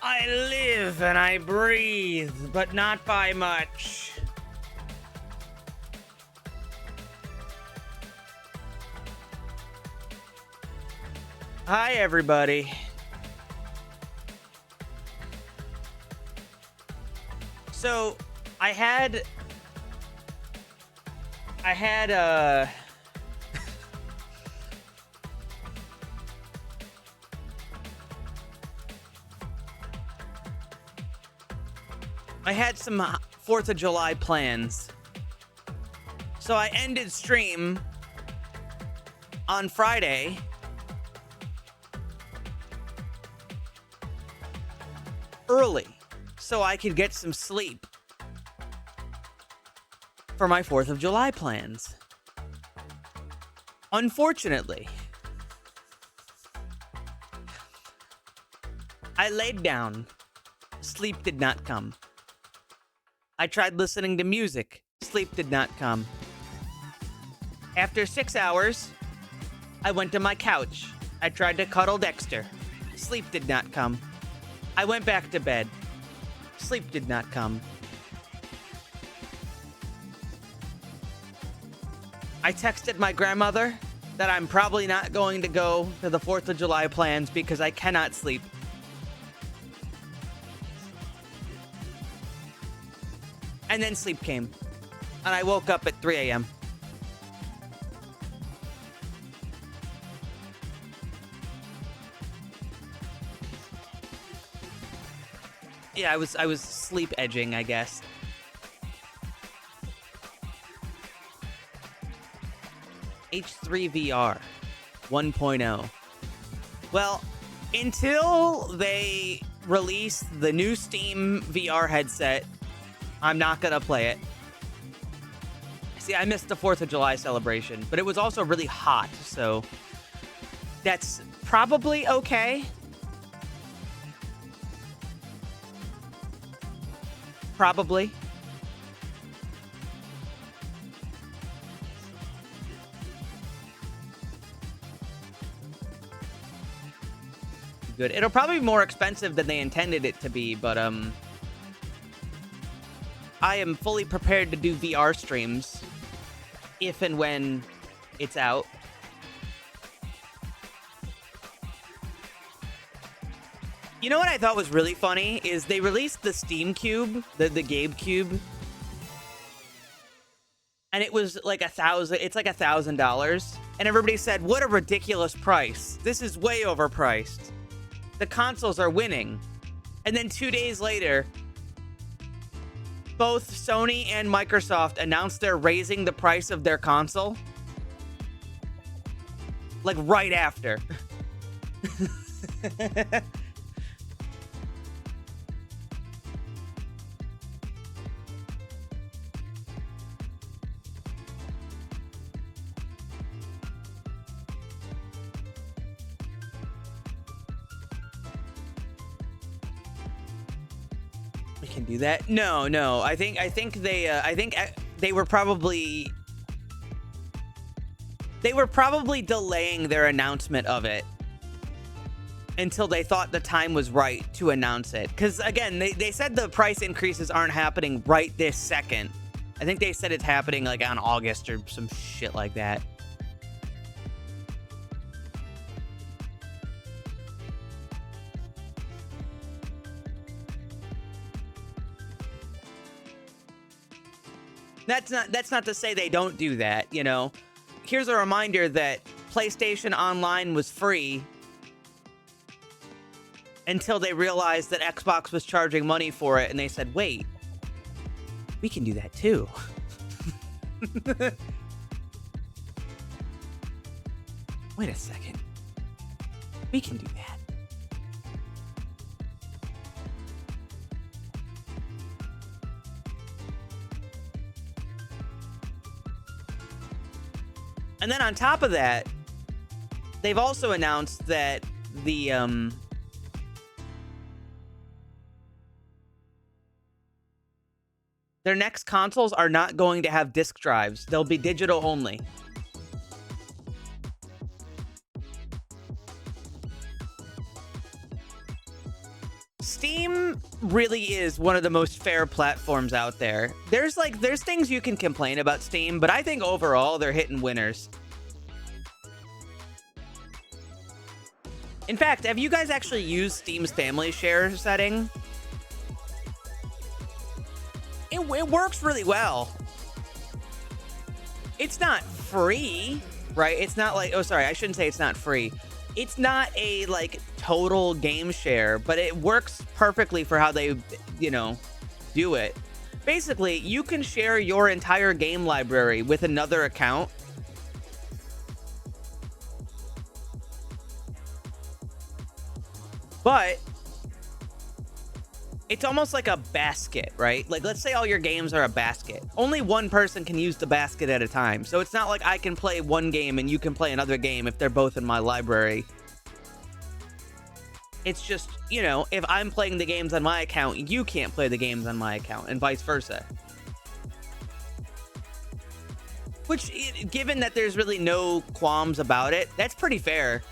I live and I breathe, but not by much. Hi, everybody. So, I had some 4th of July plans. So I ended stream on Friday early so I could get some sleep for my 4th of July plans. Unfortunately, I laid down. Sleep did not come. I tried listening to music. Sleep did not come. After 6 hours, I went to my couch. I tried to cuddle Dexter. Sleep did not come. I went back to bed. Sleep did not come. I texted my grandmother that I'm probably not going to go to the 4th of July plans because I cannot sleep. And then sleep came. And I woke up at 3 a.m. Yeah, I was sleep edging, I guess. H3 VR 1.0. Well, until they release the new Steam VR headset, I'm not gonna play it. See, I missed the 4th of July celebration, but it was also really hot, so that's probably okay. Probably. Good. It'll probably be more expensive than they intended it to be, but I am fully prepared to do VR streams if and when it's out. You know what I thought was really funny is they released the Steam Cube, the Gabe Cube, and it was like $1,000. It's like $1,000, and everybody said, "What a ridiculous price! This is way overpriced. The consoles are winning." And then 2 days later, both Sony and Microsoft announced they're raising the price of their console. Like right after. We can do that. No. I think they were probably delaying their announcement of it until they thought the time was right to announce it. Because again, they said the price increases aren't happening right this second. I think they said it's happening like on August or some shit like that. That's not to say they don't do that, you know. Here's a reminder that PlayStation Online was free until they realized that Xbox was charging money for it, and they said, "Wait, we can do that too." Wait a second. We can do that. And then on top of that, they've also announced that the their next consoles are not going to have disc drives. They'll be digital only. Steam really is one of the most fair platforms out there. There's things you can complain about Steam, but I think overall they're hitting winners. In fact, have you guys actually used Steam's family share setting? It works really well. It's not free, right? It's not like, oh, sorry, I shouldn't say it's not free. It's not a like total game share, but it works perfectly for how they, you know, do it. Basically, you can share your entire game library with another account. But it's almost like a basket, right? Like, let's say all your games are a basket. Only one person can use the basket at a time. So it's not like I can play one game and you can play another game if they're both in my library. It's just, you know, if I'm playing the games on my account, you can't play the games on my account, and vice versa. Which, given that there's really no qualms about it, that's pretty fair.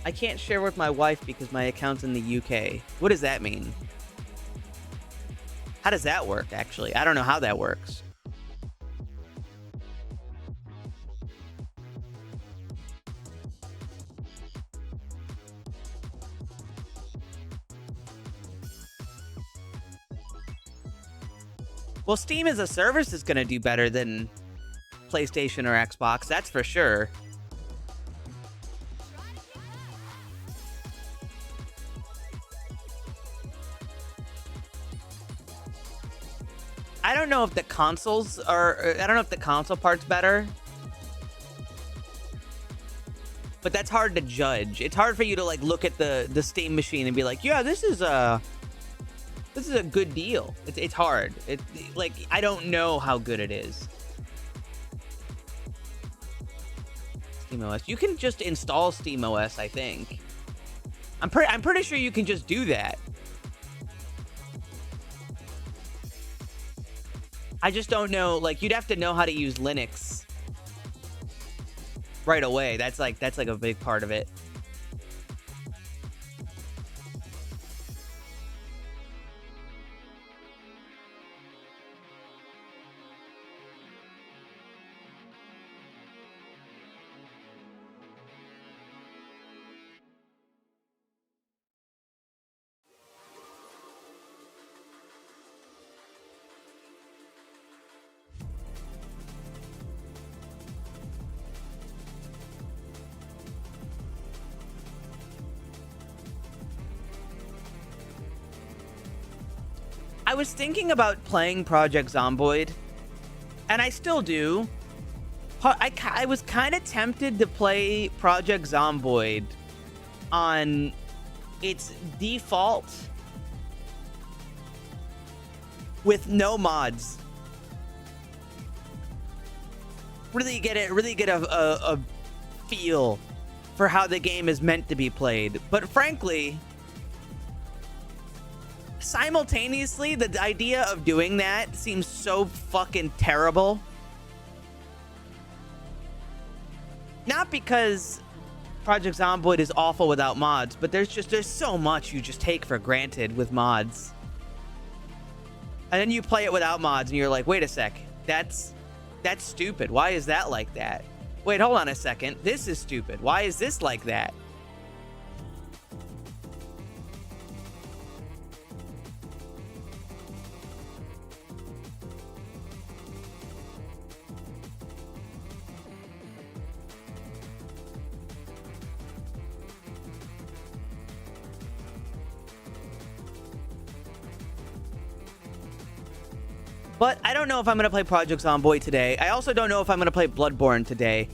I can't share with my wife because my account's in the UK. What does that mean? How does that work, actually? I don't know how that works. Well, Steam as a service is going to do better than PlayStation or Xbox, that's for sure. I don't know if the consoles are... I don't know if the console part's better. But that's hard to judge. It's hard for you to, like, look at the Steam machine and be like, yeah, this is a good deal. It's hard. Like, I don't know how good it is. SteamOS. You can just install SteamOS, I think. I'm pretty sure you can just do that. I just don't know, like, you'd have to know how to use Linux right away. That's like a big part of it. I was thinking about playing Project Zomboid, and I still do. I was kind of tempted to play Project Zomboid on its default with no mods. Really get a feel for how the game is meant to be played. But frankly, simultaneously, the idea of doing that seems so fucking terrible. Not because Project Zomboid is awful without mods, but there's so much you just take for granted with mods. And then you play it without mods and you're like, wait a sec, that's stupid. Why is that like that? Wait, hold on a second. This is stupid. Why is this like that? But I don't know if I'm going to play Project Zomboid today. I also don't know if I'm going to play Bloodborne today.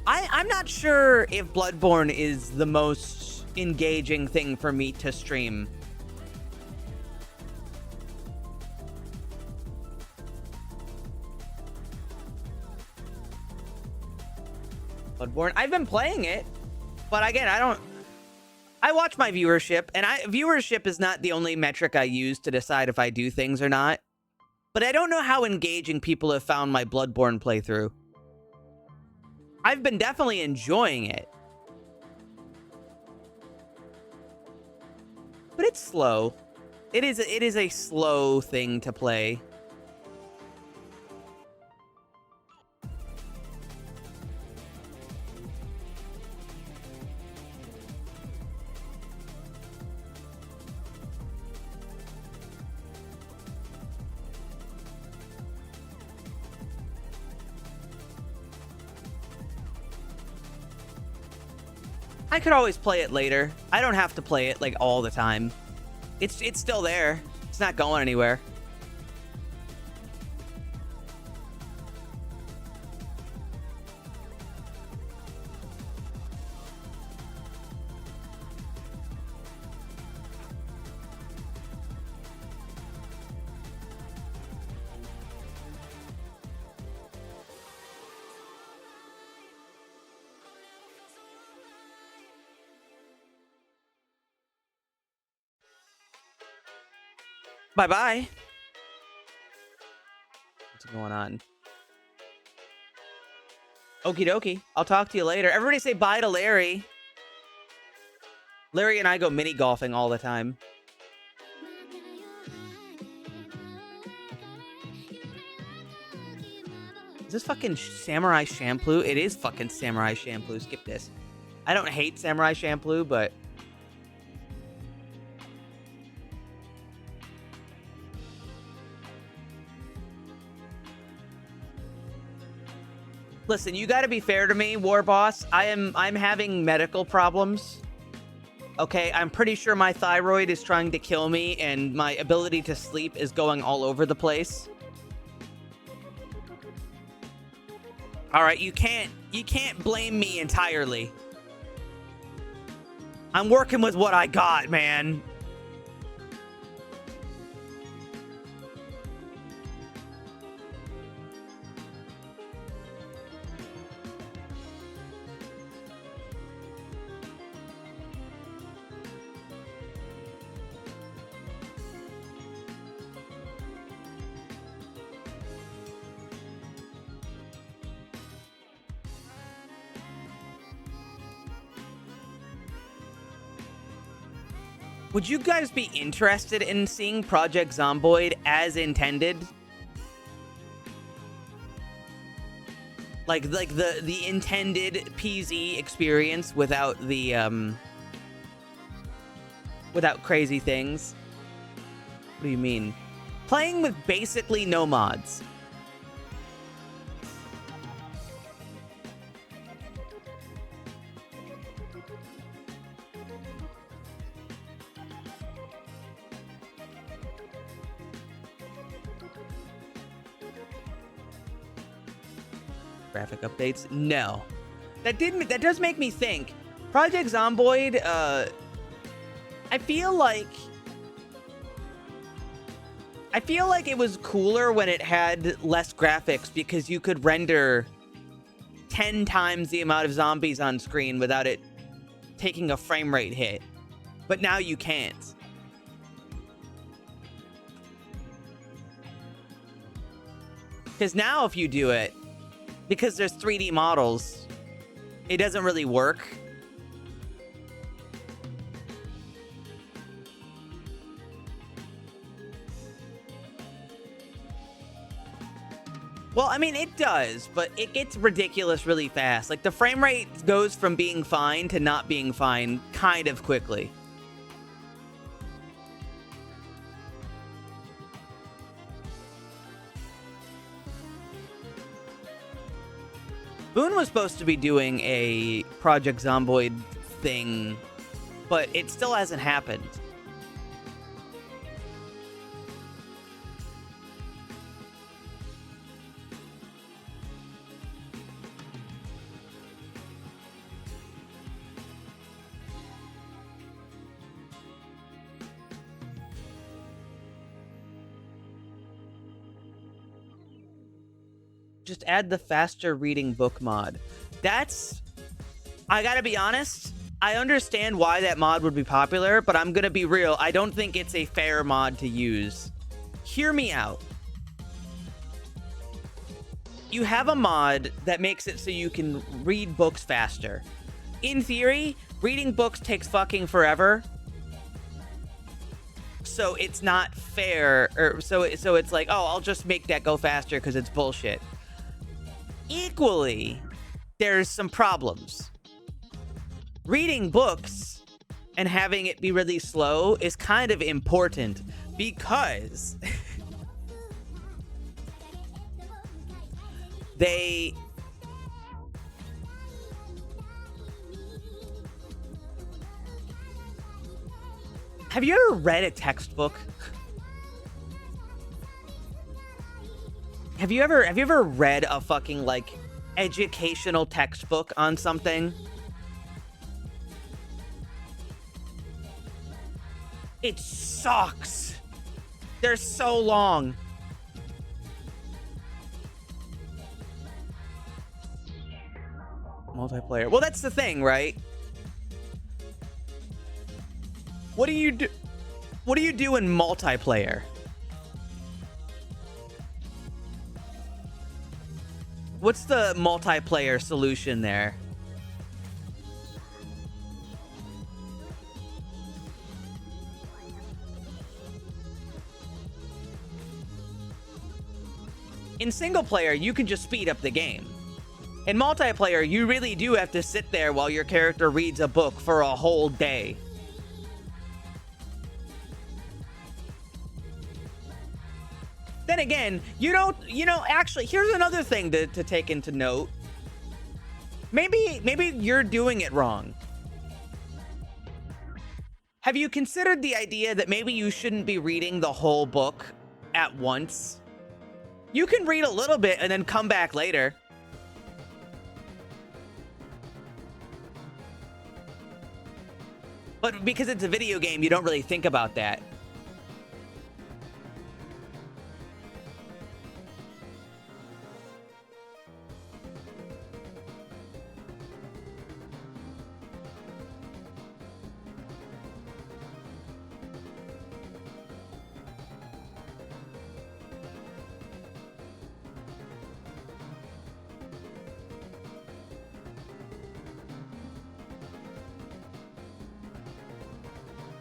I'm not sure if Bloodborne is the most engaging thing for me to stream. Bloodborne, I've been playing it, But again, I watch my viewership, and viewership is not the only metric I use to decide if I do things or not. But I don't know how engaging people have found my Bloodborne playthrough. I've been definitely enjoying it. But it's slow. It is a slow thing to play. I could always play it later. I don't have to play it like all the time. It's still there. It's not going anywhere. Bye-bye. What's going on? Okie dokie. I'll talk to you later. Everybody say bye to Larry. Larry and I go mini golfing all the time. Is this fucking Samurai Champloo? It is fucking Samurai Champloo. Skip this. I don't hate Samurai Champloo, but... Listen, you gotta be fair to me, War Boss. I'm having medical problems. Okay, I'm pretty sure my thyroid is trying to kill me, and my ability to sleep is going all over the place. Alright, you can't blame me entirely. I'm working with what I got, man. Would you guys be interested in seeing Project Zomboid as intended? Like the intended PZ experience without the without crazy things? What do you mean? Playing with basically no mods. Graphic updates? No. That does make me think. Project Zomboid, I feel like it was cooler when it had less graphics because you could render 10 times the amount of zombies on screen without it taking a frame rate hit. But now you can't. Because now if you do it, because there's 3D models, it doesn't really work. Well, I mean, it does, but it gets ridiculous really fast. Like, the frame rate goes from being fine to not being fine kind of quickly. Boone was supposed to be doing a Project Zomboid thing, but it still hasn't happened. Just add the faster reading book mod. I gotta be honest, I understand why that mod would be popular, but I'm gonna be real. I don't think it's a fair mod to use. Hear me out. You have a mod that makes it so you can read books faster. In theory, reading books takes fucking forever. So it's not fair, or so it's like, oh, I'll just make that go faster because it's bullshit. Equally, there's some problems. Reading books and having it be really slow is kind of important because they have you ever read a textbook? Have you ever read a fucking like educational textbook on something? It sucks. They're so long. Multiplayer. Well, that's the thing, right? What do you do? What do you do in multiplayer? What's the multiplayer solution there? In single player, you can just speed up the game. In multiplayer, you really do have to sit there while your character reads a book for a whole day. Then again, actually, here's another thing to take into note. Maybe you're doing it wrong. Have you considered the idea that maybe you shouldn't be reading the whole book at once? You can read a little bit and then come back later. But because it's a video game, you don't really think about that.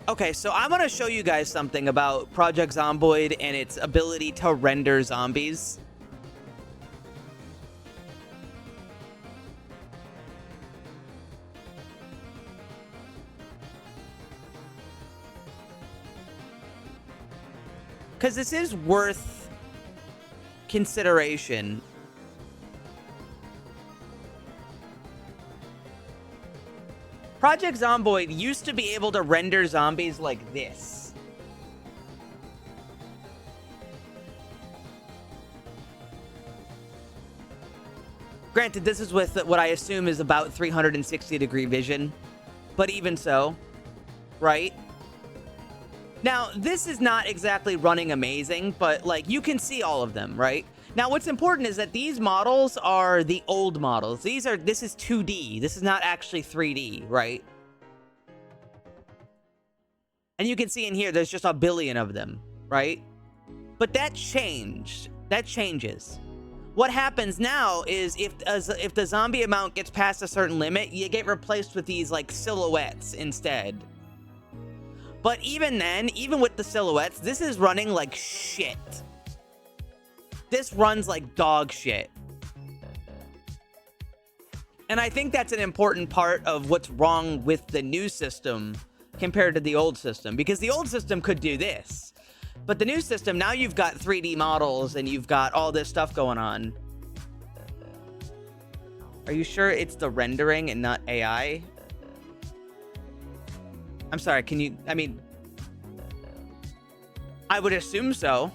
Okay, so I'm going to show you guys something about Project Zomboid and its ability to render zombies. Because this is worth consideration. Project Zomboid used to be able to render zombies like this. Granted, this is with what I assume is about 360-degree vision, but even so, right? Now, this is not exactly running amazing, but like you can see all of them, right? Now, what's important is that these models are the old models. This is 2D. This is not actually 3D, right? And you can see in here, there's just a billion of them, right? But that changed. That changes. What happens now is if the zombie amount gets past a certain limit, you get replaced with these like silhouettes instead. But even then, even with the silhouettes, this is running like shit. This runs like dog shit. And I think that's an important part of what's wrong with the new system compared to the old system. Because the old system could do this. But the new system, now you've got 3D models and you've got all this stuff going on. Are you sure it's the rendering and not AI? I'm sorry, can you... I mean... I would assume so.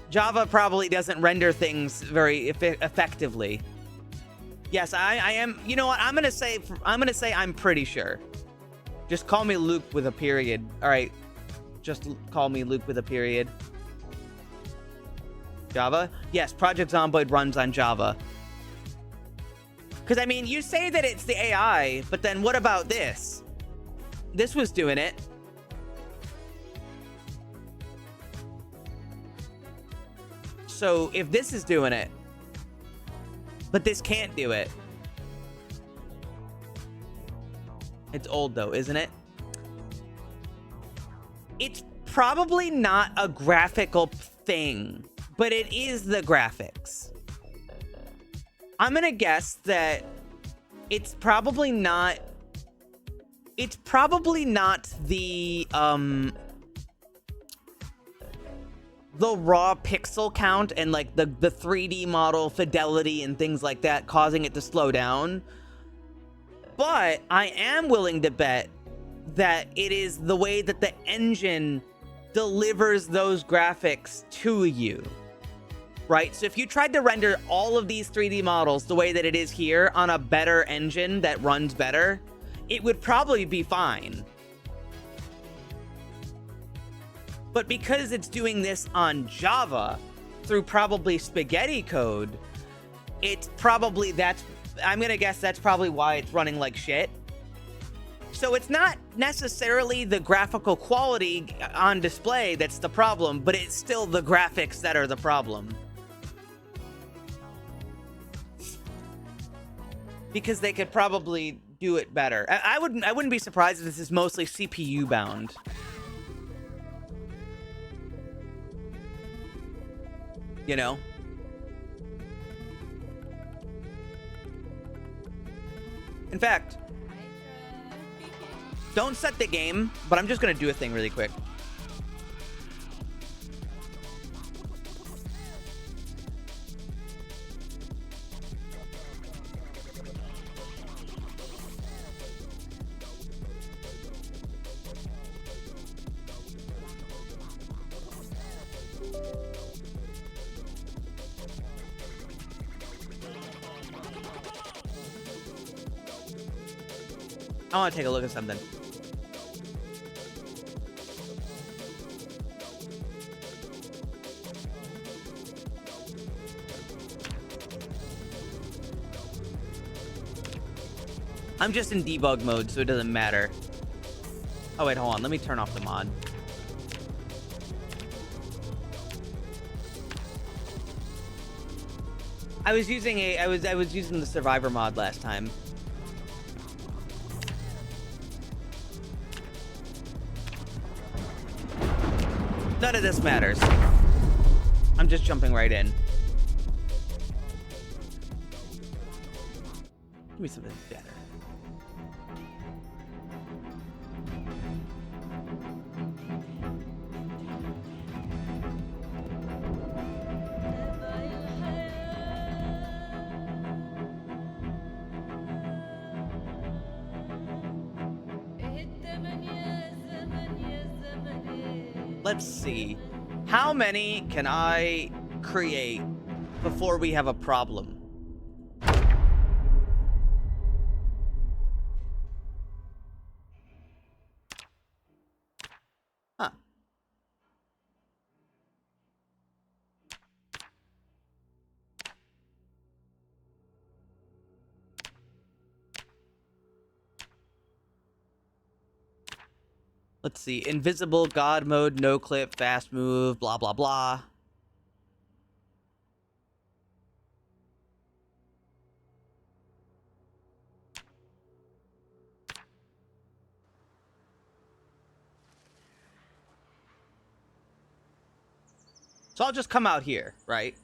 Java probably doesn't render things very effectively. Yes, I am. You know what? I'm gonna say I'm pretty sure. Just call me Luke with a period. All right, just call me Luke with a period. Java? Yes, Project Zomboid runs on Java. Because, I mean, you say that it's the AI, but then what about this? This was doing it. So if this is doing it, but this can't do it. It's old though, isn't it? It's probably not a graphical thing, but it is the graphics. I'm gonna guess that it's probably not the raw pixel count and like the 3D model fidelity and things like that causing it to slow down. But I am willing to bet that it is the way that the engine delivers those graphics to you, right? So if you tried to render all of these 3D models the way that it is here on a better engine that runs better, it would probably be fine. But because it's doing this on Java through probably spaghetti code, it's probably I'm gonna guess that's probably why it's running like shit. So it's not necessarily the graphical quality on display that's the problem, but it's still the graphics that are the problem. Because they could probably do it better. I wouldn't be surprised if this is mostly CPU bound. You know? In fact, don't set the game, but I'm just gonna do a thing really quick. I want to take a look at something. I'm just in debug mode, so it doesn't matter. Oh wait, hold on. Let me turn off the mod. I was using the Survivor mod last time. None of this matters. I'm just jumping right in. Give me something better. Let's see. How many can I create before we have a problem? Huh. Let's see. Invisible, God mode, no clip, fast move, blah, blah, blah. So I'll just come out here, right?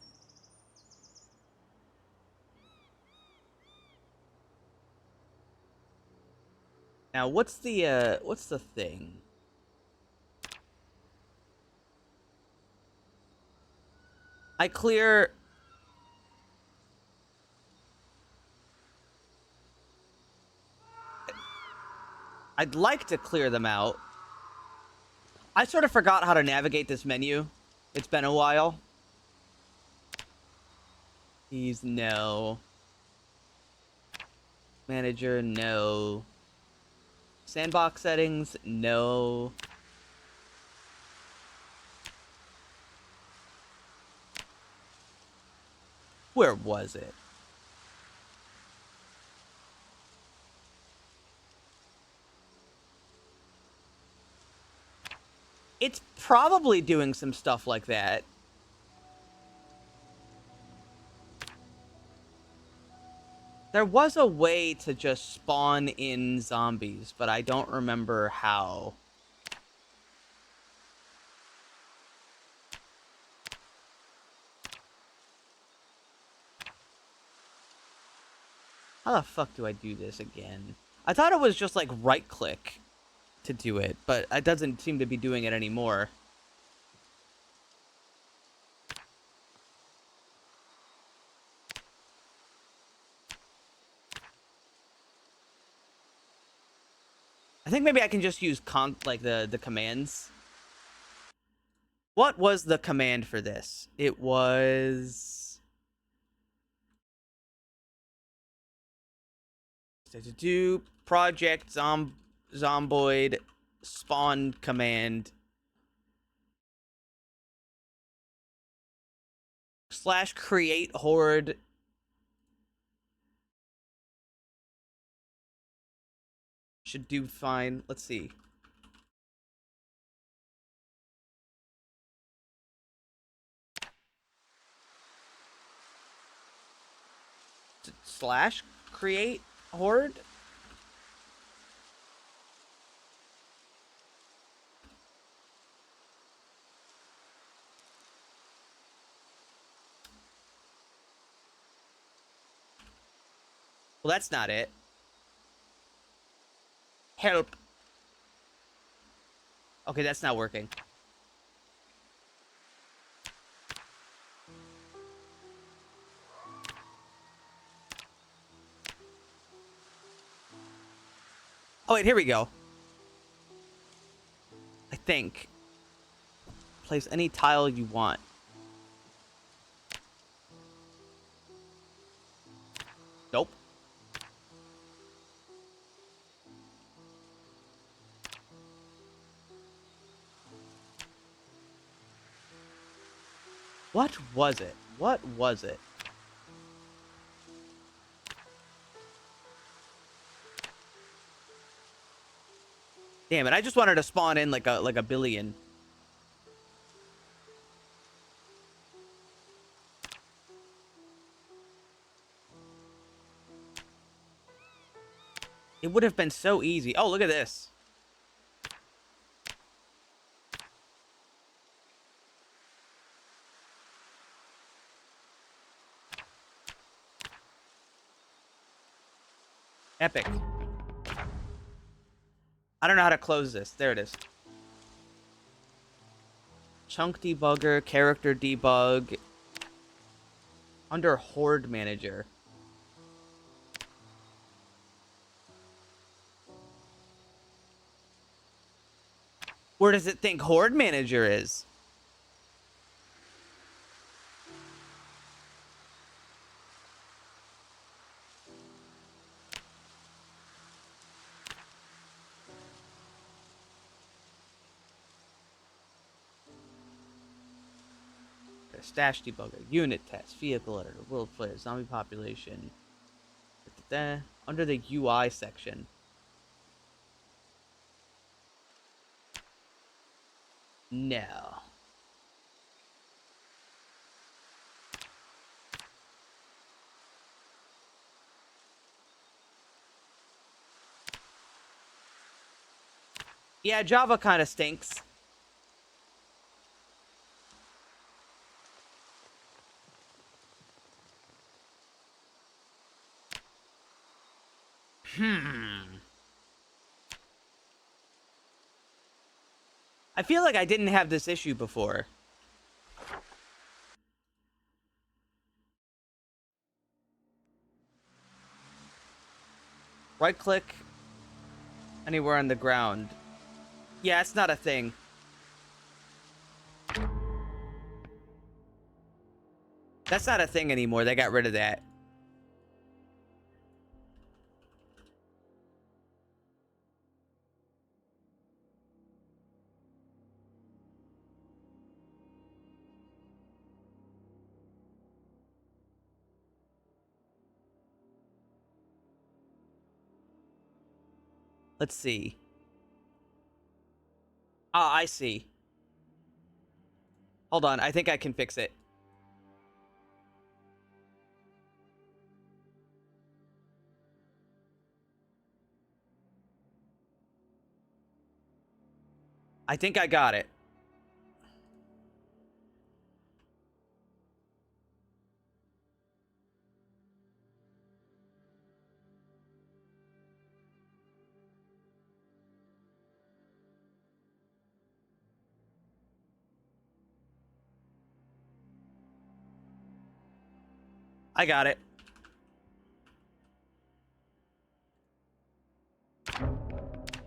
Now, what's the thing? I clear... I'd like to clear them out. I sort of forgot how to navigate this menu. It's been a while. Please, no. Manager, no. Sandbox settings, no. Where was it? It's probably doing some stuff like that. There was a way to just spawn in zombies, but I don't remember how. How the fuck do I do this again? I thought it was just like right click to do it, but it doesn't seem to be doing it anymore. I think maybe I can just use like the commands. What was the command for this? It was to do project zomboid spawn command / create horde. Should do fine. Let's see. / create horde. Well, that's not it. Help. Okay, that's not working. Oh, wait, here we go. I think. Place any tile you want. Nope. What was it? What was it? Damn it, I just wanted to spawn in like a billion. It would have been so easy. Oh, look at this. Epic. I don't know how to close this. There it is. Chunk debugger, character debug. Under horde manager. Where does it think horde manager is? Stash debugger, unit test, vehicle editor, world player, zombie population. Under the UI section. No. Yeah, Java kind of stinks. I feel like I didn't have this issue before. Right click anywhere on the ground. Yeah, it's not a thing. That's not a thing anymore. They got rid of that. Let's see. Ah, I see. Hold on, I think I can fix it. I think I got it. I got it.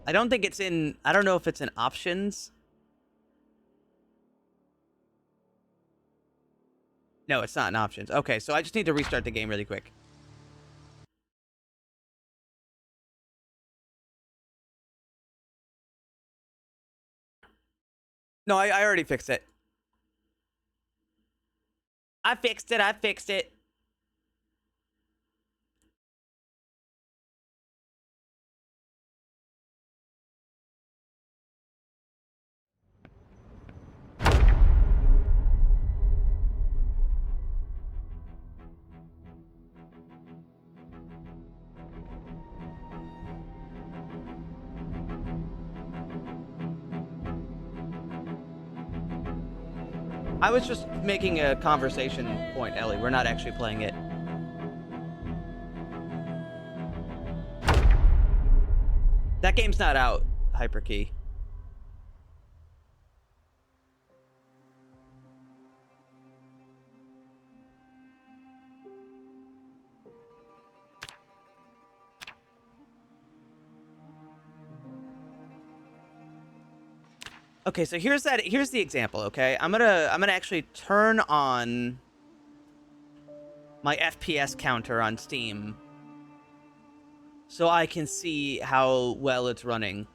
I don't think it's in... I don't know if it's in options. No, it's not in options. Okay, so I just need to restart the game really quick. No, I already fixed it. I fixed it. I fixed it. I was just making a conversation point, Ellie. We're not actually playing it. That game's not out, Hyperkey. Okay, so here's the example, okay? I'm gonna actually turn on my FPS counter on Steam so I can see how well it's running.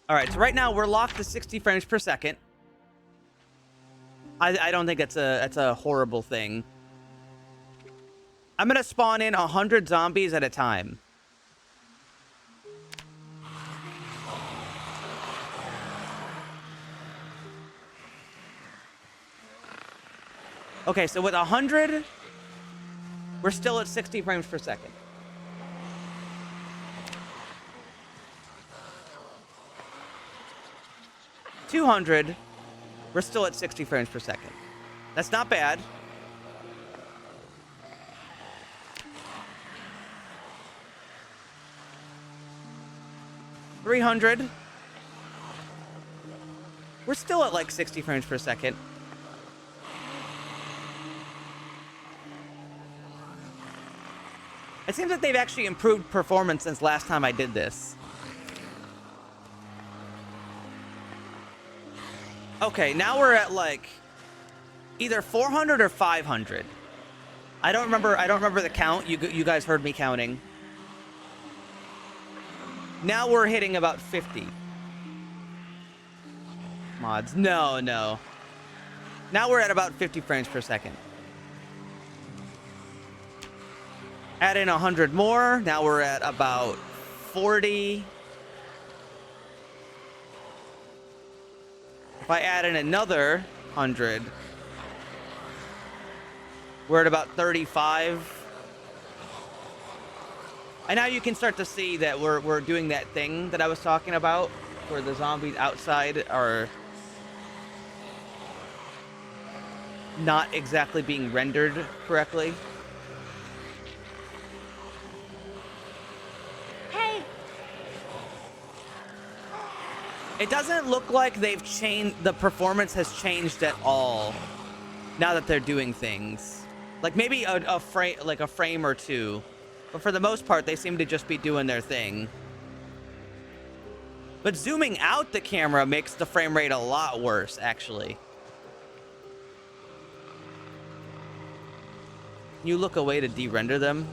All right, so right now we're locked to 60 frames per second. I don't think that's a horrible thing. I'm gonna spawn in 100 zombies at a time. Okay, so with 100, we're still at 60 frames per second. $200, we're still at 60 frames per second. That's not bad. $300, we're still at like 60 frames per second. It seems like they've actually improved performance since last time I did this. Okay, now we're at like either 400 or 500. I don't remember the count. You guys heard me counting. Now we're hitting about 50. Mods. No. Now we're at about 50 frames per second. Add in 100 more. Now we're at about 40. If I add in another 100, we're at about 35. And now you can start to see that we're doing that thing that I was talking about, where the zombies outside are not exactly being rendered correctly. Hey! It doesn't look like they've changed, the performance has changed at all now that they're doing things. Like maybe a frame or two. But for the most part, they seem to just be doing their thing. But zooming out the camera makes the frame rate a lot worse, actually. You look away to de-render them.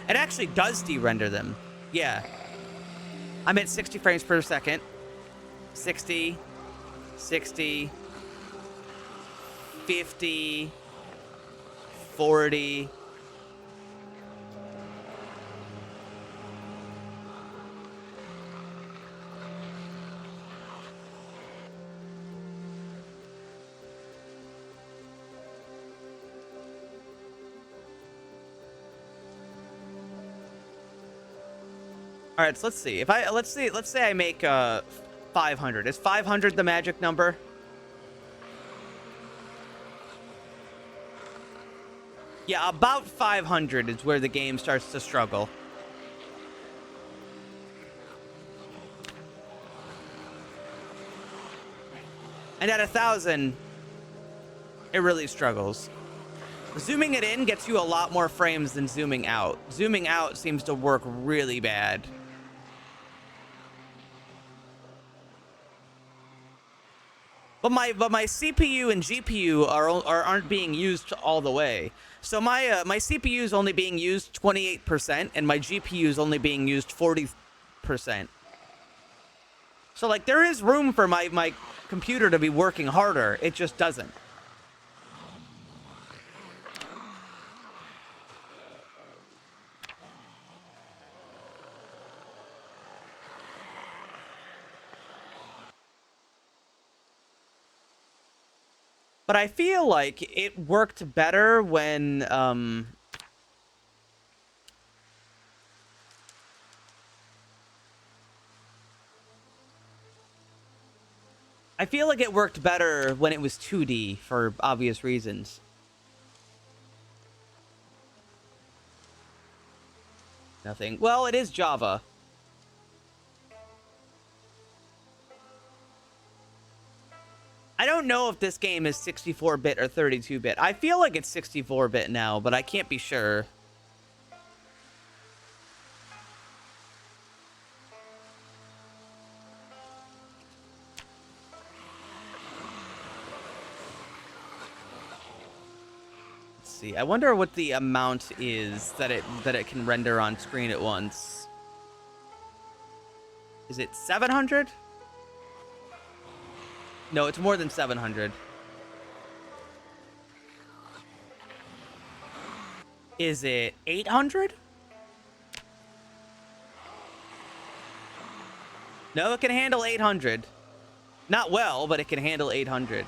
It actually does de-render them. Yeah. I'm at 60 frames per second. 60. 60. 50. 40. All right, so let's see. If I let's say I make 500. Is 500 the magic number? Yeah, about 500 is where the game starts to struggle. And at 1,000, it really struggles. Zooming it in gets you a lot more frames than zooming out. Zooming out seems to work really bad. But my CPU and GPU aren't being used all the way. So my CPU is only being used 28%, and my GPU is only being used 40%. So like there is room for my computer to be working harder. It just doesn't. But I feel like it worked better when I feel like it worked better when it was 2D for obvious reasons. Nothing. Well, it is Java. I don't know if this game is 64-bit or 32-bit. I feel like it's 64-bit now, but I can't be sure. Let's see. I wonder what the amount is that it can render on screen at once. Is it 700? No, it's more than 700. Is it 800? No, it can handle 800. Not well, but it can handle 800.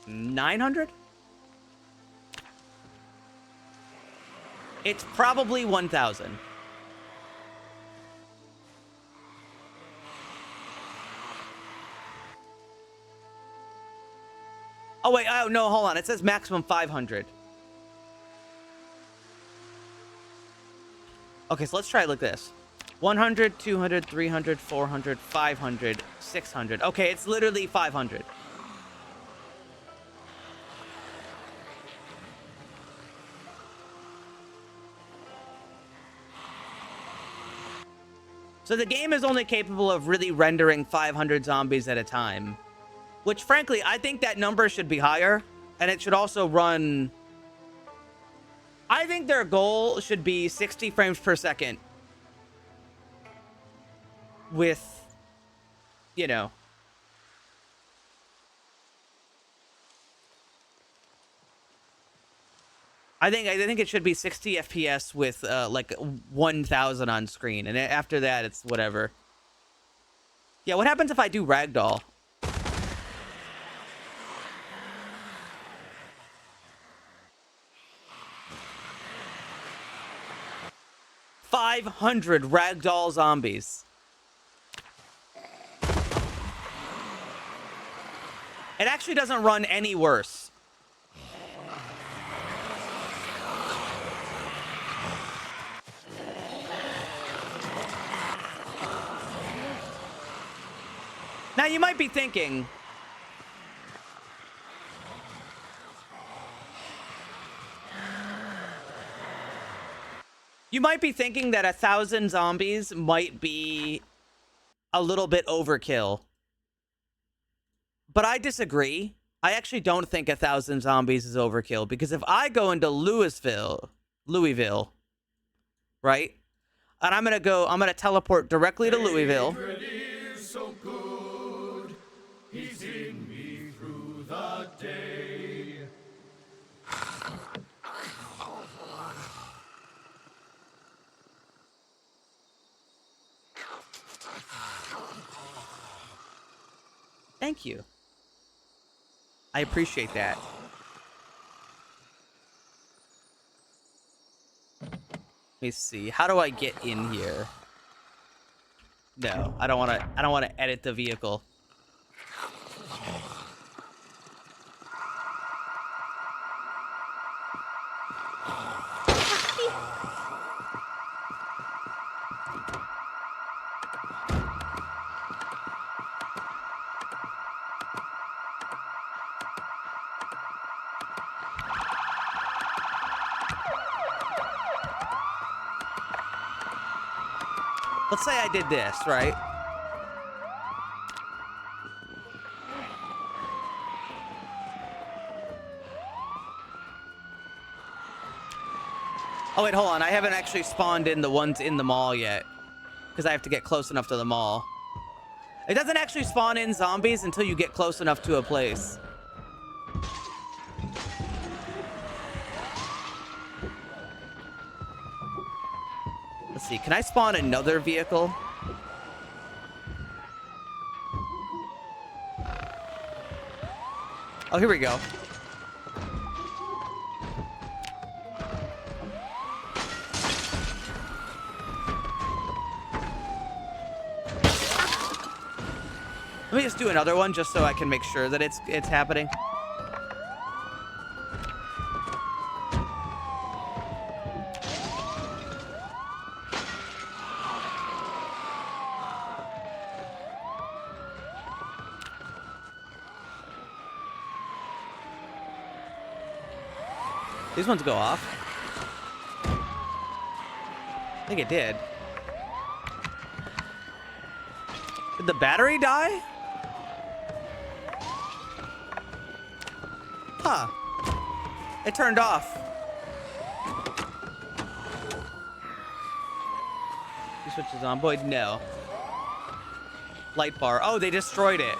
900? It's probably 1,000. Oh, wait. Oh, no, hold on. It says maximum 500. Okay, so let's try it like this. 100, 200, 300, 400, 500, 600. Okay, it's literally 500. So the game is only capable of really rendering 500 zombies at a time. Which, frankly, I think that number should be higher. And it should also run... I think their goal should be 60 frames per second. With, you know... I think it should be 60 FPS with, like, 1,000 on screen. And after that, it's whatever. Yeah, what happens if I do ragdoll? 500 ragdoll zombies. It actually doesn't run any worse. Now you might be thinking, that 1,000 zombies might be a little bit overkill. But I disagree. I actually don't think 1,000 zombies is overkill, because if I go into Louisville, right? And I'm gonna teleport directly to Louisville. So good. He's in me through the day. Thank you. I appreciate that. me see. How do I get in here? No, I don't want to. I don't want to edit the vehicle. Let's say I did this, right? Oh, wait, hold on. I haven't actually spawned in the ones in the mall yet. Because I have to get close enough to the mall. It doesn't actually spawn in zombies until you get close enough to a place. Let's see. Can I spawn another vehicle? Oh, here we go. Let me just do another one just so I can make sure that it's happening. These ones go off. I think it did. Did the battery die? Huh. It turned off. You switches on. Boy, no. Light bar. Oh, they destroyed it.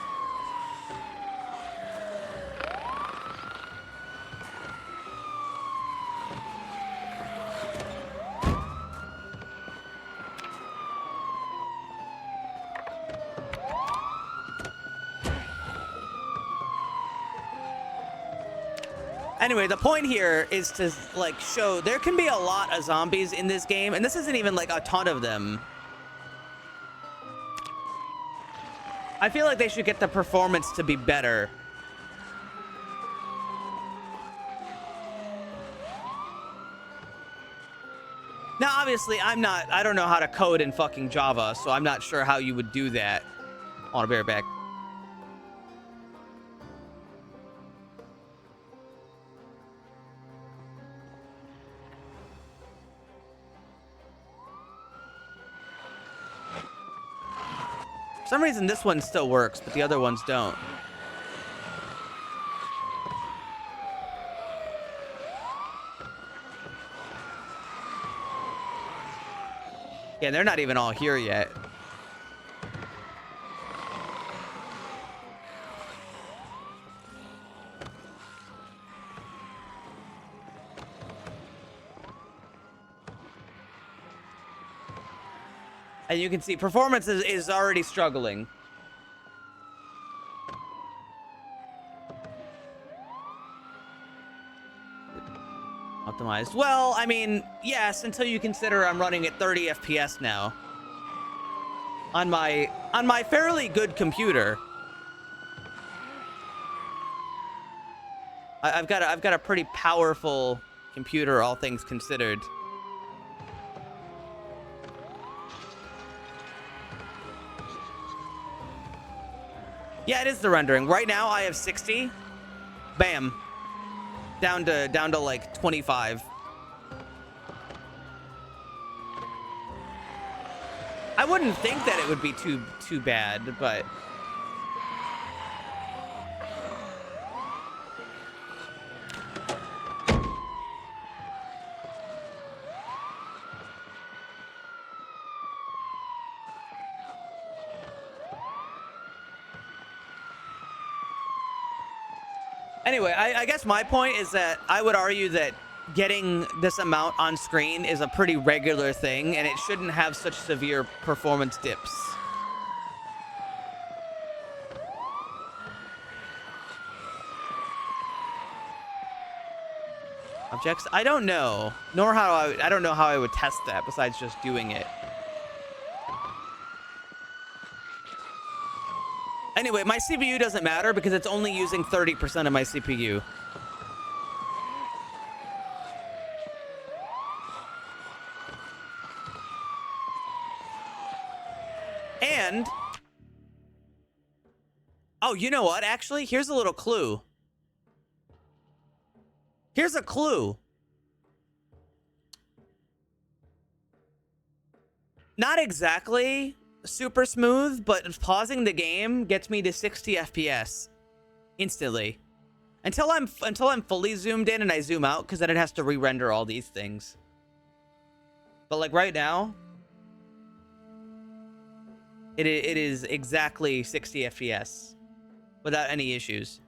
Anyway, the point here is to, like, show there can be a lot of zombies in this game, and this isn't even, like, a ton of them. I feel like they should get the performance to be better. Now, obviously, I don't know how to code in fucking Java, so I'm not sure how you would do that. I'll be right back. For some reason, this one still works, but the other ones don't. Yeah, they're not even all here yet. And you can see performance is already struggling. Optimized. Well, I mean, yes, until you consider I'm running at 30 FPS now. On my fairly good computer. I've got a pretty powerful computer, all things considered. Yeah, it is the rendering. Right now I have 60. Bam. Down to like 25. I wouldn't think that it would be too bad, but anyway, I guess my point is that I would argue that getting this amount on screen is a pretty regular thing, and it shouldn't have such severe performance dips. objects? I don't know. Nor how I don't know how I would test that besides just doing it. Anyway, my CPU doesn't matter because it's only using 30% of my CPU. And... oh, you know what? Actually, here's a little clue. Here's a clue. Not exactly super smooth, but pausing the game gets me to 60 FPS instantly. Until I'm fully zoomed in and I zoom out, because then it has to re-render all these things. But like right now, it is exactly 60 FPS without any issues.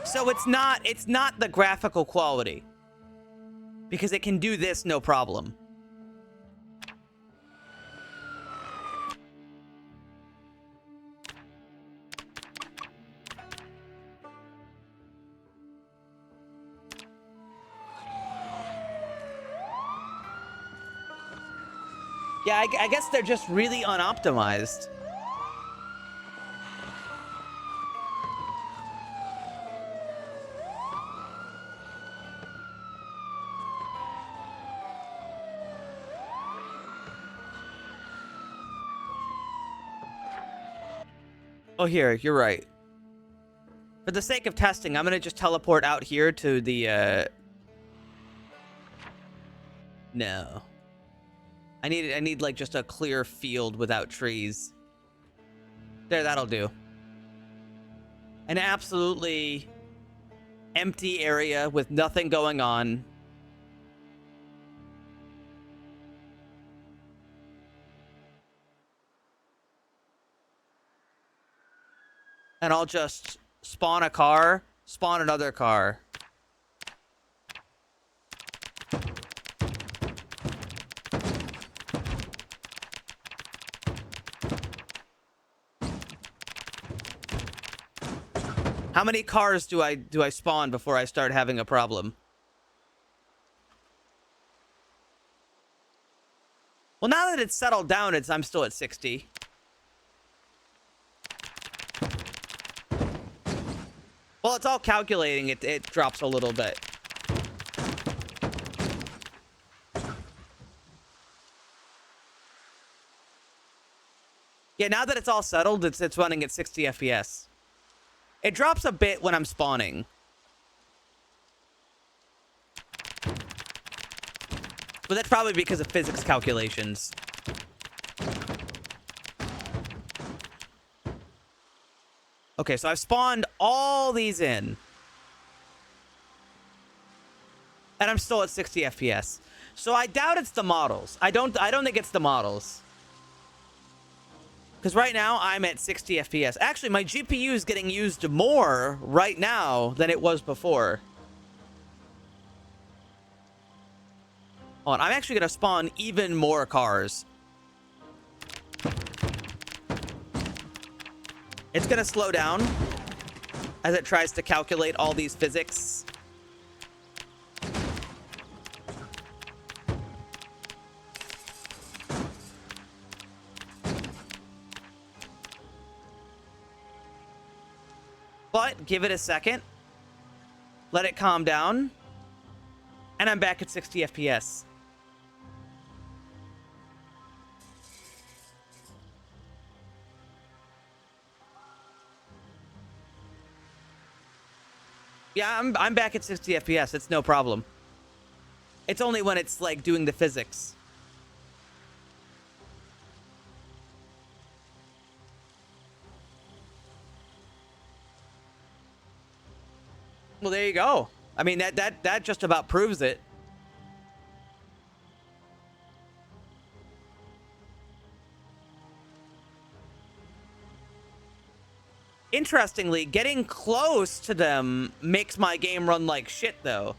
So it's not the graphical quality, because it can do this no problem. Yeah, I guess they're just really unoptimized. Oh, here, you're right. For the sake of testing, I'm gonna just teleport out here to the, no. I need like just a clear field without trees. There, that'll do. An absolutely empty area with nothing going on. And I'll just spawn a car, spawn another car. How many cars do I spawn before I start having a problem? Well, now that it's settled down, I'm still at 60. Well, it's all calculating. It drops a little bit. Yeah, now that it's all settled, it's running at 60 FPS. It drops a bit when I'm spawning. But that's probably because of physics calculations. Okay, so I've spawned all these in. And I'm still at 60 FPS. So I doubt it's the models. I don't think it's the models. Because right now, I'm at 60 FPS. Actually, my GPU is getting used more right now than it was before. Hold on, I'm actually going to spawn even more cars. It's going to slow down as it tries to calculate all these physics. But give it a second. Let it calm down. And I'm back at 60 FPS. Yeah, I'm back at 60 FPS. It's no problem. It's only when it's like doing the physics. Well, there you go. I mean, that just about proves it. Interestingly, getting close to them makes my game run like shit, though.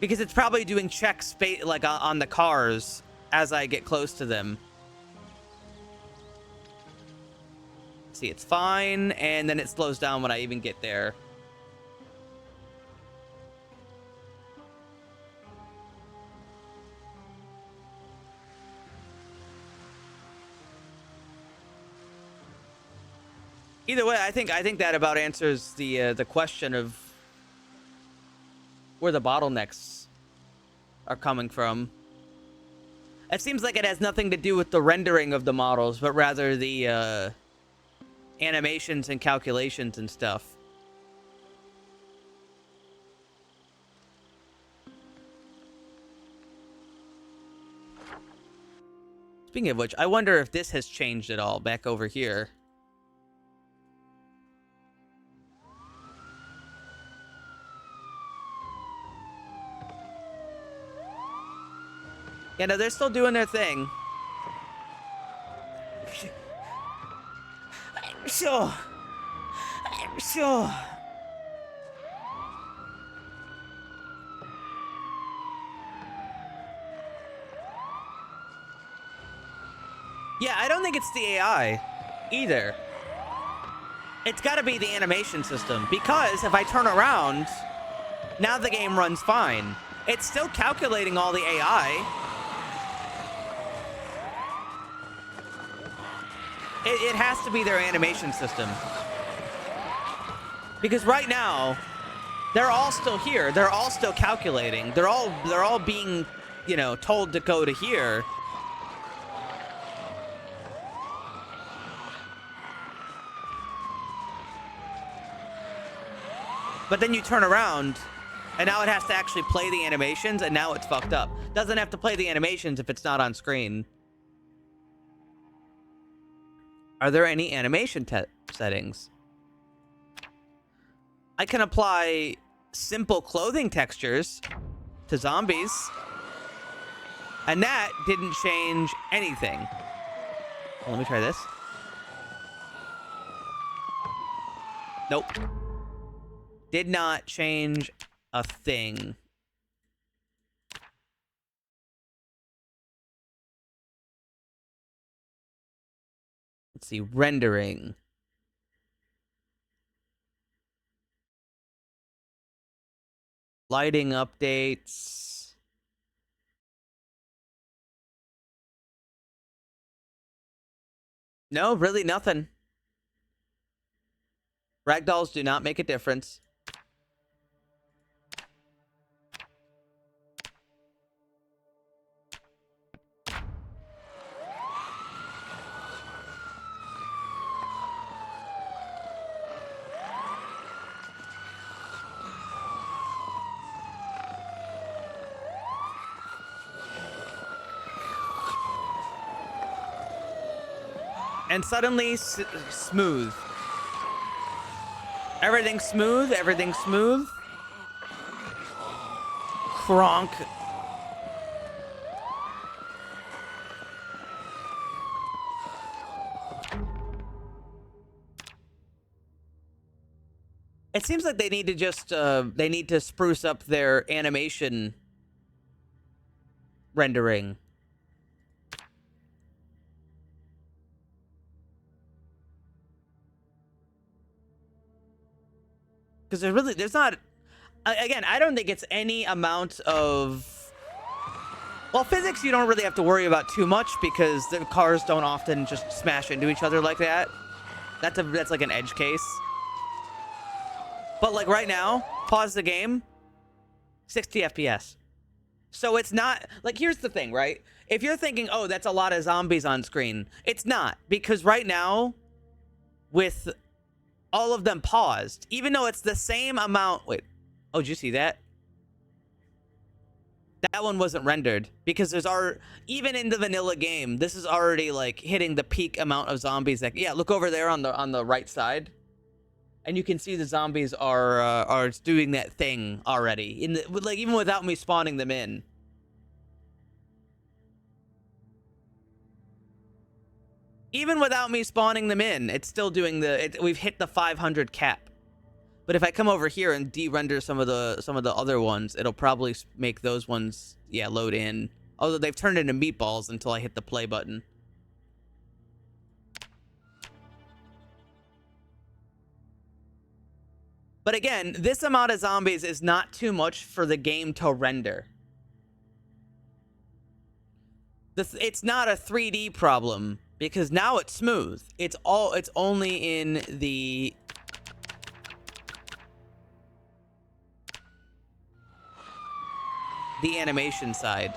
Because it's probably doing checks like on the cars as I get close to them. See, it's fine, and then it slows down when I even get there. Either way, I think that about answers the question of where the bottlenecks are coming from. It seems like it has nothing to do with the rendering of the models, but rather the animations and calculations and stuff. Speaking of which, I wonder if this has changed at all back over here. Yeah, no, they're still doing their thing. I'm sure. Yeah, I don't think it's the AI either. It's got to be the animation system, because if I turn around, now the game runs fine. It's still calculating all the AI. It has to be their animation system. Because right now, they're all still here. They're all still calculating. They're all being, you know, told to go to here. But then you turn around, and now it has to actually play the animations, and now it's fucked up. Doesn't have to play the animations if it's not on screen. Are there any animation settings? I can apply simple clothing textures to zombies, and that didn't change anything. Well, let me try this. Nope. Did not change a thing. Let's see, rendering. Lighting updates. No, really nothing. Ragdolls do not make a difference. And suddenly, smooth. Everything's smooth. Everything's smooth. Kronk. It seems like they need to just, they need to spruce up their animation rendering. Because there's not, again, I don't think it's any amount of, well, physics you don't really have to worry about too much because the cars don't often just smash into each other like that. That's like an edge case. But like right now, pause the game, 60 FPS. So it's not, like, here's the thing, right? If you're thinking, oh, that's a lot of zombies on screen, it's not. Because right now, with all of them paused, even though it's the same amount, wait, oh, did you see that? That one wasn't rendered because there's even in the vanilla game, this is already like hitting the peak amount of zombies that, yeah, look over there on the right side. And you can see the zombies are doing that thing already in the, like, even without me spawning them in. Even without me spawning them in, it's still doing we've hit the 500 cap. But if I come over here and de-render some of the other ones, it'll probably make those ones, yeah, load in. Although they've turned into meatballs until I hit the play button. But again, this amount of zombies is not too much for the game to render. It's not a 3D problem because now it's smooth. It's only in the animation side.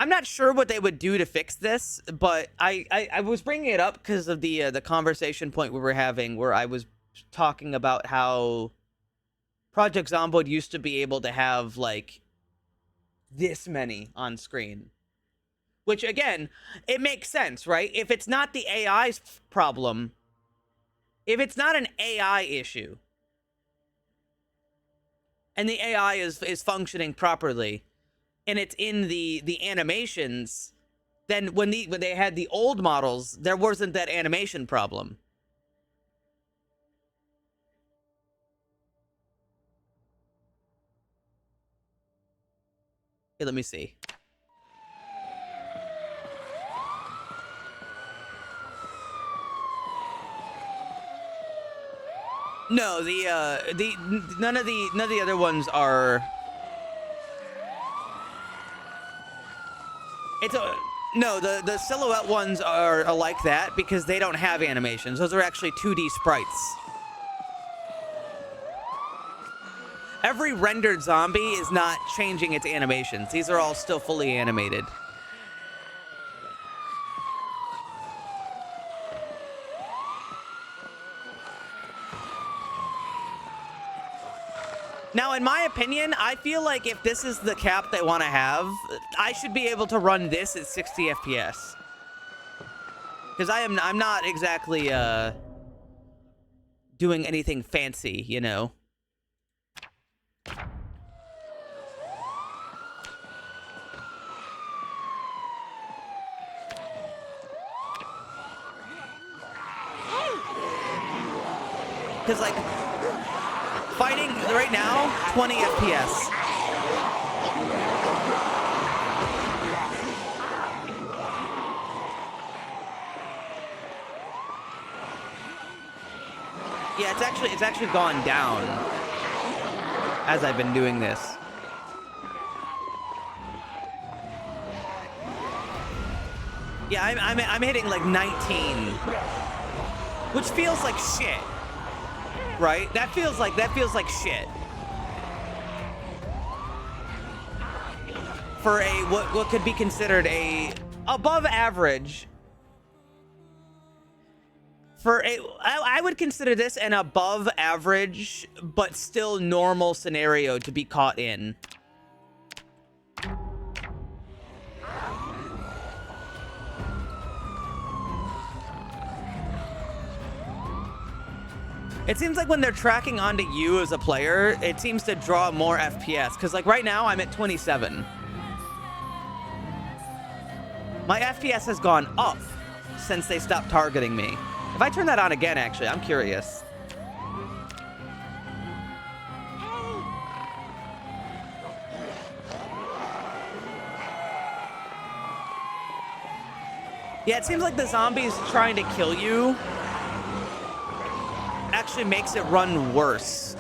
I'm not sure what they would do to fix this, but I was bringing it up because of the conversation point we were having, where I was talking about how Project Zomboid used to be able to have like this many on screen, which again, it makes sense, right? If it's not the AI's problem, if it's not an AI issue, and the AI is functioning properly, and it's in the animations, then when they had the old models, there wasn't that animation problem. Okay, let me see. No, none of the other ones are. No, the silhouette ones are like that because they don't have animations. Those are actually 2D sprites. Every rendered zombie is not changing its animations. These are all still fully animated. Now, in my opinion, I feel like if this is the cap they want to have, I should be able to run this at 60 FPS. Because I'm not exactly doing anything fancy, you know. Because, like, fighting right now, 20 FPS. Yeah, it's actually gone down as I've been doing this. Yeah, I'm hitting like 19, which feels like shit. Right? That feels like shit. For a what could be considered a above average. I would consider this an above average but still normal scenario to be caught in. It seems like when they're tracking onto you as a player, it seems to draw more FPS. Because, like, right now, I'm at 27. My FPS has gone up since they stopped targeting me. If I turn that on again, actually, I'm curious. Yeah, it seems like the zombies trying to kill you actually makes it run worse.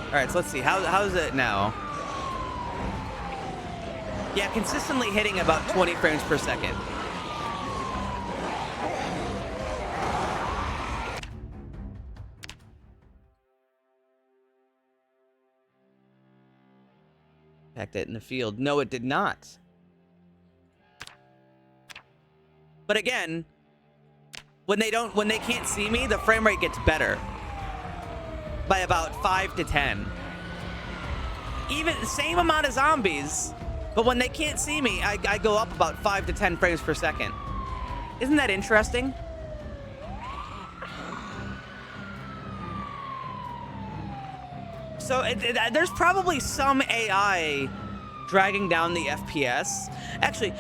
All right, so let's see. How's it now? Yeah, consistently hitting about 20 frames per second. Packed it in the field. No, it did not. But again, when they can't see me, the frame rate gets better by about 5 to 10. even the same amount of zombies, but when they can't see me, I go up about 5 to 10 frames per second. Isn't that interesting? So there's probably some AI dragging down the FPS. Actually,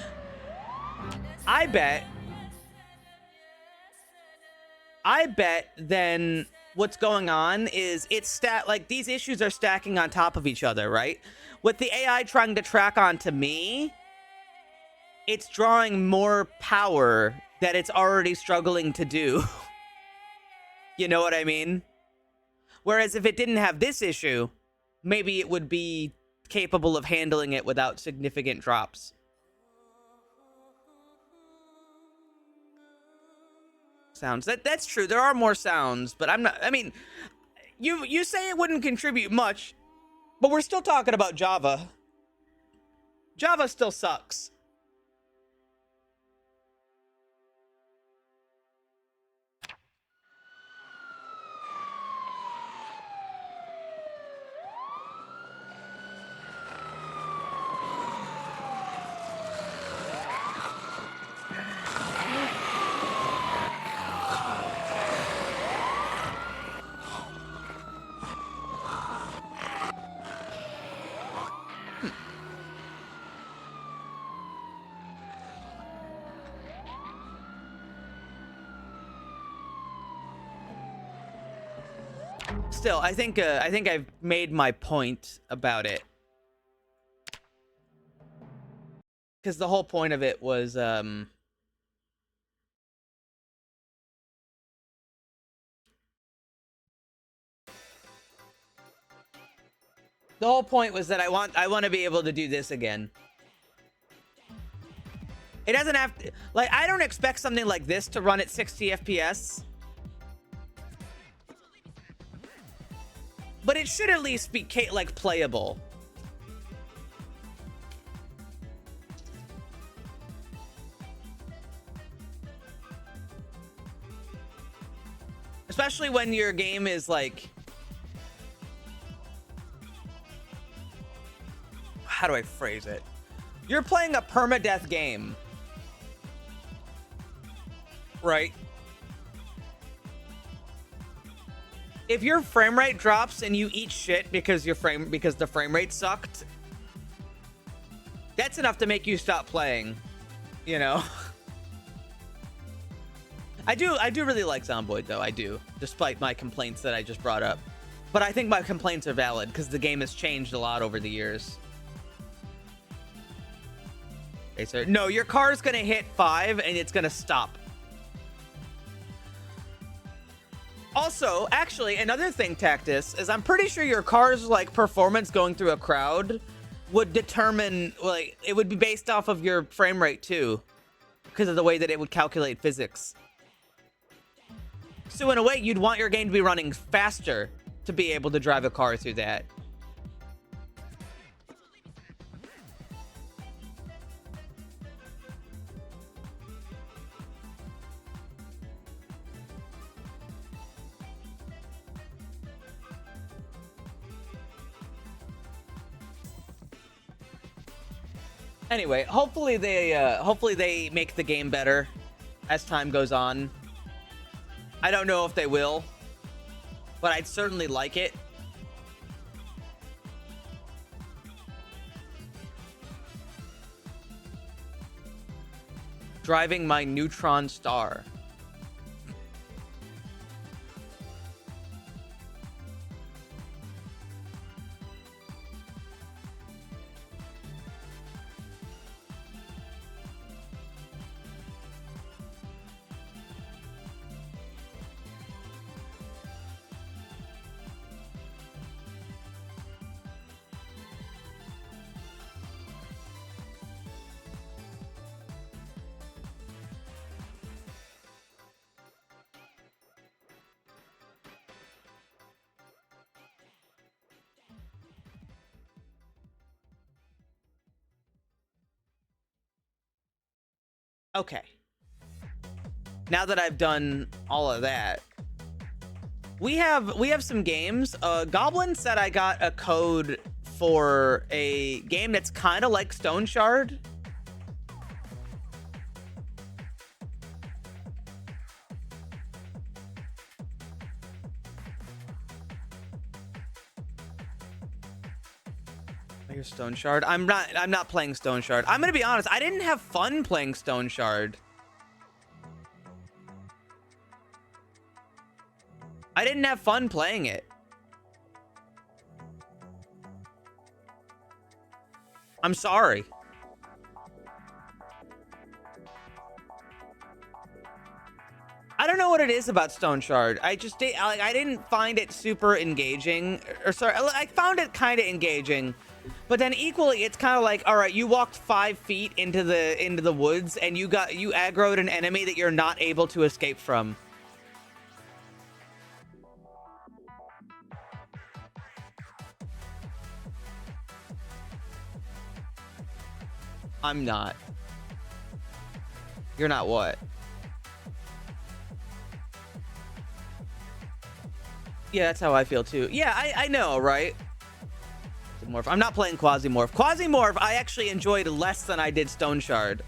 I bet then what's going on is like these issues are stacking on top of each other, right? With the AI trying to track onto me, it's drawing more power that it's already struggling to do. You know what I mean? Whereas if it didn't have this issue, maybe it would be capable of handling it without significant drops. Sounds. That's true. There are more sounds, but I'm not. I mean, you say it wouldn't contribute much, but we're still talking about Java. Java still sucks. Still, I think I've made my point about it. Because the whole point of it was, the whole point was that I want to be able to do this again. It doesn't have to, like, I don't expect something like this to run at 60 FPS. But it should at least be like playable. Especially when your game is like, how do I phrase it? You're playing a permadeath game, right? If your frame rate drops and you eat shit because the frame rate sucked, that's enough to make you stop playing, you know? I do really like Zomboid though, I do, despite my complaints that I just brought up. But I think my complaints are valid because the game has changed a lot over the years. Okay, sir. No, your car's gonna hit 5 and it's gonna stop. Also, actually, another thing, Tactus, is I'm pretty sure your car's like performance going through a crowd would determine, like, it would be based off of your frame rate too, because of the way that it would calculate physics. So in a way, you'd want your game to be running faster to be able to drive a car through that. Anyway, hopefully they make the game better as time goes on. I don't know if they will, but I'd certainly like it. Driving my Neutron Star. Okay. Now that I've done all of that, we have some games. Goblin said I got a code for a game that's kind of like Stone Shard. Here's Stone Shard. I'm not playing Stone Shard. I'm gonna be honest, I didn't have fun playing Stone Shard. I didn't have fun playing it. I'm sorry. I don't know what it is about Stone Shard. I didn't find it super engaging. Or sorry, I found it kind of engaging, but then equally, it's kind of like, all right, you walked 5 feet into the woods and you aggroed an enemy that you're not able to escape from. I'm not. You're not what? Yeah, that's how I feel too. Yeah, I know, right? Morph. I'm not playing Quasimorph. Quasimorph, I actually enjoyed less than I did Stone Shard.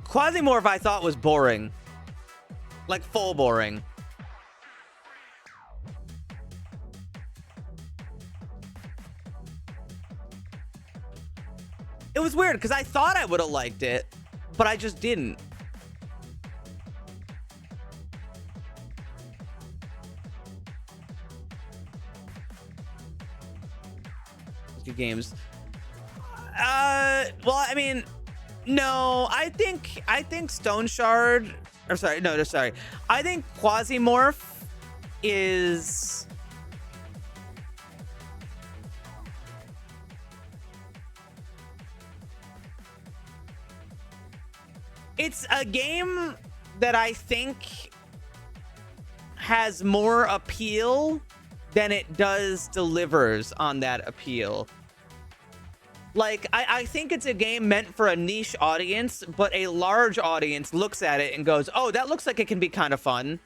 Quasimorph I thought was boring. Like, full boring. It was weird, because I thought I would have liked it, but I just didn't. Good games. Well, I mean, no, I think Stone Shard, or sorry, no, sorry. I think Quasimorph is... It's a game that I think has more appeal than it delivers on that appeal. Like, I think it's a game meant for a niche audience, but a large audience looks at it and goes, oh, that looks like it can be kind of fun.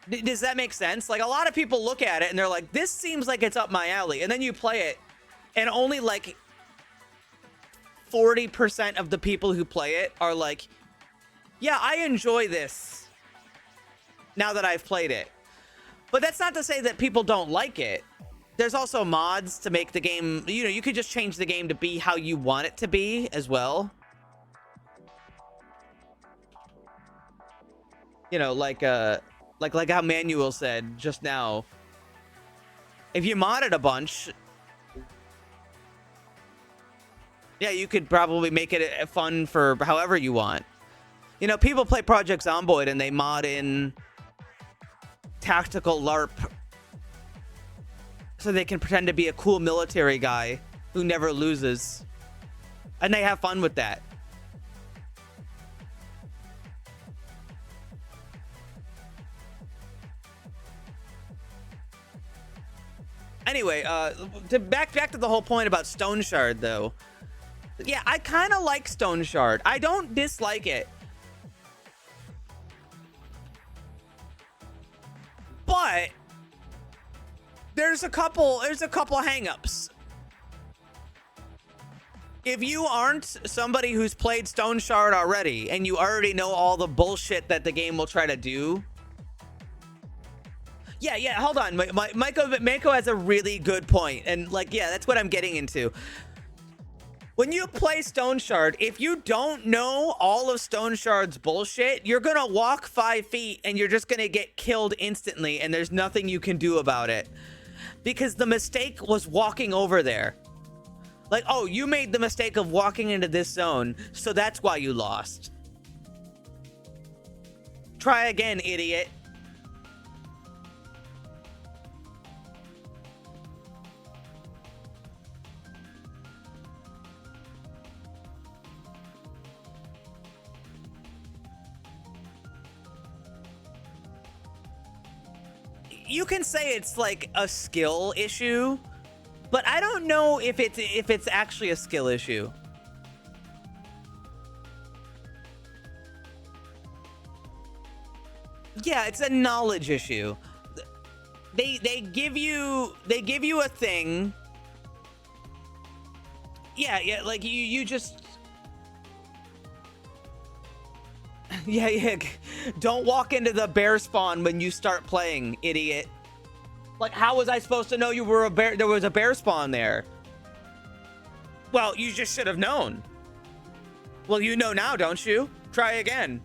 Does that make sense? Like, a lot of people look at it and they're like, this seems like it's up my alley. And then you play it, and only like 40% of the people who play it are like, yeah, I enjoy this now that I've played it. But that's not to say that people don't like it. There's also mods to make the game, you know, you could just change the game to be how you want it to be as well. You know, like how Manuel said just now. If you mod it a bunch, yeah, you could probably make it fun for however you want. You know, people play Project Zomboid and they mod in tactical LARP so they can pretend to be a cool military guy who never loses. And they have fun with that. Anyway, back to the whole point about Stone Shard, though. Yeah, I kind of like Stone Shard. I don't dislike it. But there's a couple hangups. If you aren't somebody who's played Stone Shard already and you already know all the bullshit that the game will try to do. Yeah, hold on. Mako has a really good point. And like, yeah, that's what I'm getting into. When you play Stone Shard, if you don't know all of Stone Shard's bullshit, you're gonna walk 5 feet and you're just gonna get killed instantly, and there's nothing you can do about it. Because the mistake was walking over there. Like, oh, you made the mistake of walking into this zone, so that's why you lost. Try again, idiot. You can say it's like a skill issue, but I don't know if it's actually a skill issue. Yeah, it's a knowledge issue. They give you a thing. Yeah, like you just yeah. Don't walk into the bear spawn when you start playing, idiot. Like, how was I supposed to know you were a bear? There was a bear spawn there. Well, you just should have known. Well, you know now, don't you? Try again.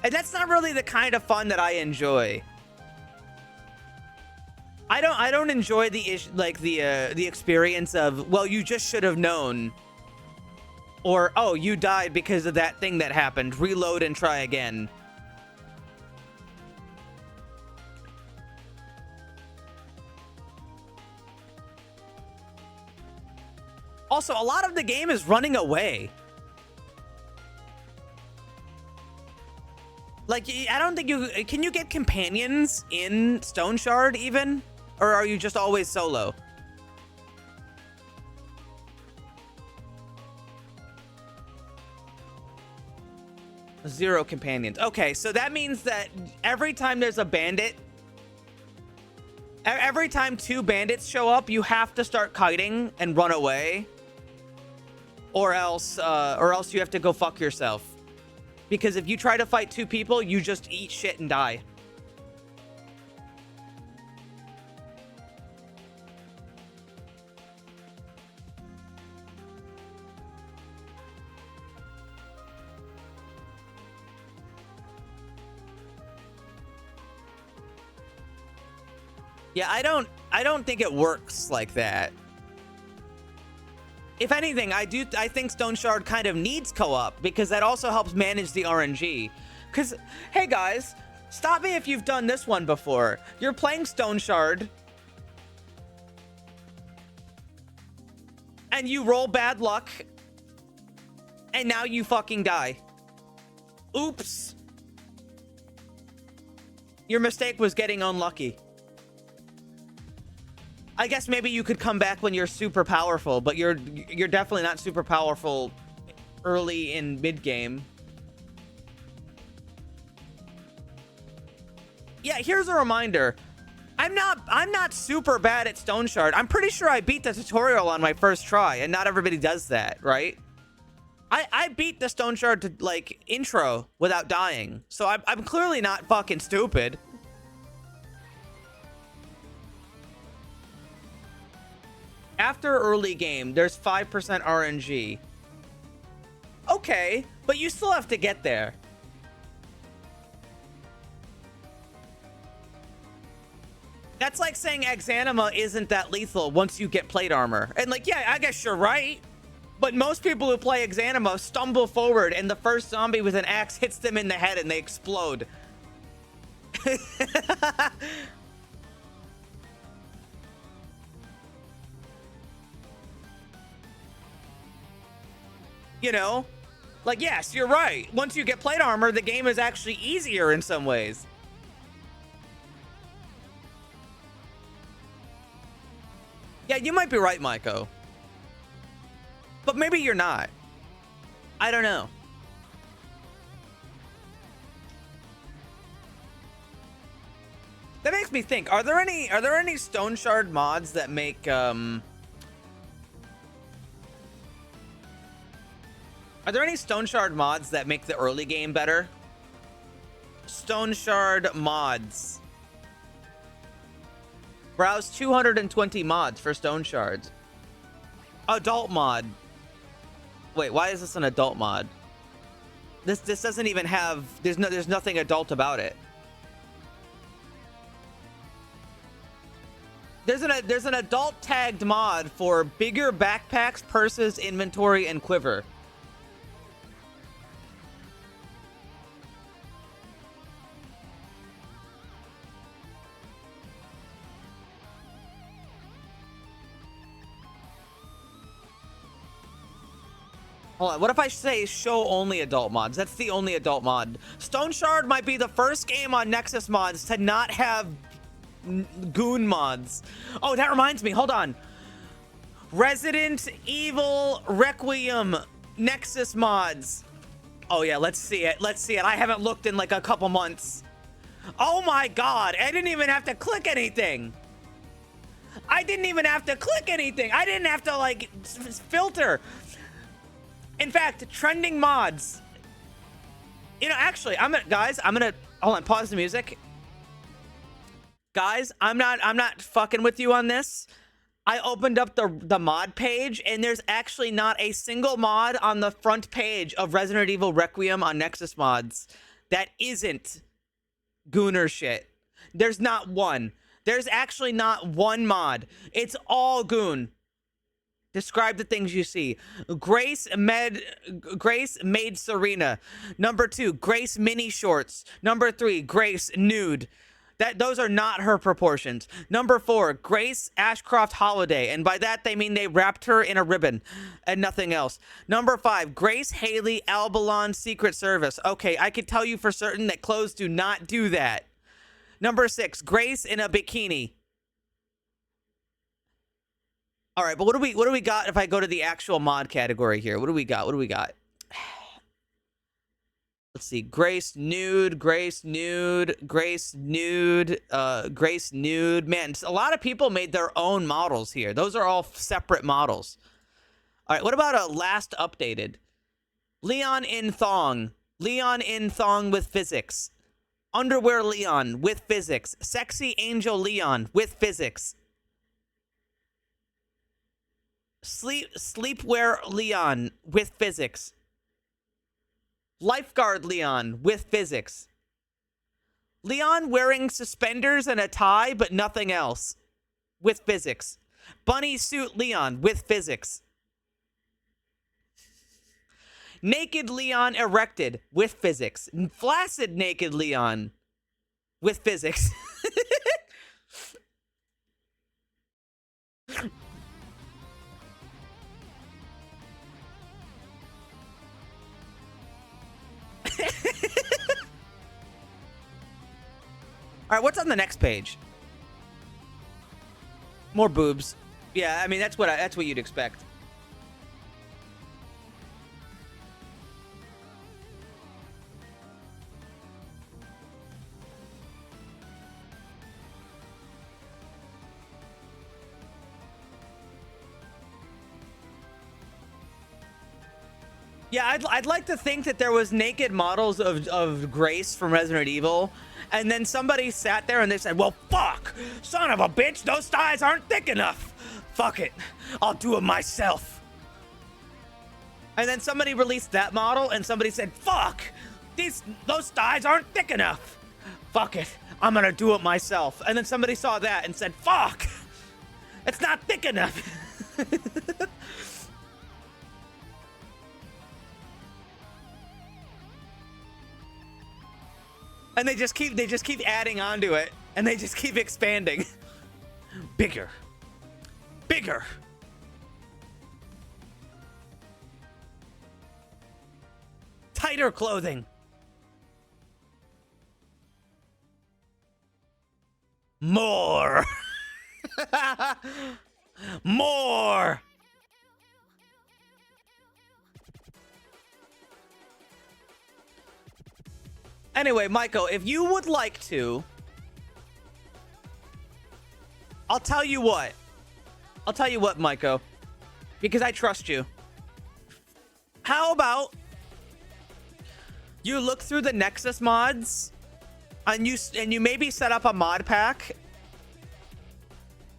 And that's not really the kind of fun that I enjoy. I don't enjoy the experience of, well, you just should have known. Or, oh, you died because of that thing that happened. Reload and try again. Also, a lot of the game is running away. Like, I don't think you... Can you get companions in Stone Shard, even? Or are you just always solo? Zero companions. Okay, so that means that every time there's a bandit... Every time 2 bandits show up, you have to start kiting and run away. Or else you have to go fuck yourself. Because if you try to fight 2 people, you just eat shit and die. Yeah, I don't think it works like that. If anything, I think Stone Shard kind of needs co-op because that also helps manage the RNG. Because, hey guys, stop me if you've done this one before. You're playing Stone Shard and you roll bad luck and now you fucking die. Oops. Your mistake was getting unlucky. I guess maybe you could come back when you're super powerful, but you're definitely not super powerful early in mid game. Yeah, here's a reminder. I'm not super bad at Stone Shard. I'm pretty sure I beat the tutorial on my first try, and not everybody does that, right? I beat the Stone Shard to, like, intro without dying, so I'm clearly not fucking stupid. After early game, there's 5% RNG. Okay, but you still have to get there. That's like saying Exanima isn't that lethal once you get plate armor. And like, yeah, I guess you're right. But most people who play Exanima stumble forward and the first zombie with an axe hits them in the head and they explode. You know? Like, yes, you're right. Once you get plate armor, the game is actually easier in some ways. Yeah, you might be right, Maiko. But maybe you're not. I don't know. That makes me think, are there any Stone Shard mods that make Are there any Stone Shard mods that make the early game better? Stone Shard mods. Browse 220 mods for Stone Shards. Adult mod. Wait, why is this an adult mod? This doesn't even have, there's nothing adult about it. There's an adult tagged mod for bigger backpacks, purses, inventory, and quiver. Hold on, what if I say show only adult mods? That's the only adult mod. Stone Shard might be the first game on Nexus mods to not have goon mods. Oh, that reminds me, hold on. Resident Evil Requiem Nexus mods. Oh yeah, let's see it. Let's see it. I haven't looked in like a couple months. Oh my god, I didn't even have to click anything. I didn't even have to click anything. I didn't have to like filter. In fact, trending mods. You know, actually, I'm gonna hold on, pause the music. Guys, I'm not fucking with you on this. I opened up the mod page, and there's actually not a single mod on the front page of Resident Evil Requiem on Nexus Mods that isn't Gooner shit. There's not one. There's actually not one mod. It's all Goon. Describe the things you see. Grace made Serena. Number 2, Grace mini shorts. Number 3, Grace nude. Those are not her proportions. Number 4, Grace Ashcroft Holiday, and by that they mean they wrapped her in a ribbon and nothing else. Number 5, Grace Haley Albalon Secret Service. Okay, I can tell you for certain that clothes do not do that. Number 6, Grace in a bikini. All right, but what do we got if I go to the actual mod category here? What do we got? What do we got? Let's see. Grace nude, Grace nude, Grace nude, Grace nude. Man, a lot of people made their own models here. Those are all separate models. All right, what about a last updated? Leon in thong. Leon in thong with physics. Underwear Leon with physics. Sexy Angel Leon with physics. Sleepwear Leon with physics. Lifeguard Leon with physics. Leon wearing suspenders and a tie but nothing else with physics. Bunny suit Leon with physics. Naked Leon erected with physics. Flaccid naked Leon with physics. All right, what's on the next page? More boobs. Yeah, I mean that's what you'd expect. Yeah, I'd like to think that there was naked models of Grace from Resident Evil, and then somebody sat there and they said, well, fuck, son of a bitch, those thighs aren't thick enough. Fuck it, I'll do it myself. And then somebody released that model and somebody said, fuck, those thighs aren't thick enough. Fuck it, I'm gonna do it myself. And then somebody saw that and said, fuck, it's not thick enough. And they just keep adding onto it, and they just keep expanding. Bigger. Bigger. Tighter clothing. More. More. Anyway, Maiko, if you would like to, I'll tell you what. I'll tell you what, Maiko, because I trust you. How about you look through the Nexus mods and you maybe set up a mod pack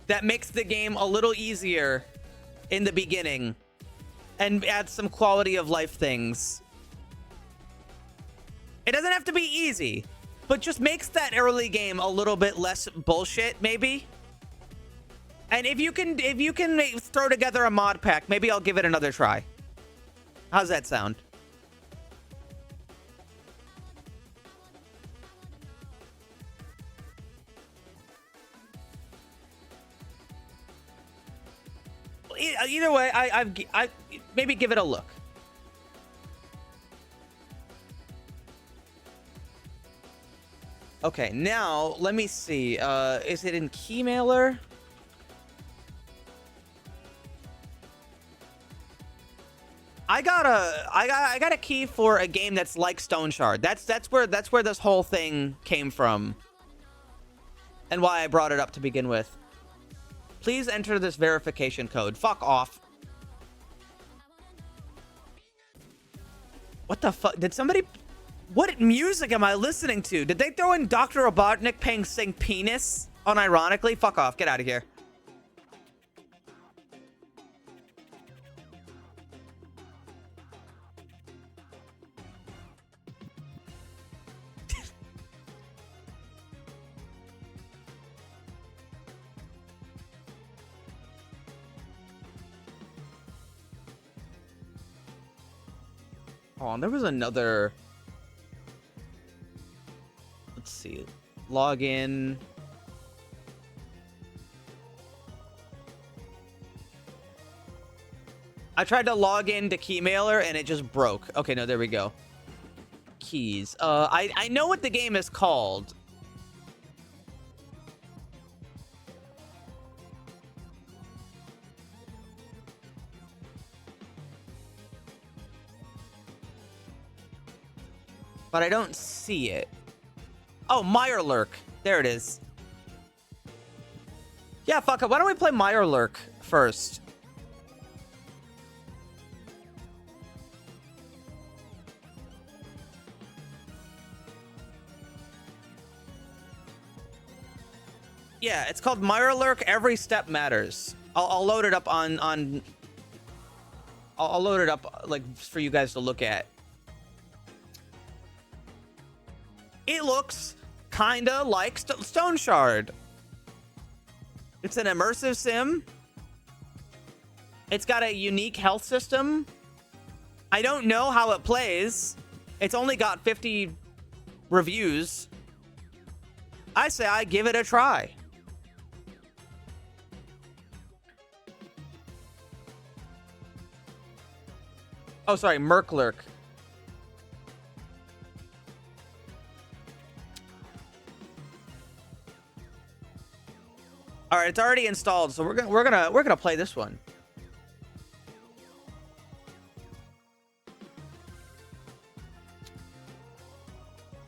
that makes the game a little easier in the beginning and add some quality of life things. It doesn't have to be easy, but just makes that early game a little bit less bullshit, maybe. And if you can throw together a mod pack, maybe I'll give it another try. How's that sound? Either way, I maybe give it a look. Okay, now let me see. Is it in Keymailer? I got a key for a game that's like Stone Shard. That's where this whole thing came from, and why I brought it up to begin with. Please enter this verification code. Fuck off. What the fuck? Did somebody... What music am I listening to? Did they throw in Dr. Robotnik paying sing penis unironically? Fuck off. Get out of here. Oh, there was another... Let's see. Login. I tried to log into Keymailer and it just broke. Okay, no, there we go. Keys. I know what the game is called. But I don't see it. Oh, Mirelurk. There it is. Yeah, fuck it. Why don't we play Mirelurk first? Yeah, it's called Mirelurk. Every Step Matters. I'll load it up on I'll load it up like for you guys to look at. It looks kinda like Stone Shard. It's an immersive sim. It's got a unique health system. I don't know how it plays. It's only got 50 reviews. I say I give it a try. Oh, sorry, Merklurk. All right, it's already installed, so we're gonna play this one.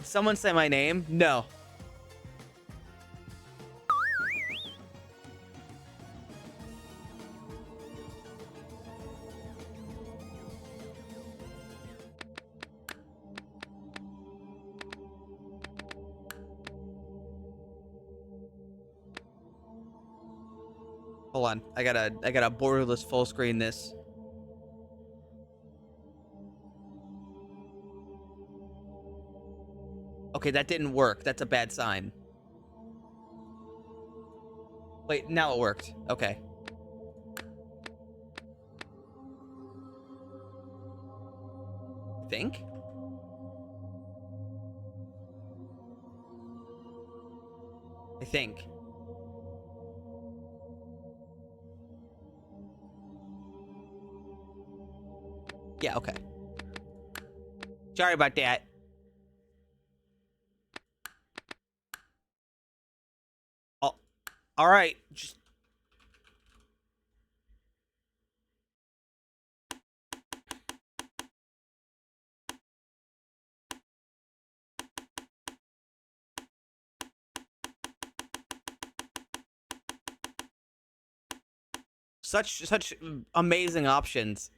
Someone say my name? No. Hold on, I gotta borderless full screen this. Okay, that didn't work. That's a bad sign. Wait, now it worked. Okay. Think? I think. Yeah, okay. Sorry about that. Oh, all right. Just... Such amazing options.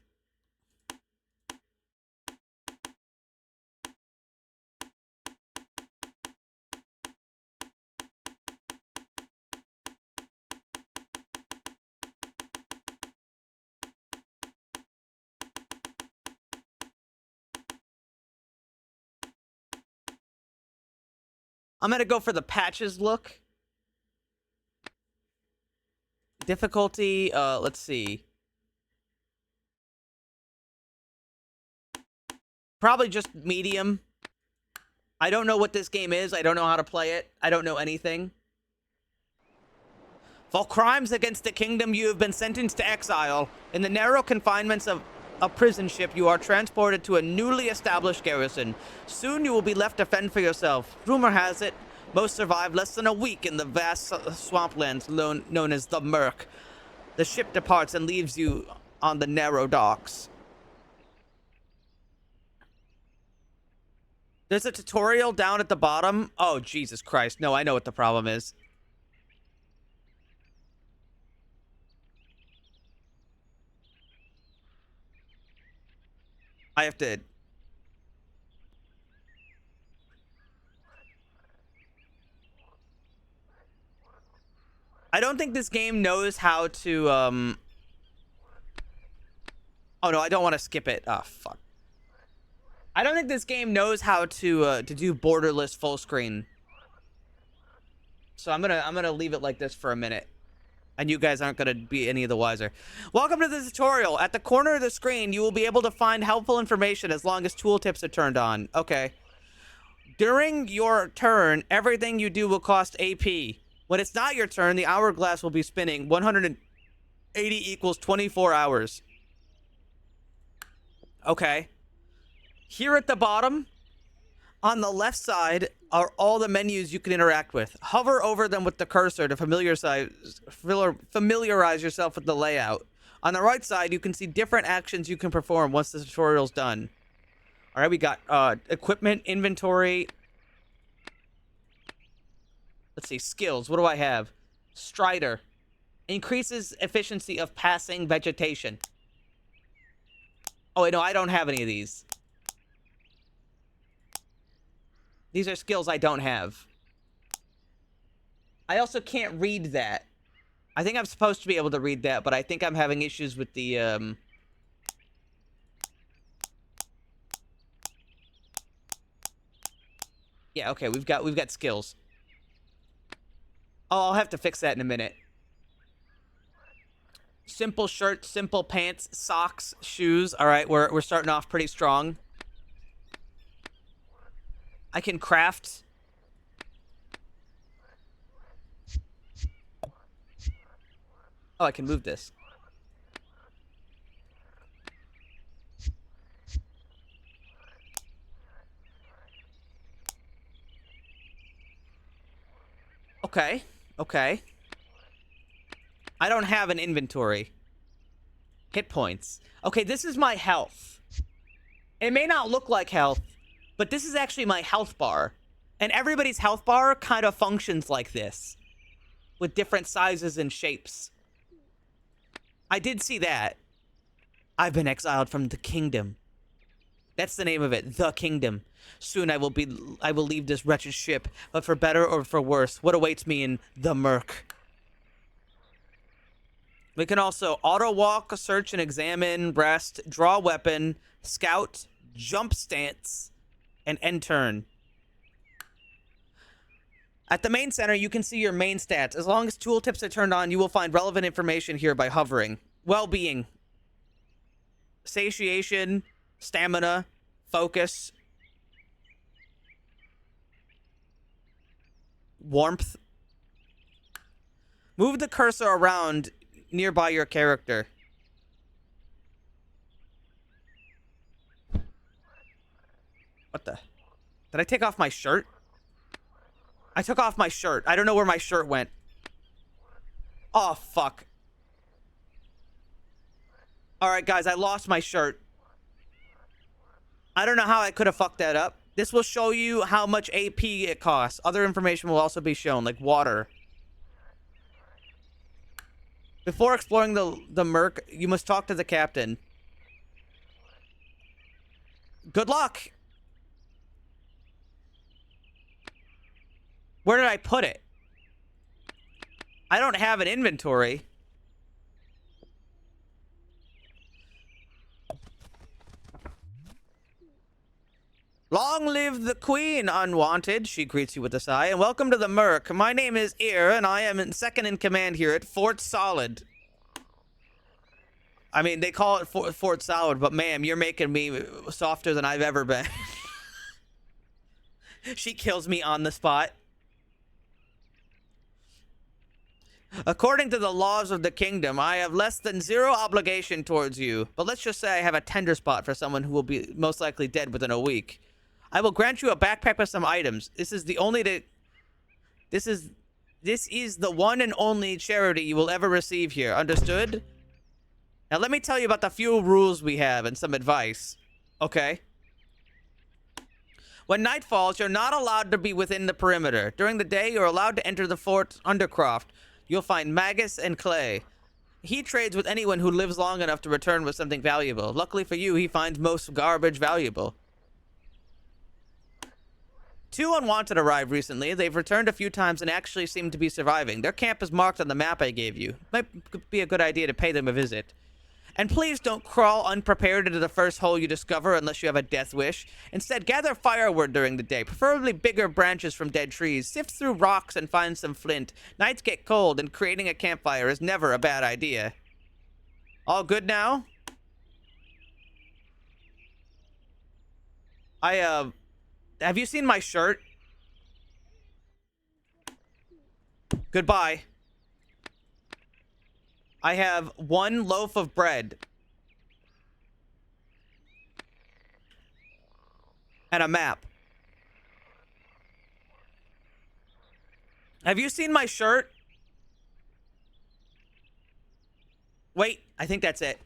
I'm gonna go for the patches look. Difficulty, let's see. Probably just medium. I don't know what this game is. I don't know how to play it. I don't know anything. For crimes against the kingdom, you have been sentenced to exile. In the narrow confinements of a prison ship, you are transported to a newly established garrison. Soon you will be left to fend for yourself. Rumor has it, most survive less than a week in the vast swamplands known as the Murk. The ship departs and leaves you on the narrow docks. There's a tutorial down at the bottom. Oh, Jesus Christ. No, I know what the problem is. I have to... I don't think this game knows how to, Oh, no, I don't want to skip it. Oh, fuck. I don't think this game knows how to do borderless full screen. So I'm gonna leave it like this for a minute. And you guys aren't gonna be any of the wiser. Welcome to the tutorial. At the corner of the screen, you will be able to find helpful information as long as tooltips are turned on. Okay. During your turn, everything you do will cost AP. When it's not your turn, the hourglass will be spinning. 180 equals 24 hours. Okay. Here at the bottom, on the left side, are all the menus you can interact with. Hover over them with the cursor to familiarize yourself with the layout. On the right side, you can see different actions you can perform once the tutorial's done. All right, we got equipment, inventory. Let's see, skills. What do I have? Strider. Increases efficiency of passing vegetation. Oh, wait, no, I don't have any of these. These are skills I don't have. I also can't read that. I think I'm supposed to be able to read that, but I think I'm having issues with the, Yeah, okay, we've got skills. Oh, I'll have to fix that in a minute. Simple shirt, simple pants, socks, shoes. All right, we're starting off pretty strong. I can craft. Oh, I can move this. Okay, okay. I don't have an inventory. Hit points. Okay, this is my health. It may not look like health, but this is actually my health bar. And everybody's health bar kind of functions like this, with different sizes and shapes. I did see that. I've been exiled from the kingdom. That's the name of it, the kingdom. Soon I will leave this wretched ship, but for better or for worse, what awaits me in the murk? We can also auto walk, search and examine, rest, draw weapon, scout, jump stance, and end turn. At the main center, you can see your main stats. As long as tooltips are turned on, you will find relevant information here by hovering. Well-being, satiation, stamina, focus, warmth. Move the cursor around nearby your character. What the? Did I take off my shirt? I took off my shirt. I don't know where my shirt went. Oh, fuck. Alright, guys, I lost my shirt. I don't know how I could have fucked that up. This will show you how much AP it costs. Other information will also be shown, like water. Before exploring the murk, you must talk to the captain. Good luck! Where did I put it? I don't have an inventory. Long live the queen, unwanted, she greets you with a sigh, and welcome to the murk. My name is Ir, and I am second in command here at Fort Solid. I mean, they call it Fort Solid, but ma'am, you're making me softer than I've ever been. She kills me on the spot. According to the laws of the kingdom, I have less than zero obligation towards you. But let's just say I have a tender spot for someone who will be most likely dead within a week. I will grant you a backpack with some items. This is the one and only charity you will ever receive here. Understood? Now let me tell you about the few rules we have and some advice. Okay. When night falls, you're not allowed to be within the perimeter. During the day, you're allowed to enter the Fort Undercroft. You'll find Magus and Clay. He trades with anyone who lives long enough to return with something valuable. Luckily for you, he finds most garbage valuable. 2 unwanted arrived recently. They've returned a few times and actually seem to be surviving. Their camp is marked on the map I gave you. Might be a good idea to pay them a visit. And please don't crawl unprepared into the first hole you discover unless you have a death wish. Instead, gather firewood during the day, preferably bigger branches from dead trees. Sift through rocks and find some flint. Nights get cold, and creating a campfire is never a bad idea. All good now? Have you seen my shirt? Goodbye. I have 1 loaf of bread. And a map. Have you seen my shirt? Wait, I think that's it.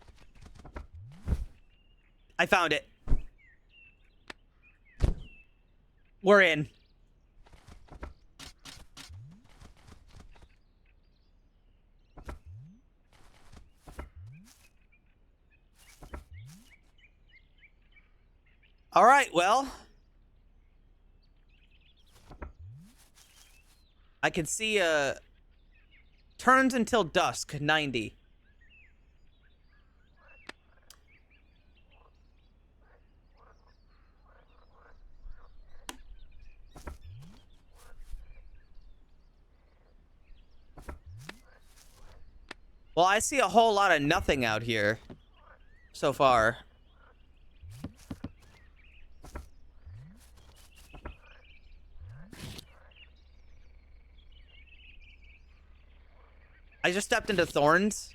I found it. We're in. All right, well. I can see, turns until dusk, 90. Well, I see a whole lot of nothing out here so far. I just stepped into thorns.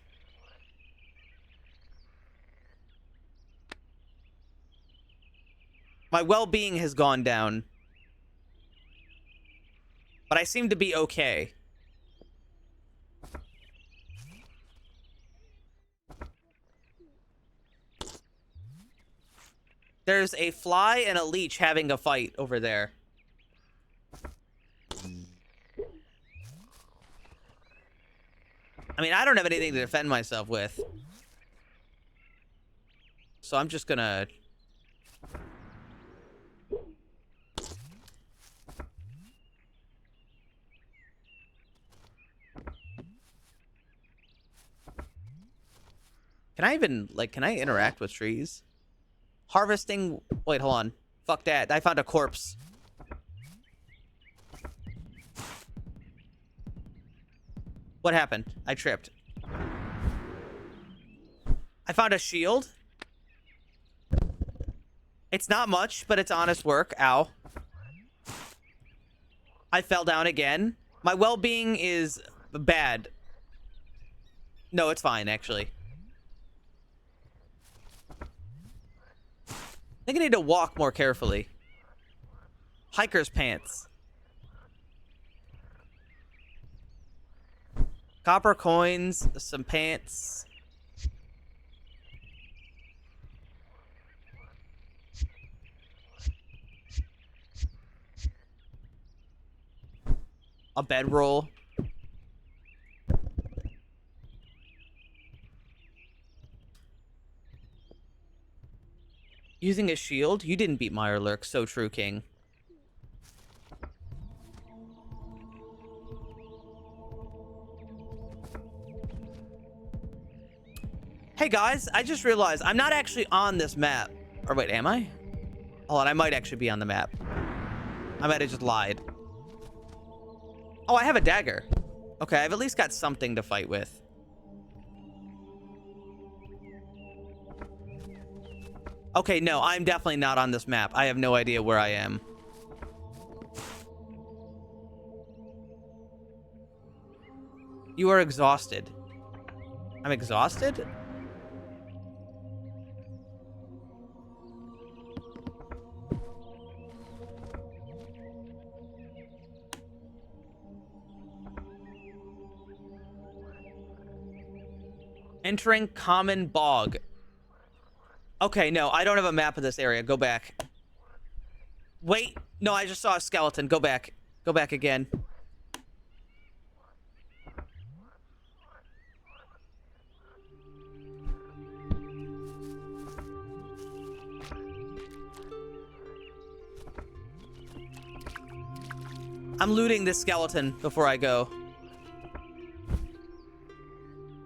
My well-being has gone down. But I seem to be okay. There's a fly and a leech having a fight over there. I mean, I don't have anything to defend myself with. So I'm just gonna... Can I even, like, can I interact with trees? Harvesting... Wait, hold on. Fuck that. I found a corpse. What happened? I tripped. I found a shield. It's not much, but it's honest work. Ow. I fell down again. My well-being is bad. No, it's fine, actually. I think I need to walk more carefully. Hiker's pants. Copper coins, some pants. A bedroll. Using a shield? You didn't beat Mirelurk. So true, King. Hey guys, I just realized I'm not actually on this map. Or wait, am I? Hold on, I might actually be on the map. I might have just lied. Oh, I have a dagger. Okay, I've at least got something to fight with. Okay, no, I'm definitely not on this map. I have no idea where I am. You are exhausted. I'm exhausted? Entering common bog. Okay, no, I don't have a map of this area. Go back. Wait. No, I just saw a skeleton. Go back. Go back again. I'm looting this skeleton before I go.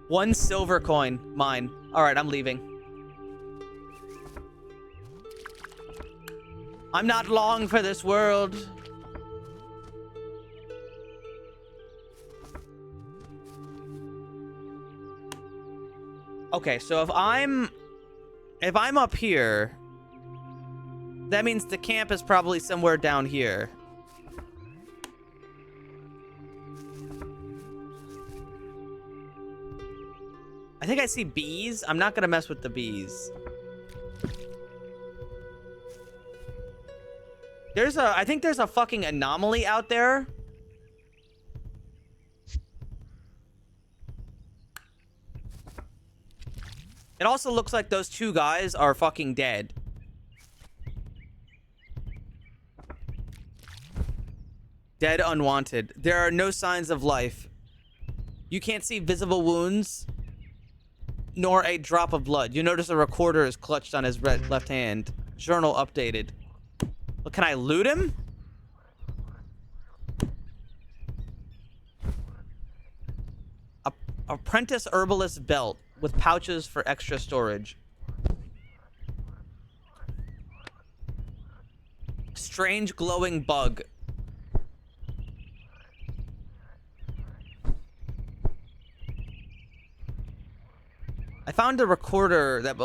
1 silver coin. Mine. Alright, I'm leaving. I'm not long for this world. Okay, so if I'm up here, that means the camp is probably somewhere down here. I think I see bees. I'm not gonna mess with the bees. I think there's a fucking anomaly out there. It also looks like those 2 guys are fucking dead. Dead unwanted. There are no signs of life. You can't see visible wounds, nor a drop of blood. You notice a recorder is clutched on his left hand. Journal updated. Well, can I loot him? Apprentice herbalist belt with pouches for extra storage. Strange glowing bug. I found a recorder that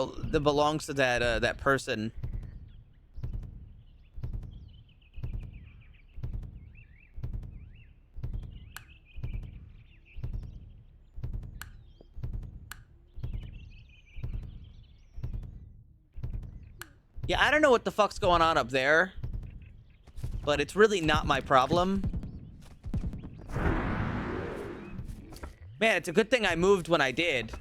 belongs to that person. Yeah, I don't know what the fuck's going on up there, but it's really not my problem. Man, it's a good thing I moved when I did.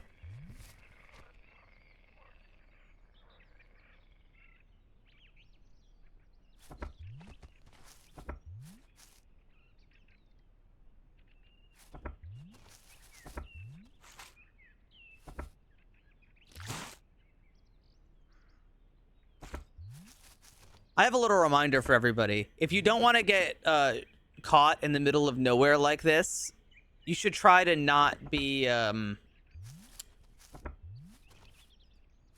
I have a little reminder for everybody. If you don't want to get caught in the middle of nowhere like this, you should try to not be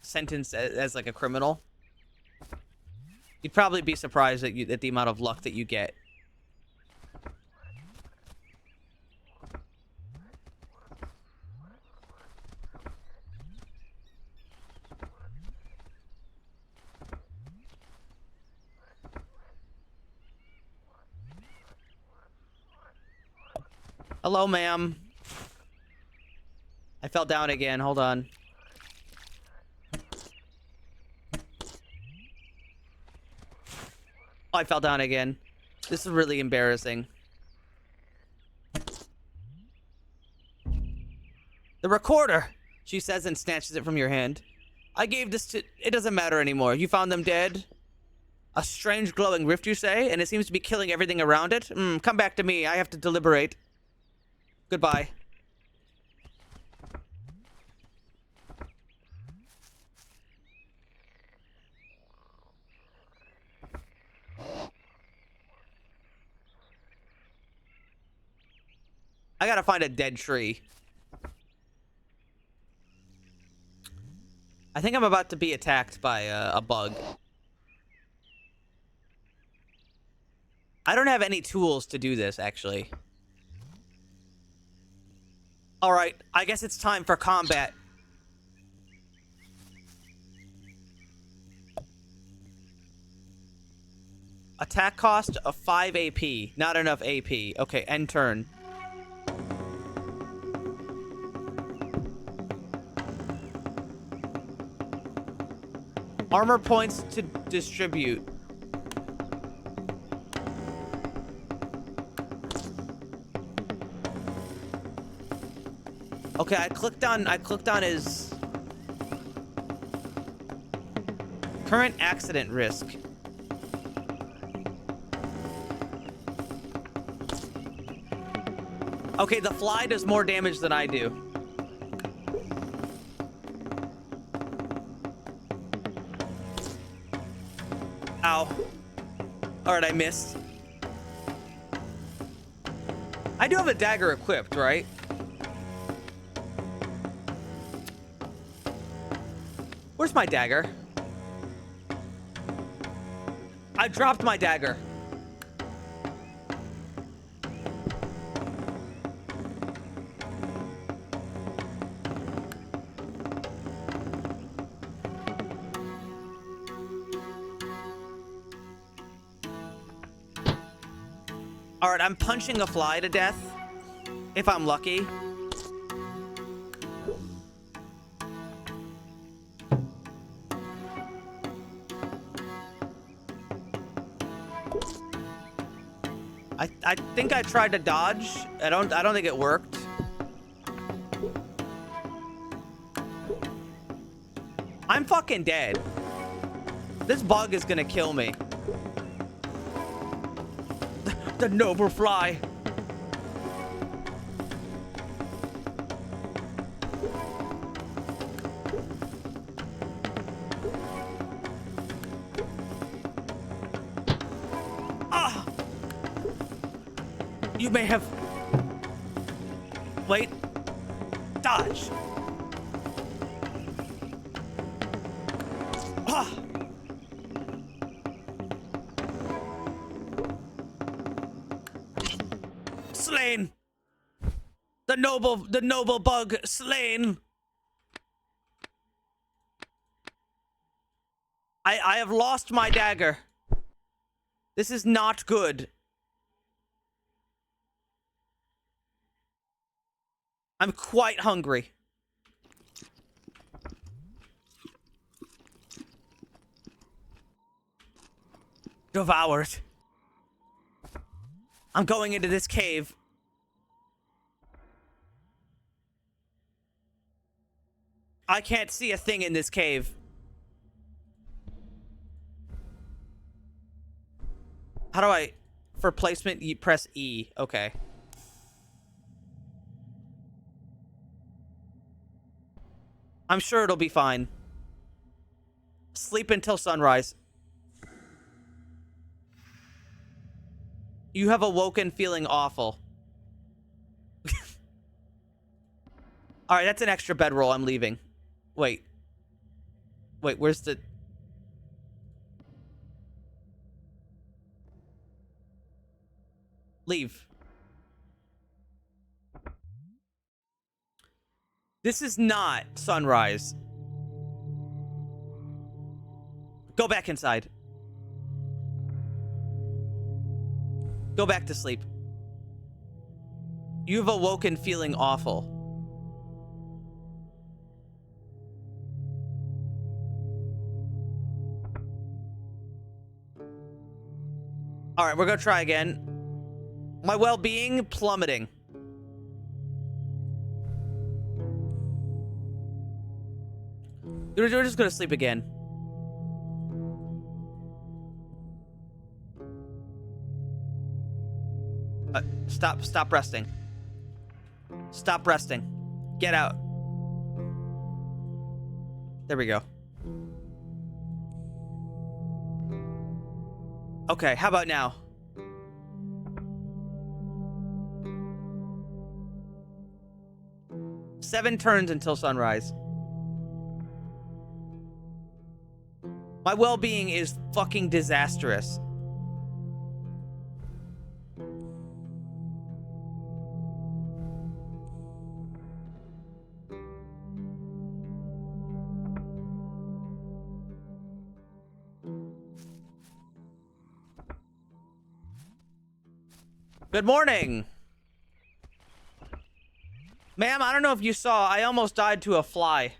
sentenced as like a criminal. You'd probably be surprised at the amount of luck that you get. Hello, ma'am. I fell down again. Hold on. Oh, I fell down again. This is really embarrassing. The recorder, she says and snatches it from your hand. I gave this to... It doesn't matter anymore. You found them dead? A strange glowing rift, you say? And it seems to be killing everything around it? Come back to me. I have to deliberate. Goodbye. I gotta find a dead tree. I think I'm about to be attacked by a bug. I don't have any tools to do this, actually. Alright, I guess it's time for combat. Attack cost of 5 AP. Not enough AP. Okay, end turn. Armor points to distribute. Okay, I clicked on his current accident risk. Okay, the fly does more damage than I do. Ow. Alright, I missed. I do have a dagger equipped, right? Where's my dagger? I dropped my dagger. All right, I'm punching a fly to death, if I'm lucky. I think I tried to dodge. I don't think it worked. I'm fucking dead. This bug is gonna kill me. The noble fly. Ah! You may have... Wait. Dodge. Ah! Slain. The noble bug slain. I have lost my dagger. This is not good. I'm quite hungry. Devoured. I'm going into this cave. I can't see a thing in this cave. How do I... For placement, you press E. Okay. I'm sure it'll be fine. Sleep until sunrise. You have awoken feeling awful. Alright, that's an extra bedroll. I'm leaving. Wait. Wait, where's the... Leave. This is not sunrise. Go back inside. Go back to sleep. You've awoken feeling awful. All right, we're gonna try again. My well-being plummeting. We're just gonna sleep again. Stop resting. Stop resting. Get out. There we go. Okay, how about now? Seven turns until sunrise. My well-being is fucking disastrous. Good morning. Ma'am, I don't know if you saw, I almost died to a fly.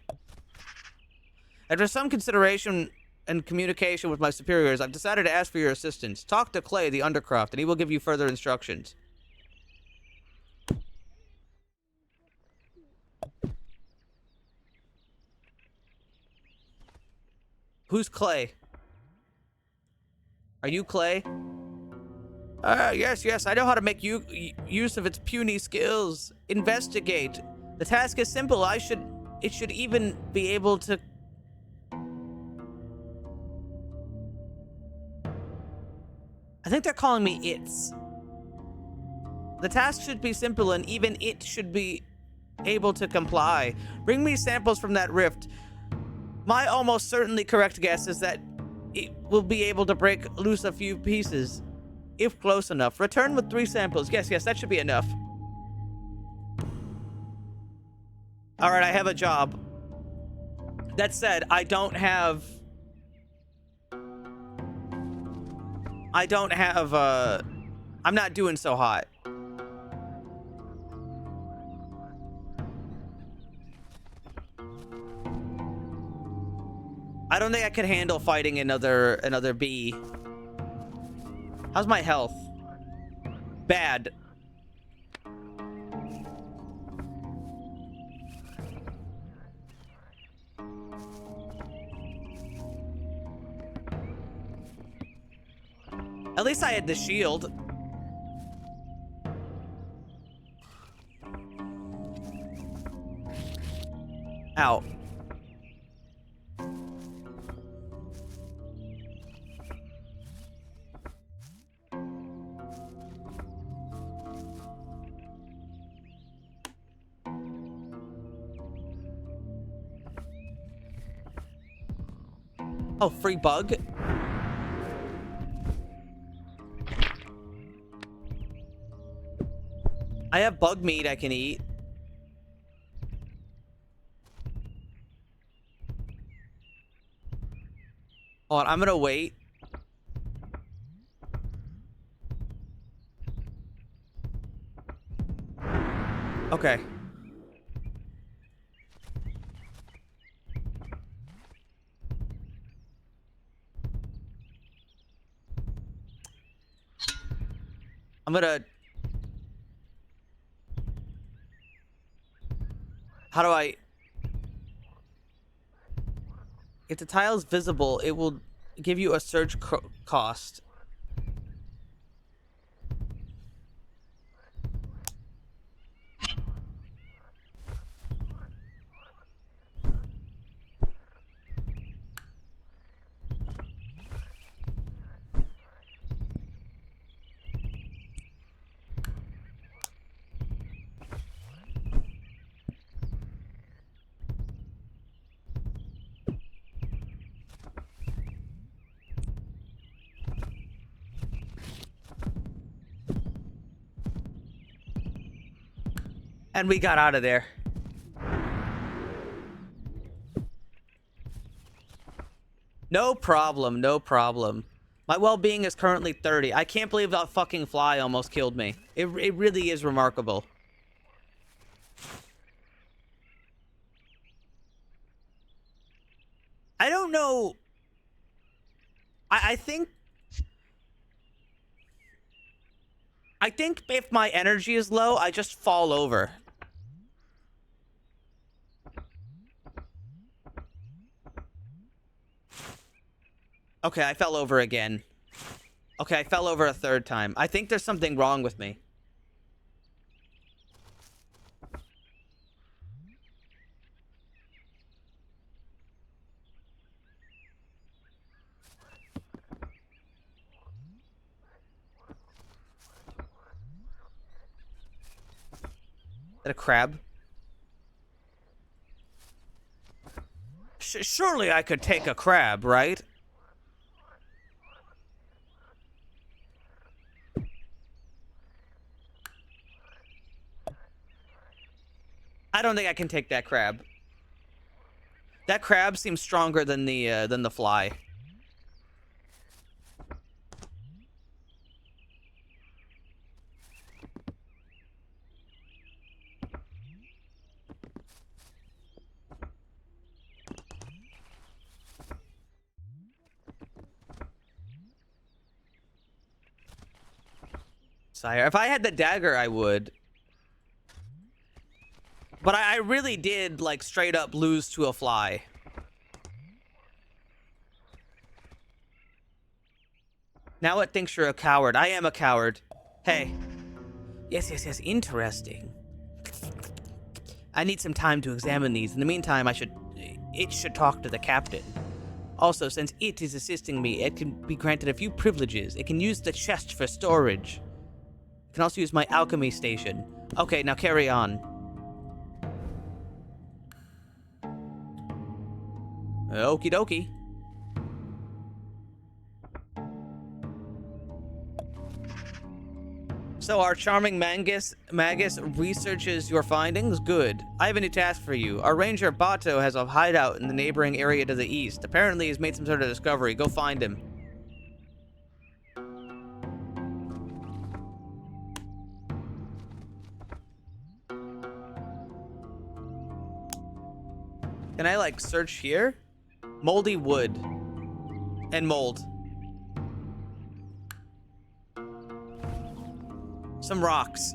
After some consideration and communication with my superiors, I've decided to ask for your assistance. Talk to Clay, the Undercroft, and he will give you further instructions. Who's Clay? Are you Clay? Yes, yes, I know how to make use of its puny skills. Investigate. The task is simple. It should even be able to... I think they're calling me its. The task should be simple and even it should be able to comply. Bring me samples from that rift. My almost certainly correct guess is that it will be able to break loose a few pieces, if close enough. Return with 3 samples. Yes, yes, that should be enough. All right, I have a job. That said, I don't have, I'm not doing so hot. I don't think I could handle fighting another bee. How's my health? Bad. At least I had the shield. Ow. Oh, free bug? I have bug meat I can eat. Hold on, I'm gonna wait. Okay. I'm gonna... How do I... If the tile is visible, it will give you a surge cost. And we got out of there. No problem, no problem. My well-being is currently 30. I can't believe that fucking fly almost killed me. It really is remarkable. I don't know. I think if my energy is low, I just fall over. Okay, I fell over again. Okay, I fell over a 3rd time. I think there's something wrong with me. Is that a crab? Surely I could take a crab, right? I don't think I can take that crab. That crab seems stronger than the fly. Sire, if I had the dagger, I would. But I really did, like, straight up lose to a fly. Now it thinks you're a coward. I am a coward. Hey. Yes, yes, yes. Interesting. I need some time to examine these. In the meantime, it should talk to the captain. Also, since it is assisting me, it can be granted a few privileges. It can use the chest for storage. It can also use my alchemy station. Okay, now carry on. Okie dokie. So our charming Magus researches your findings? Good. I have a new task for you. Our ranger Bato has a hideout in the neighboring area to the east. Apparently he's made some sort of discovery. Go find him. Can I, like, search here? Moldy wood. And mold. Some rocks.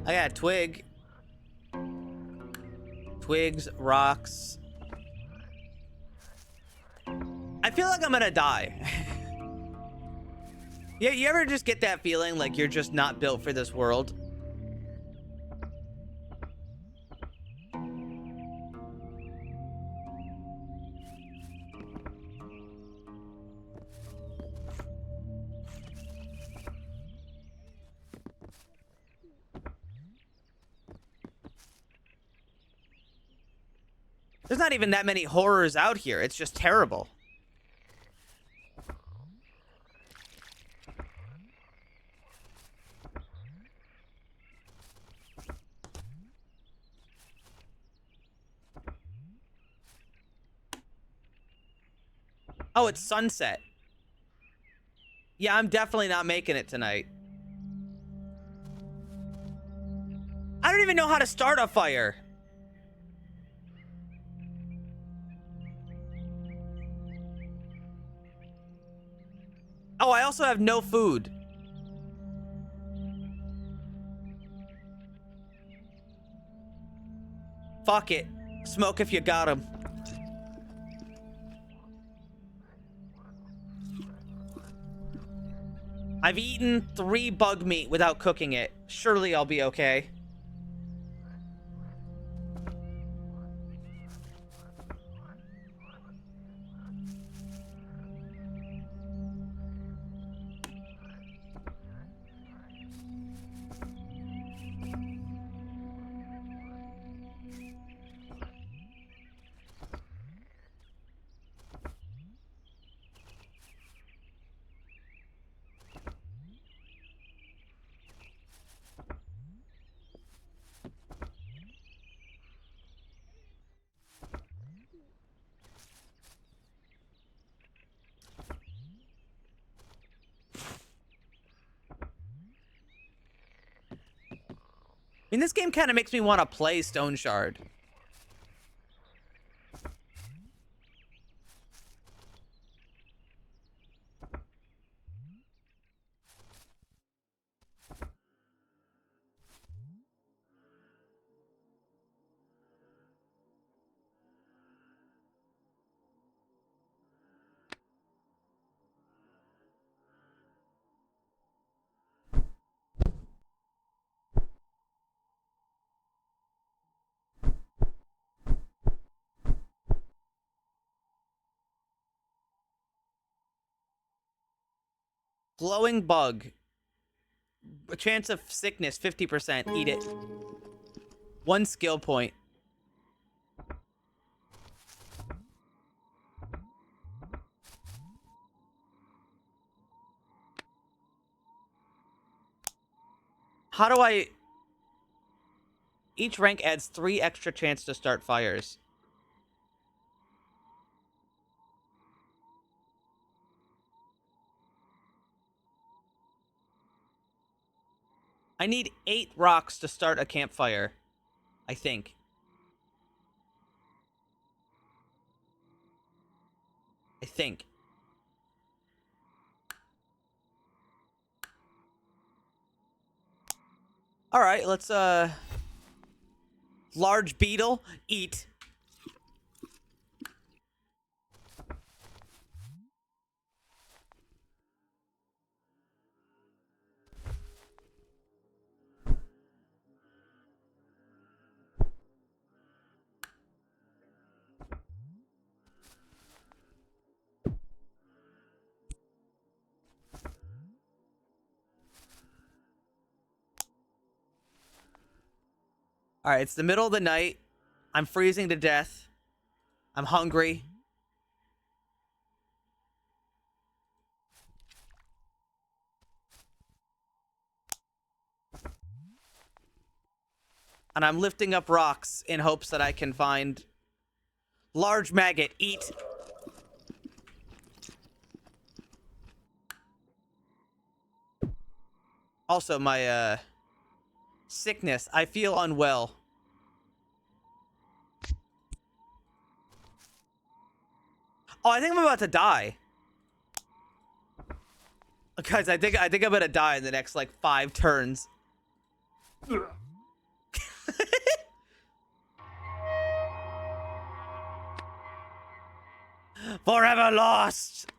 I got a twig. Twigs, rocks. I feel like I'm gonna die. Yeah, you ever just get that feeling like you're just not built for this world? There's not even that many horrors out here. It's just terrible. Oh, it's sunset. Yeah, I'm definitely not making it tonight. I don't even know how to start a fire. Oh, I also have no food. Fuck it. Smoke if you got him. I've eaten 3 bug meat without cooking it. Surely I'll be okay. I mean, this game kind of makes me want to play Stone Shard. Glowing bug. A chance of sickness, 50%. Eat it. 1 skill point. How do I... Each rank adds 3 extra chance to start fires. I need 8 rocks to start a campfire. I think. I think. All right, let's large beetle, eat. All right, it's the middle of the night. I'm freezing to death. I'm hungry. And I'm lifting up rocks in hopes that I can find large maggot. Eat. Also, my sickness. I feel unwell. Oh, I think I'm about to die. Guys, I think I'm gonna die in the next like 5 turns. Forever lost.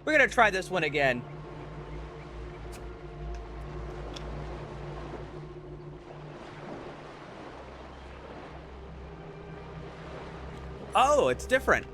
We're gonna try this one again. Oh, it's different.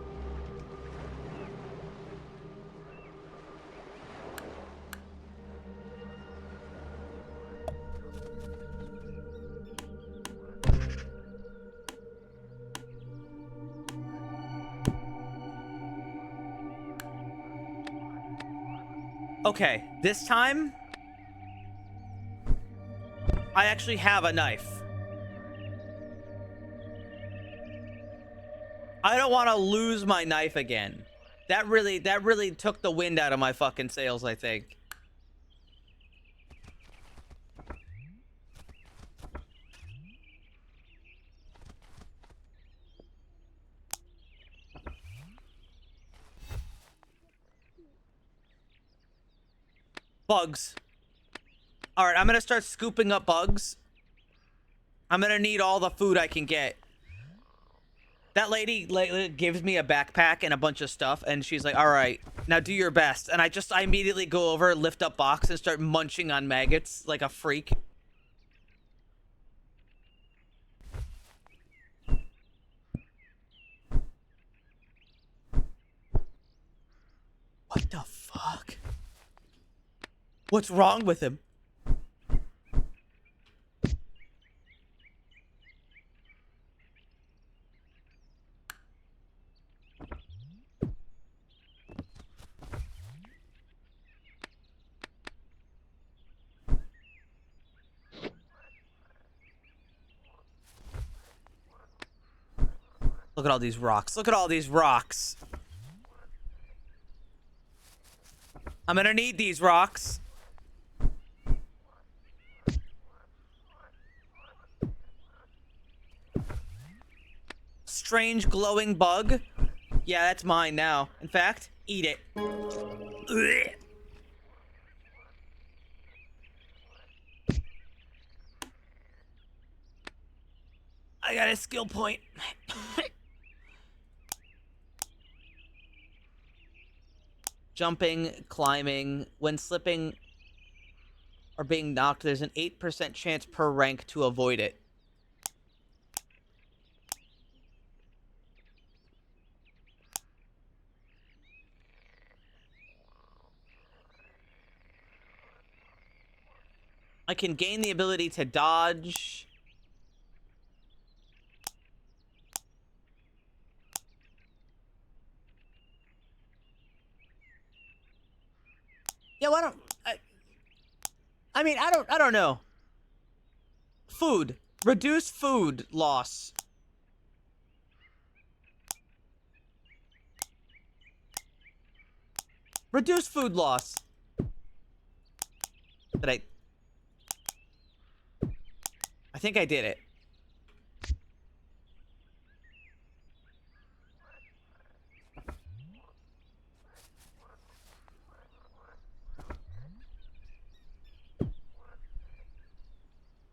Okay, this time I actually have a knife. I don't want to lose my knife again. That really took the wind out of my fucking sails, I think. Bugs. All right, I'm gonna start scooping up bugs. I'm gonna need all the food I can get. That lady gives me a backpack and a bunch of stuff, and she's like, all right, now do your best. And I immediately go over, lift up box, and start munching on maggots like a freak. What the fuck? What's wrong with him? Look at all these rocks. Look at all these rocks. I'm gonna need these rocks. Strange glowing bug. Yeah, that's mine now. In fact, eat it. Ugh. I got a skill point. Jumping, climbing, when slipping or being knocked, there's an 8% chance per rank to avoid it. I can gain the ability to dodge. Yeah, why don't I mean, I don't know. Food. Reduce food loss. Reduce food loss. Did I think I did it.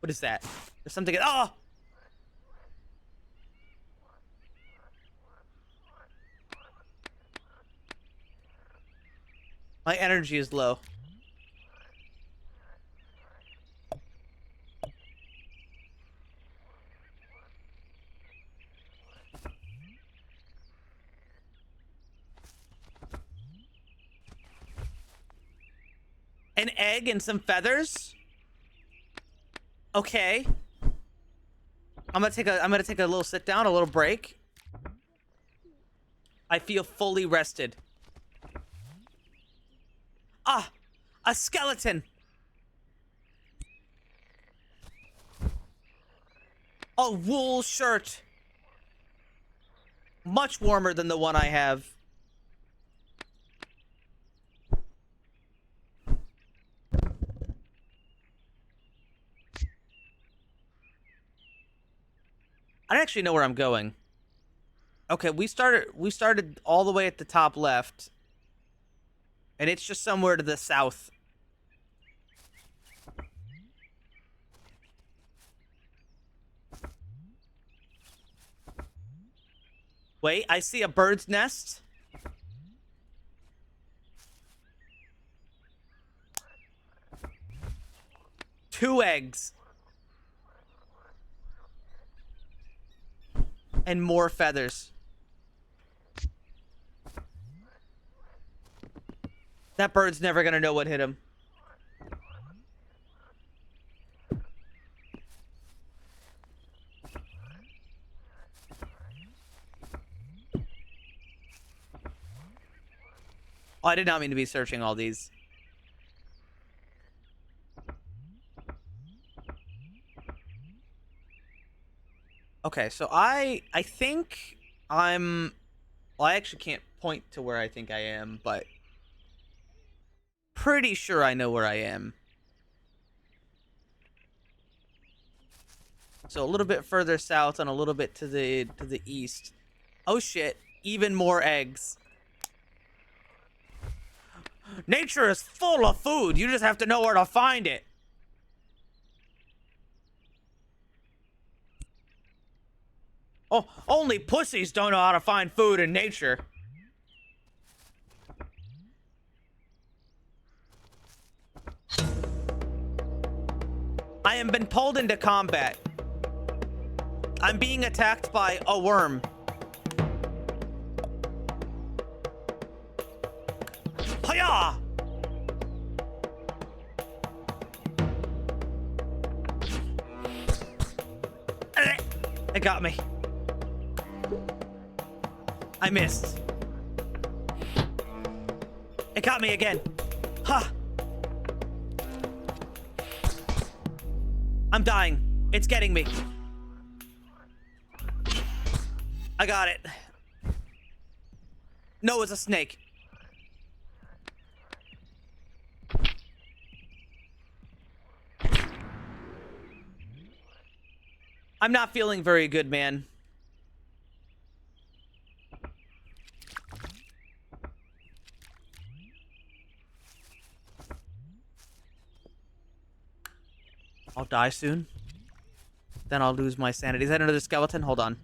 What is that? There's something. Oh! My energy is low. An egg and some feathers? Okay. I'm gonna take a little sit down, a little break. I feel fully rested. Ah! A skeleton! A wool shirt. Much warmer than the one I have. I don't actually know where I'm going. Okay, we started all the way at the top left. And it's just somewhere to the south. Wait, I see a bird's nest. Two eggs. And more feathers. That bird's never gonna know what hit him. Oh, I did not mean to be searching all these. Okay, so I think I'm... Well, I actually can't point to where I think I am, but... Pretty sure I know where I am. So a little bit further south and a little bit to the east. Oh shit, even more eggs. Nature is full of food. You just have to know where to find it. Oh, only pussies don't know how to find food in nature. I am been pulled into combat. I'm being attacked by a worm. Hiya! It got me. I missed. It got me again. Ha! I'm dying. It's getting me. I got it. No, it's a snake. I'm not feeling very good, man. I'll die soon. Then I'll lose my sanity. Is that another skeleton? Hold on.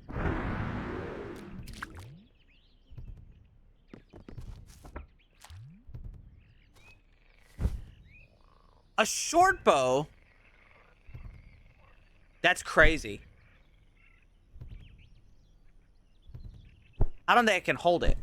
A short bow? That's crazy. I don't think I can hold it.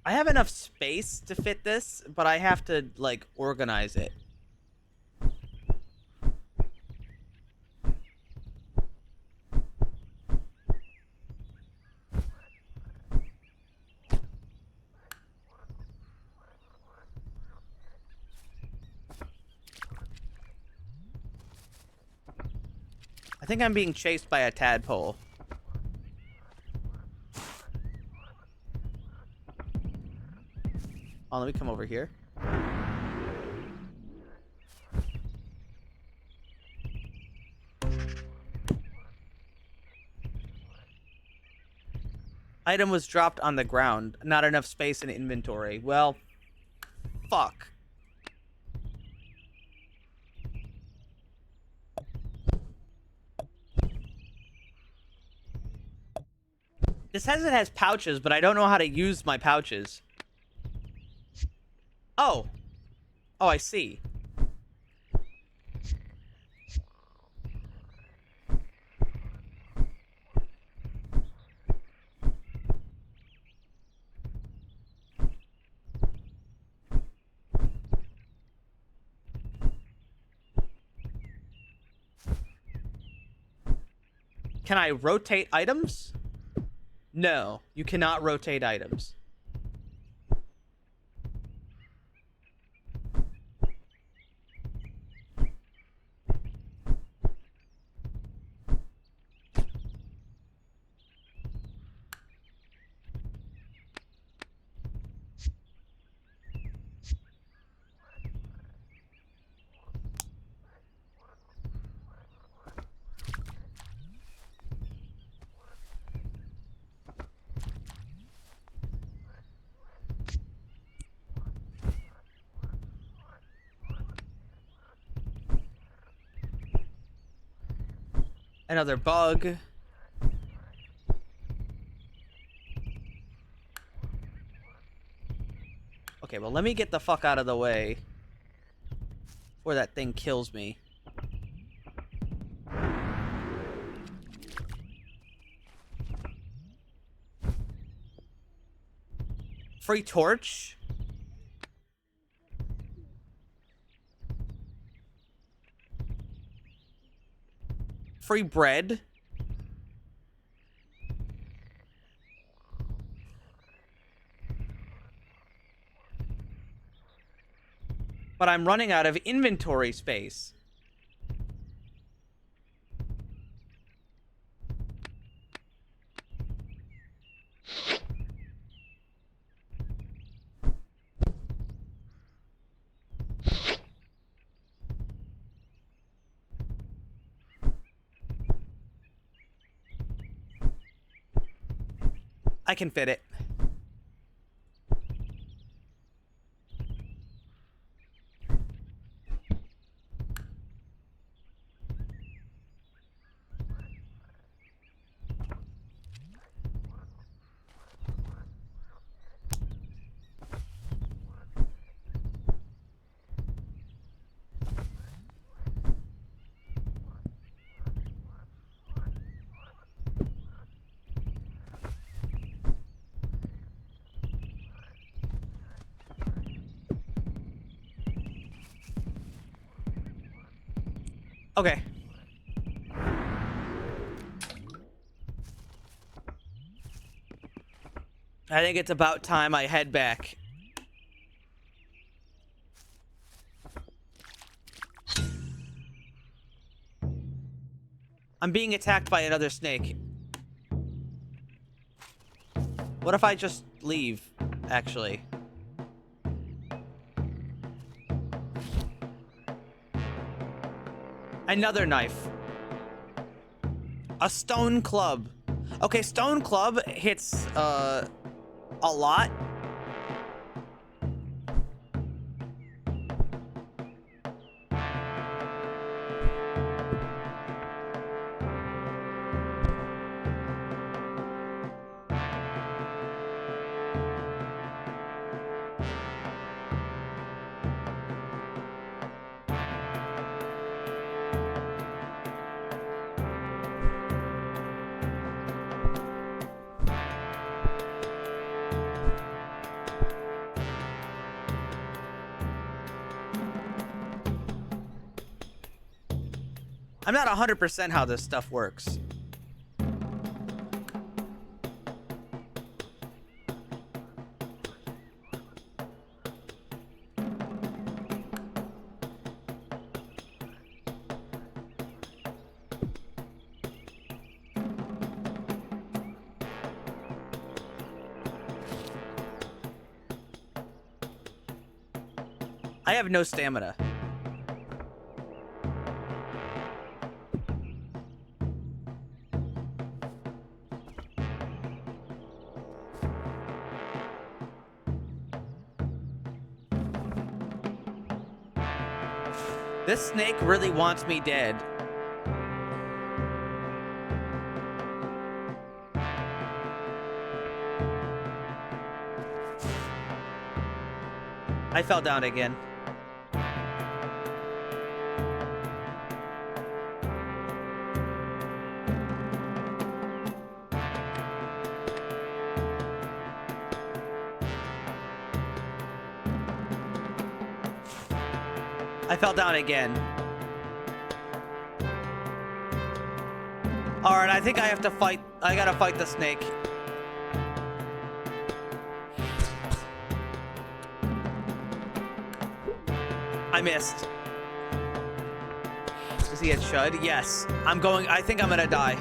I have enough space to fit this, but I have to, like, organize it. I think I'm being chased by a tadpole. Oh, let me come over here. Item was dropped on the ground. Not enough space in inventory. Well, fuck. This says it has pouches, but I don't know how to use my pouches. Oh. Oh, I see. Can I rotate items? No, you cannot rotate items. Another bug. Okay, well, let me get the fuck out of the way before that thing kills me. Free torch? Free bread? But I'm running out of inventory space. I can fit it. Okay. I think it's about time I head back. I'm being attacked by another snake. What if I just leave, actually? Another knife. A stone club. Okay, stone club hits, a lot. I'm not 100% how this stuff works. I have no stamina. This snake really wants me dead. I fell down again. I fell down again. All right, I think I have to fight. I gotta fight the snake. I missed. Is he a chud? Yes. I think I'm gonna die.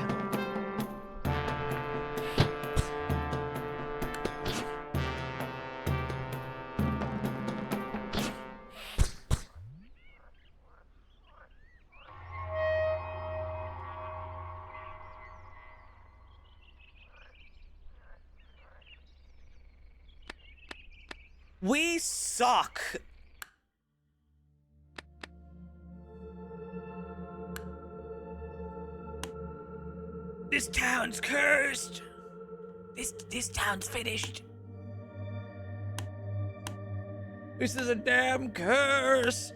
We suck. This town's cursed. This town's finished. This is a damn curse.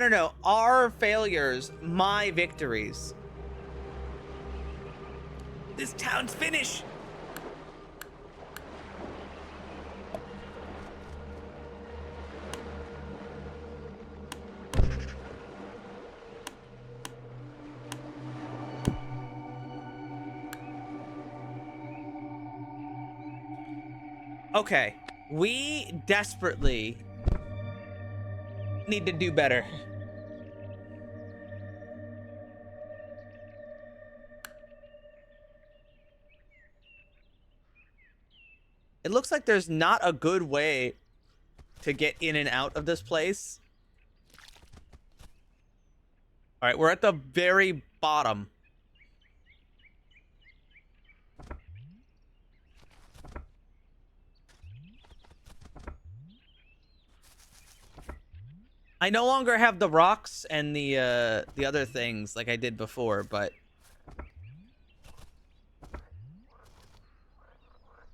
No. Our failures, my victories. This town's finished. Okay, we desperately need to do better. It looks like there's not a good way to get in and out of this place. All right, we're at the very bottom. I no longer have the rocks and the other things like I did before, but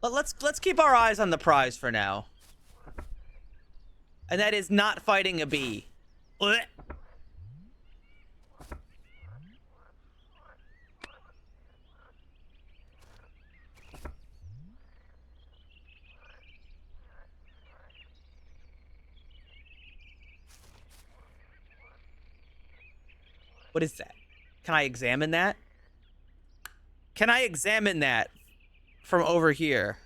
let's keep our eyes on the prize for now. And that is not fighting a bee. Blech. What is that? Can I examine that? Can I examine that from over here?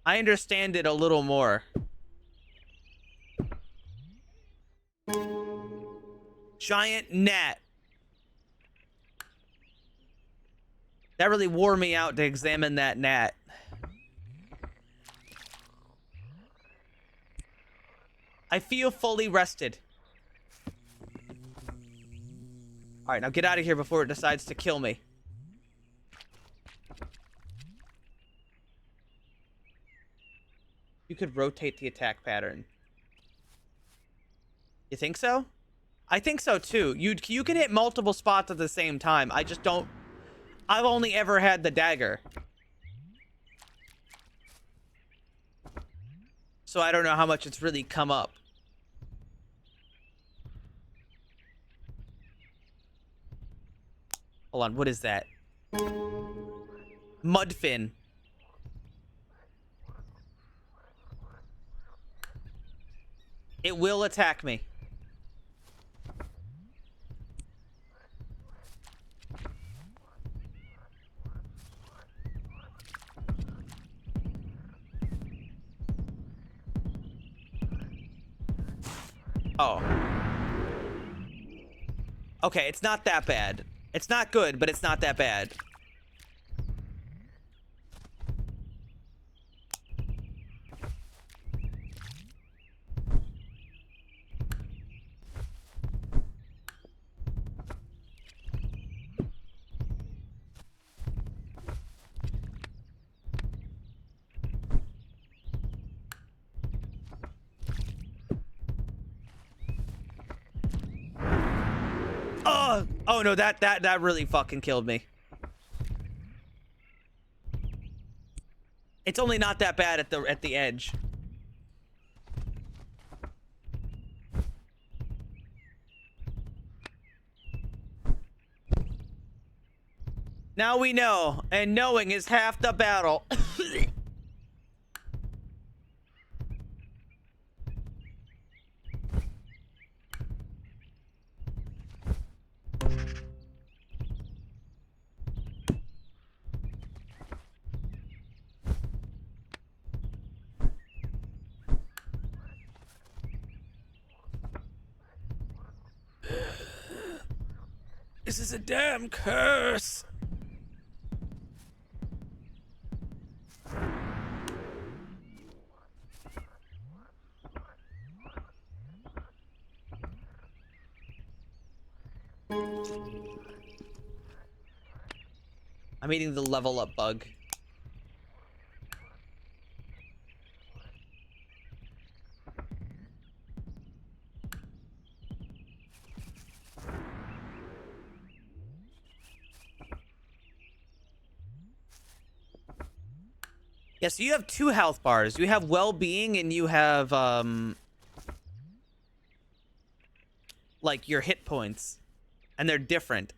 I understand it a little more. Giant gnat. That really wore me out to examine that gnat. I feel fully rested. All right, now get out of here before it decides to kill me. You could rotate the attack pattern. You think so? I think so too. You can hit multiple spots at the same time. I just don't. I've only ever had the dagger. So I don't know how much it's really come up. Hold on, what is that? Mudfin. It will attack me. Oh. Okay, it's not that bad. It's not good, but it's not that bad. Oh no, that really fucking killed me. It's only not that bad at the edge. Now we know, and knowing is half the battle. This is a damn curse. I'm eating the level up bug. Yeah, so you have 2 health bars. You have well-being and you have, like, your hit points. And they're different.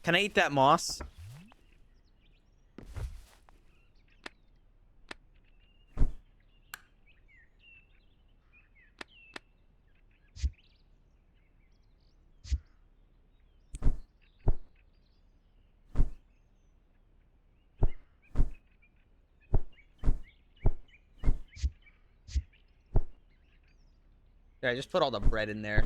Can I eat that moss? Yeah, I just put all the bread in there.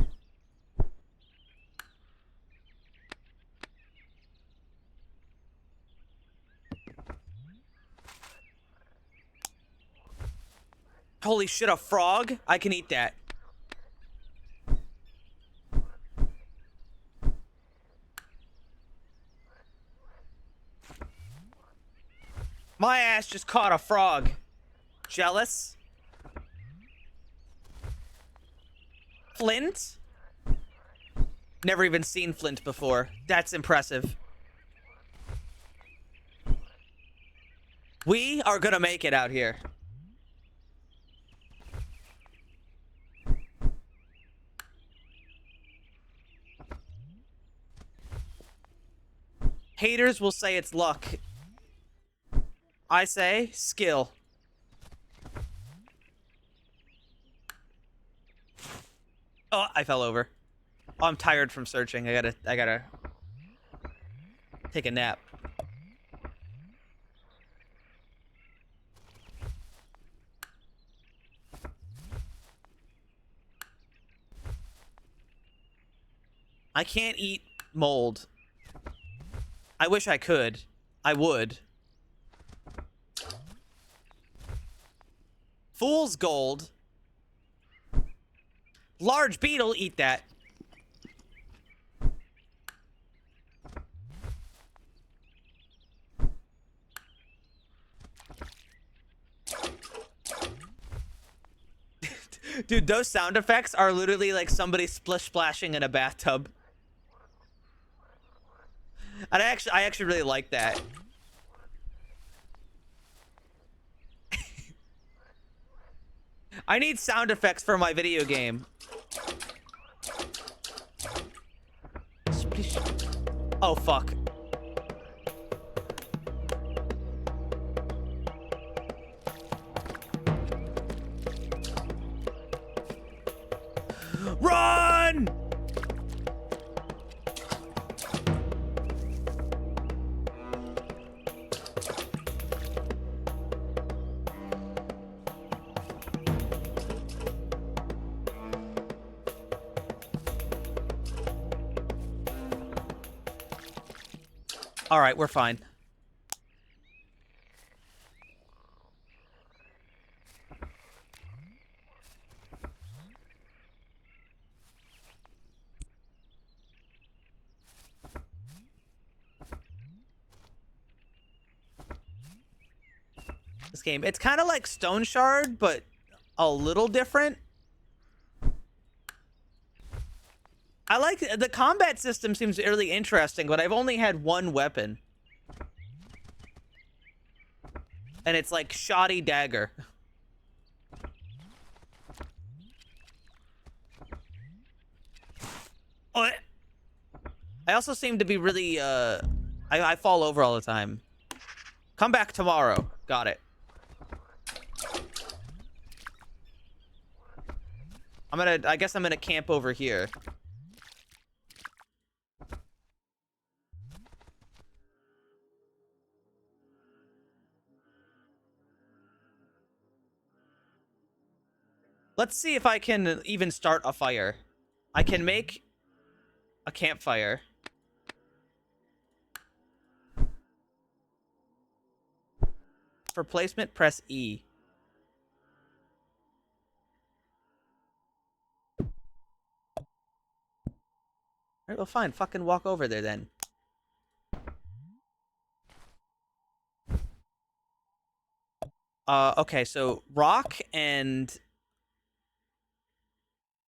Holy shit, a frog? I can eat that. My ass just caught a frog. Jealous? Flint? Never even seen Flint before. That's impressive. We are gonna make it out here. Haters will say it's luck. I say skill. Oh, I fell over. Oh, I'm tired from searching. I gotta take a nap. I can't eat mold. I wish I could. I would. Fool's gold. Large beetle, eat that. Dude, those sound effects are literally like somebody splish splashing in a bathtub. And I actually really like that. I need sound effects for my video game. Splish. Oh, fuck. Run! All right, we're fine. This game, it's kind of like Stone Shard, but a little different. I like the combat system seems really interesting, but I've only had one weapon. And it's like shoddy dagger. Oh, I also seem to be really I fall over all the time. Come back tomorrow. Got it. I guess I'm gonna camp over here. Let's see if I can even start a fire. I can make a campfire. For placement, press E. Alright, well fine. Fucking walk over there then. Okay, so rock and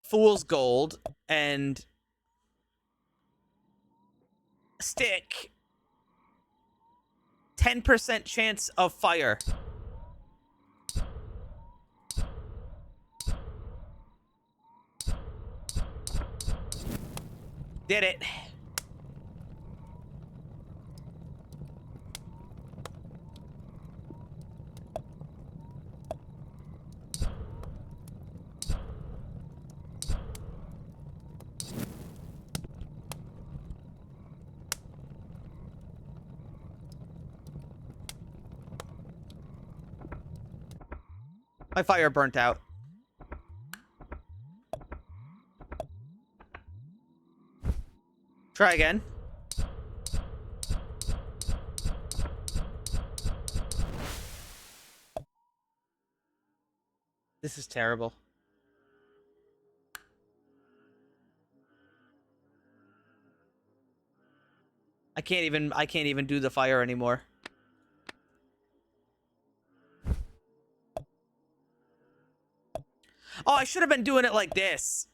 fool's gold and stick. 10% chance of fire. Did it. My fire burnt out. Try again. This is terrible. I can't even do the fire anymore. Oh, I should have been doing it like this.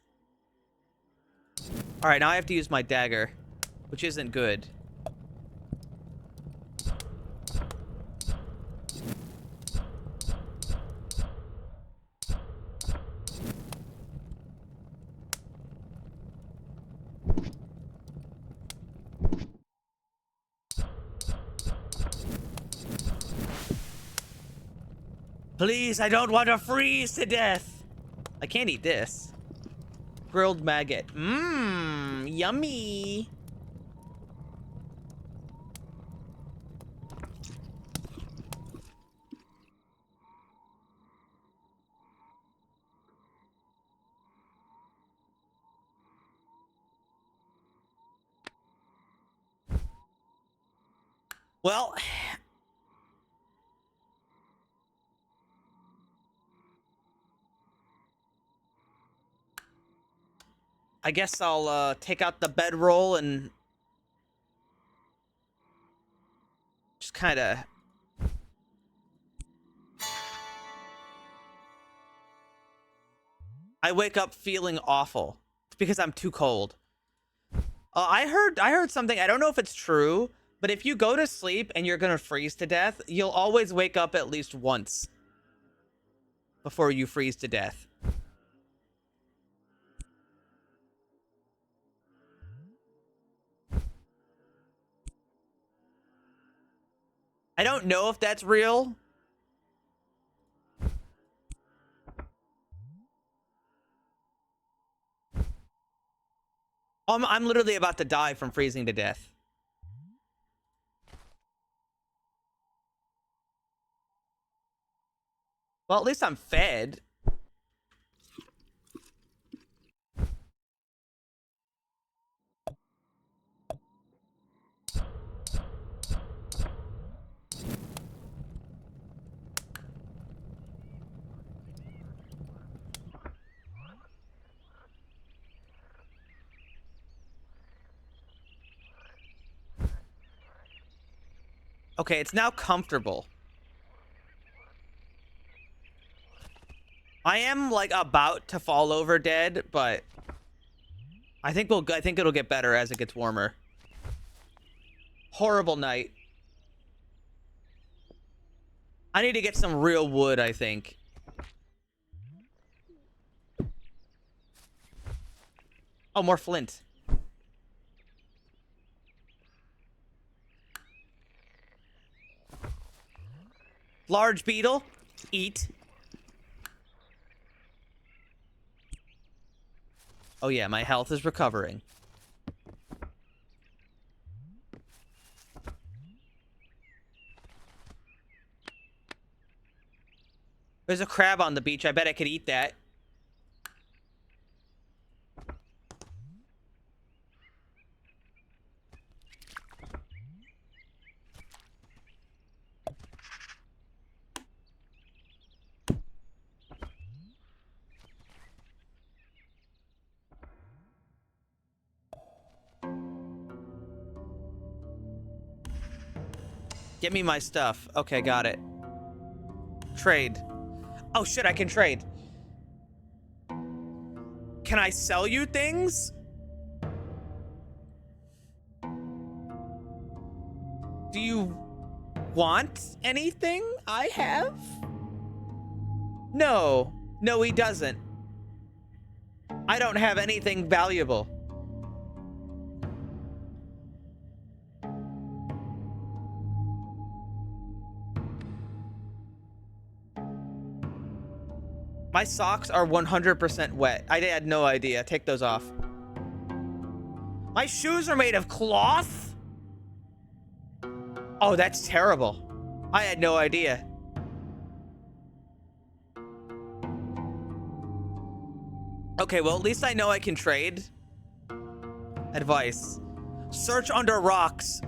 All right, now I have to use my dagger, which isn't good. Please, I don't want to freeze to death. I can't eat this. Grilled maggot. Mmm, yummy. Well, I guess I'll take out the bedroll and just kind of... I wake up feeling awful. It's because I'm too cold. I heard something. I don't know if it's true, but if you go to sleep and you're gonna freeze to death, you'll always wake up at least once before you freeze to death. I don't know if that's real. I'm literally about to die from freezing to death. Well, at least I'm fed. Okay, it's now comfortable. I am like about to fall over dead, but I think it'll get better as it gets warmer. Horrible night. I need to get some real wood, I think. Oh, more flint. Large beetle. Eat. Oh yeah, my health is recovering. There's a crab on the beach. I bet I could eat that. Get me my stuff. Okay, got it. Trade. Oh shit, I can trade. Can I sell you things? Do you want anything I have? No. No, he doesn't. I don't have anything valuable. My socks are 100% wet. I had no idea. Take those off. My shoes are made of cloth? Oh, that's terrible. I had no idea. Okay, well, at least I know I can trade. Advice. Search under rocks.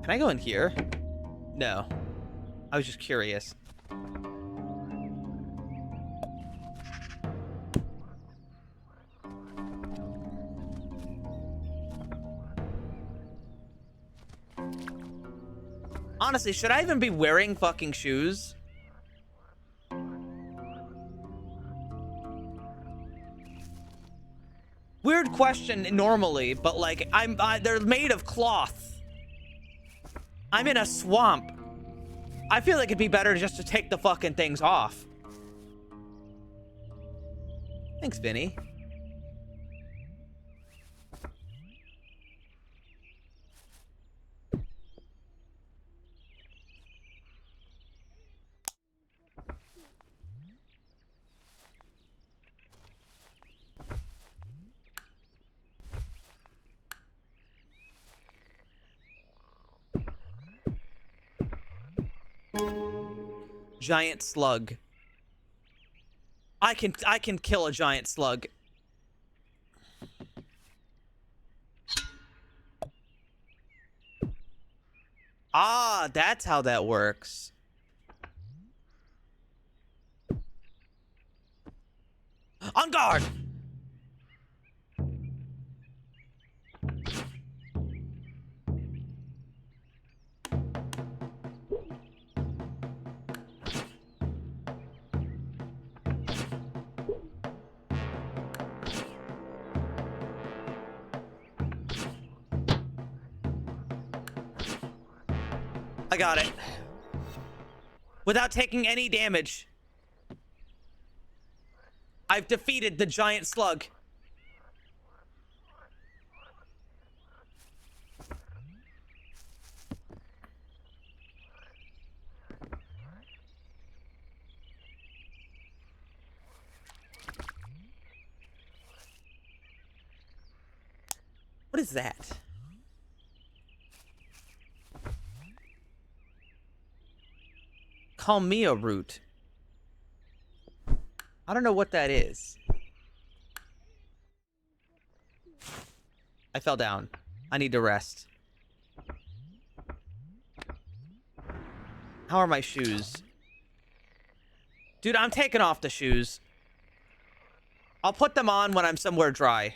Can I go in here? No. I was just curious. Honestly, should I even be wearing fucking shoes? Weird question normally, but like, they're made of cloth. I'm in a swamp. I feel like it'd be better just to take the fucking things off. Thanks, Vinny. Giant slug. I can kill a giant slug. Ah, that's how that works. On guard! I got it. Without taking any damage. I've defeated the giant slug. What is that? Kalmia root. I don't know what that is. I fell down. I need to rest. How are my shoes? Dude, I'm taking off the shoes. I'll put them on when I'm somewhere dry.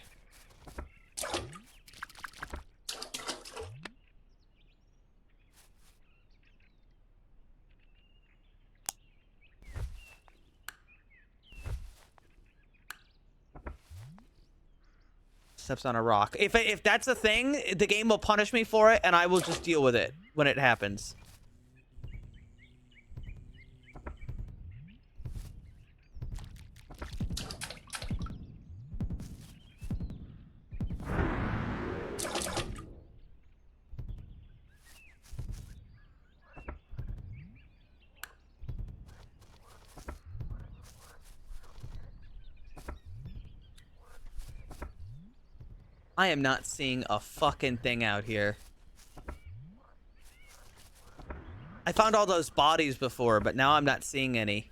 Steps on a rock. If that's a thing, the game will punish me for it, and I will just deal with it when it happens. I am not seeing a fucking thing out here. I found all those bodies before, but now I'm not seeing any.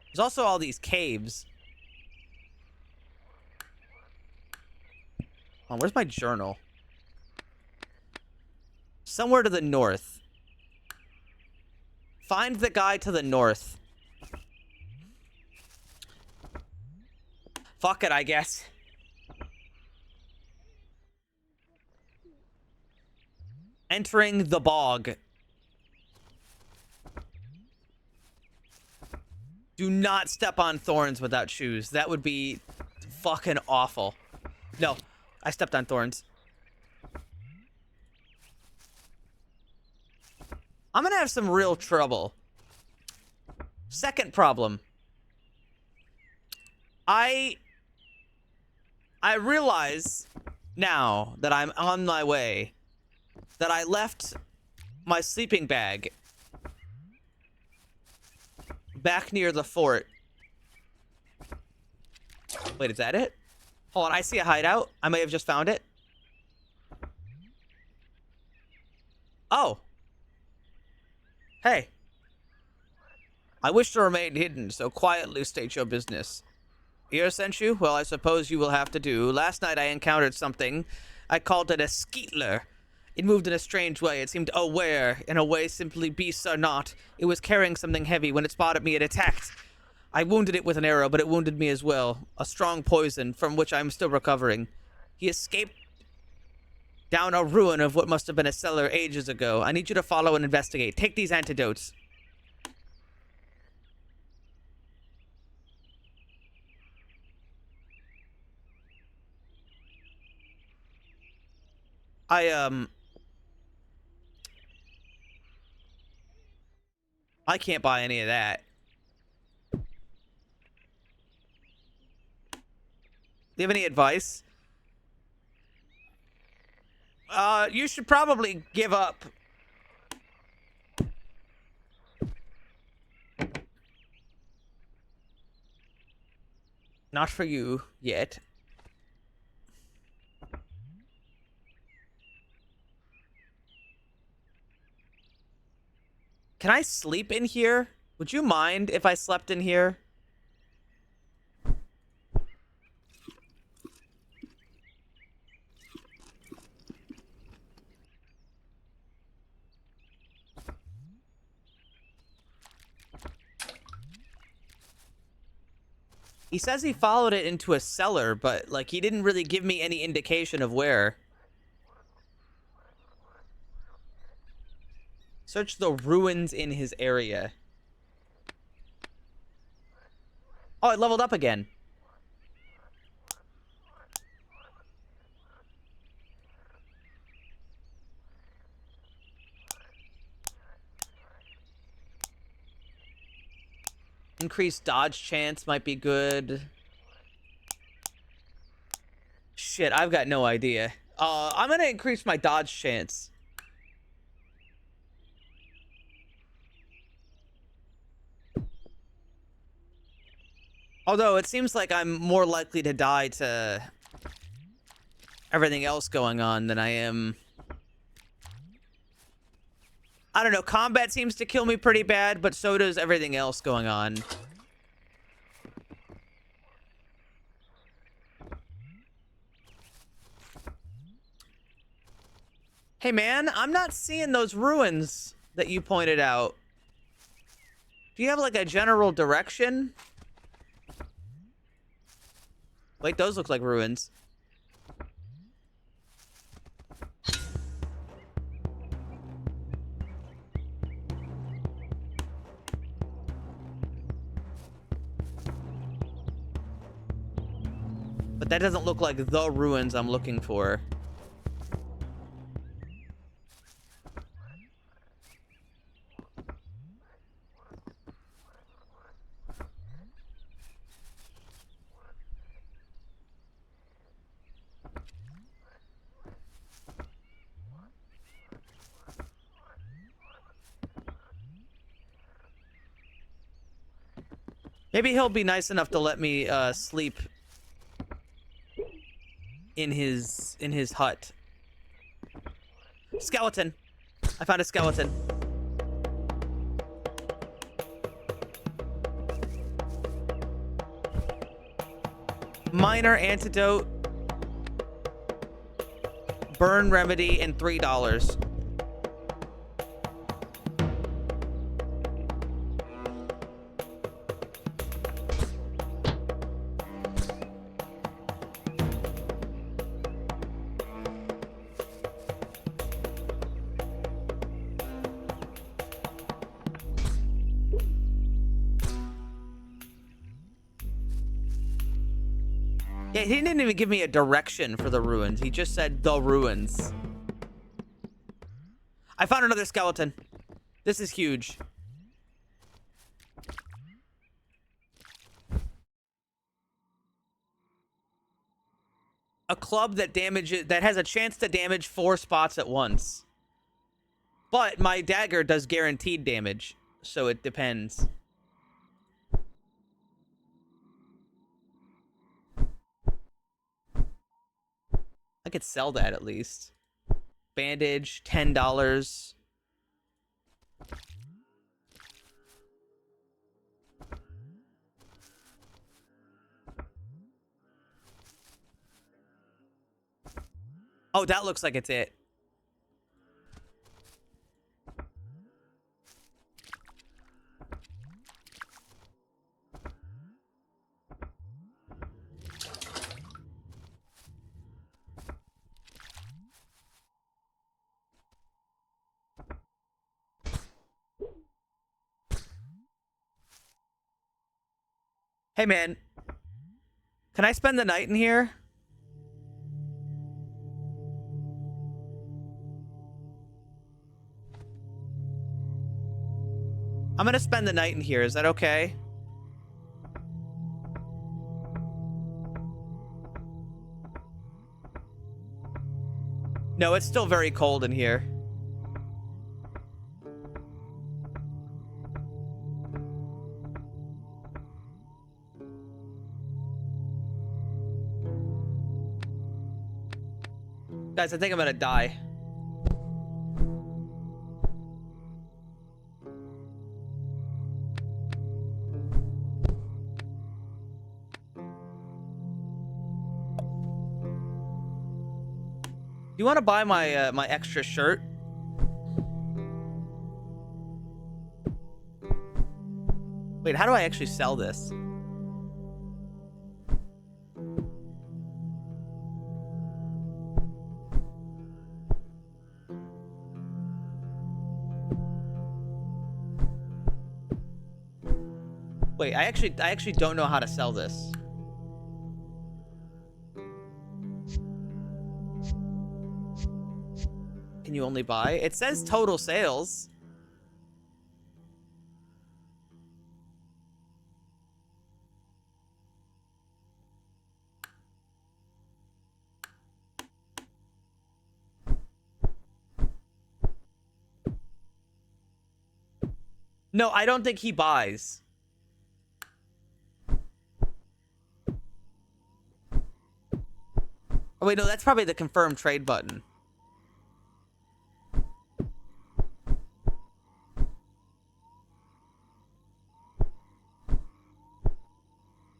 There's also all these caves. Oh, where's my journal? Somewhere to the north. Find the guy to the north. Fuck it, I guess. Entering the bog. Do not step on thorns without shoes. That would be fucking awful. No, I stepped on thorns. I'm gonna have some real trouble. Second problem. I realize now that I'm on my way that I left my sleeping bag back near the fort. Wait, is that it? Hold on, I see a hideout. I may have just found it. Oh. Hey. I wish to remain hidden, so quietly state your business. Ear sent you? Well, I suppose you will have to do. Last night I encountered something. I called it a skeetler. It moved in a strange way. It seemed aware, in a way simply beasts are not. It was carrying something heavy. When it spotted me, it attacked. I wounded it with an arrow, but it wounded me as well. A strong poison, from which I am still recovering. He escaped down a ruin of what must have been a cellar ages ago. I need you to follow and investigate. Take these antidotes. I can't buy any of that. Do you have any advice? You should probably give up. Not for you, yet. Can I sleep in here? Would you mind if I slept in here? He says he followed it into a cellar, but, like, he didn't really give me any indication of where. Search the ruins in his area. Oh, I leveled up again. Increased dodge chance might be good. Shit, I've got no idea. I'm gonna increase my dodge chance. Although it seems like I'm more likely to die to everything else going on than I am. I don't know, combat seems to kill me pretty bad, but so does everything else going on. Hey man, I'm not seeing those ruins that you pointed out. Do you have like a general direction? Wait, those look like ruins. But that doesn't look like the ruins I'm looking for. Maybe he'll be nice enough to let me sleep in his hut. Skeleton. I found a skeleton. Minor antidote, burn remedy, and $3. Yeah, he didn't even give me a direction for the ruins. He just said the ruins. I found another skeleton. This is huge. A club that has a chance to damage 4 spots at once. But my dagger does guaranteed damage, so it depends. I could sell that at least. Bandage, $10. Oh, that looks like it's it. Hey, man. Can I spend the night in here? I'm gonna spend the night in here. Is that okay? No, it's still very cold in here. Guys, I think I'm gonna die. Do you want to buy my my extra shirt? Wait, how do I actually sell this? Wait, I actually don't know how to sell this. Can you only buy? It says total sales. No, I don't think he buys. Oh, wait, no, that's probably the confirm trade button.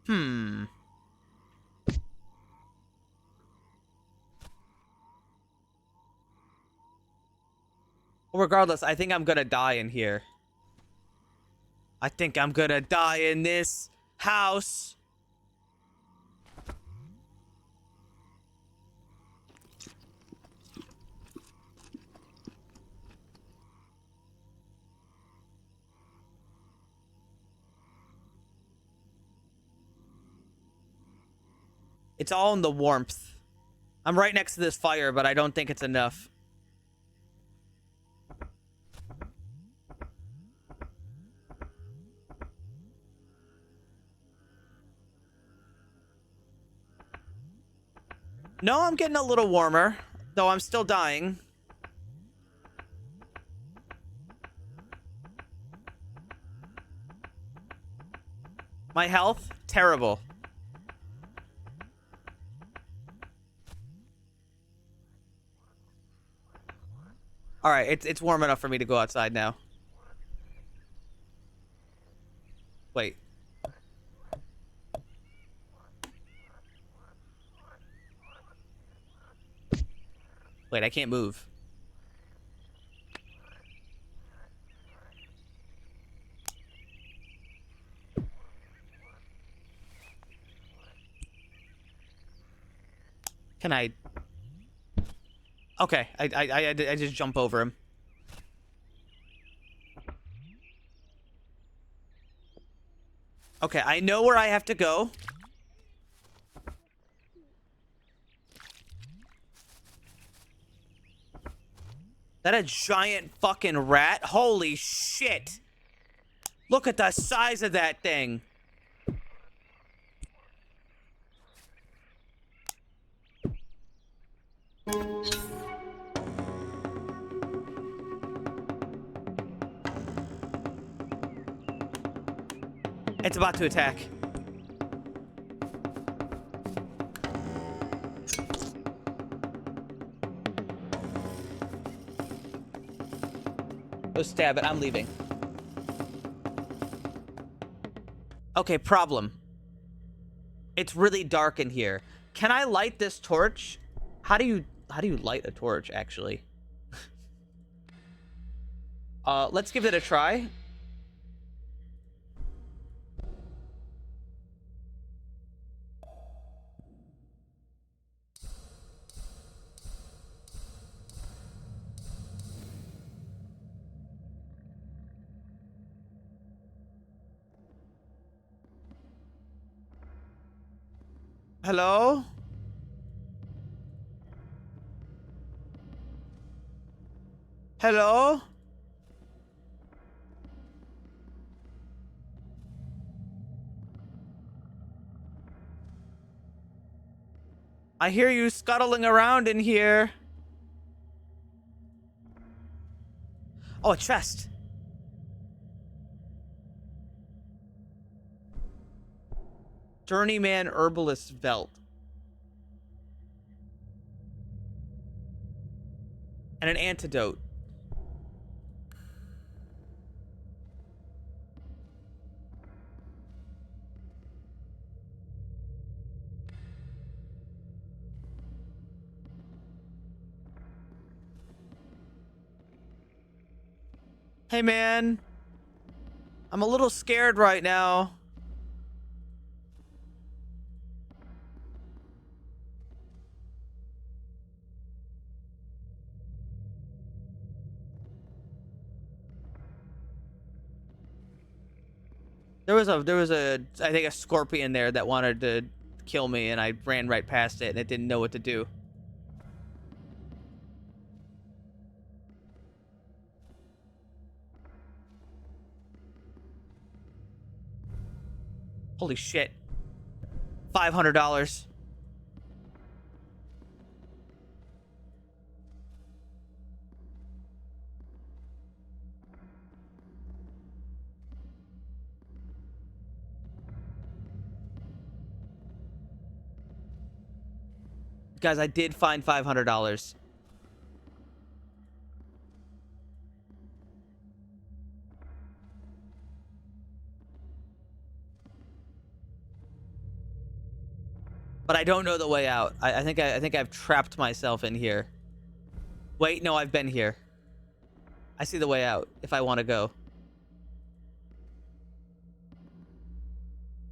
Hmm. Well, regardless, I think I'm gonna die in here. I think I'm gonna die in this house. It's all in the warmth. I'm right next to this fire, but I don't think it's enough. No, I'm getting a little warmer, though I'm still dying. My health, terrible. All right, it's warm enough for me to go outside now. Wait. Wait, I can't move. Can I? Okay, I just jump over him. Okay, I know where I have to go. That a giant fucking rat? Holy shit. Look at the size of that thing. It's about to attack. Go stab it. I'm leaving. Okay, problem. It's really dark in here. Can I light this torch? How do you light a torch, actually? Let's give it a try. Hello? Hello? I hear you scuttling around in here. Oh, a chest. Journeyman Herbalist Belt. And an antidote. Hey, man. I'm a little scared right now. There was a I think a scorpion there that wanted to kill me, and I ran right past it and it didn't know what to do. Holy shit. $500. Guys, I did find $500. But I don't know the way out. I think I've trapped myself in here. Wait, no, I've been here. I see the way out if I want to go.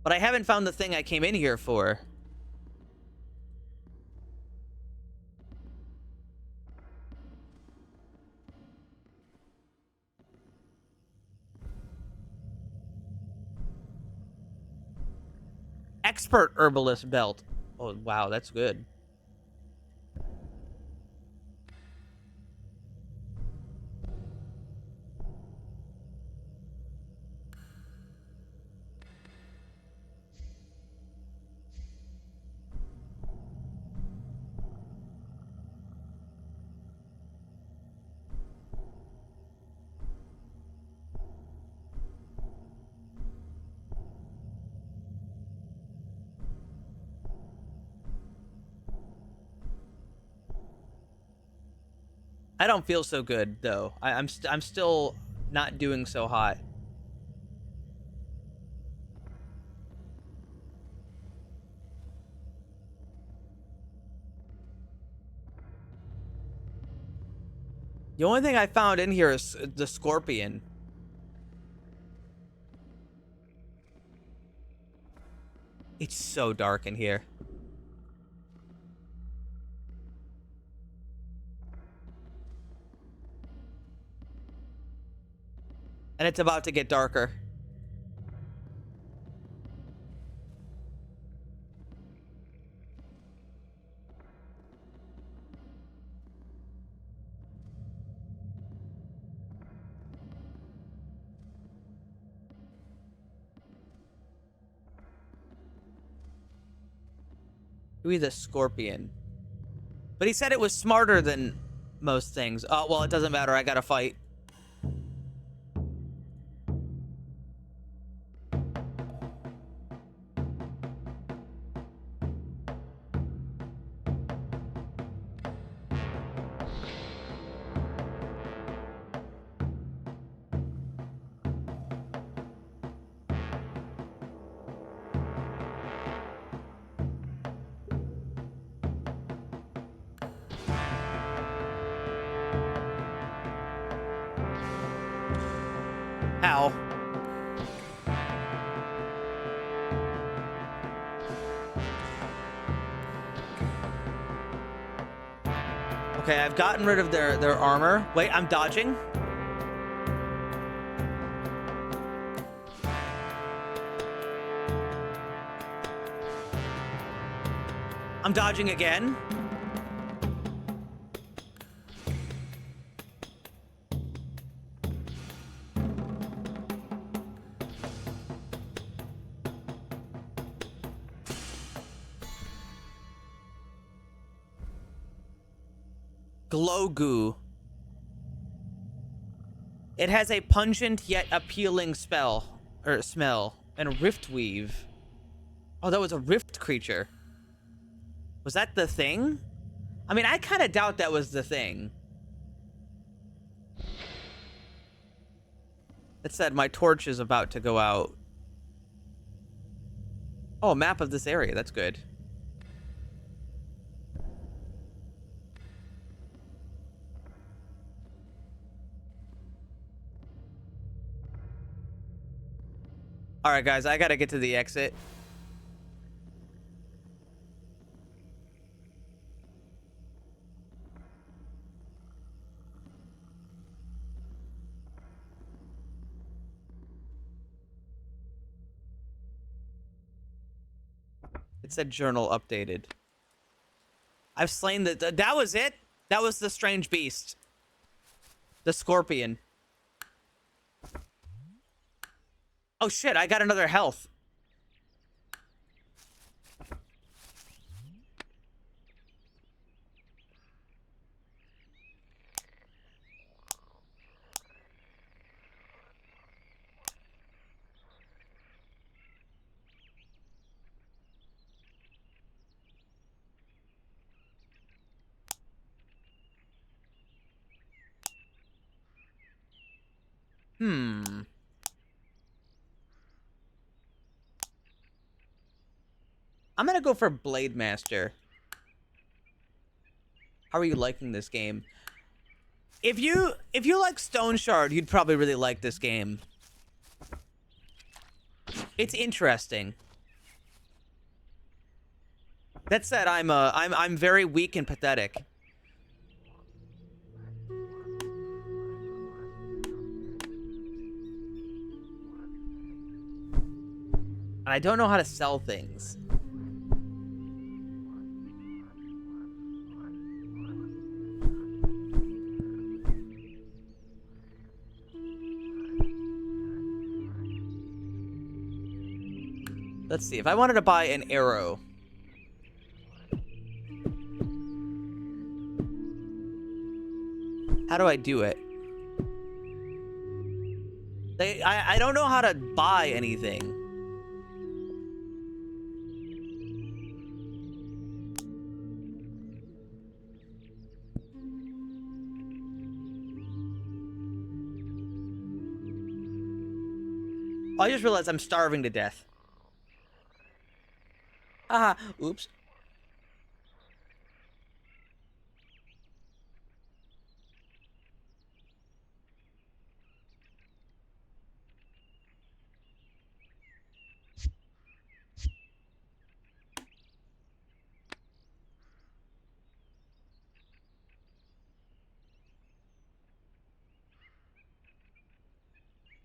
But I haven't found the thing I came in here for. Expert herbalist belt. Oh, wow, that's good. I don't feel so good though. I'm still not doing so hot. The only thing I found in here is the scorpion. It's so dark in here. And it's about to get darker. Maybe the scorpion. But he said it was smarter than most things. Oh, well, it doesn't matter. I gotta fight. How? Okay, I've gotten rid of their armor. Wait, I'm dodging. I'm dodging again. Glow goo. It has a pungent yet appealing smell. And rift weave. Oh, that was a rift creature. Was that the thing? I mean, I kind of doubt that was the thing. It said my torch is about to go out. Oh, a map of this area. That's good. All right, guys, I gotta get to the exit. It said journal updated. I've slain that was it? That was the strange beast. The scorpion. Oh shit, I got another health. I'm gonna go for Blade Master. How are you liking this game? If you like Stone Shard, you'd probably really like this game. It's interesting. That said, I'm very weak and pathetic. And I don't know how to sell things. Let's see, if I wanted to buy an arrow. How do I do it? I don't know how to buy anything. I just realized I'm starving to death. Haha, oops.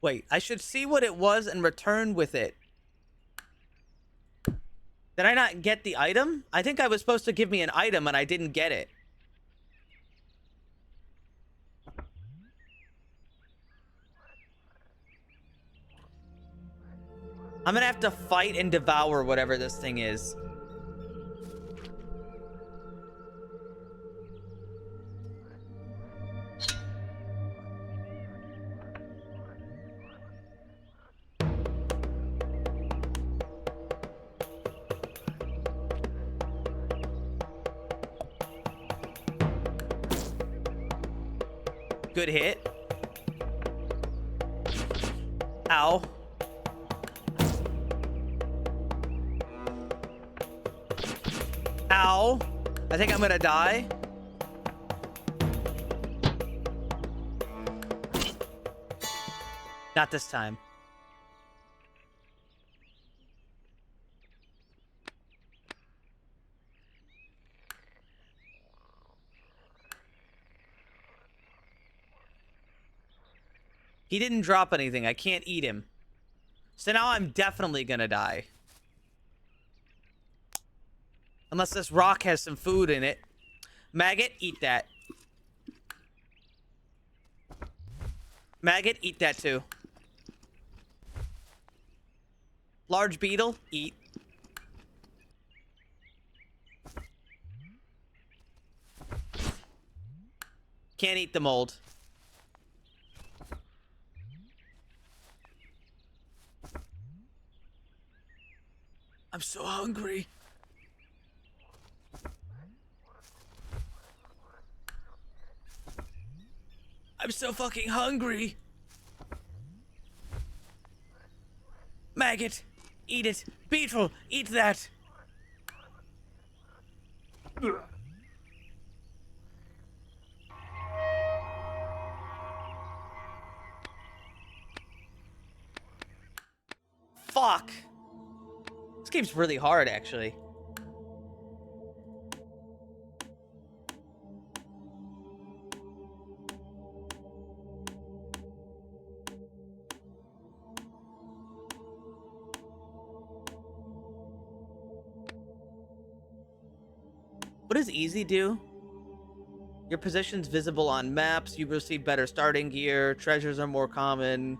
Wait, I should see what it was and return with it. Did I not get the item? I think I was supposed to give me an item and I didn't get it. I'm gonna have to fight and devour whatever this thing is. Good hit. Ow. Ow. I think I'm gonna die. Not this time. He didn't drop anything. I can't eat him. So now I'm definitely gonna die. Unless this rock has some food in it. Maggot, eat that. Maggot, eat that too. Large beetle, eat. Can't eat the mold. I'm so hungry. I'm so fucking hungry. Maggot, eat it. Beetle, eat that. Fuck. This game's really hard, actually. What does easy do? Your position's visible on maps. You receive better starting gear. Treasures are more common.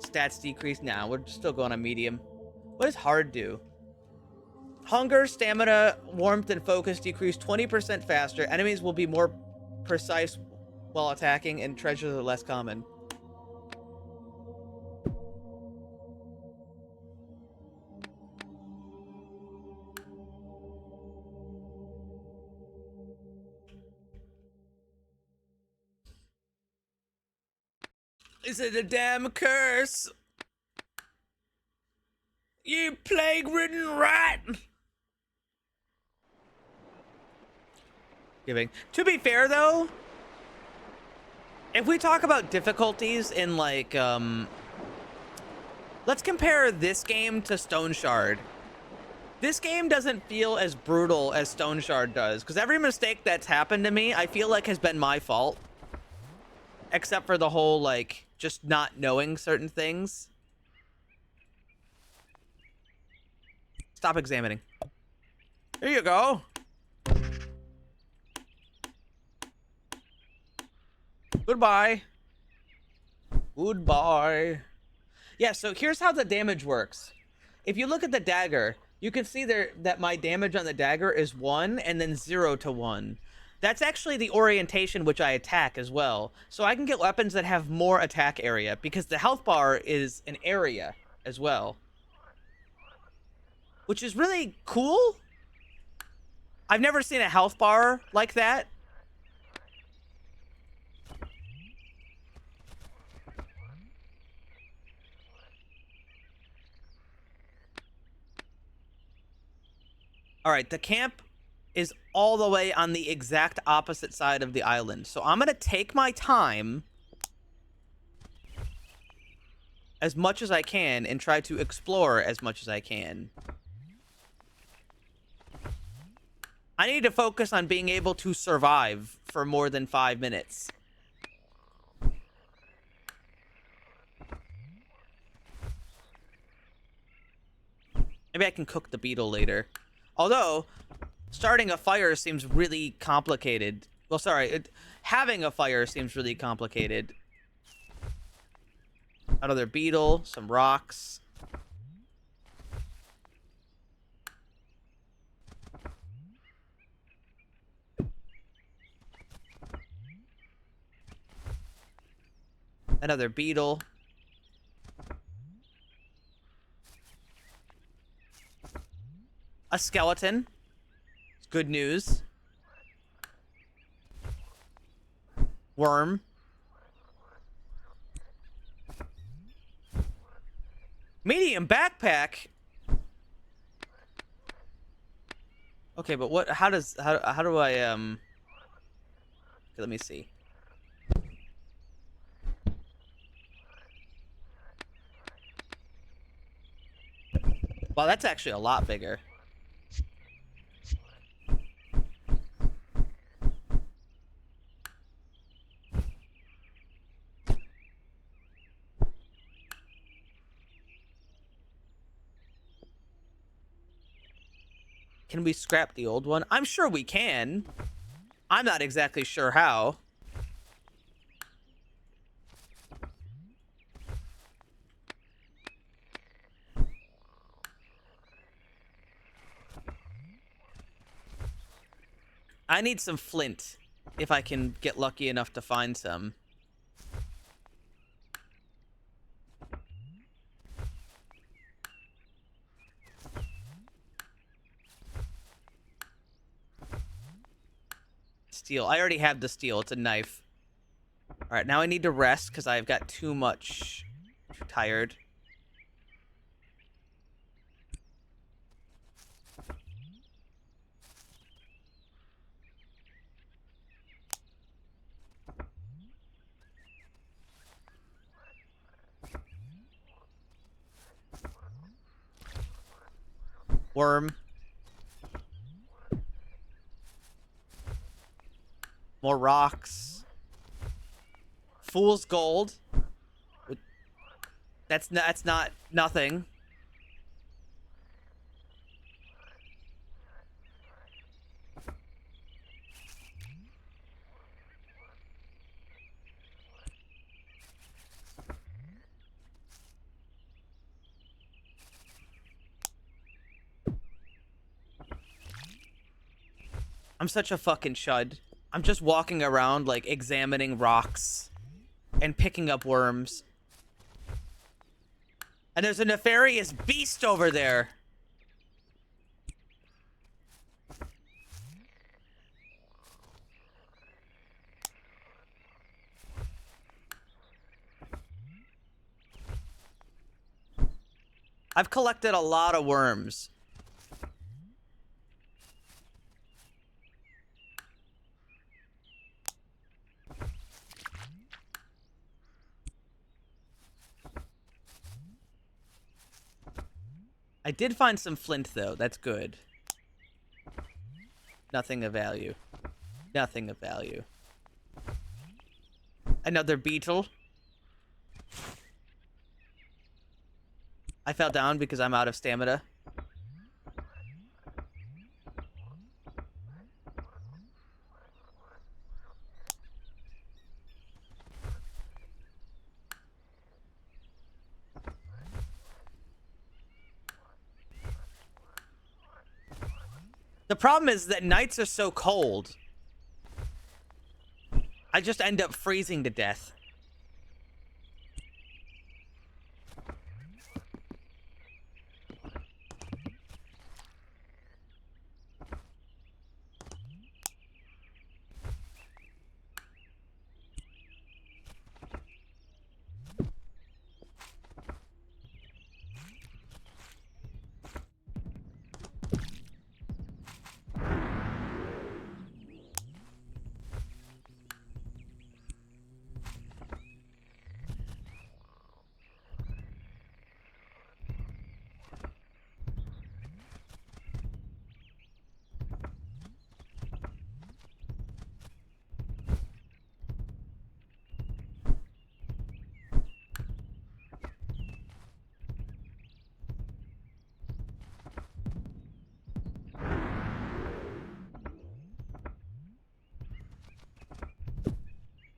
Stats decrease. Nah, we're still going on medium. What does hard do? Hunger, stamina, warmth, and focus decrease 20% faster. Enemies will be more precise while attacking, and treasures are less common. Is it a damn curse? You plague-ridden rat! Giving. To be fair, though, if we talk about difficulties in, like, let's compare this game to Stone Shard. This game doesn't feel as brutal as Stone Shard does, because every mistake that's happened to me, I feel like has been my fault. Except for the whole, like, just not knowing certain things. Stop examining. Here you go. Goodbye. Goodbye. Yeah, so here's how the damage works. If you look at the dagger, you can see there that my damage on the dagger is 1 and then 0 to 1. That's actually the orientation which I attack as well. So I can get weapons that have more attack area because the health bar is an area as well. Which is really cool. I've never seen a health bar like that. All right, the camp is all the way on the exact opposite side of the island. So I'm going to take my time as much as I can and try to explore as much as I can. I need to focus on being able to survive for more than 5 minutes. Maybe I can cook the beetle later. Although, starting a fire seems really complicated. Well, sorry, having a fire seems really complicated. Another beetle, some rocks. Another beetle. A skeleton. It's good news. Worm. Medium backpack. Okay, but what? How do I Okay, let me see. Wow, that's actually a lot bigger. Can we scrap the old one? I'm sure we can. I'm not exactly sure how. I need some flint, if I can get lucky enough to find some. Steel. I already have the steel. It's a knife. All right, now I need to rest because I've got too much. Too tired. Worm. More rocks. Fool's gold. That's not nothing. I'm such a fucking chud. I'm just walking around, like, examining rocks and picking up worms. And there's a nefarious beast over there. I've collected a lot of worms. I did find some flint, though. That's good. Nothing of value. Nothing of value. Another beetle. I fell down because I'm out of stamina. The problem is that nights are so cold. I just end up freezing to death.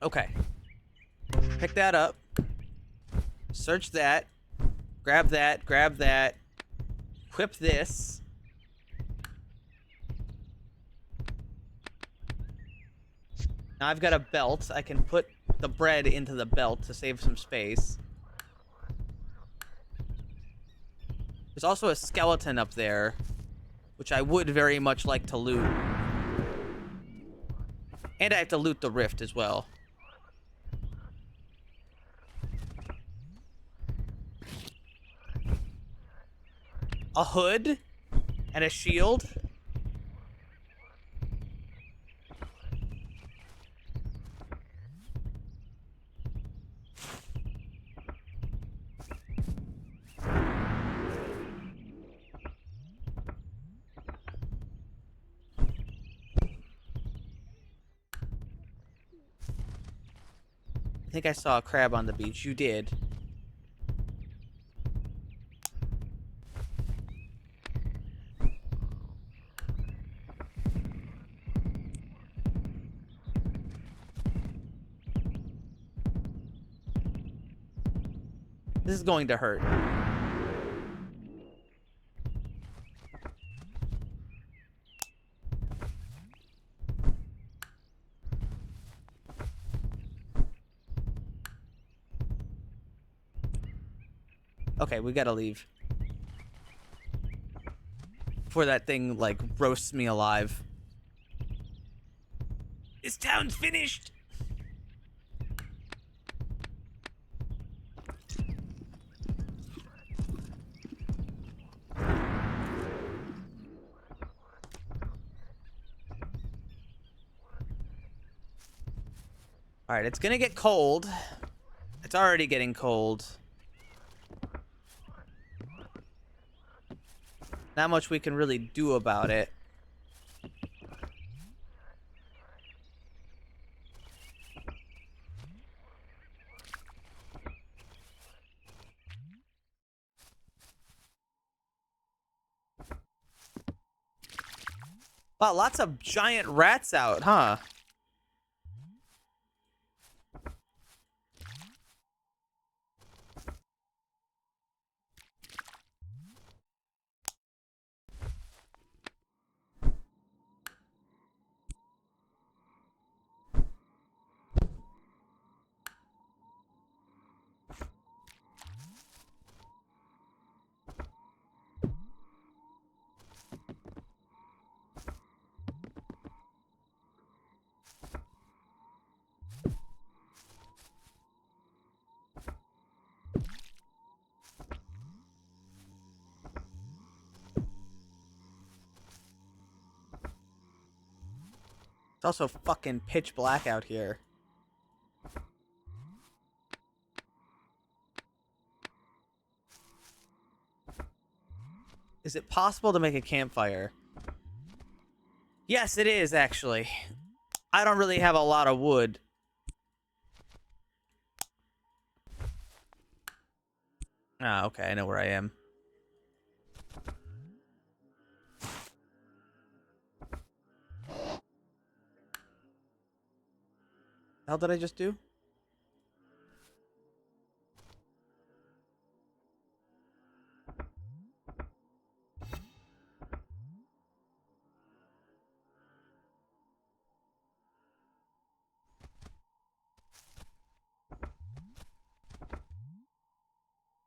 Okay. Pick that up. Search that. Grab that. Grab that. Equip this. Now I've got a belt. I can put the bread into the belt to save some space. There's also a skeleton up there, which I would very much like to loot. And I have to loot the rift as well. A hood and a shield. I think I saw a crab on the beach. You did. This is going to hurt. Okay, we gotta leave. Before that thing, like, roasts me alive. This town's finished! Alright, it's gonna get cold. It's already getting cold. Not much we can really do about it. Wow, lots of giant rats out, huh? It's also fucking pitch black out here. Is it possible to make a campfire? Yes, it is, actually. I don't really have a lot of wood. Ah, okay, I know where I am. The hell did I just do?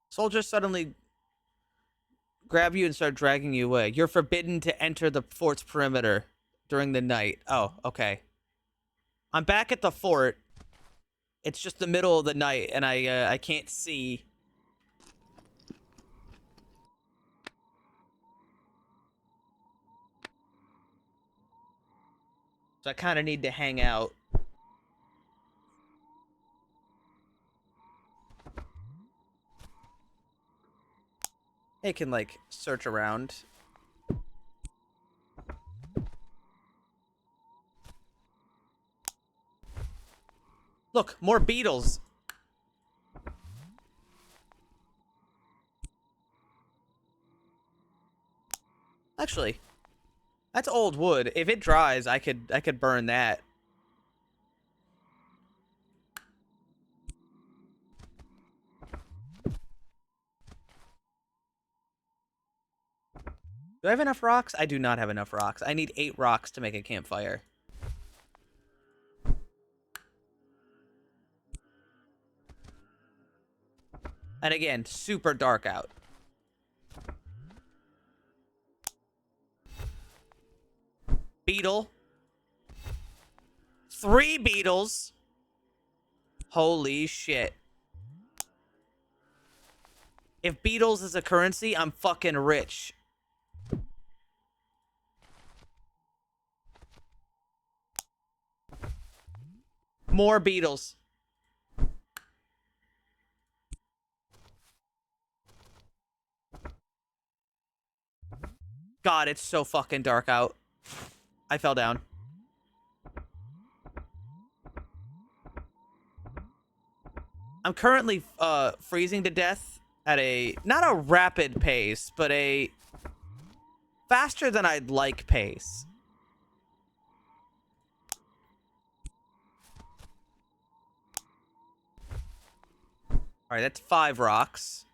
Soldiers suddenly grab you and start dragging you away. You're forbidden to enter the fort's perimeter during the night. Oh, okay. I'm back at the fort. It's just the middle of the night, and I can't see. So I kind of need to hang out. I can, like, search around. Look, more beetles. Actually, that's old wood. If it dries, I could burn that. Do I have enough rocks? I do not have enough rocks. I need 8 rocks to make a campfire. And again, super dark out. Beetle. 3 beetles. Holy shit. If beetles is a currency, I'm fucking rich. More beetles. God, it's so fucking dark out. I fell down. I'm currently freezing to death at a not a rapid pace, but a faster than I'd like pace. All right, that's 5 rocks.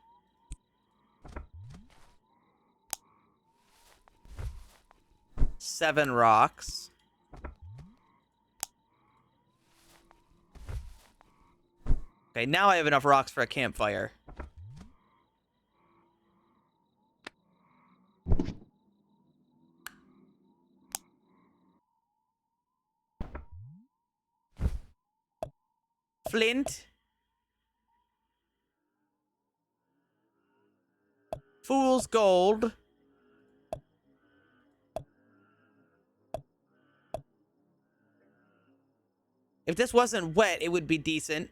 Seven rocks. Okay, now I have enough rocks for a campfire. Flint. Fool's gold. If this wasn't wet, it would be decent.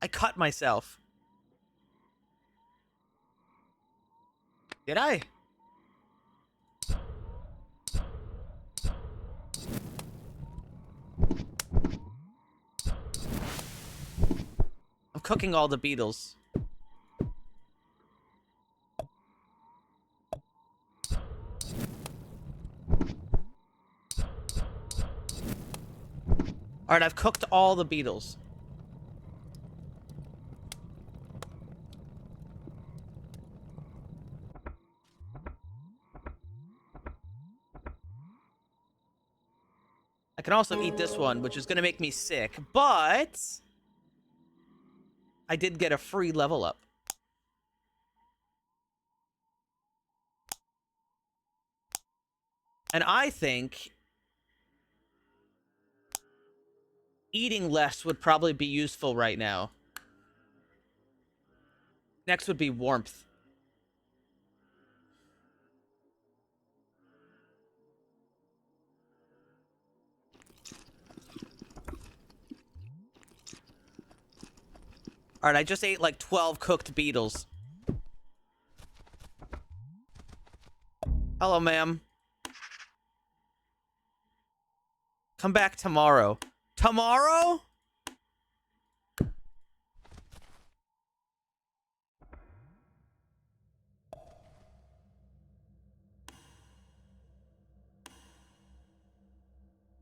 I cut myself. Did I? I'm cooking all the beetles. All right, I've cooked all the beetles. I can also eat this one, which is going to make me sick, but I did get a free level up. And I think eating less would probably be useful right now. Next would be warmth. All right, I just ate like 12 cooked beetles. Hello, ma'am. Come back tomorrow. Tomorrow?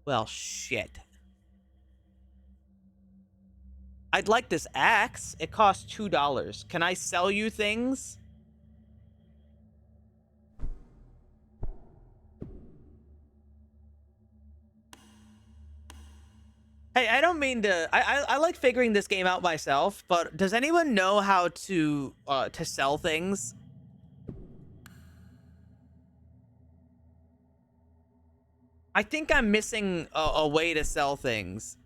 Well, shit. I'd like this axe. It costs $2. Can I sell you things? Hey, I don't mean to... I like figuring this game out myself, but does anyone know how to sell things? I think I'm missing a way to sell things.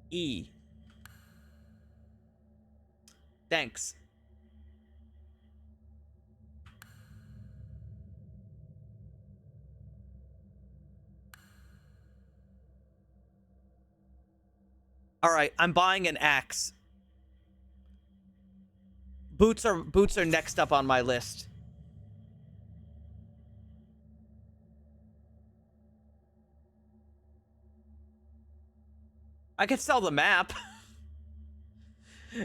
E. Thanks. All right, I'm buying an axe. Boots are next up on my list. I could sell the map.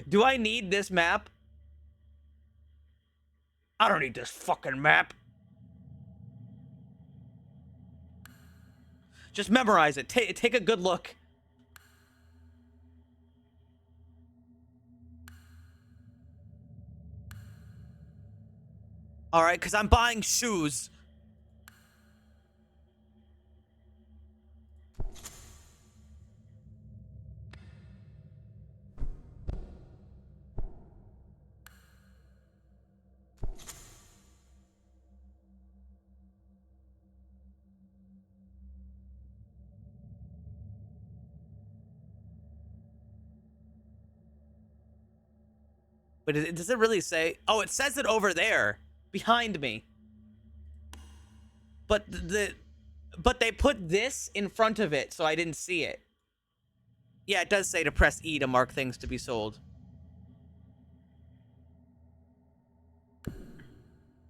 Do I need this map? I don't need this fucking map. Just memorize it. Take a good look. All right, because I'm buying shoes. But does it really say? Oh, it says it over there, behind me. But but they put this in front of it, so I didn't see it. Yeah, it does say to press E to mark things to be sold.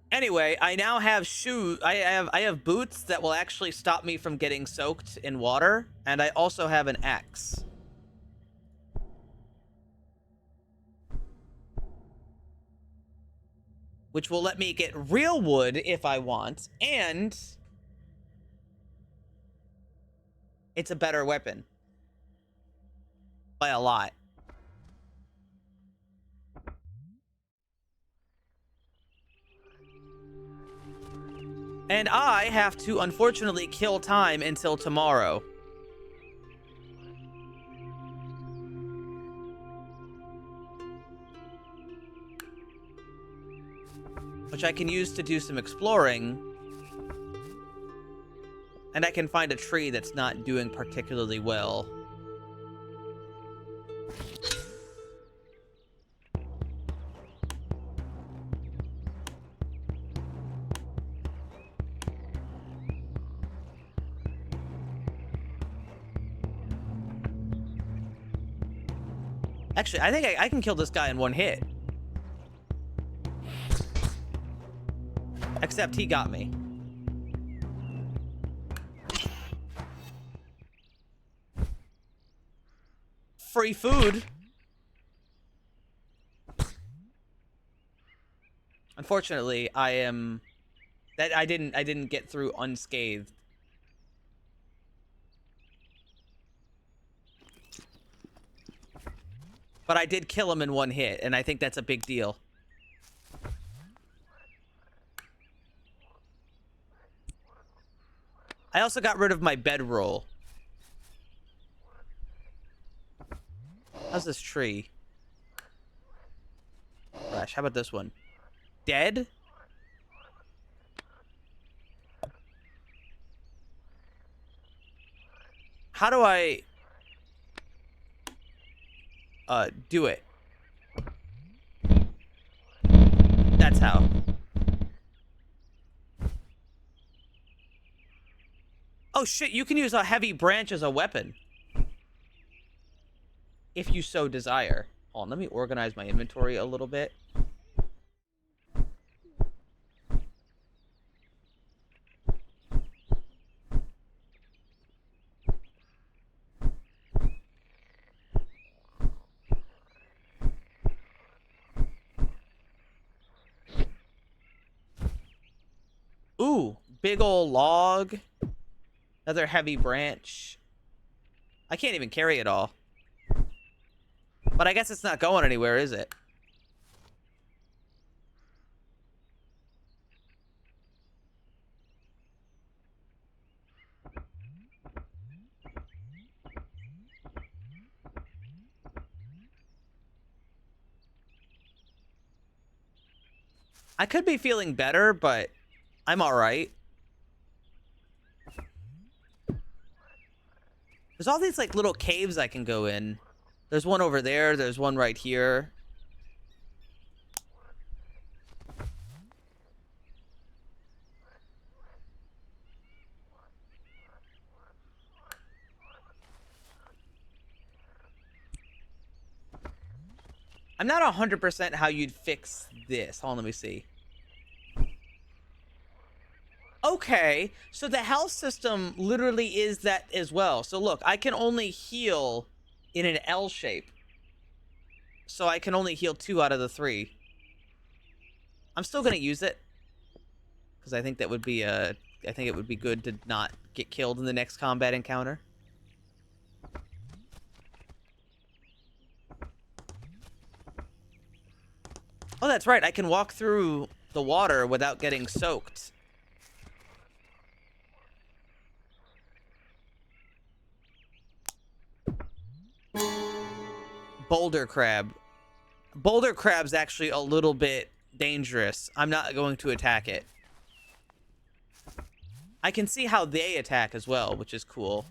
Anyway, I now have shoes. I have boots that will actually stop me from getting soaked in water, and I also have an axe. Which will let me get real wood if I want, and it's a better weapon. By a lot. And I have to, unfortunately, kill time until tomorrow. Which I can use to do some exploring. And I can find a tree that's not doing particularly well. Actually, I think I can kill this guy in one hit. Except he got me. Free food. Unfortunately, I didn't get through unscathed. But I did kill him in one hit, and I think that's a big deal. also got rid of my bedroll. How's this tree? Gosh, how about this one? Dead? How do I do it? That's how. Oh shit, you can use a heavy branch as a weapon. If you so desire. Hold on, let me organize my inventory a little bit. Ooh, big ol' log. Another heavy branch. I can't even carry it all. But I guess it's not going anywhere, is it? I could be feeling better, but I'm alright. There's all these, like, little caves I can go in. There's one over there. There's one right here. I'm not 100% how you'd fix this. Hold on, let me see. Okay, so the health system literally is that as well. So look, I can only heal in an L shape. So I can only heal 2 out of the 3. I'm still gonna use it. Because I think that would be I think it would be good to not get killed in the next combat encounter. Oh, that's right. I can walk through the water without getting soaked. Boulder crab. Boulder crab's actually a little bit dangerous. I'm not going to attack it. I can see how they attack as well, which is cool.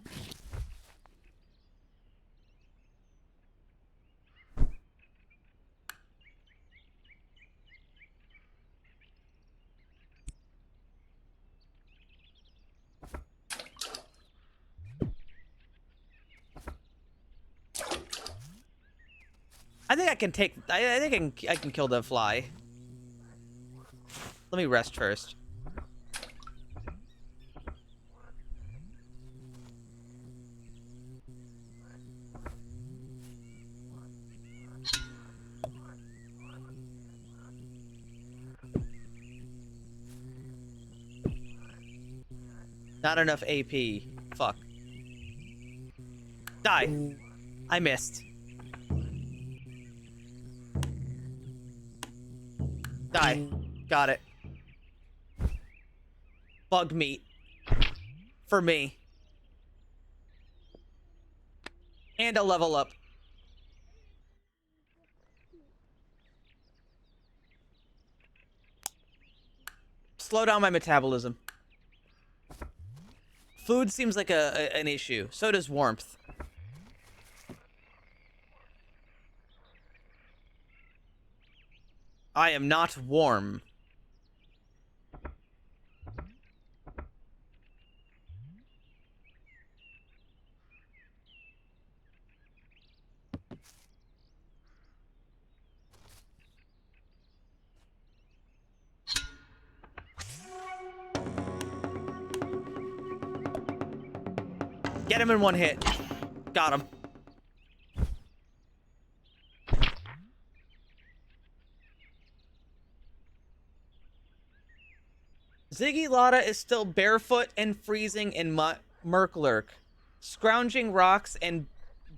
I think I can take. I think I can kill the fly. Let me rest first. Not enough AP. Fuck. Die. I missed. Die. Got it. Bug meat. For me. And a level up. Slow down my metabolism. Food seems like an issue. So does warmth. I am not warm. Get him in one hit. Got him. Ziggy Lotta is still barefoot and freezing in Murklurk, scrounging rocks and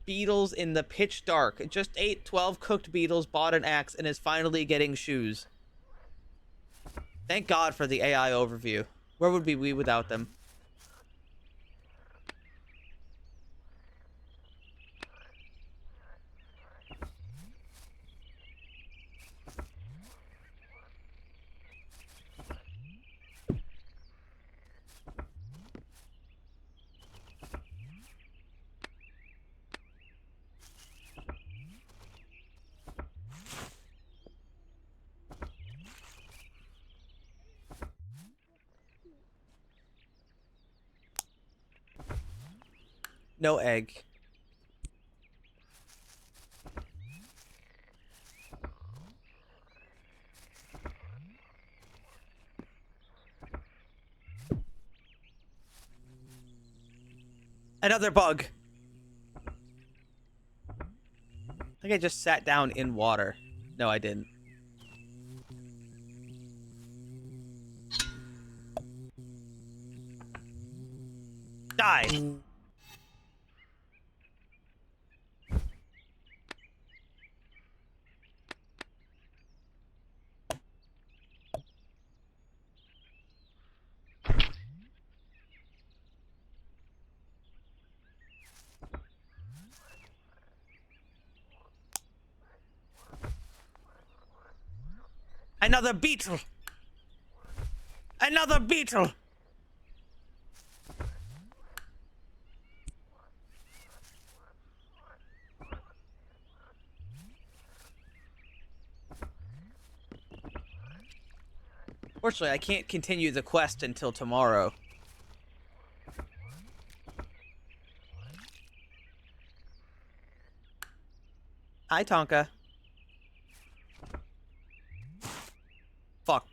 beetles in the pitch dark. Just ate 12 cooked beetles, bought an axe, and is finally getting shoes. Thank God for the AI overview. Where would we be without them? No egg. Another bug. I think I just sat down in water. No, I didn't. Die. Another beetle. Another beetle. Fortunately, I can't continue the quest until tomorrow. Hi, Tonka. Fuck.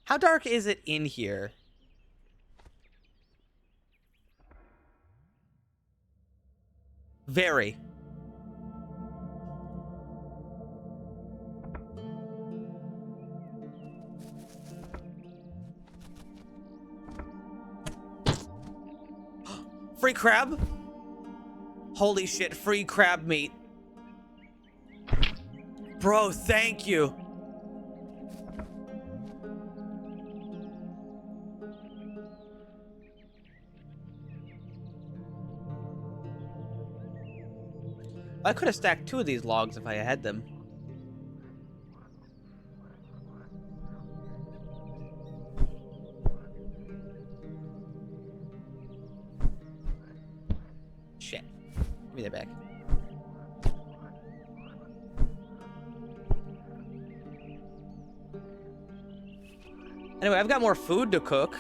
How dark is it in here? Very. Free crab? Holy shit, free crab meat. Bro, thank you. I could have stacked 2 of these logs if I had them. Shit. Give me that back. Anyway, I've got more food to cook.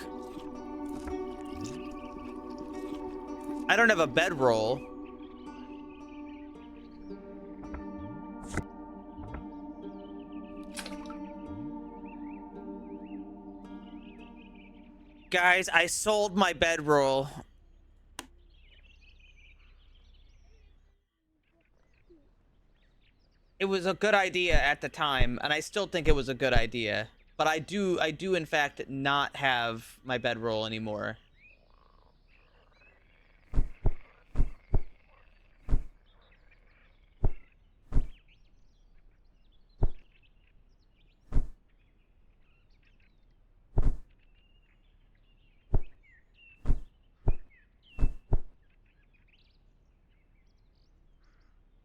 I don't have a bedroll. Guys, I sold my bedroll. It was a good idea at the time, and I still think it was a good idea. But I do in fact not have my bedroll anymore.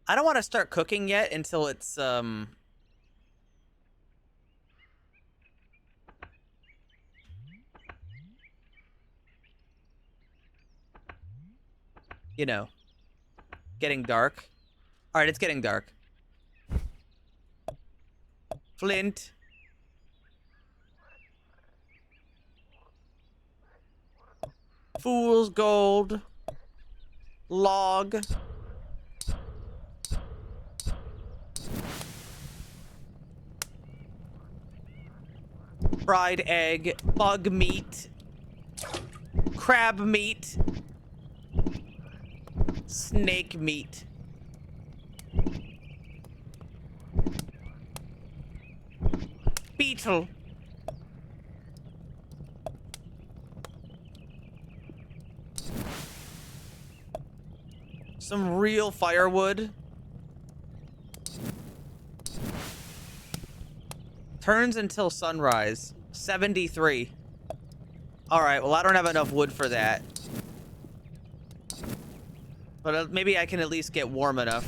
I don't want to start cooking yet until it's you know, getting dark. All right, it's getting dark. Flint. Fool's gold. Log. Fried egg. Bug meat. Crab meat. Snake meat. Beetle. Some real firewood. Turns until sunrise. 73. Alright, well I don't have enough wood for that. But maybe I can at least get warm enough.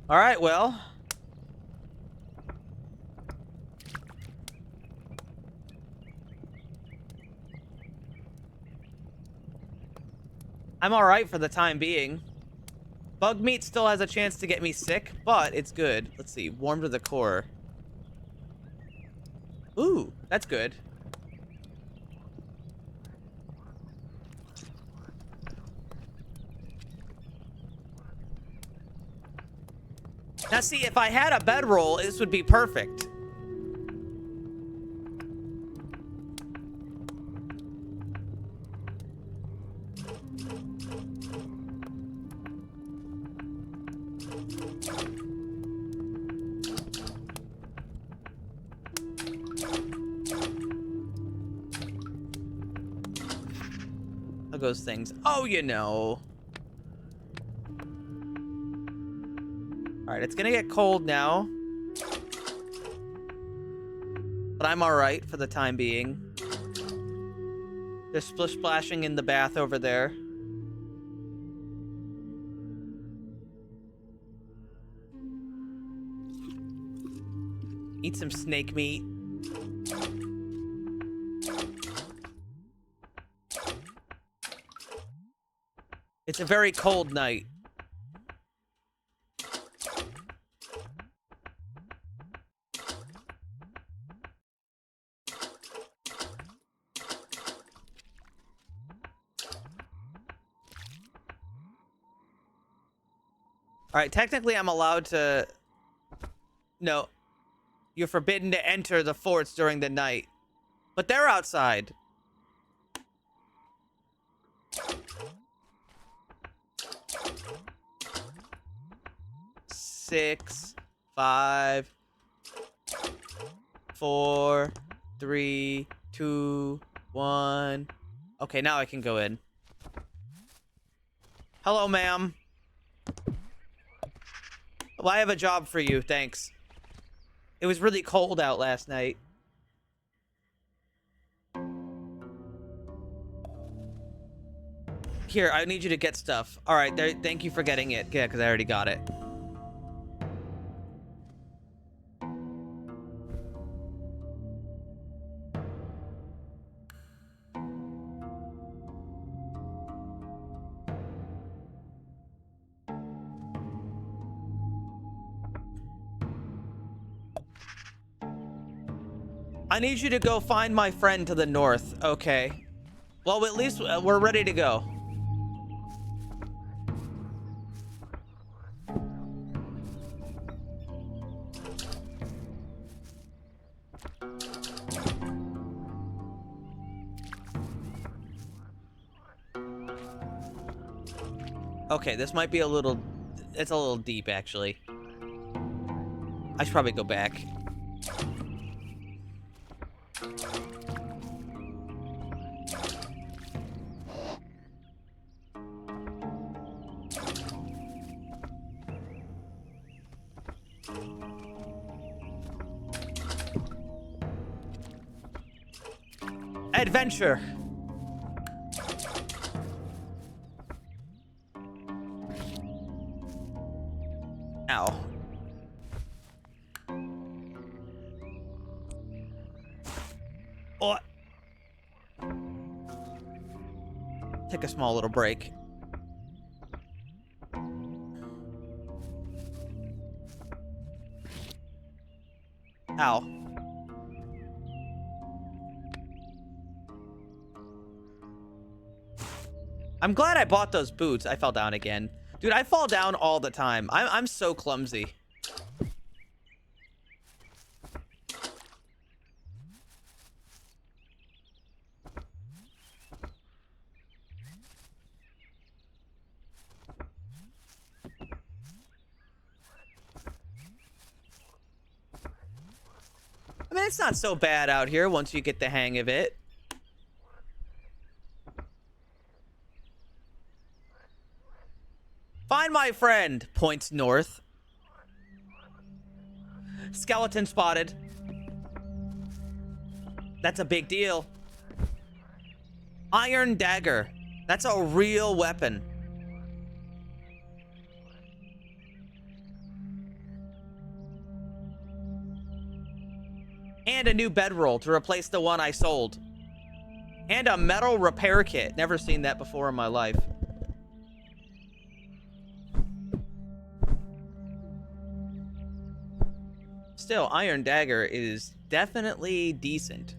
All right, well. I'm all right for the time being. Bug meat still has a chance to get me sick, but it's good. Let's see. Warm to the core. Ooh, that's good. Now see, if I had a bedroll, this would be perfect. How goes things? Oh, you know. All right, it's gonna get cold now. But I'm all right for the time being. There's splish splashing in the bath over there. Eat some snake meat. It's a very cold night. All right, technically I'm allowed to... No. You're forbidden to enter the forts during the night. But they're outside. Six, 5, 4, 3, 2, 1. Okay, now I can go in. Hello, ma'am. Well, I have a job for you, thanks. It was really cold out last night. Here, I need you to get stuff. All right, there, thank you for getting it. Yeah, because I already got it. I need you to go find my friend to the north. Okay. Well, at least we're ready to go. Okay, this might be a little... It's a little deep, actually. I should probably go back. Adventure! Ow. Oh. Take a small little break. Ow. I'm glad I bought those boots. I fell down again. Dude, I fall down all the time. I'm so clumsy. I mean, it's not so bad out here once you get the hang of it. Find my friend, points north. Skeleton spotted. That's a big deal. Iron dagger. That's a real weapon. And a new bedroll to replace the one I sold. And a metal repair kit. Never seen that before in my life. Still, Iron Dagger is definitely decent.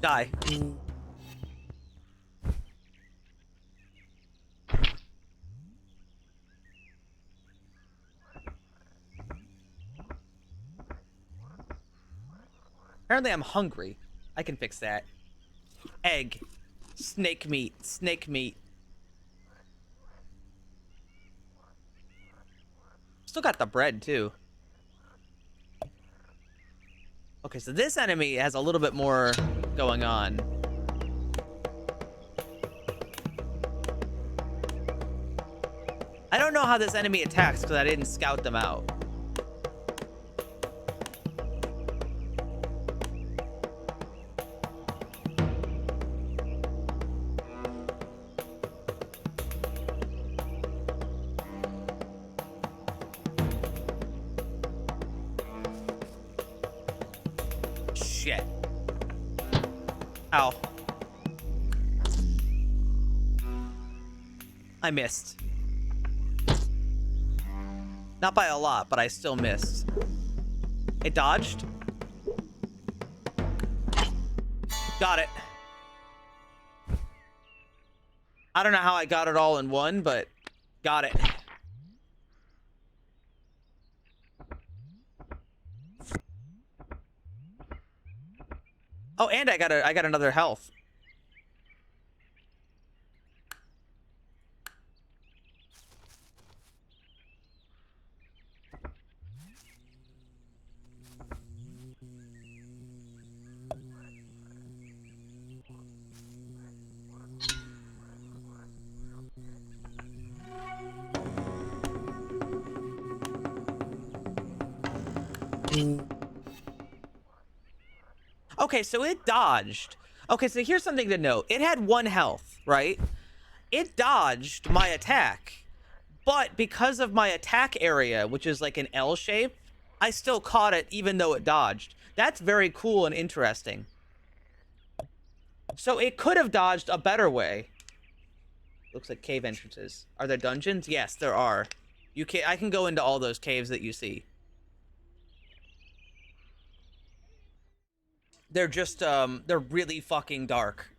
Die. Apparently I'm hungry. I can fix that. Egg. Snake meat. Snake meat. Still got the bread, too. Okay, so this enemy has a little bit more going on. I don't know how this enemy attacks because I didn't scout them out. Shit. Ow. I missed. Not by a lot, but I still missed. It dodged. Got it. I don't know how I got it all in one, but got it. Oh, and I got another health. Okay, so it dodged. Okay, so here's something to note. It had 1 health, right? It dodged my attack. But because of my attack area, which is like an L shape, I still caught it even though it dodged. That's very cool and interesting. So it could have dodged a better way. Looks like cave entrances. Are there dungeons? Yes, there are. I can go into all those caves that you see. They're just, they're really fucking dark.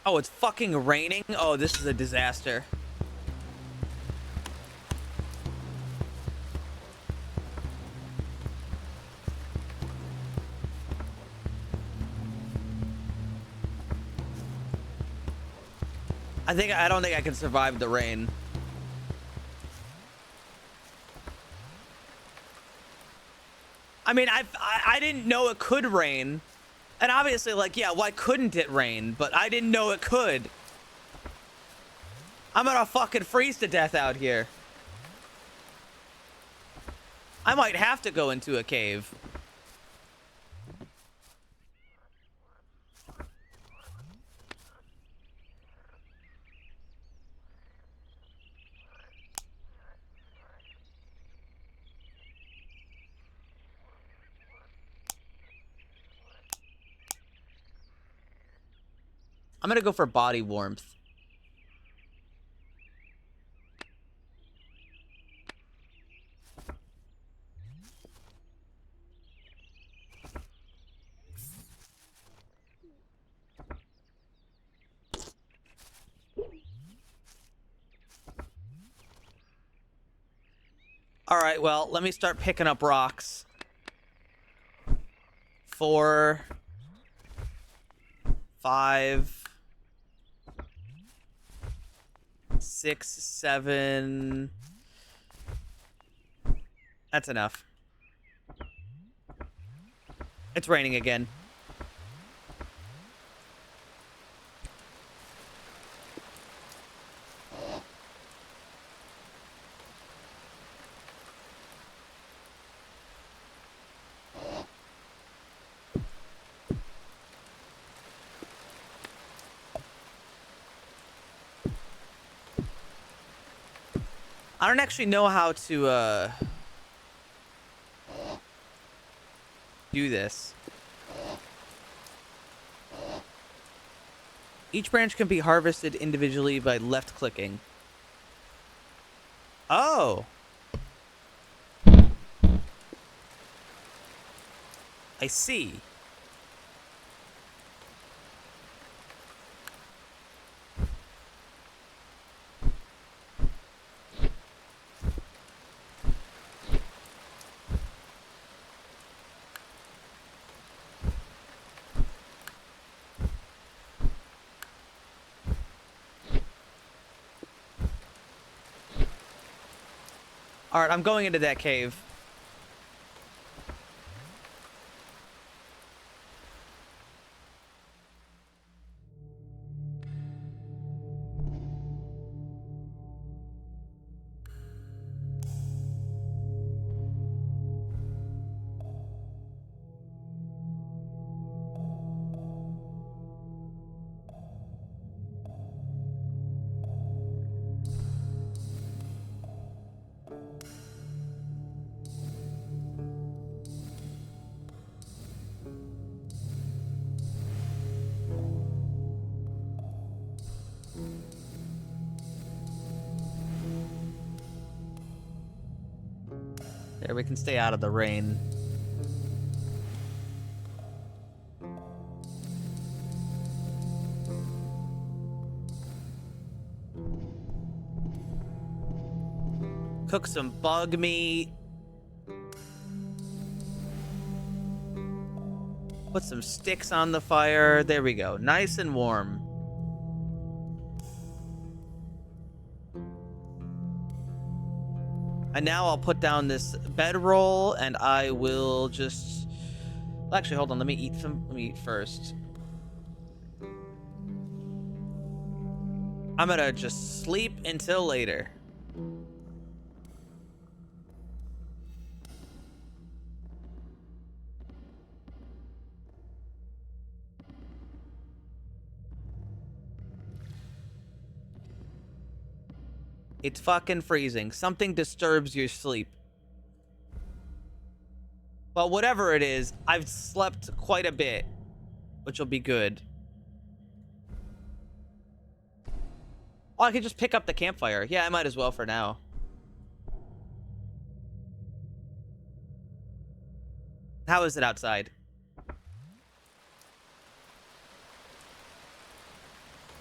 Oh, it's fucking raining? Oh, this is a disaster. I don't think I can survive the rain. I mean, I didn't know it could rain. And obviously, like, yeah, why couldn't it rain? But I didn't know it could. I'm gonna fucking freeze to death out here. I might have to go into a cave. I'm gonna go for body warmth. All right, well, let me start picking up rocks. 4, 5, 6, 7. That's enough. It's raining again. I don't actually know how to do this. Each branch can be harvested individually by left clicking. Oh. I see. All right, I'm going into that cave. There, we can stay out of the rain. Cook some bug meat. Put some sticks on the fire. There we go. Nice and warm. And now I'll put down this bedroll and I will just... Well, actually, hold on. Let me eat some. Let me eat first. I'm gonna just sleep until later. It's fucking freezing. Something disturbs your sleep. Well, whatever it is, I've slept quite a bit, which will be good. Oh, I could just pick up the campfire. Yeah, I might as well for now. How is it outside?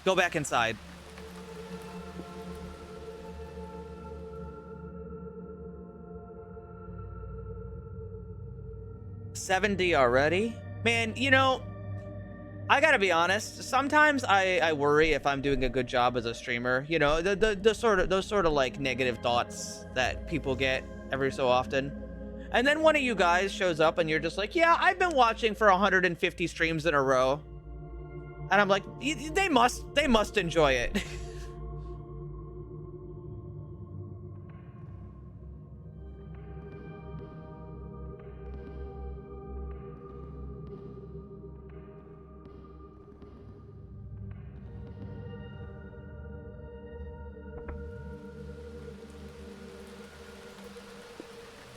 Go back inside. $70 already? Man, you know, I gotta be honest. Sometimes I worry if I'm doing a good job as a streamer. You know, the sort of those sort of like negative thoughts that people get every so often. And then one of you guys shows up and you're just like, yeah, I've been watching for 150 streams in a row. And I'm like, they must enjoy it.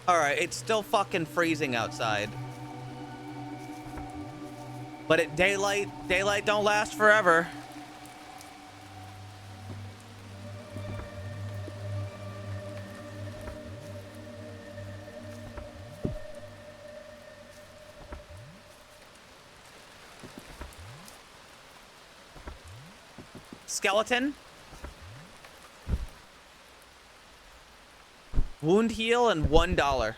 All right, it's still fucking freezing outside. But at daylight don't last forever. Skeleton? wound heal, and $1.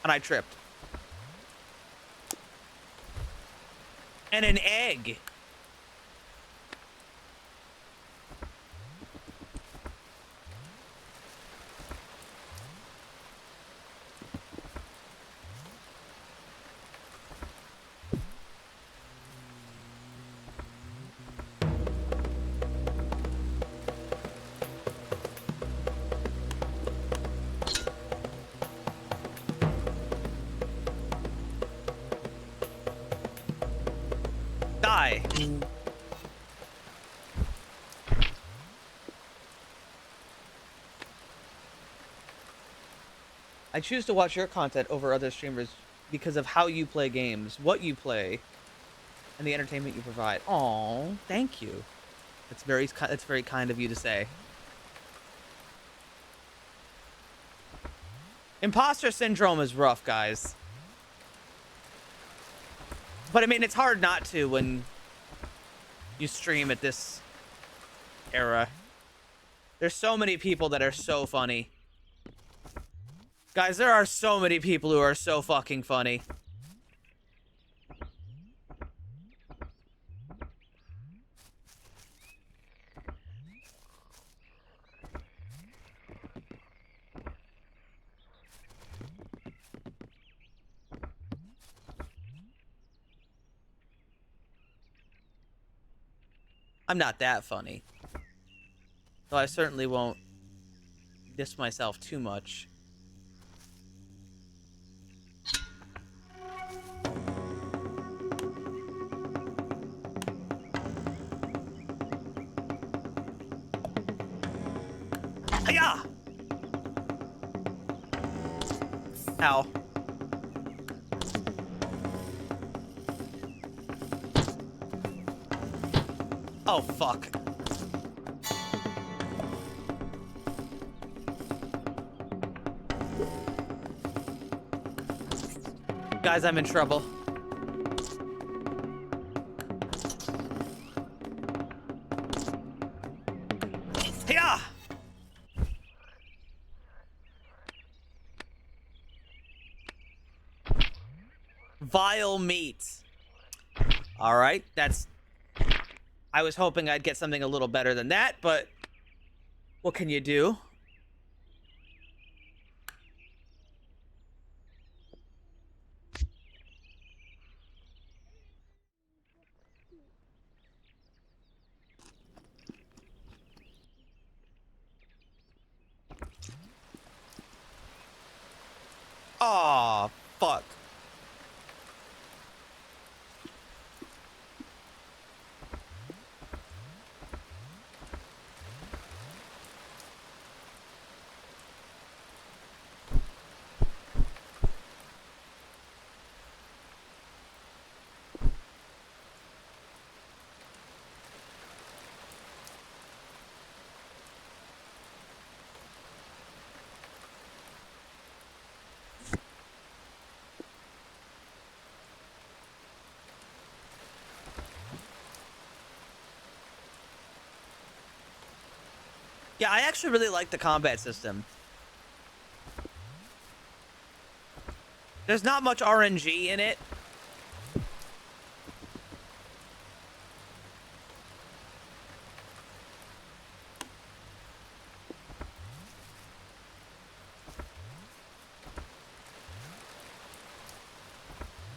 And I tripped. And an egg. Die. I choose to watch your content over other streamers because of how you play games, what you play, and the entertainment you provide. Aw, thank you. It's very kind of you to say. Imposter syndrome is rough, guys. But I mean, it's hard not to when you stream at this era. There's so many people that are so funny. Guys, there are so many people who are so fucking funny. I'm not that funny. So I certainly won't diss myself too much. Hiya! Ow. Oh, fuck. Guys, I'm in trouble. Hiya! Vile meat. All right, that's... I was hoping I'd get something a little better than that, but what can you do? Aw, fuck. Yeah, I actually really like the combat system. There's not much RNG in it.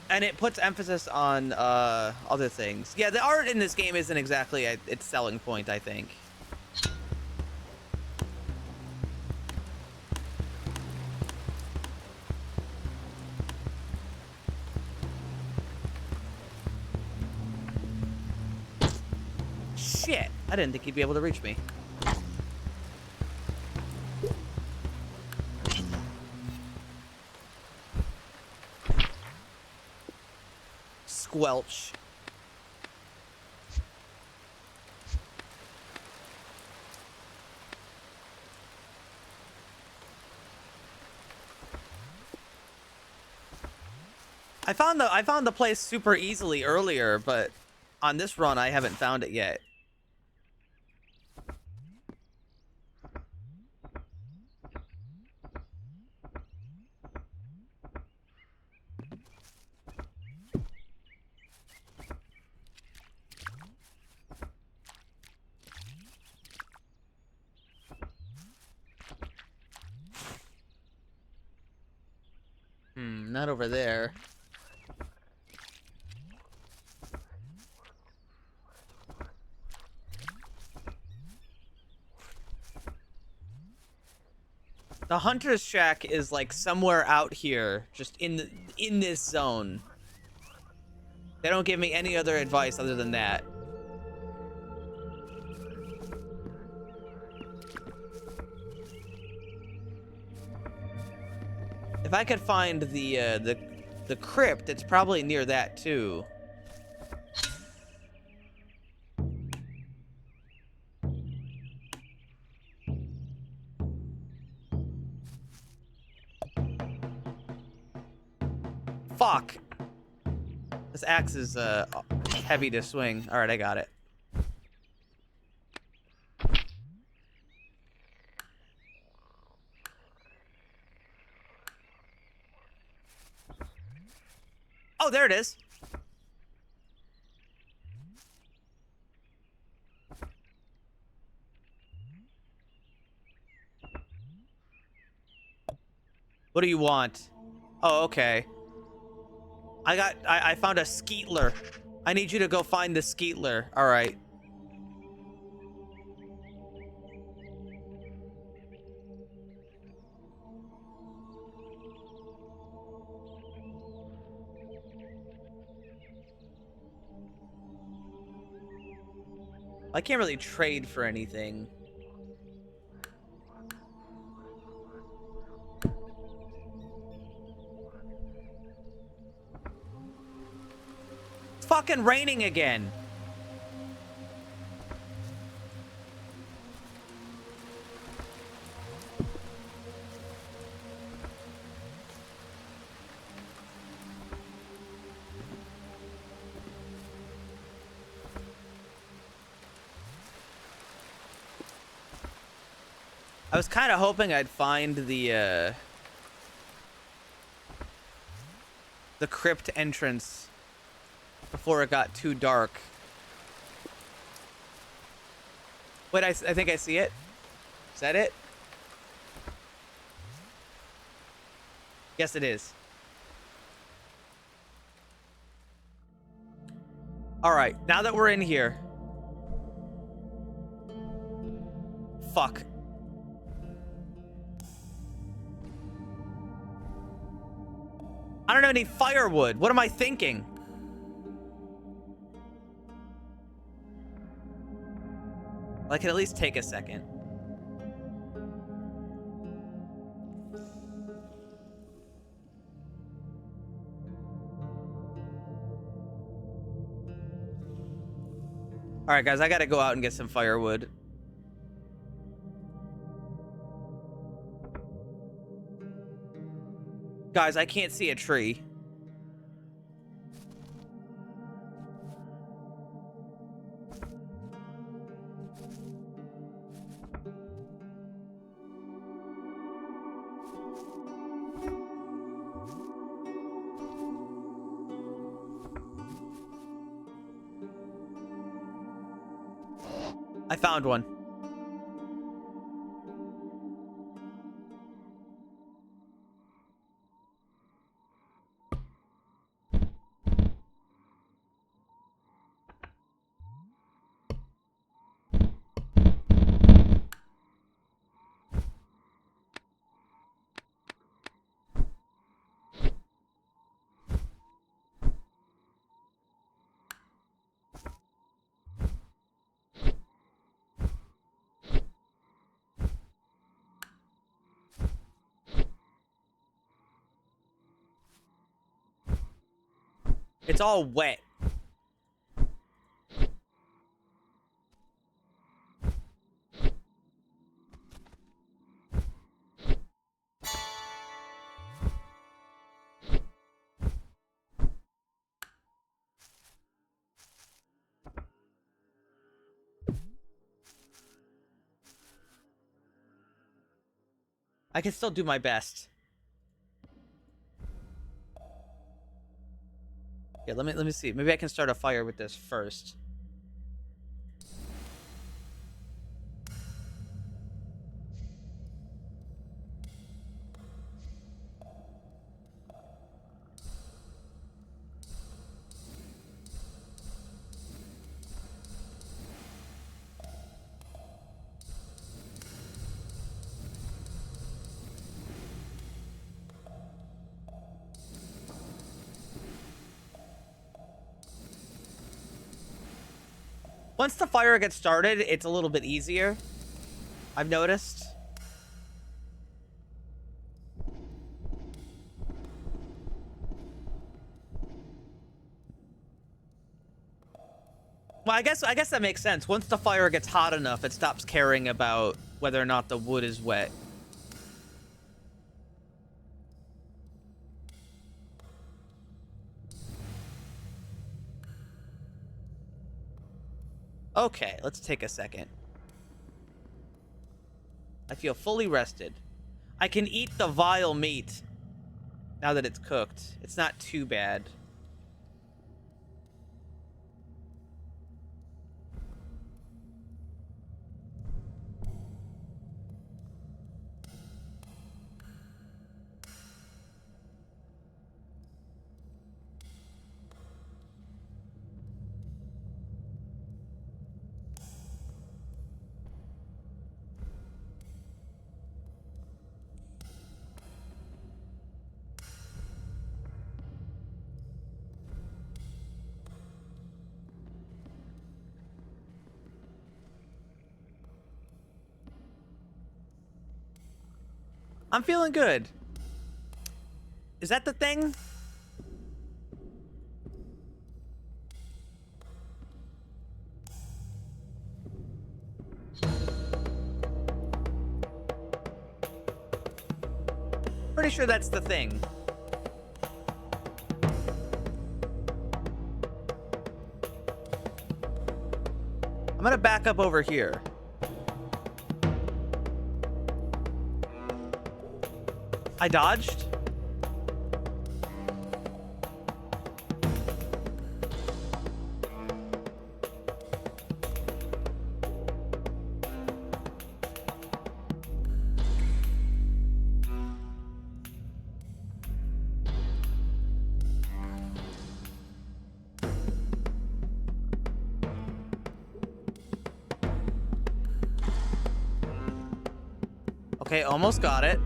And it puts emphasis on other things. Yeah, the art in this game isn't exactly its selling point, I think. Shit, I didn't think he'd be able to reach me. Squelch. I found the place super easily earlier, but on this run I haven't found it yet. Not over there. The hunter's shack is like somewhere out here, just in this zone. They don't give me any other advice other than that. If I could find the crypt, it's probably near that too. Fuck. This axe is heavy to swing. All right, I got it. Oh, there it is. What do you want? Oh, okay. I found a Skeetler. I need you to go find the Skeetler. All right. I can't really trade for anything. It's fucking raining again. I was kind of hoping I'd find the crypt entrance before it got too dark. Wait, I think I see it. Is that it? Yes, it is. All right, now that we're in here. Fuck. I don't have any firewood. What am I thinking? I can at least take a second. All right, guys, I gotta go out and get some firewood. Guys, I can't see a tree. I found one. It's all wet. I can still do my best. Yeah, let me see. Maybe I can start a fire with this first. Once the fire gets started, it's a little bit easier, I've noticed. Well, I guess that makes sense. Once the fire gets hot enough, it stops caring about whether or not the wood is wet. Okay, let's take a second. I feel fully rested. I can eat the vile meat now that it's cooked. It's not too bad. I'm feeling good. Is that the thing? Pretty sure that's the thing. I'm gonna back up over here. I dodged? Okay, almost got it.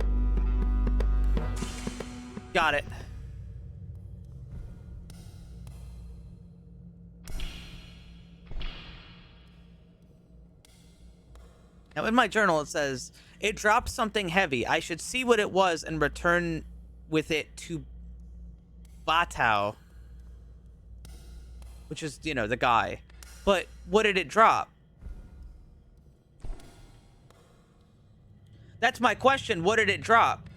Got it. Now in my journal it says, it dropped something heavy. I should see what it was and return with it to Batao. Which is, you know, the guy. But what did it drop? That's my question. What did it drop?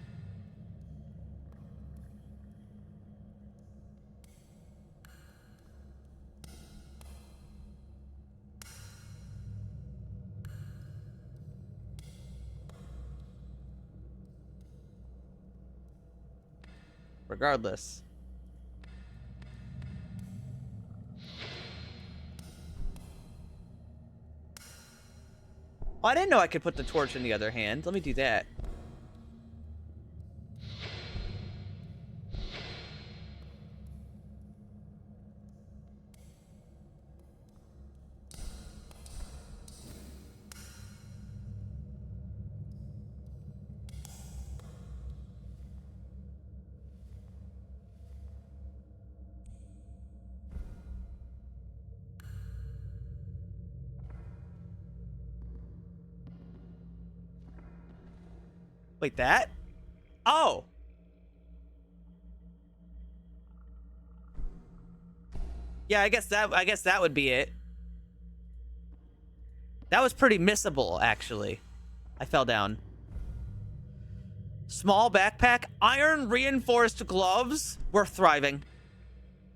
Regardless. Oh, I didn't know I could put the torch in the other hand. Let me do that. Wait, that? Oh. Yeah, I guess that would be it. That was pretty missable, actually. I fell down. Small backpack, iron reinforced gloves. We're thriving.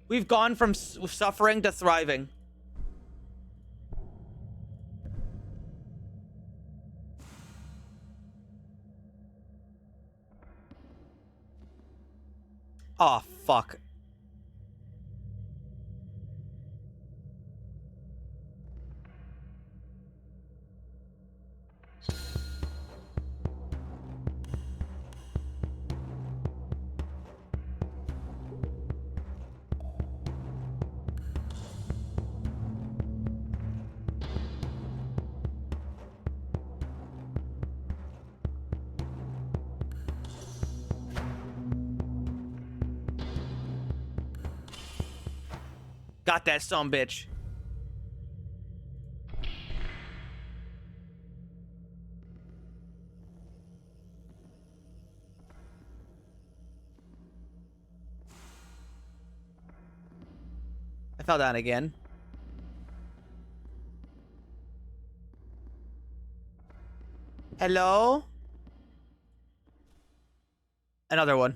We've gone from suffering to thriving. Oh, fuck. Got that sumbitch. fell down again. Hello? Another one.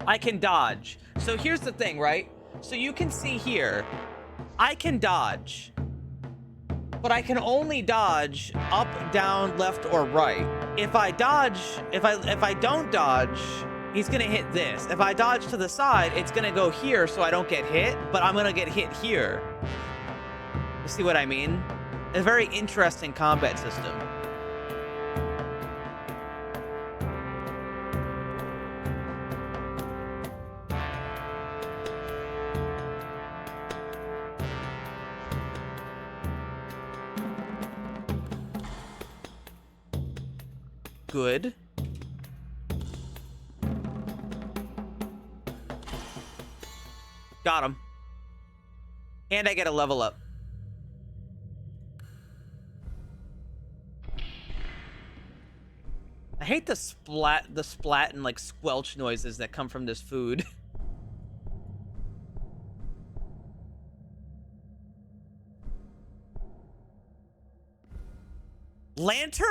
I can dodge. So here's the thing, right? So you can see here, I can dodge, but I can only dodge up, down, left, or right. If I dodge, if I don't dodge, he's gonna hit this. If I dodge to the side, it's gonna go here so I don't get hit, but I'm gonna get hit here. You see what I mean? A very interesting combat system. Good. Got him. And I get a level up. I hate the splat and like squelch noises that come from this food. Lantern?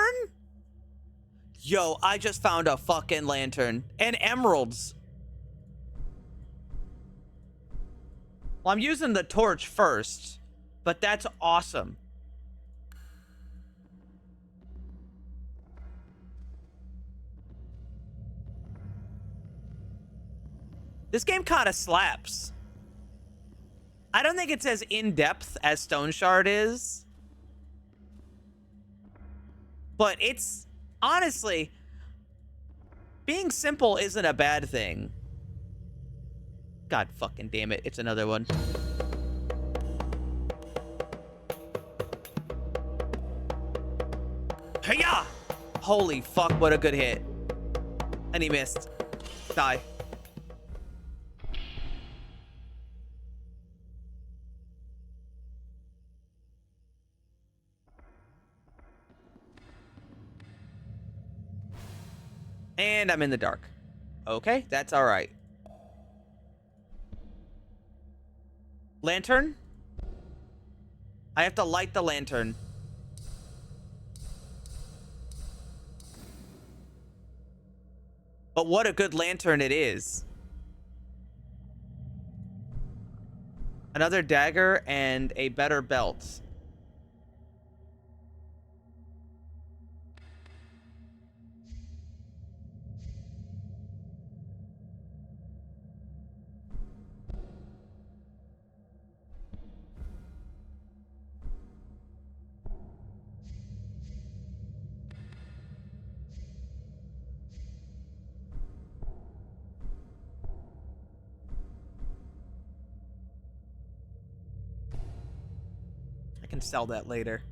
Yo, I just found a fucking lantern. And emeralds. Well, I'm using the torch first, but that's awesome. This game kind of slaps. I don't think it's as in-depth as Stone Shard is. But it's, honestly, being simple isn't a bad thing. God fucking damn it, it's another one. Hiya! Holy fuck, what a good hit. And he missed. Die. And I'm in the dark. Okay, that's all right. Lantern? I have to light the lantern. But what a good lantern it is. Another dagger and a better belt. I can sell that later.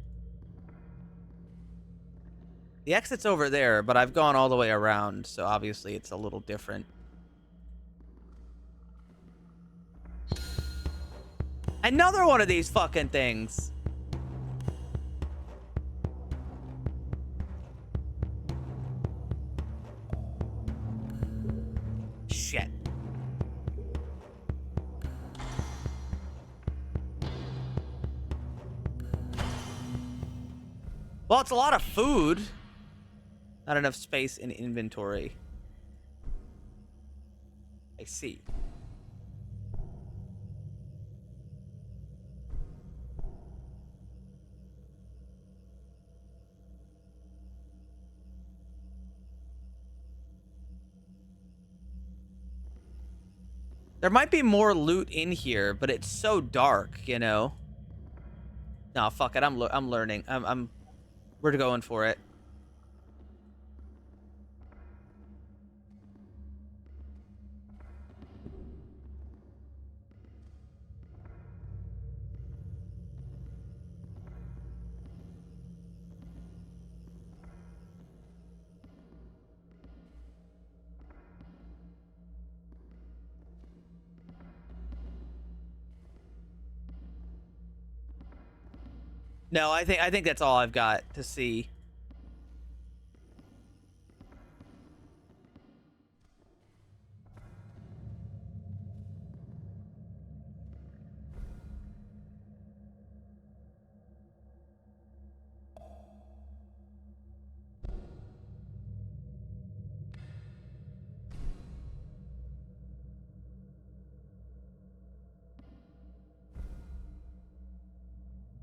The exit's over there, but I've gone all the way around, so obviously it's a little different. Another one of these fucking things. Shit. Well, it's a lot of food. Not enough space in inventory. I see. There might be more loot in here, but it's so dark, you know. No, fuck it. I'm learning. We're going for it. No, I think that's all I've got to see.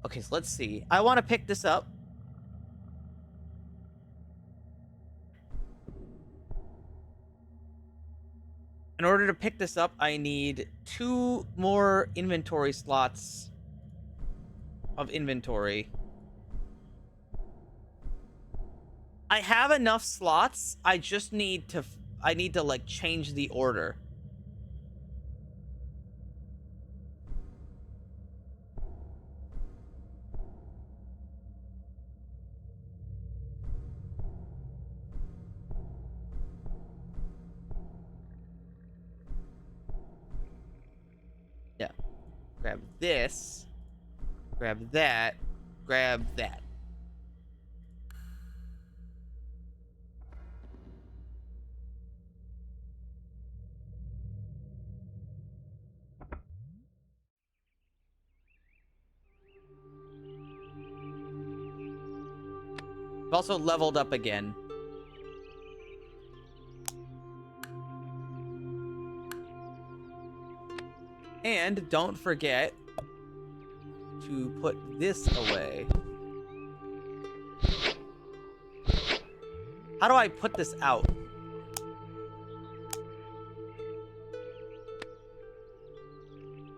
Okay, so let's see. I want to pick this up. In order to pick this up, I need 2 more inventory slots of inventory. I have enough slots. I just need to like change the order. Yeah. Grab this. Grab that. Grab that. I've also leveled up again. And don't forget to put this away. How do I put this out?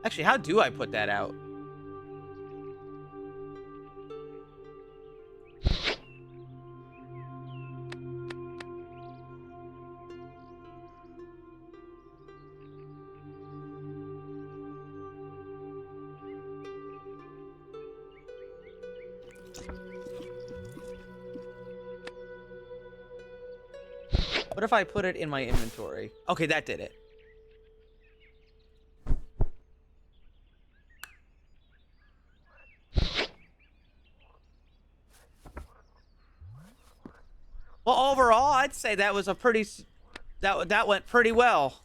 Actually, how do I put that out? What if I put it in my inventory? Okay, that did it. Well, overall, I'd say that was a pretty... That went pretty well.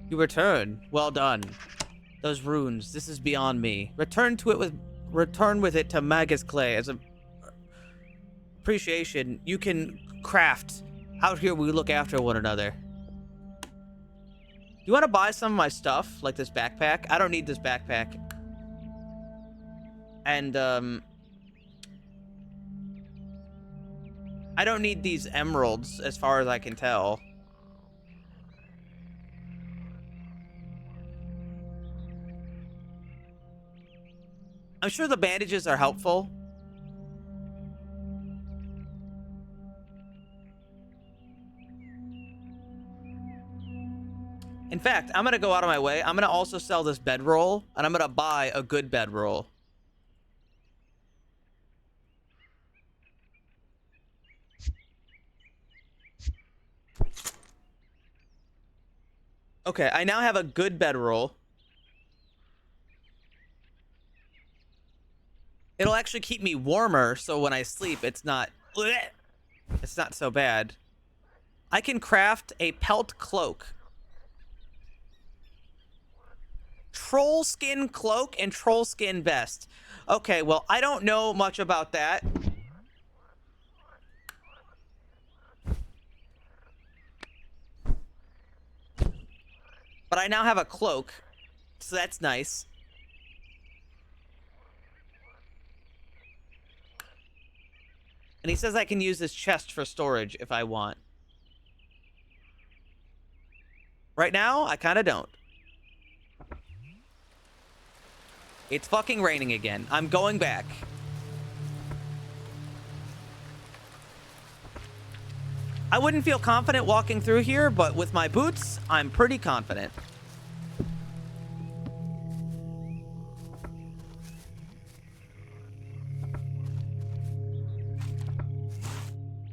You return. Well done. Those runes. This is beyond me. Return with it to Magus Clay as a appreciation. You can craft. Out here, we look after one another. You want to buy some of my stuff, like this backpack? I don't need this backpack. And I don't need these emeralds, as far as I can tell. I'm sure the bandages are helpful. In fact, I'm going to go out of my way. I'm going to also sell this bedroll, and I'm going to buy a good bedroll. Okay, I now have a good bedroll. It'll actually keep me warmer, so when I sleep, it's not so bad. I can craft a pelt cloak. Troll skin cloak and troll skin vest. Okay, well, I don't know much about that. But I now have a cloak, so that's nice. And he says I can use this chest for storage if I want. Right now, I kind of don't. It's fucking raining again. I'm going back. I wouldn't feel confident walking through here, but with my boots, I'm pretty confident.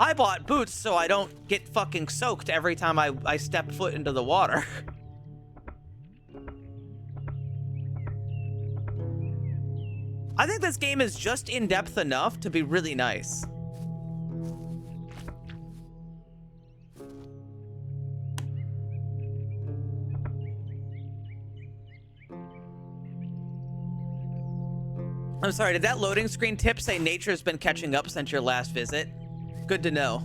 I bought boots so I don't get fucking soaked every time I step foot into the water. I think this game is just in-depth enough to be really nice. I'm sorry, did that loading screen tip say nature's been catching up since your last visit? Good to know.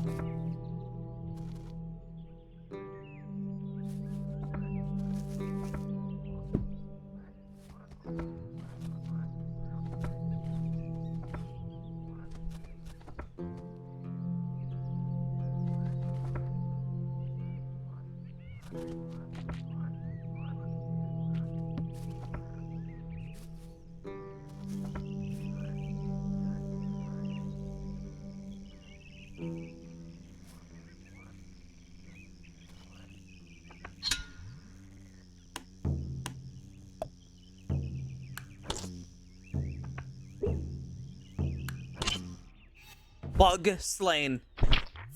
Bug slain.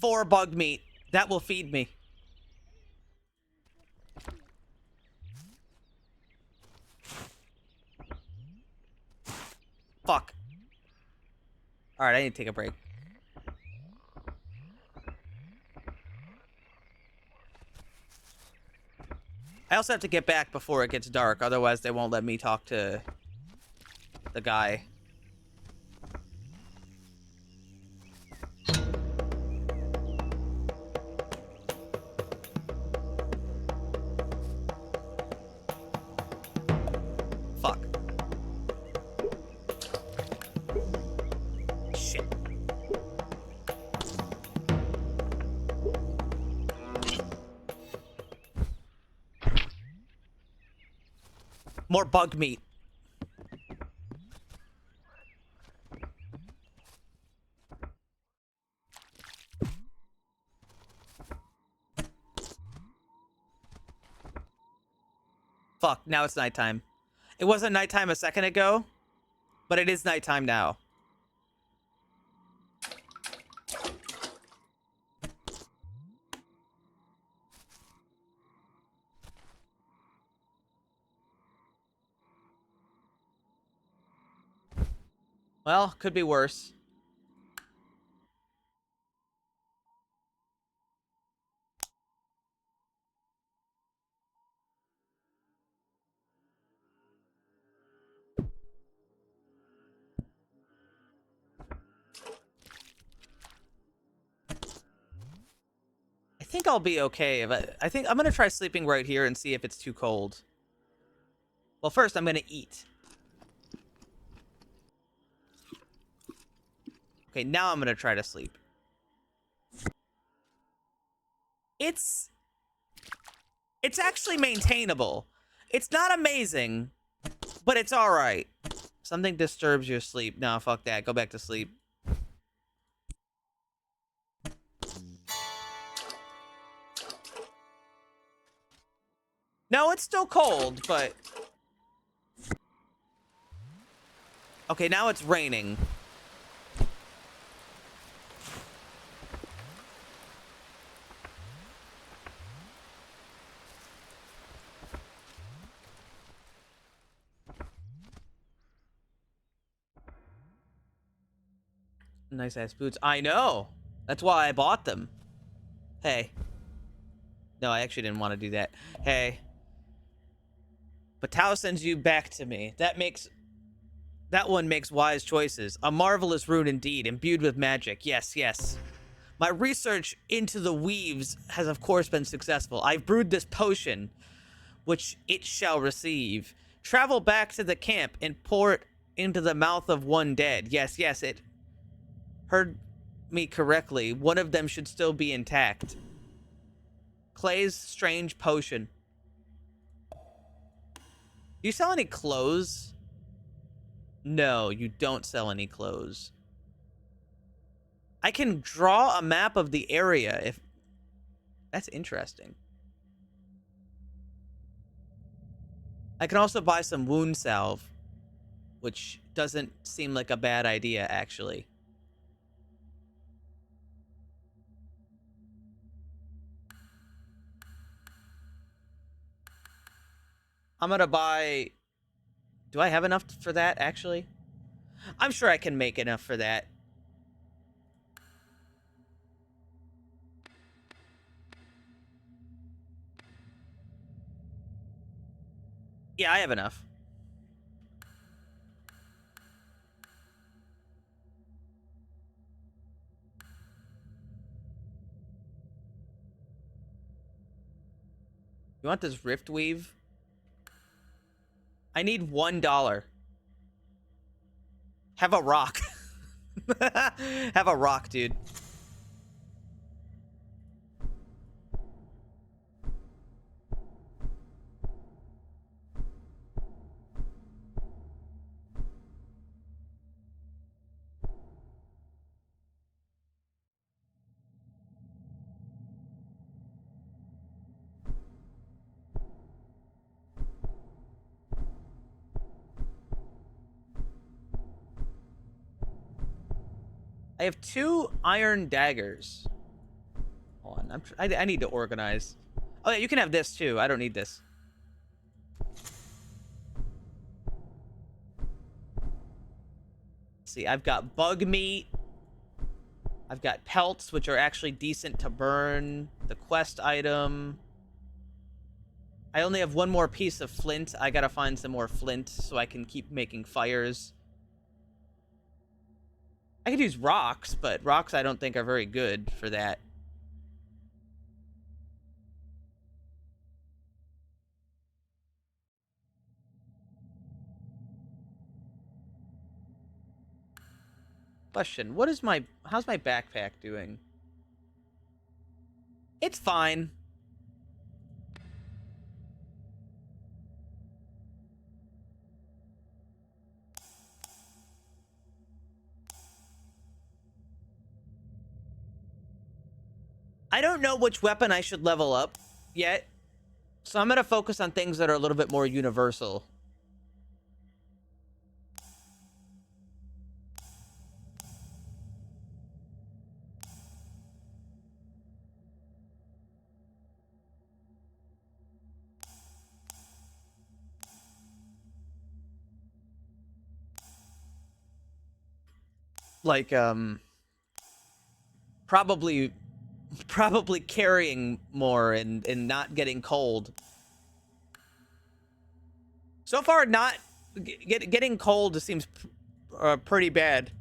4 bug meat. That will feed me. Fuck. Alright, I need to take a break. I also have to get back before it gets dark, otherwise they won't let me talk to the guy. Fuck. Shit. More bug meat. Fuck, now it's nighttime. It wasn't nighttime a second ago, but it is nighttime now. Well, could be worse. I think I'll be okay. If I think I'm gonna try sleeping right here and see if it's too cold. Well, first I'm gonna eat. Okay, now I'm gonna try to sleep. It's actually maintainable. It's not amazing, but it's all right. Something disturbs your sleep. Nah, fuck that. Go back to sleep. No, it's still cold, but... Okay, now it's raining. Nice ass boots. I know. That's why I bought them. Hey. No, I actually didn't want to do that. Hey. But Tao sends you back to me. That one makes wise choices. A marvelous rune indeed, imbued with magic. Yes, yes. My research into the weaves has of course been successful. I've brewed this potion, which it shall receive. Travel back to the camp and pour it into the mouth of one dead. Yes, yes, it heard me correctly. One of them should still be intact. Clay's strange potion. Do you sell any clothes? No, you don't sell any clothes. I can draw a map of the area if... That's interesting. I can also buy some wound salve, which doesn't seem like a bad idea, actually. I'm gonna buy... Do I have enough for that, actually? I'm sure I can make enough for that. Yeah, I have enough. You want this Rift Weave? I need $1. Have a rock. Have a rock, dude. I have 2 iron daggers. Hold on, I need to organize. Oh yeah, you can have this too. I don't need this. Let's see, I've got bug meat. I've got pelts, which are actually decent to burn. The quest item. I only have 1 more piece of flint. I gotta find some more flint so I can keep making fires. I could use rocks, but rocks I don't think are very good for that. Question, how's my backpack doing? It's fine. I don't know which weapon I should level up yet, so I'm gonna focus on things that are a little bit more universal. Like, probably carrying more and not getting cold. So far, not getting cold seems pretty bad.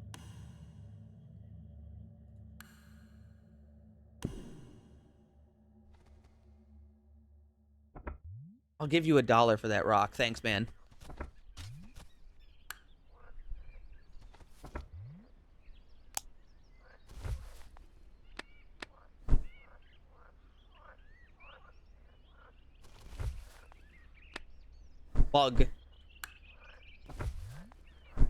I'll give you $1 for that rock. Thanks, man. Bug. All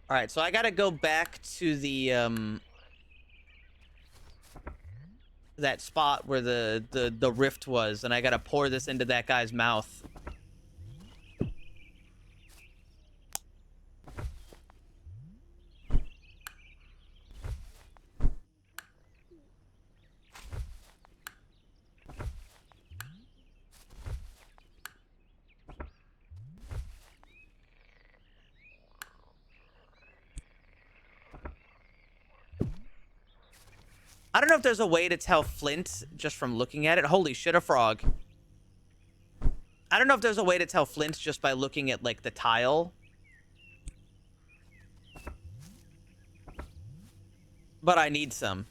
right, so I gotta go back to the that spot where the rift was, and I gotta pour this into that guy's mouth. I don't know if there's a way to tell flint just from looking at it. Holy shit, a frog. I don't know if there's a way to tell flint just by looking at, like, the tile. But I need some.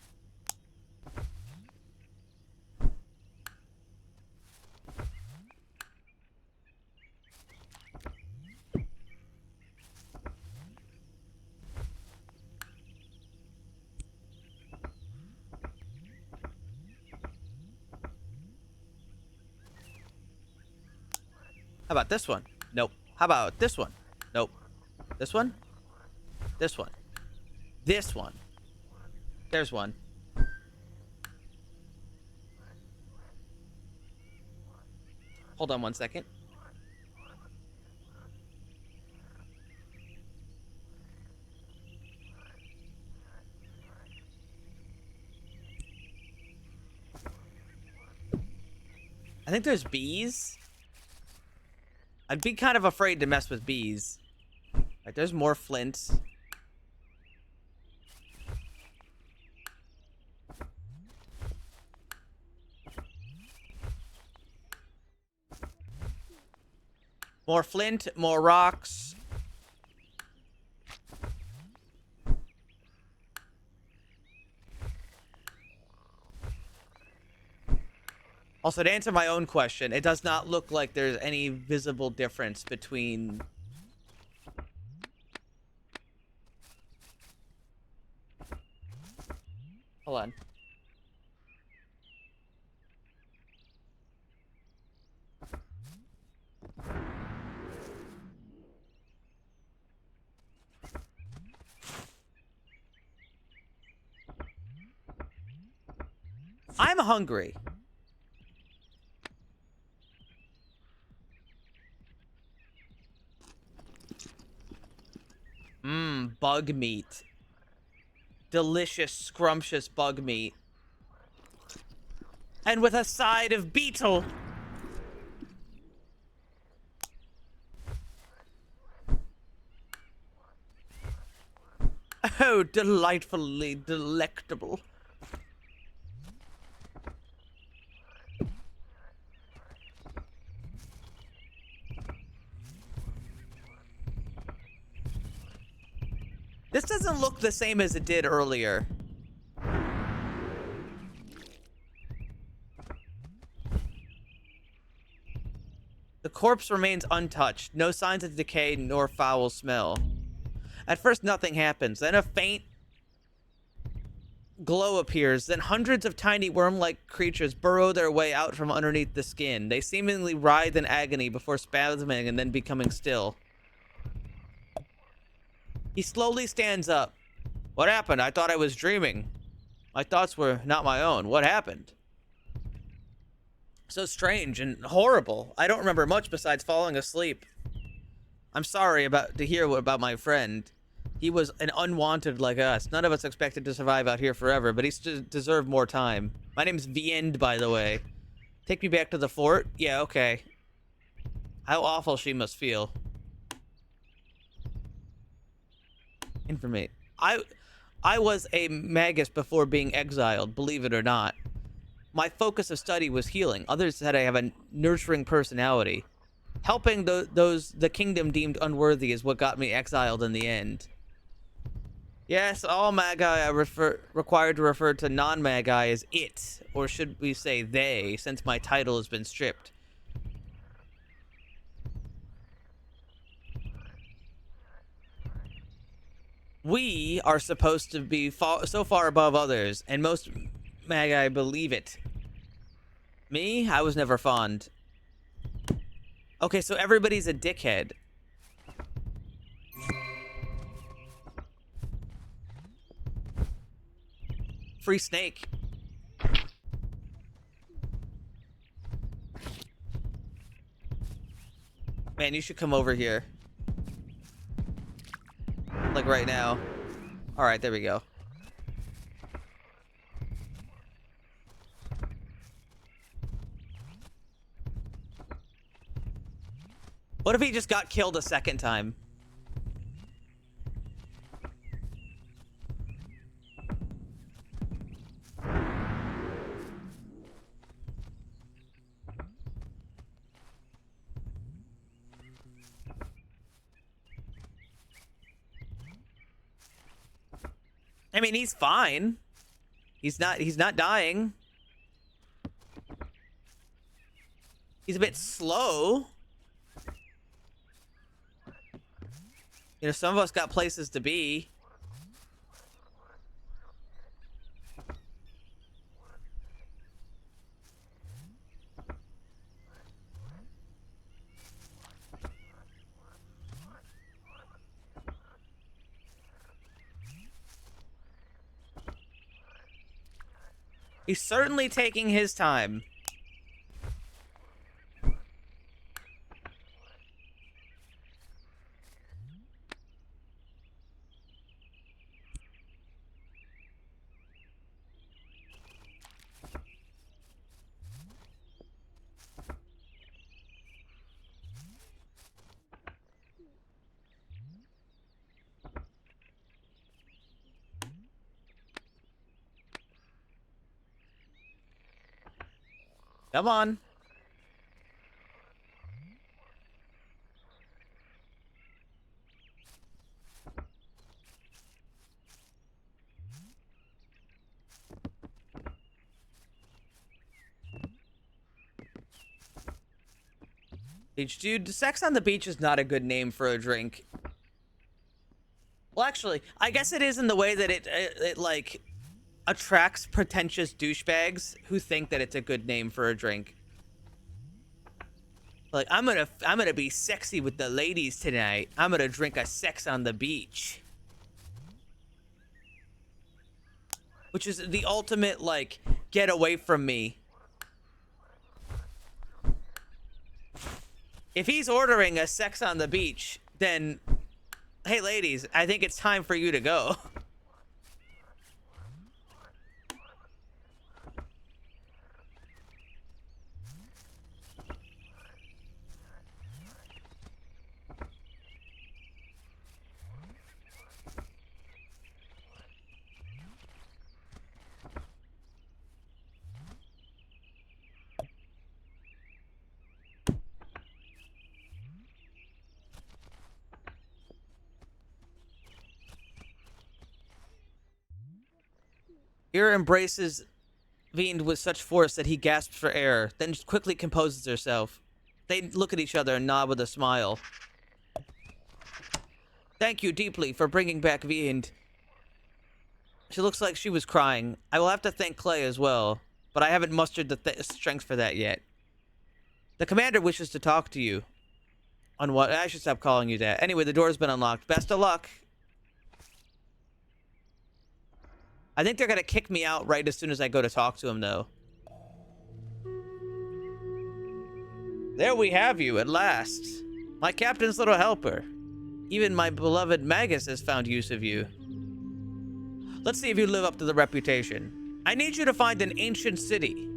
How about this one? Nope. How about this one? Nope. This one? This one. This one. There's one. Hold on 1 second. I think there's bees. I'd be kind of afraid to mess with bees. Right, there's more flint. More flint, more rocks. Also, to answer my own question, it does not look like there's any visible difference between... Hold on. I'm hungry. Mmm, bug meat. Delicious, scrumptious bug meat. And with a side of beetle. Oh, delightfully delectable. This doesn't look the same as it did earlier. The corpse remains untouched. No signs of decay nor foul smell. At first, nothing happens. Then a faint glow appears. Then hundreds of tiny worm-like creatures burrow their way out from underneath the skin. They seemingly writhe in agony before spasming and then becoming still. He slowly stands up. What happened? I thought I was dreaming. My thoughts were not my own. What happened? So strange and horrible. I don't remember much besides falling asleep. I'm sorry to hear about my friend. He was an unwanted like us. None of us expected to survive out here forever, but he deserved more time. My name's Viend, by the way. Take me back to the fort? Yeah, okay. How awful she must feel. Informate. I was a magus before being exiled, believe it or not. My focus of study was healing. Others said I have a nurturing personality. Helping the kingdom deemed unworthy is what got me exiled in the end. Yes, all magi are required to refer to non-magi as it, or should we say they, since my title has been stripped. We are supposed to be so far above others, and most magi believe it. Me? I was never fond. Okay, so everybody's a dickhead. Free snake. Man, you should come over here. Like right now. Alright, there we go. What if he just got killed a second time? I mean, he's fine. He's not dying. He's a bit slow. You know, some of us got places to be. He's certainly taking his time. Come on. Beach dude, sex on the beach is not a good name for a drink. Well, actually, I guess it is in the way that it like attracts pretentious douchebags who think that it's a good name for a drink. Like, I'm gonna be sexy with the ladies tonight. I'm gonna drink a sex on the beach. Which is the ultimate, like, get away from me. If he's ordering a sex on the beach, then, hey ladies, I think it's time for you to go. Ira embraces Fiend with such force that he gasps for air, then quickly composes herself. They look at each other and nod with a smile. Thank you deeply for bringing back Fiend. She looks like she was crying. I will have to thank Clay as well, but I haven't mustered the strength for that yet. The commander wishes to talk to you. On what? I should stop calling you that. Anyway, the door's been unlocked. Best of luck. I think they're gonna kick me out right as soon as I go to talk to him, though. There we have you, at last. My captain's little helper. Even my beloved Magus has found use of you. Let's see if you live up to the reputation. I need you to find an ancient city.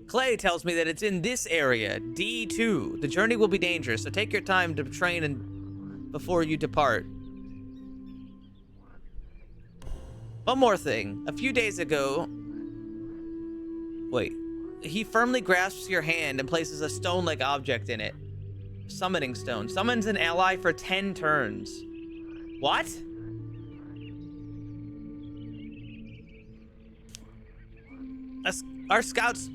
Clay tells me that it's in this area, D2. The journey will be dangerous, so take your time to train and before you depart. One more thing. A few days ago... Wait. He firmly grasps your hand and places a stone-like object in it. Summoning stone. Summons an ally for 10 turns. What? Our scouts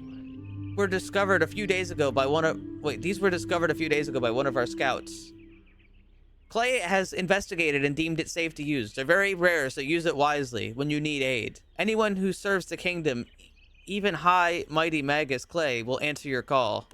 were discovered a few days ago by one of... Wait, these were discovered a few days ago by one of our scouts. Clay has investigated and deemed it safe to use. They're very rare, so use it wisely when you need aid. Anyone who serves the kingdom, even High Mighty Magus Clay, will answer your call.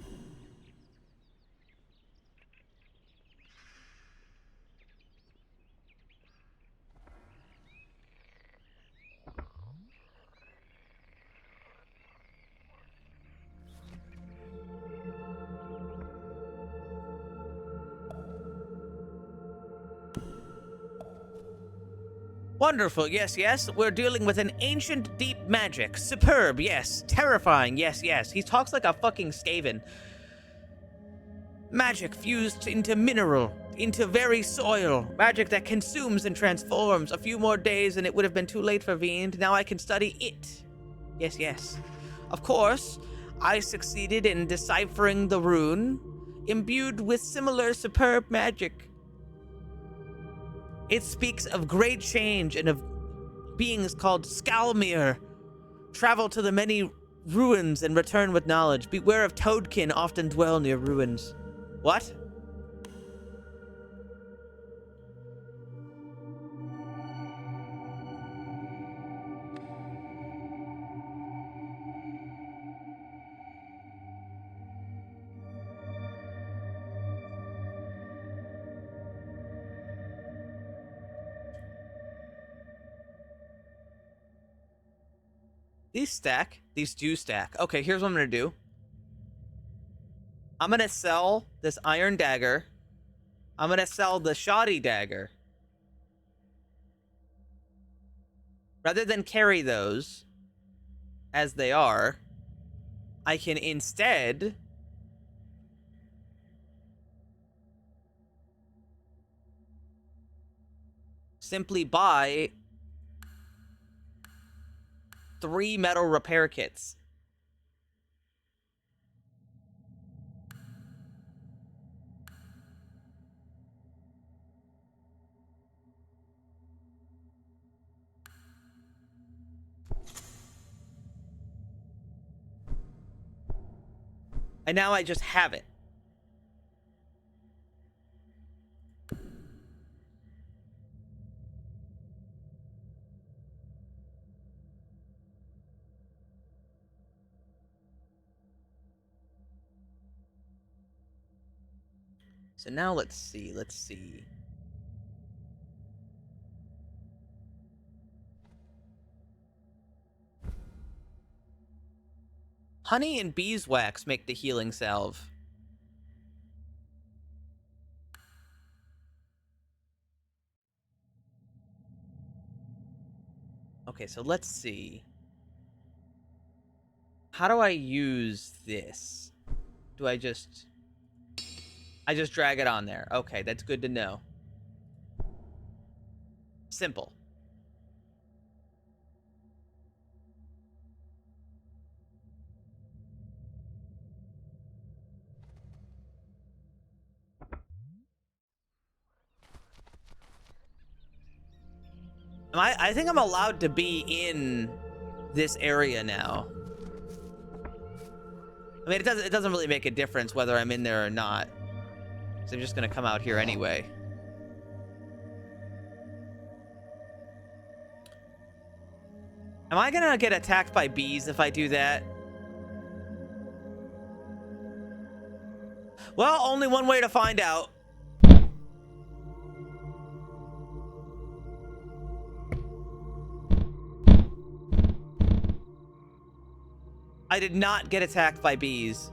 Wonderful, yes, yes. We're dealing with an ancient deep magic. Superb, yes. Terrifying, yes, yes. He talks like a fucking Skaven. Magic fused into mineral, into very soil. Magic that consumes and transforms. A few more days and it would have been too late for Fiend. Now I can study it. Yes, yes. Of course, I succeeded in deciphering the rune, imbued with similar superb magic. It speaks of great change and of beings called Skalmir. Travel to the many ruins and return with knowledge. Beware of toadkin often dwell near ruins. What? These stack. These do stack. Okay, here's what I'm gonna do. I'm gonna sell this iron dagger. I'm gonna sell the shoddy dagger. Rather than carry those as they are, I can instead simply buy 3 metal repair kits. And now I just have it. So now let's see. Honey and beeswax make the healing salve. Okay, so let's see. How do I use this? Do I just drag it on there. Okay, that's good to know. Simple. I think I'm allowed to be in this area now. I mean, it doesn't really make a difference whether I'm in there or not. So I'm just gonna come out here anyway. Am I gonna get attacked by bees if I do that? Well, only one way to find out. I did not get attacked by bees.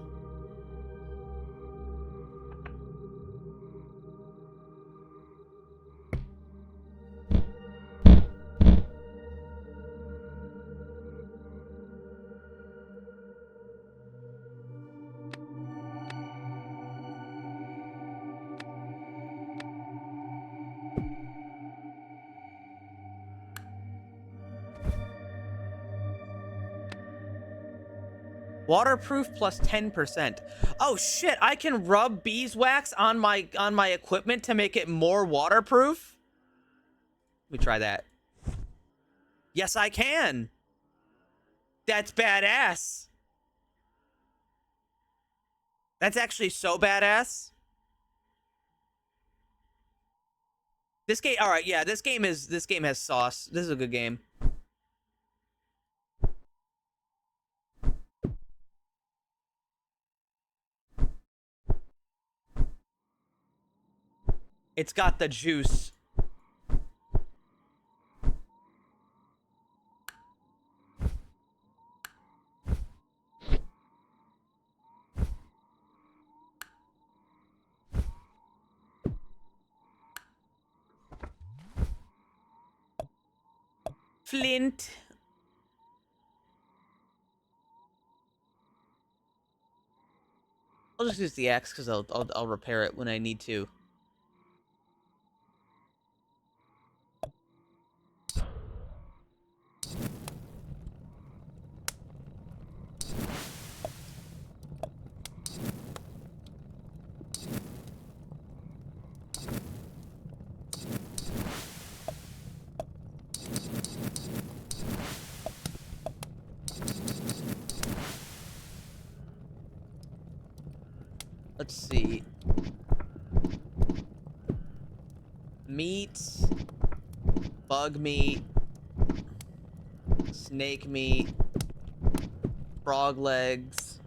Waterproof plus 10%. Oh shit, I can rub beeswax on my equipment to make it more waterproof? Let me try that. Yes, I can. That's badass. That's actually so badass. This game, all right, yeah, this game has sauce. This is a good game. It's got the juice. Flint. I'll just use the axe because I'll repair it when I need to. Let's see. Meat. Bug meat. Snake meat. Frog legs.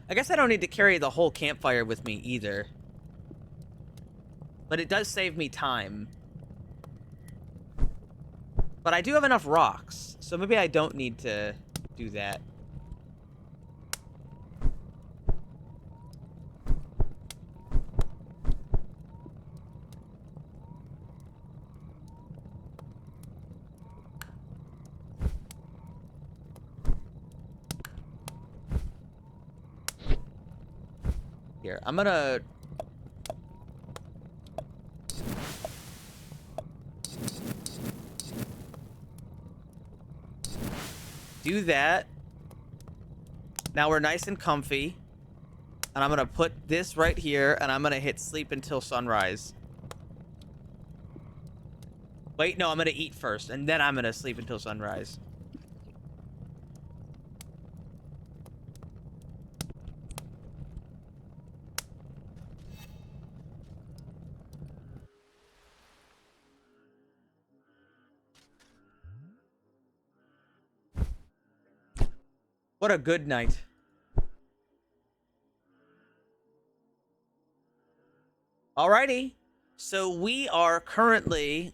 I guess I don't need to carry the whole campfire with me either. But it does save me time. But I do have enough rocks, so maybe I don't need to do that. Here, I'm gonna... do that. Now we're nice and comfy. And I'm going to put this right here, and I'm going to hit sleep until sunrise. Wait, no, I'm going to eat first, and then I'm going to sleep until sunrise. What a good night. Alrighty. So we are currently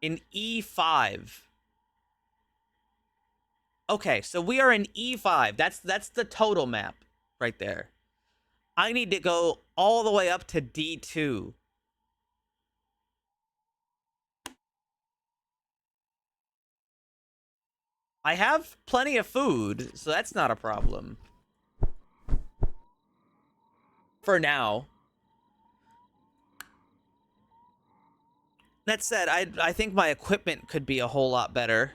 in E5. Okay, so we are in E5. That's the total map right there. I need to go all the way up to D2. I have plenty of food, so that's not a problem. For now. That said, I think my equipment could be a whole lot better.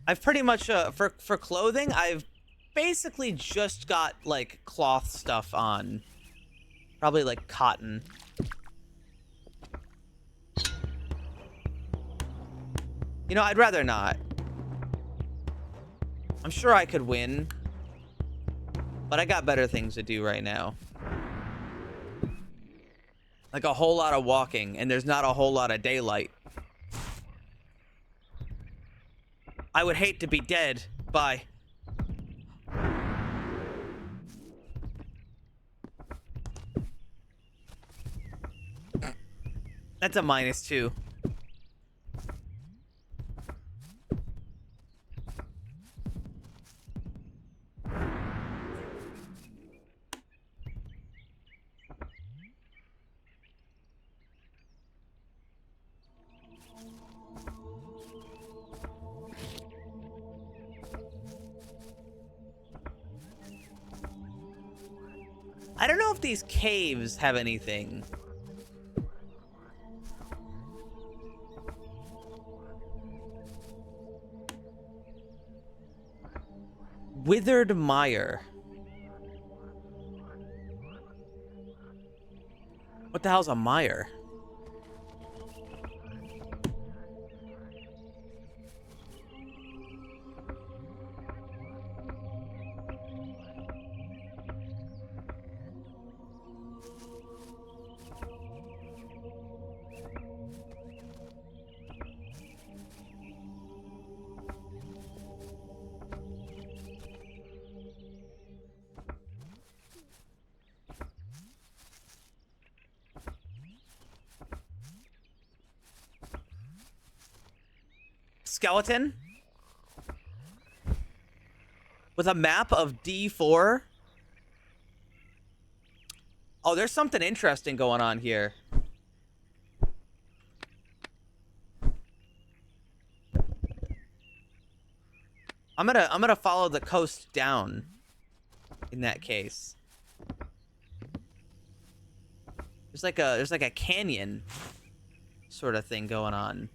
I've pretty much for clothing, I've basically just got like cloth stuff on. Probably like cotton. You know, I'd rather not. I'm sure I could win, but I got better things to do right now. Like a whole lot of walking, and there's not a whole lot of daylight. I would hate to be dead. Bye. That's a -2. I don't know if these caves have anything. Withered Mire. What the hell's a mire? Skeleton with a map of D4. Oh, there's something interesting going on here. I'm gonna follow the coast down in that case. There's like a canyon sort of thing going on.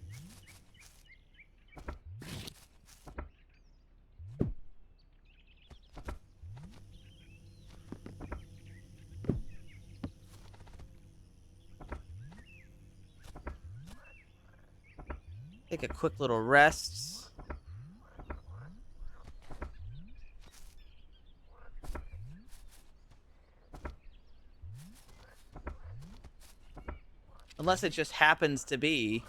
Take a quick little rest. Unless it just happens to be.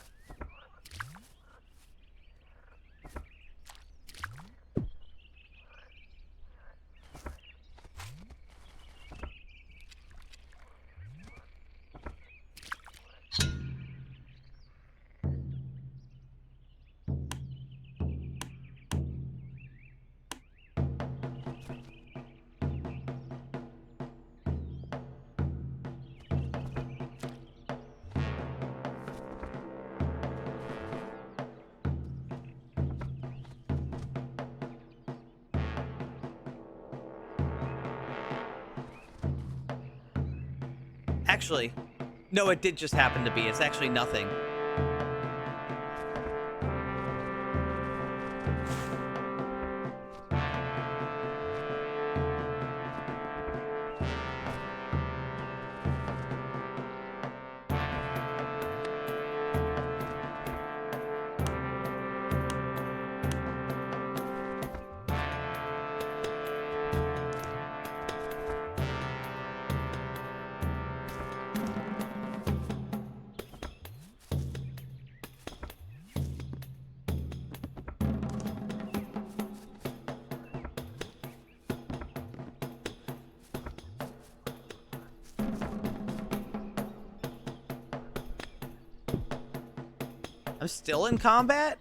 Actually, no, it did just happen to be. It's actually nothing. I'm still in combat?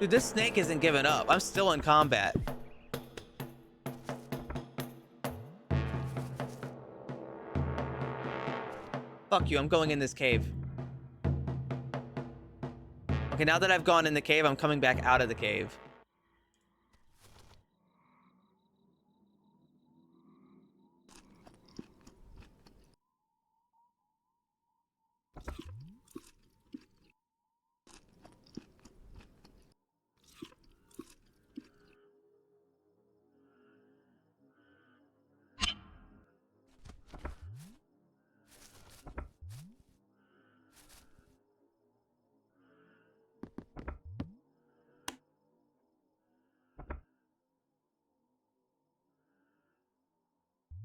Dude, this snake isn't giving up. I'm still in combat. Fuck you, I'm going in this cave. Okay, now that I've gone in the cave, I'm coming back out of the cave.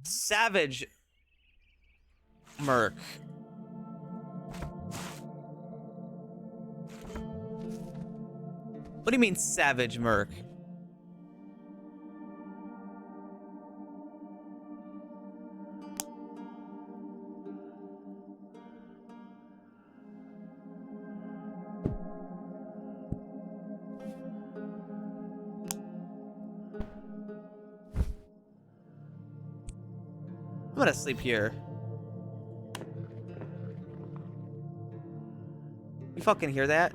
Savage Merc. What do you mean, Savage Merc? I'm gonna sleep here. You fucking hear that?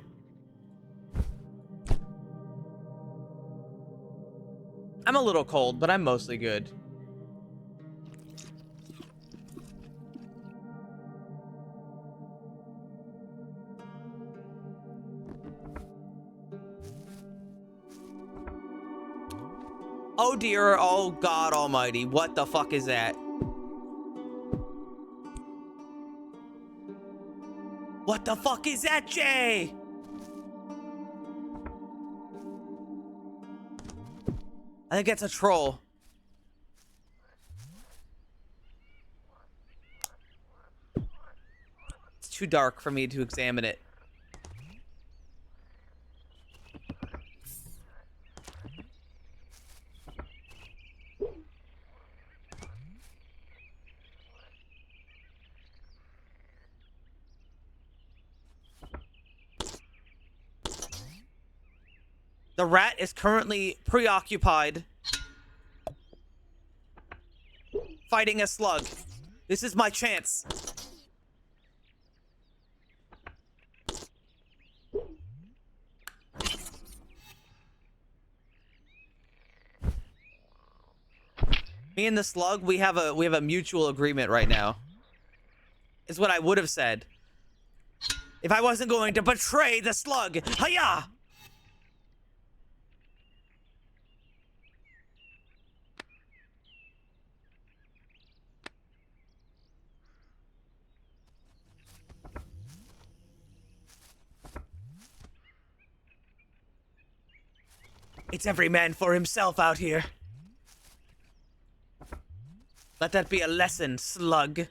I'm a little cold, but I'm mostly good. Oh dear, oh God almighty, what the fuck is that? What the fuck is that, Jay? I think it's a troll. It's too dark for me to examine it. The rat is currently preoccupied fighting a slug. This is my chance. Me and the slug, we have a mutual agreement right now. Is what I would have said if I wasn't going to betray the slug. Hiya! It's every man for himself out here. Let that be a lesson, slug.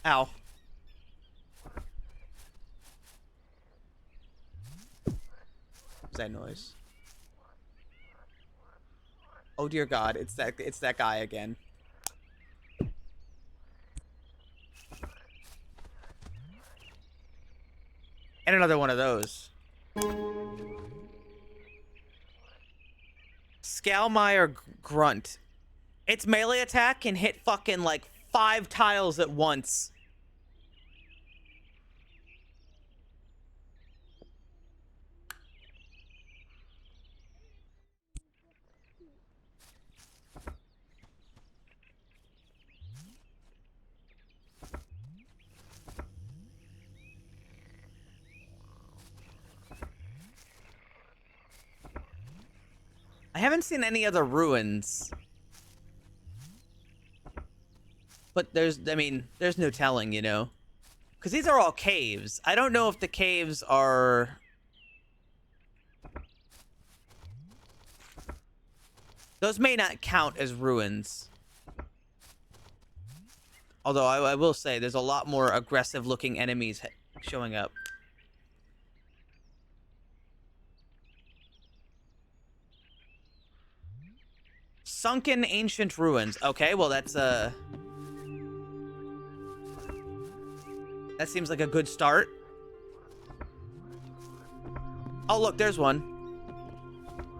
Ow. What's that noise? Oh dear God, it's that guy again. And another one of those. Scalmire Grunt. Its melee attack can hit fucking like 5 tiles at once. I haven't seen any other ruins. But there's no telling, you know? Because these are all caves. I don't know if the caves are... Those may not count as ruins. Although I will say there's a lot more aggressive looking enemies showing up. Sunken ancient ruins. Okay, well that's that seems like a good start. Oh look, there's one.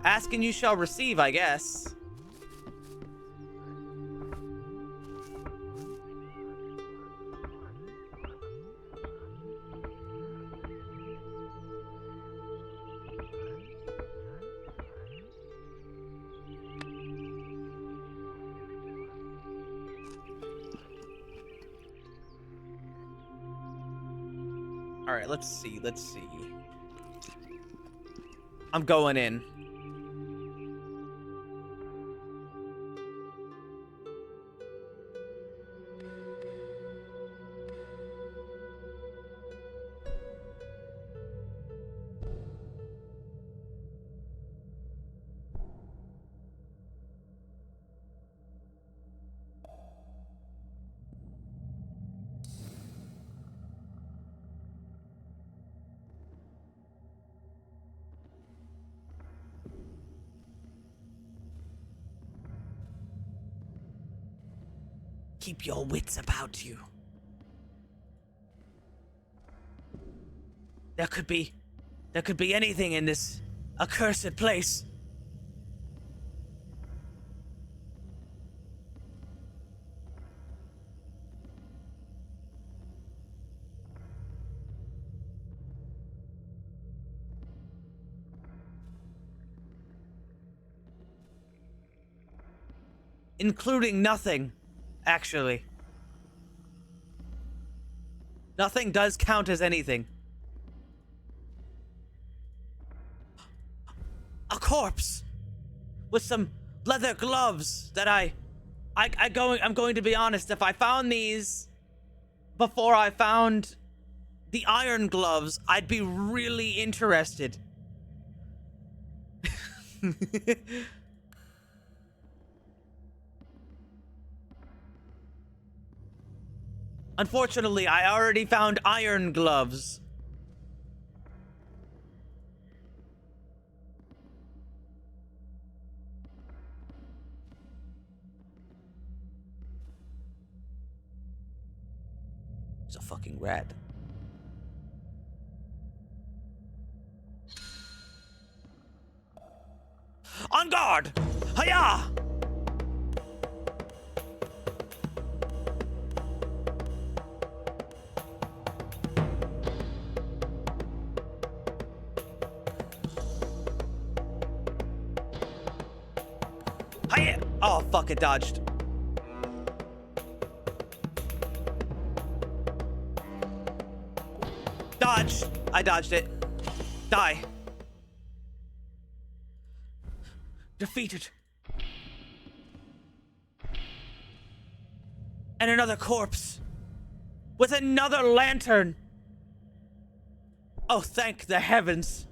Ask and you shall receive, I guess. All right, let's see. I'm going in. Keep your wits about you. There could be anything in this accursed place. Including nothing, actually. Nothing does count as anything. A corpse with some leather gloves that I'm going to be honest, if I found these before I found the iron gloves, I'd be really interested. Unfortunately, I already found iron gloves. It's a fucking rat. On guard! Hiya! Hiya! Oh, fuck, it dodged. Dodge! I dodged it. Die. Defeated. And another corpse. With another lantern. Oh, thank the heavens.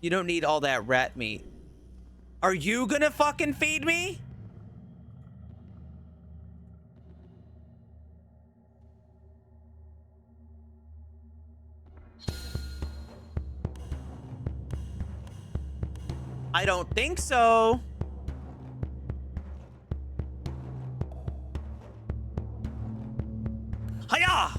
You don't need all that rat meat. Are you gonna fucking feed me? I don't think so. Hiya!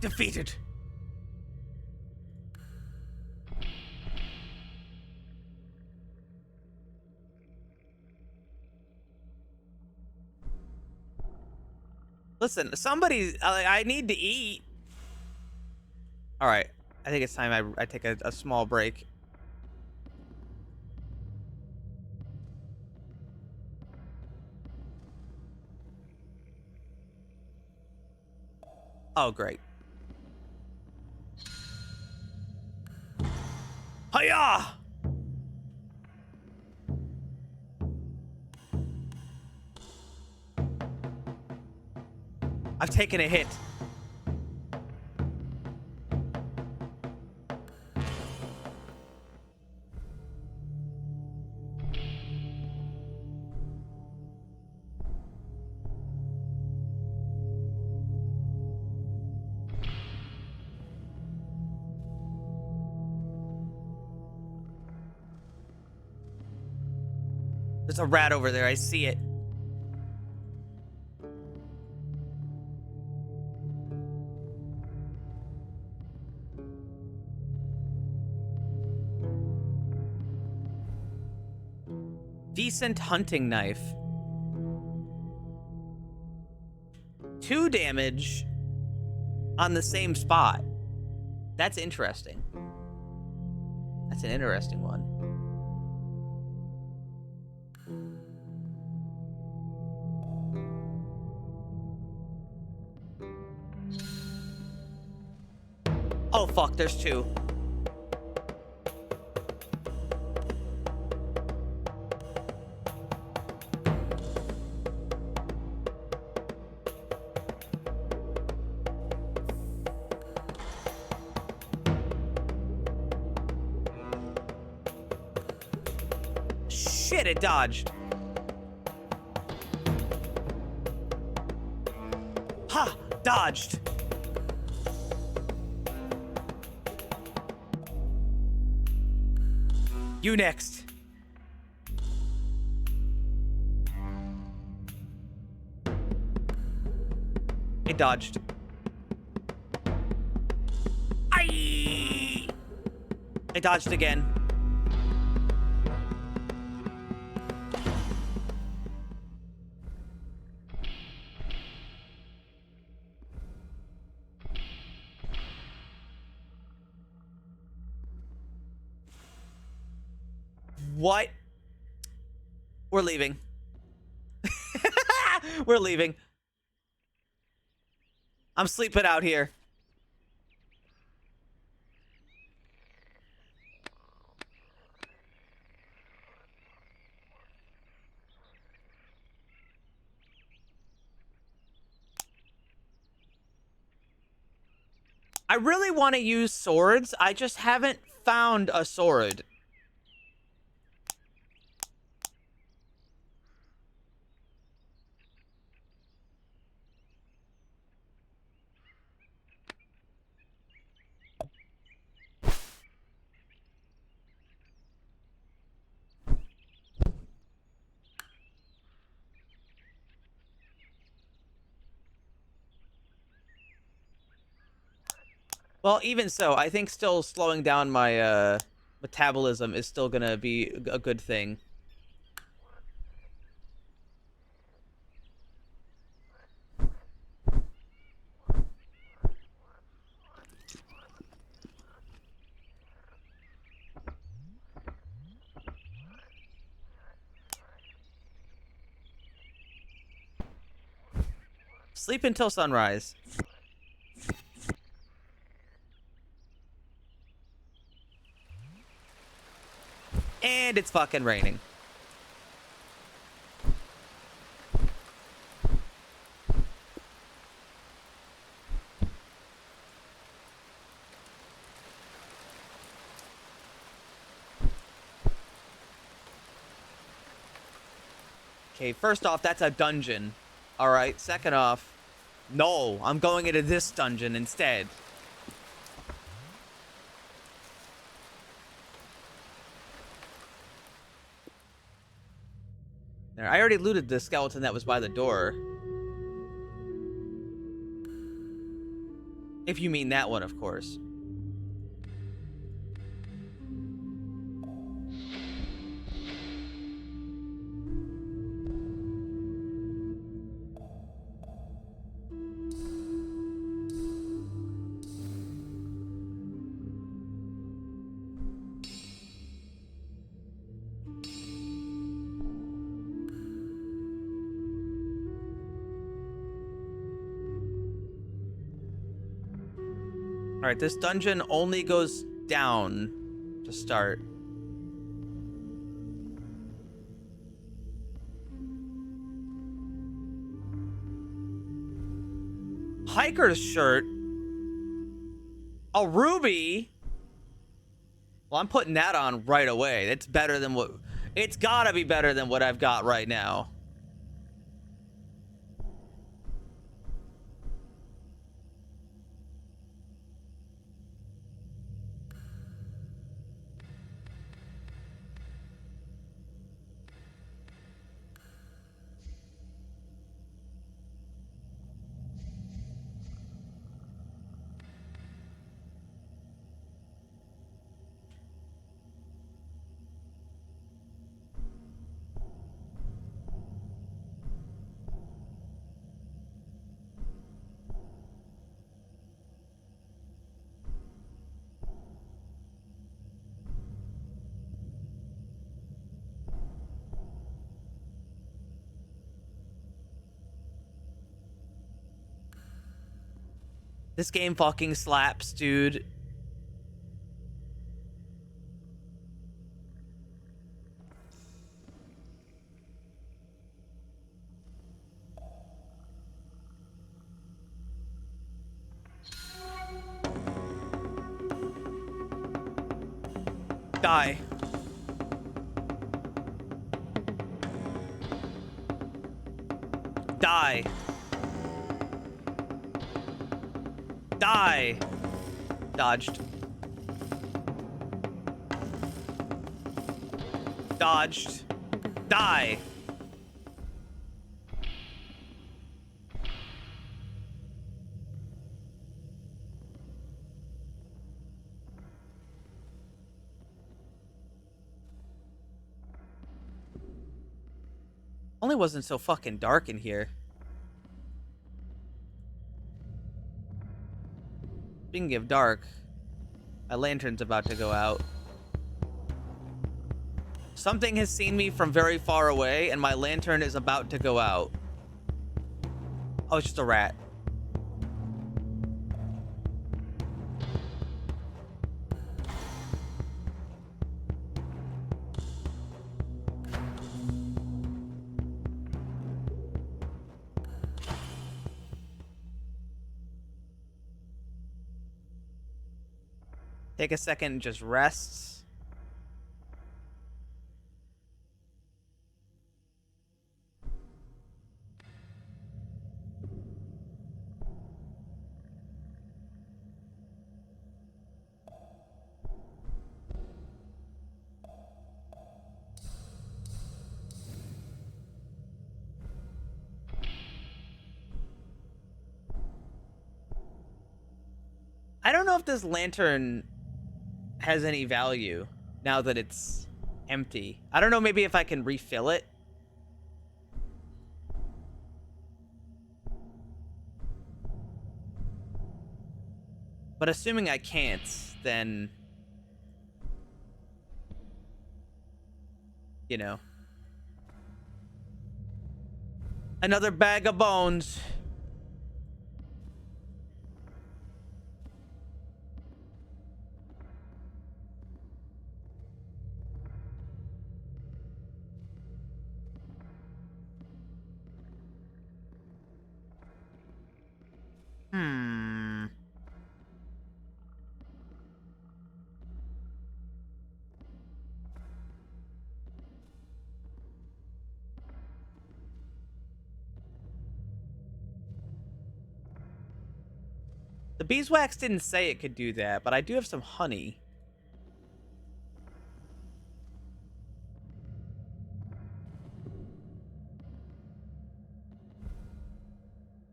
defeated. Listen, somebody, I need to eat. All right, I think it's time I take a small break. Oh, great. Hiya! I've taken a hit. There's a rat over there. I see it. Decent hunting knife. 2 damage on the same spot. That's interesting. That's an interesting one. Oh fuck, there's 2. Shit, it dodged. Ha! Dodged. You next. It dodged. Aye! It dodged again. What? We're leaving. We're leaving. I'm sleeping out here. I really want to use swords. I just haven't found a sword. Well, even so, I think still slowing down my metabolism is still gonna be a good thing. Sleep until sunrise. And it's fucking raining. Okay, first off, that's a dungeon. Alright, second off, no, I'm going into this dungeon instead. There, I already looted the skeleton that was by the door. If you mean that one, of course. All right, this dungeon only goes down to start. Hiker's shirt. A ruby. Well, I'm putting that on right away. It's better than what... It's gotta be better than what I've got right now. This game fucking slaps, dude. Die. Die. Die. Dodged. Dodged. Die. Only wasn't so fucking dark in here. Speaking of dark, my lantern's about to go out. Something has seen me from very far away, and my lantern is about to go out. Oh, it's just a rat. Take a second and just rest. I don't know if this lantern has any value now that it's empty. I don't know, maybe if I can refill it. But assuming I can't, then... you know. Another bag of bones. The beeswax didn't say it could do that, but I do have some honey.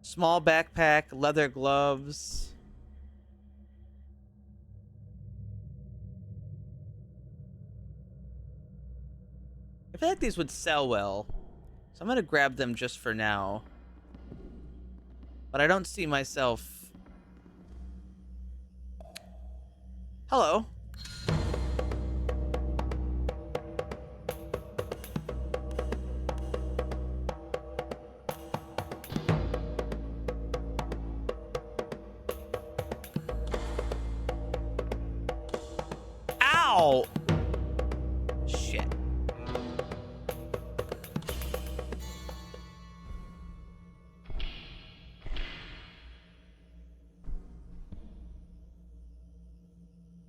Small backpack, leather gloves. I feel like these would sell well, so I'm gonna grab them just for now. But I don't see myself... Hello. Ow! Shit.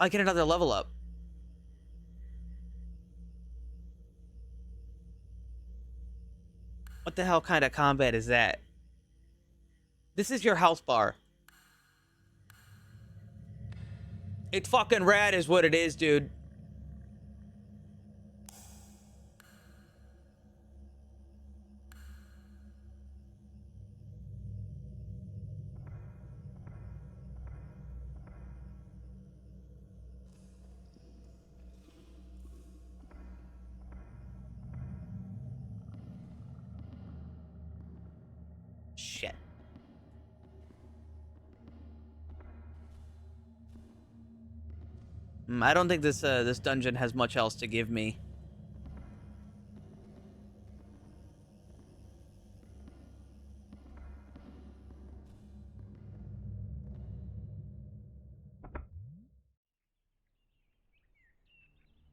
I get another level up. What the hell kind of combat is that? This is your health bar. It's fucking rad is what it is, dude. Shit. I don't think this dungeon has much else to give me.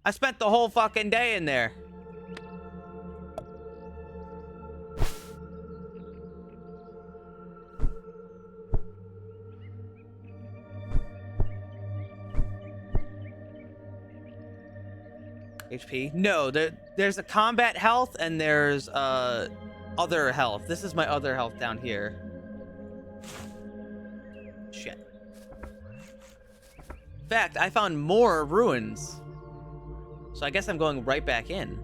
I spent the whole fucking day in there. HP? No, there's a combat health and there's other health. This is my other health down here. Shit. In fact, I found more ruins. So I guess I'm going right back in.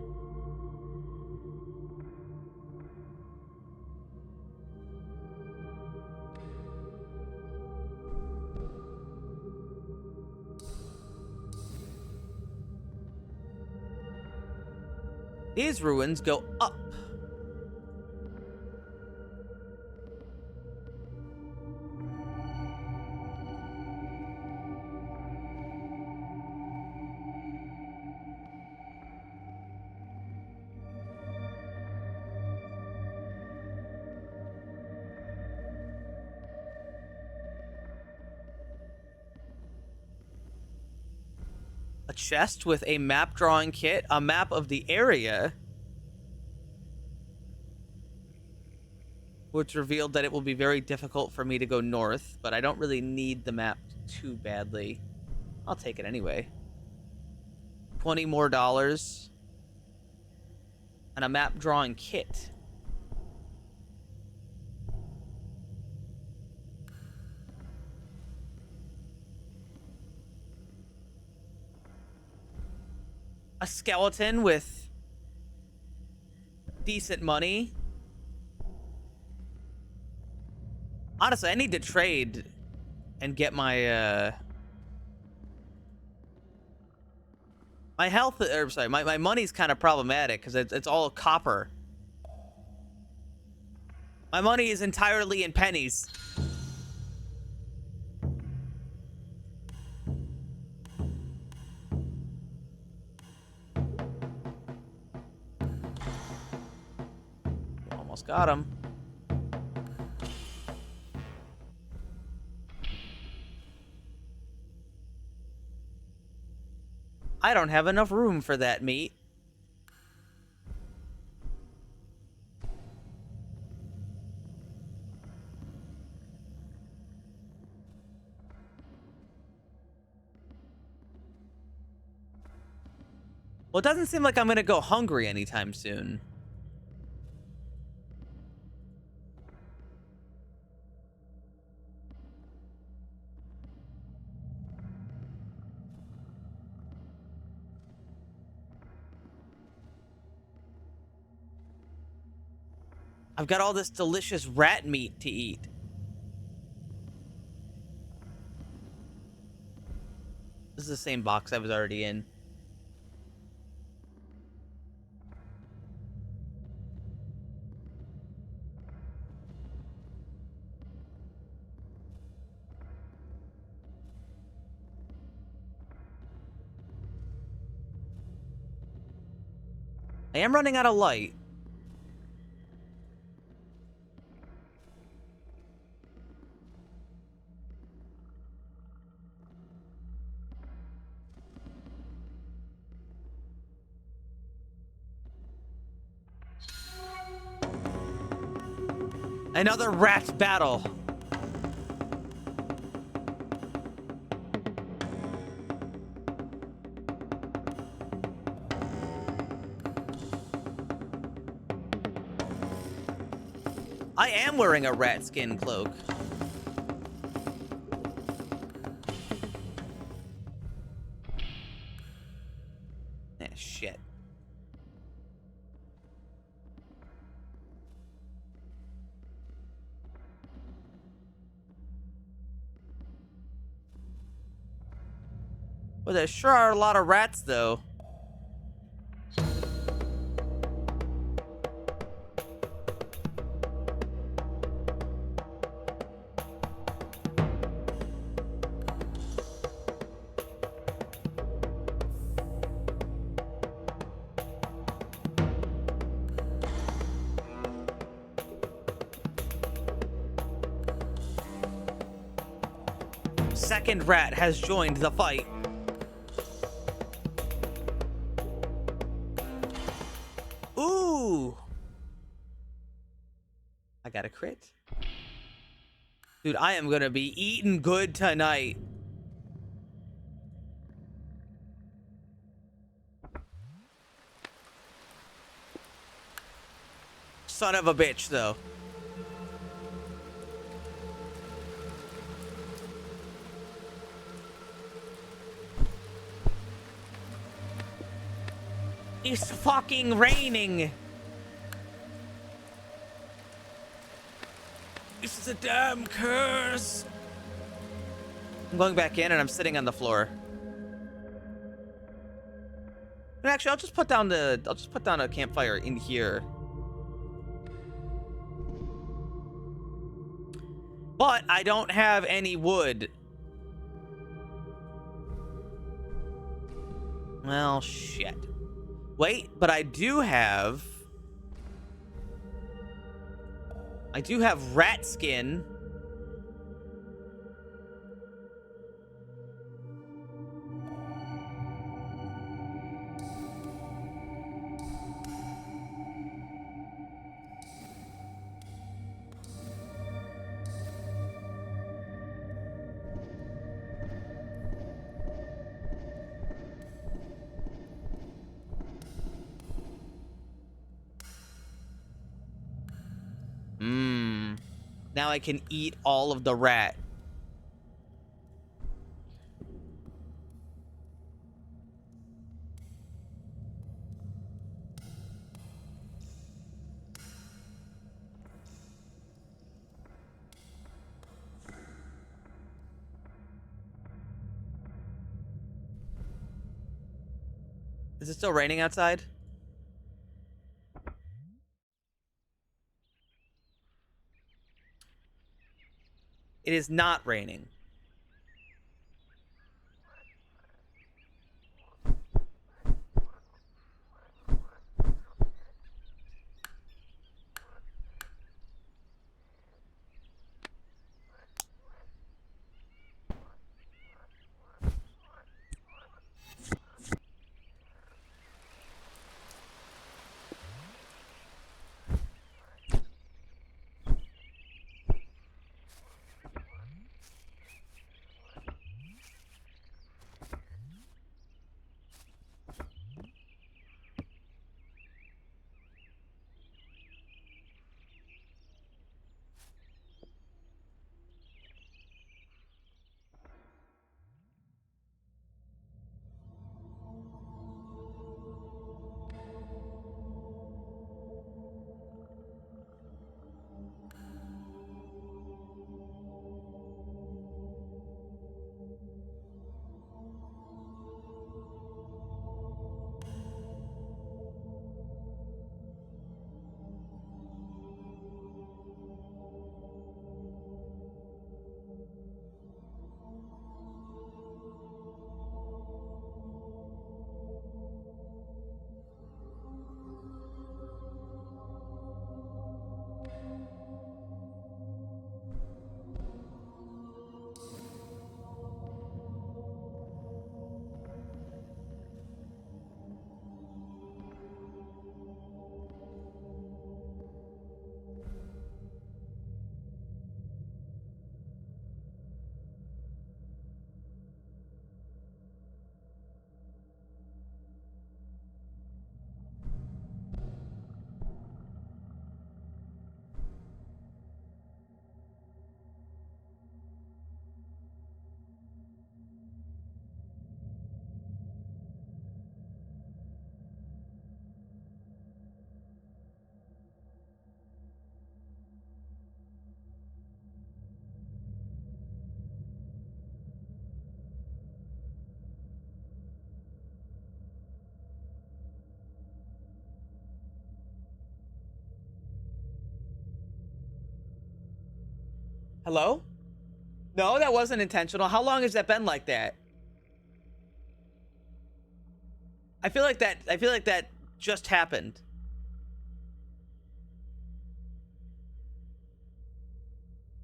These ruins go up. A chest with a map drawing kit, a map of the area, which revealed that it will be very difficult for me to go north, but I don't really need the map too badly. I'll take it anyway. $20 more. And a map drawing kit. A skeleton with decent money. Honestly, I need to trade and get my my health, or sorry, my money's kind of problematic because it's all copper. My money is entirely in pennies. Almost got him. I don't have enough room for that meat. Well, it doesn't seem like I'm gonna go hungry anytime soon. I've got all this delicious rat meat to eat. This is the same box I was already in. I am running out of light. Another rat battle. I am wearing a rat skin cloak. Eh, shit. Well, there sure are a lot of rats, though. Second rat has joined the fight. Ooh. I got a crit. Dude, I am gonna be eating good tonight. Son of a bitch, though. It's fucking raining. This is a damn curse. I'm going back in and I'm sitting on the floor. And actually, I'll just put down a campfire in here. But I don't have any wood. Well, shit. Wait, but I do have rat skin. Now I can eat all of the rat. Is it still raining outside? It is not raining. Hello? No, that wasn't intentional. How long has that been like that? I feel like that just happened.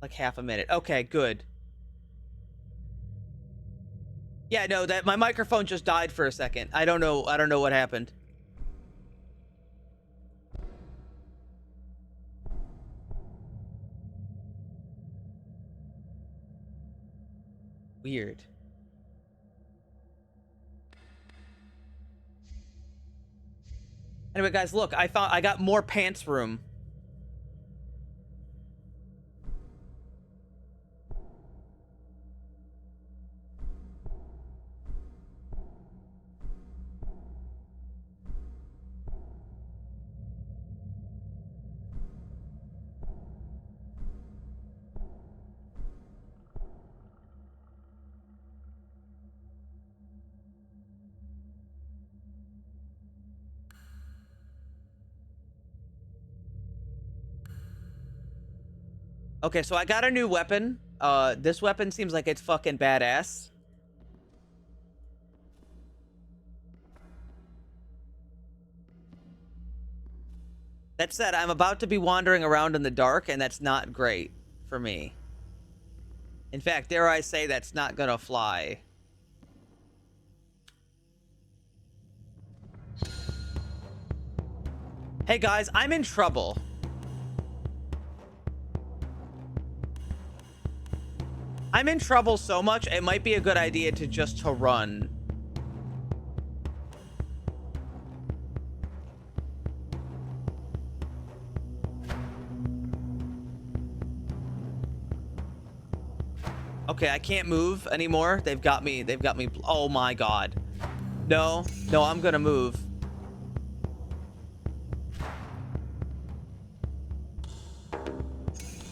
Like half a minute. Okay, good. Yeah, no, that my microphone just died for a second. I don't know what happened. Weird. Anyway, guys, look, I thought I got more pants room. Okay, so I got a new weapon. This weapon seems like it's fucking badass. That said, I'm about to be wandering around in the dark, and that's not great for me. In fact, dare I say that's not gonna fly. Hey guys, I'm in trouble. I'm in trouble so much, it might be a good idea to just to run. Okay, I can't move anymore. They've got me. Oh my god. No, I'm gonna move.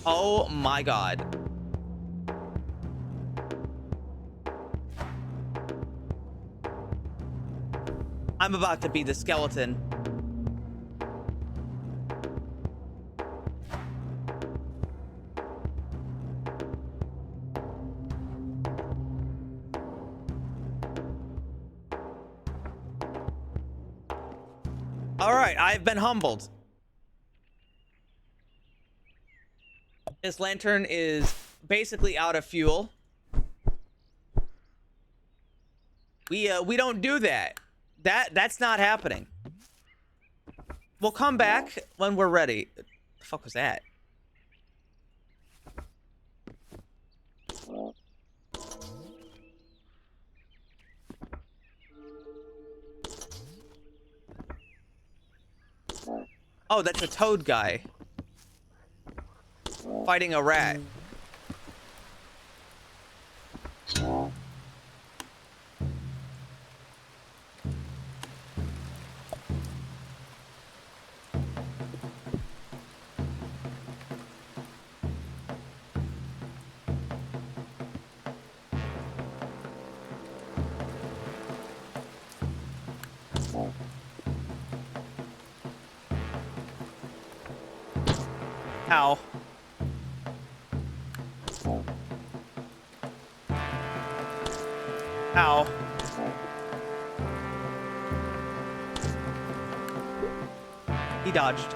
Oh my god. I'm about to be the skeleton. All right, I've been humbled. This lantern is basically out of fuel. We don't do that. That's not happening. We'll come back when we're ready. The fuck was that? Oh, that's a toad guy. Fighting a rat. Ow. Ow. He dodged.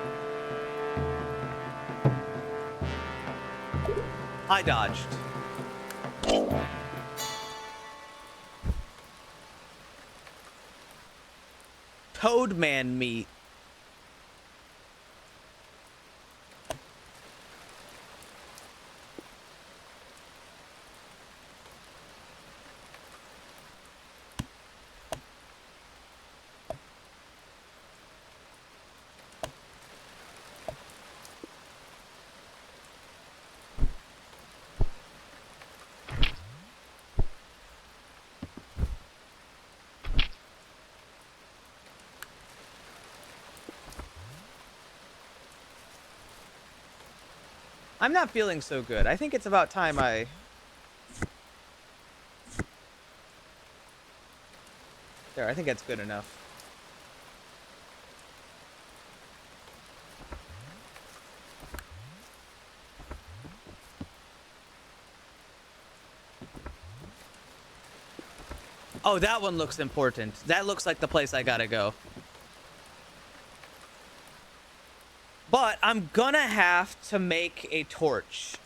I dodged. Toadman meat. I'm not feeling so good. I think it's about time I... There, I think that's good enough. Oh, that one looks important. That looks like the place I gotta go. But I'm gonna have to make a torch.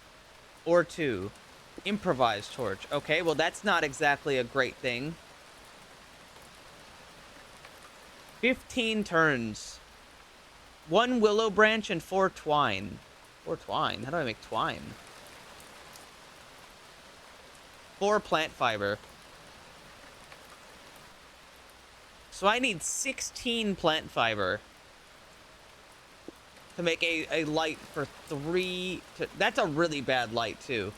Or two. Improvised torch. Okay, well that's not exactly a great thing. 15 turns. 1 willow branch and 4 twine. 4 twine? How do I make twine? 4 plant fiber. So I need 16 plant fiber to make a light for 3... That's a really bad light, too.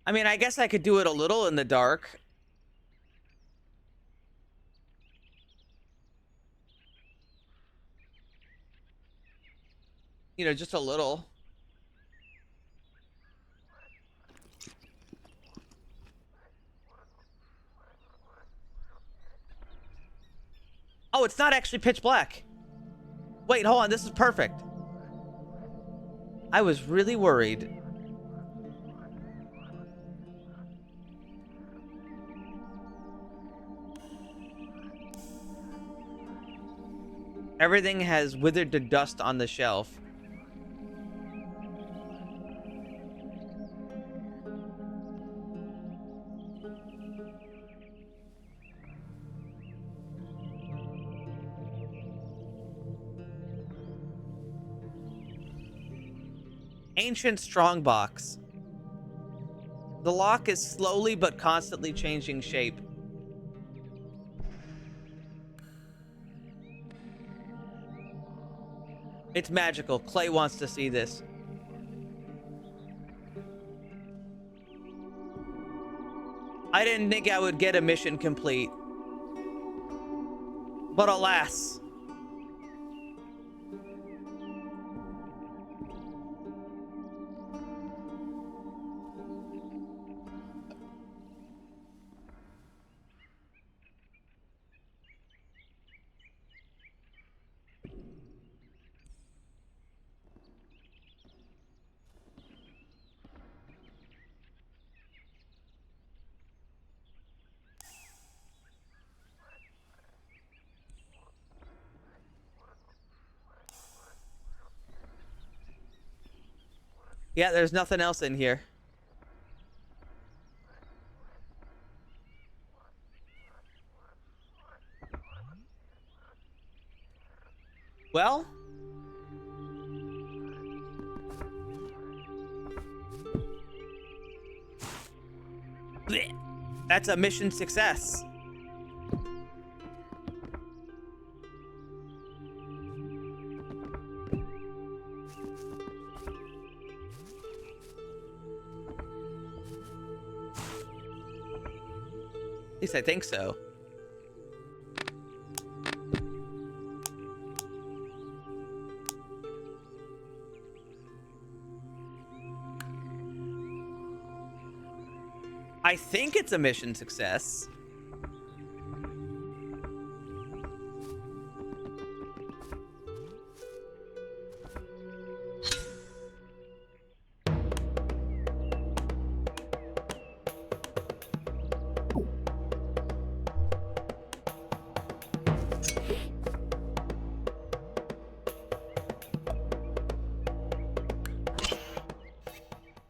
I mean, I guess I could do it a little in the dark. You know, just a little. Oh, it's not actually pitch black. Wait, hold on. This is perfect. I was really worried. Everything has withered to dust on the shelf. Ancient strongbox. The lock is slowly but constantly changing shape. It's magical. Clay wants to see this. I didn't think I would get a mission complete. But alas. Yeah, there's nothing else in here. Well, that's a mission success. At least I think so. I think it's a mission success.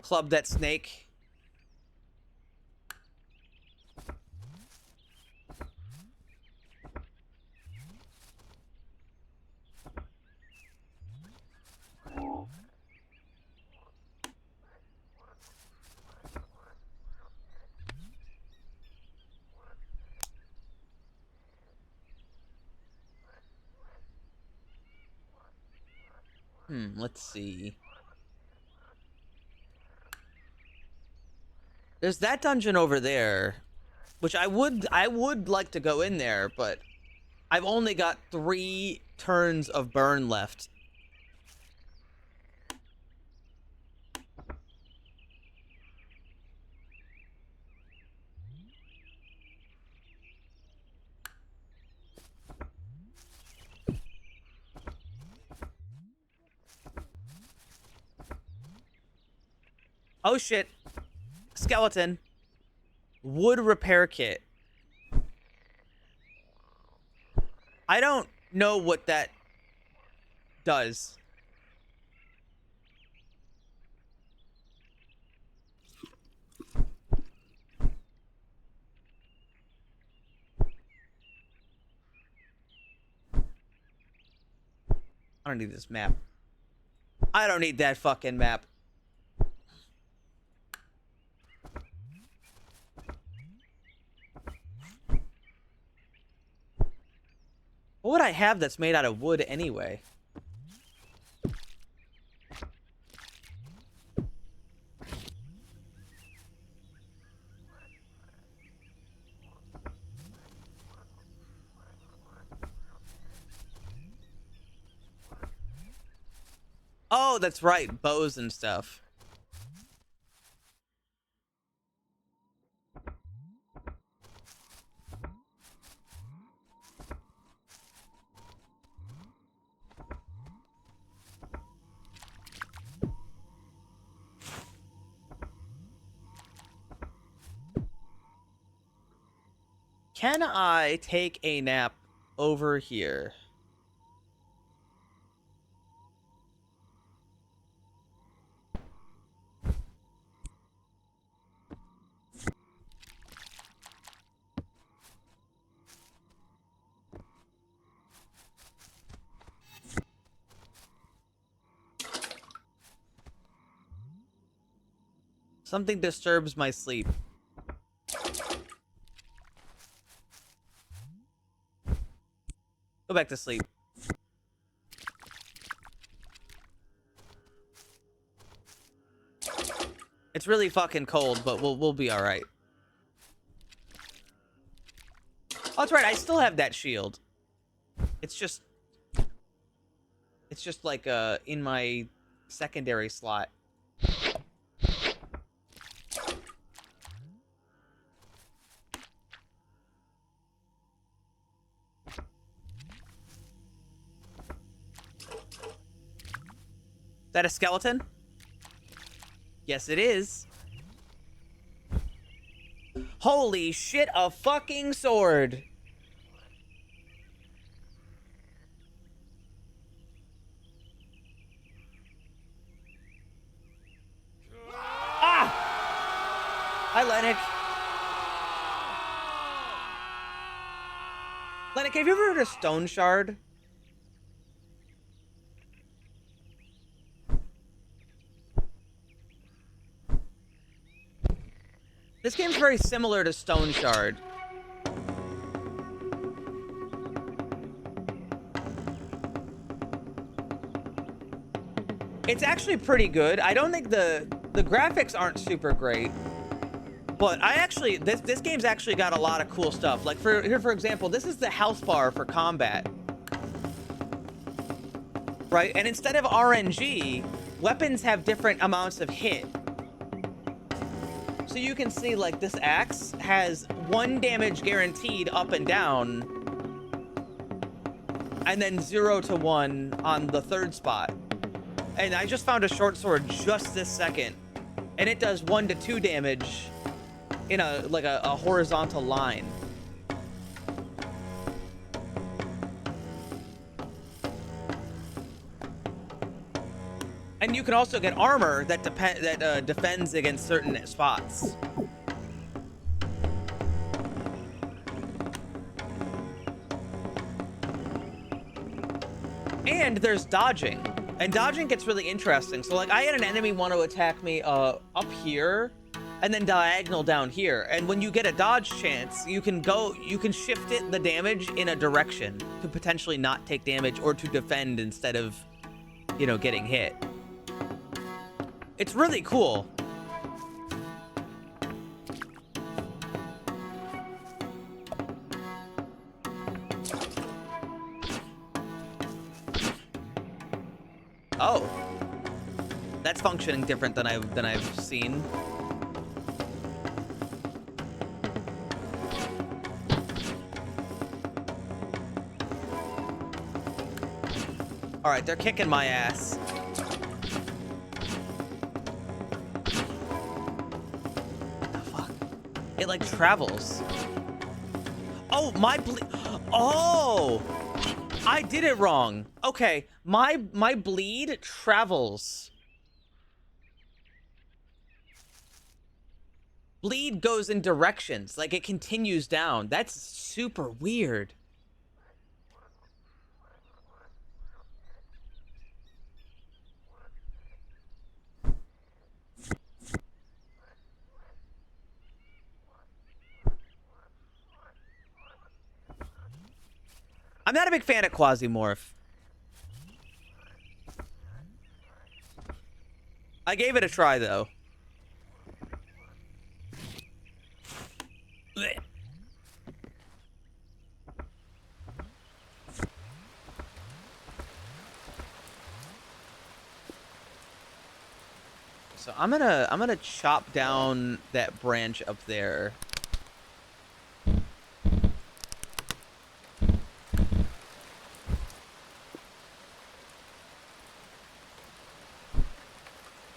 Club that snake. Let's see. There's that dungeon over there, which I would like to go in there, but I've only got 3 turns of burn left. Oh shit. Skeleton. Wood repair kit. I don't know what that does. I don't need this map. I don't need that fucking map. What would I have that's made out of wood anyway? Oh, that's right. Bows and stuff. Can I take a nap over here? Something disturbs my sleep. Go back to sleep. It's really fucking cold, but we'll be all right. Oh, that's right. I still have that shield. It's just like in my secondary slot. Is that a skeleton? Yes, it is. Holy shit, a fucking sword. Ah! Hi, Lennox. Lennox, have you ever heard of Stone Shard? This game's very similar to Stone Shard. It's actually pretty good. I don't think the graphics aren't super great, but I actually this game's actually got a lot of cool stuff. Like for example, this is the health bar for combat, right? And instead of RNG, weapons have different amounts of hit. So you can see, like, this axe has 1 damage guaranteed up and down, and then 0 to 1 on the 3rd spot. And I just found a short sword just this second, and it does 1 to 2 damage in a horizontal line. And you can also get armor that defends against certain spots. And there's dodging. And dodging gets really interesting. So, like, I had an enemy want to attack me up here and then diagonal down here. And when you get a dodge chance, you can shift the damage in a direction to potentially not take damage or to defend instead of, you know, getting hit. It's really cool. Oh. That's functioning different than I've seen. All right, they're kicking my ass. It like travels. Oh, oh, I did it wrong. Okay, my bleed travels. Bleed goes in directions, like it continues down. That's super weird. I'm not a big fan of Quasimorph. I gave it a try, though. So I'm gonna chop down that branch up there.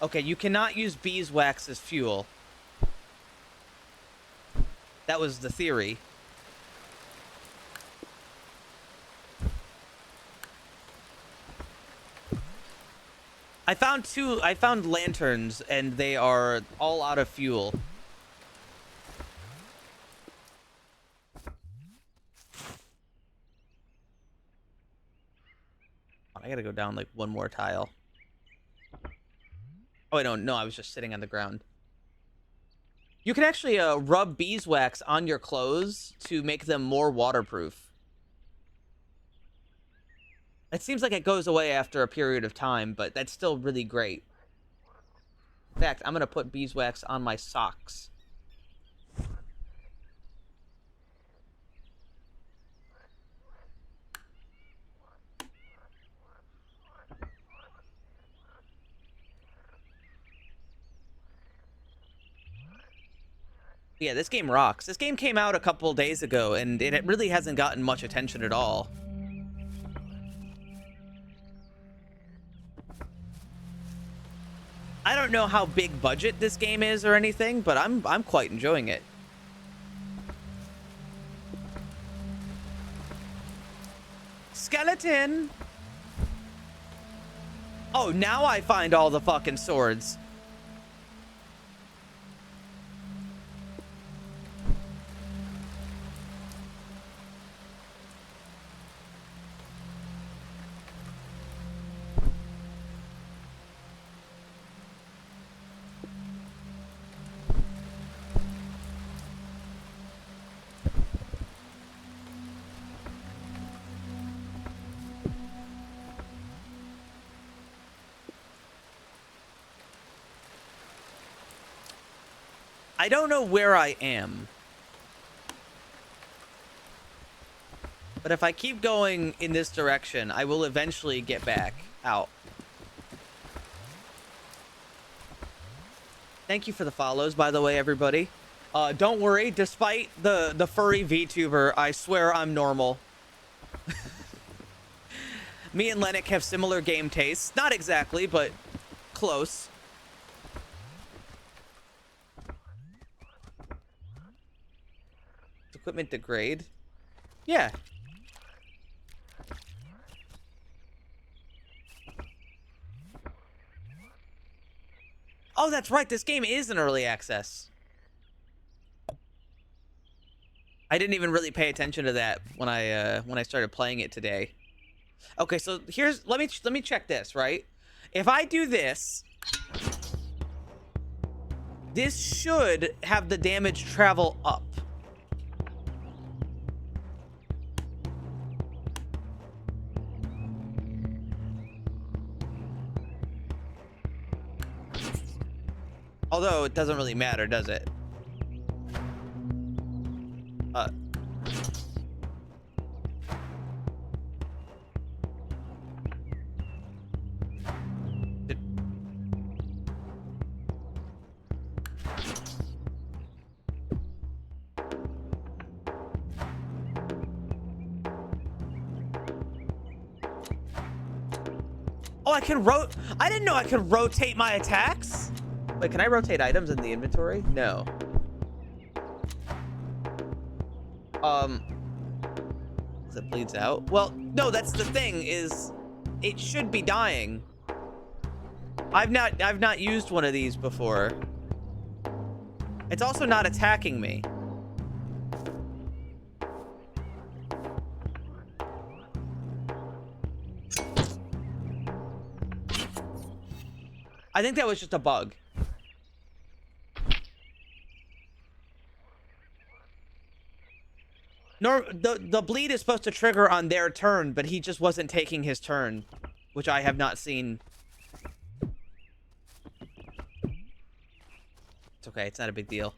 Okay, you cannot use beeswax as fuel. That was the theory. I found lanterns, and they are all out of fuel. I gotta go down like one more tile. Oh, I don't know. I was just sitting on the ground. You can actually rub beeswax on your clothes to make them more waterproof. It seems like it goes away after a period of time, but that's still really great. In fact, I'm going to put beeswax on my socks. Yeah, this game rocks. This game came out a couple days ago, and it really hasn't gotten much attention at all. I don't know how big budget this game is or anything, but I'm quite enjoying it. Skeleton! Oh, now I find all the fucking swords. I don't know where I am. But if I keep going in this direction, I will eventually get back out. Thank you for the follows, by the way, everybody. Don't worry, despite the furry VTuber, I swear I'm normal. Me and Lennox have similar game tastes. Not exactly, but close. Equipment degrade? Yeah. Oh, that's right. This game is in early access. I didn't even really pay attention to that when I started playing it today. Okay, so here's let me check this, right? If I do this, this should have the damage travel up. Although it doesn't really matter, does it? Oh, I didn't know I could rotate my attacks. Wait, can I rotate items in the inventory? No. Um, as it bleeds out. Well, no, that's the thing, is it should be dying. I've not used one of these before. It's also not attacking me. I think that was just a bug. The bleed is supposed to trigger on their turn, but he just wasn't taking his turn, which I have not seen. It's okay, it's not a big deal.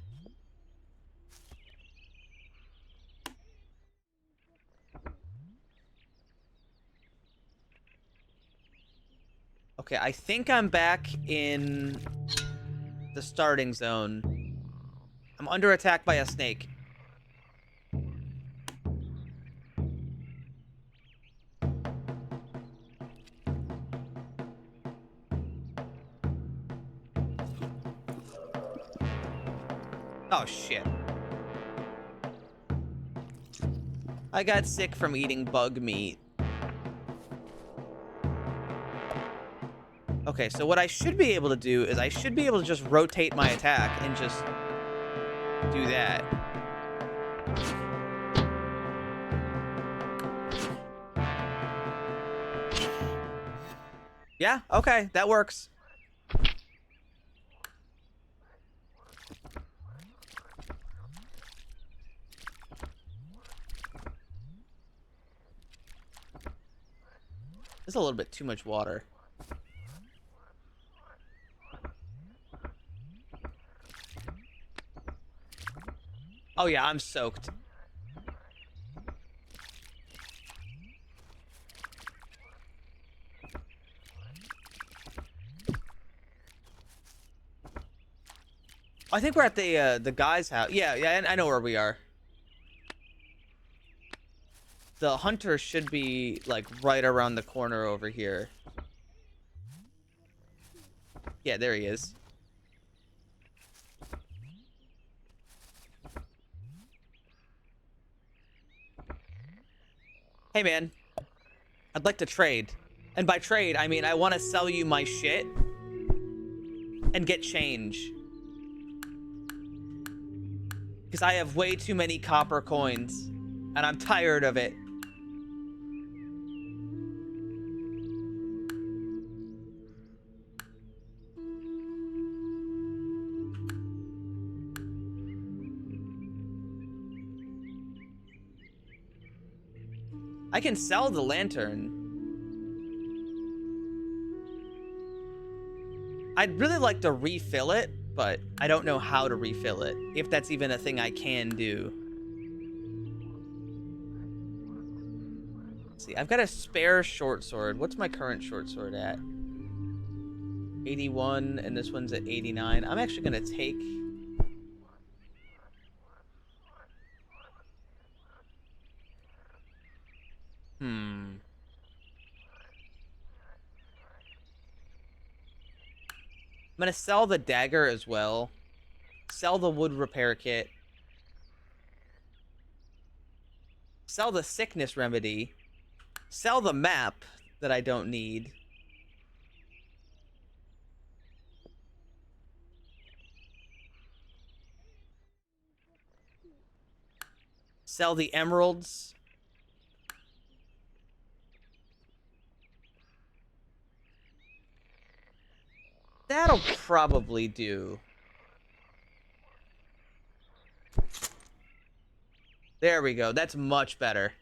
Okay, I think I'm back in the starting zone. I'm under attack by a snake. Oh, shit. I got sick from eating bug meat. Okay, so what I should be able to do is I should be able to just rotate my attack and just do that. Yeah, okay, that works. There's a little bit too much water. Oh yeah, I'm soaked. I think we're at the guy's house. Yeah, I know where we are. The hunter should be like right around the corner over here. Yeah, there he is. Hey man, I'd like to trade. And by trade, I mean I want to sell you my shit and get change. Because I have way too many copper coins and I'm tired of it. I can sell the lantern. I'd really like to refill it, but I don't know how to refill it. If that's even a thing I can do. Let's see, I've got a spare short sword. What's my current short sword at? 81, and this one's at 89. I'm actually gonna take... I'm gonna sell the dagger as well. Sell the wood repair kit. Sell the sickness remedy. Sell the map that I don't need. Sell the emeralds. That'll probably do. There we go. That's much better.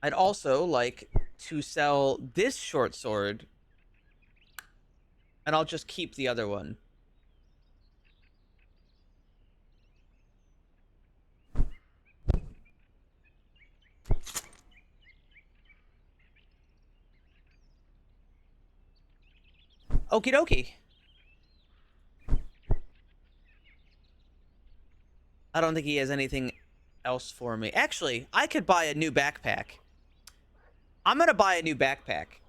I'd also like to sell this short sword. And I'll just keep the other one. Okie dokie. I don't think he has anything else for me. Actually, I could buy a new backpack. I'm gonna buy a new backpack.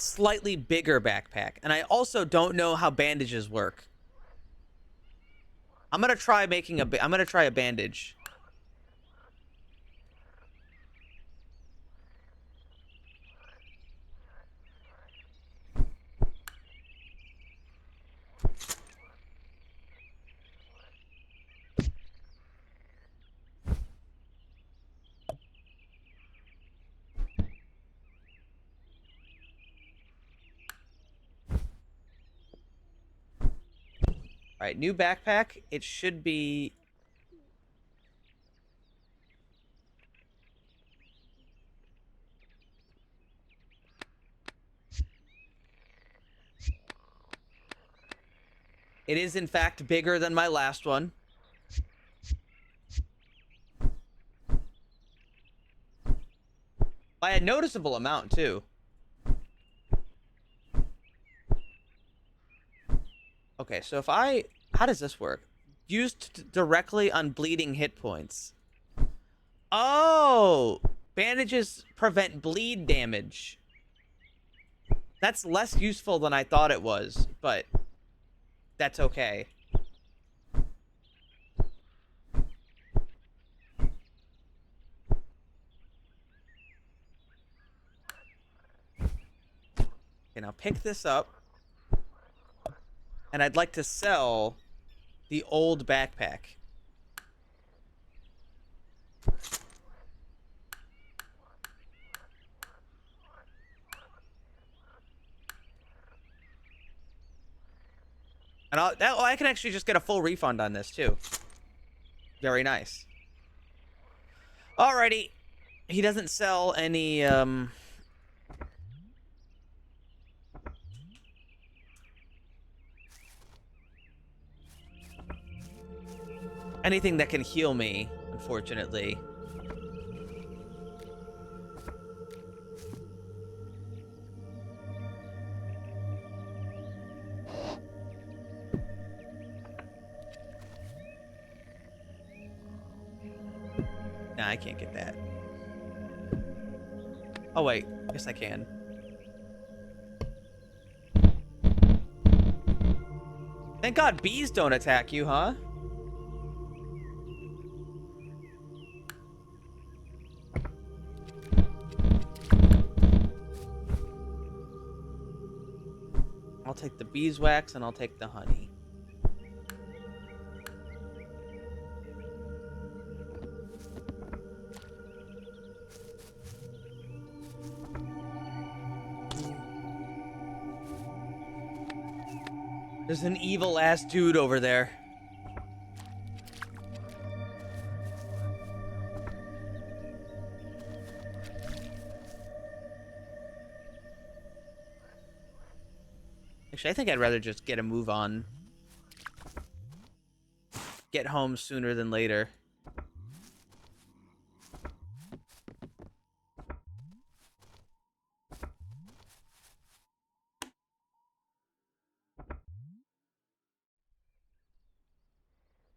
slightly bigger backpack. And I also don't know how bandages work. I'm gonna try making a bandage. All right, new backpack. It should be... It is, in fact, bigger than my last one. By a noticeable amount, too. Okay, so if I... How does this work? Used directly on bleeding hit points. Oh! Bandages prevent bleed damage. That's less useful than I thought it was, but that's okay. Okay, now pick this up. And I'd like to sell the old backpack. And I can actually just get a full refund on this, too. Very nice. Alrighty. He doesn't sell any, anything that can heal me, unfortunately. Nah, I can't get that. Oh, wait. Yes, I can. Thank God bees don't attack you, huh? I'll take the beeswax and I'll take the honey. There's an evil-ass dude over there. Actually, I think I'd rather just get a move on. Get home sooner than later.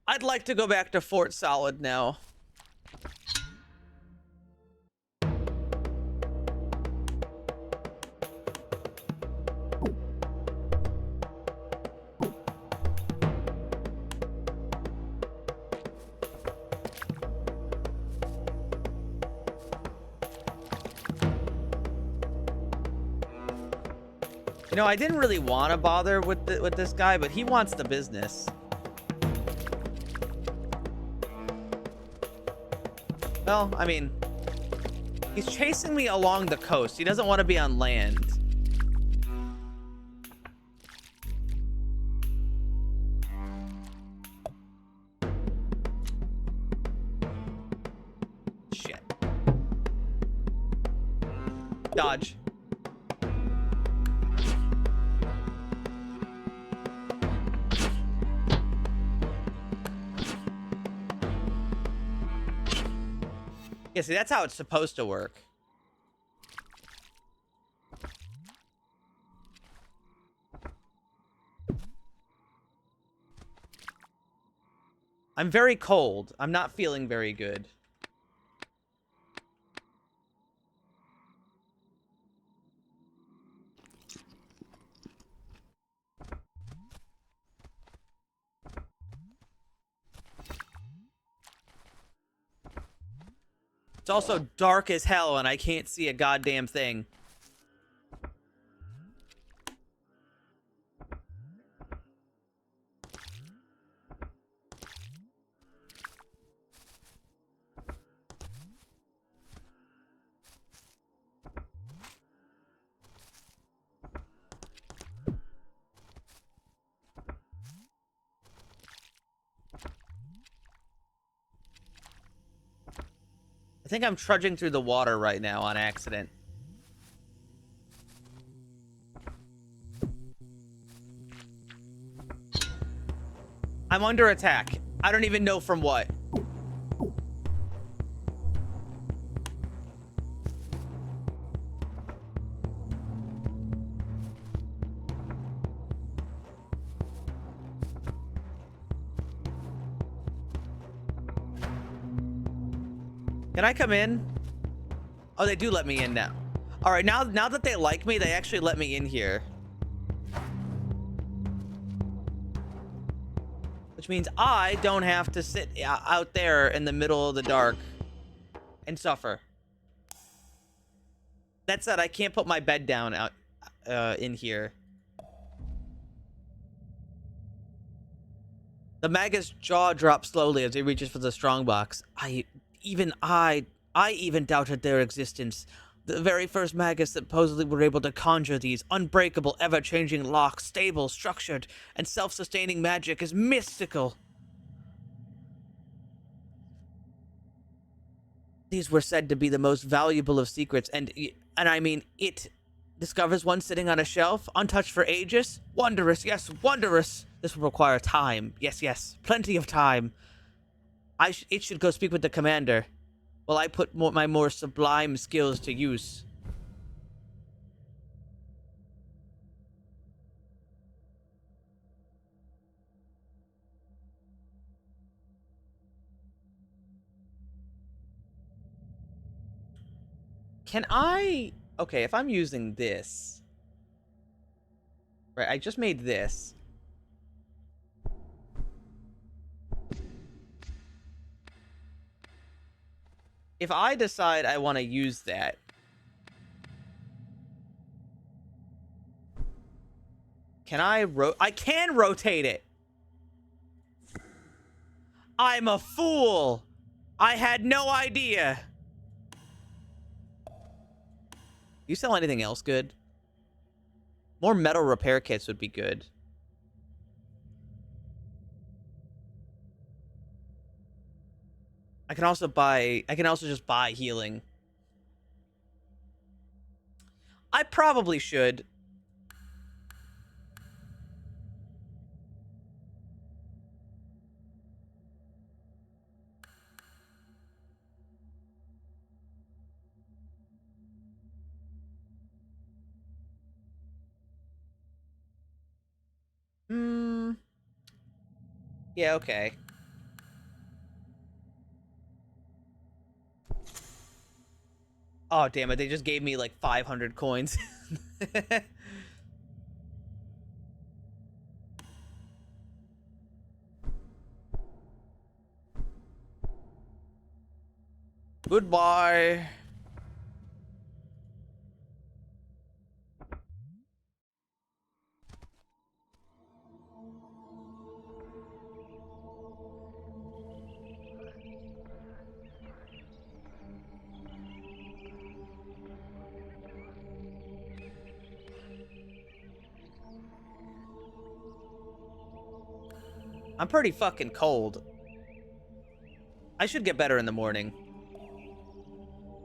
I'd like to go back to Fort Solid now. You know, I didn't really want to bother with this guy, but he wants the business. Well, I mean, he's chasing me along the coast. He doesn't want to be on land. Shit. Dodge. Yeah, see, that's how it's supposed to work. I'm very cold. I'm not feeling very good. It's also dark as hell and I can't see a goddamn thing. I think I'm trudging through the water right now on accident. I'm under attack. I don't even know from what. Can I come in? Oh, they do let me in now. All right, now that they like me, they actually let me in here. Which means I don't have to sit out there in the middle of the dark and suffer. That said, I can't put my bed down out in here. The Magus' jaw drops slowly as he reaches for the strongbox. I even doubted their existence. The very first Magus that supposedly were able to conjure these unbreakable, ever-changing locks, stable, structured, and self-sustaining magic is mystical. These were said to be the most valuable of secrets, and I mean, it discovers one sitting on a shelf, untouched for ages. Wondrous, yes, wondrous. This will require time. Yes, plenty of time. It should go speak with the commander, while I put my more sublime skills to use. Can I... Okay, if I'm using this... Right, I just made this. If I decide I want to use that... Can I I can rotate it! I'm a fool! I had no idea! You sell anything else good? More metal repair kits would be good. I can also just buy healing. I probably should. Yeah, okay. Oh, damn it. They just gave me like 500 coins. Goodbye. I'm pretty fucking cold. I should get better in the morning.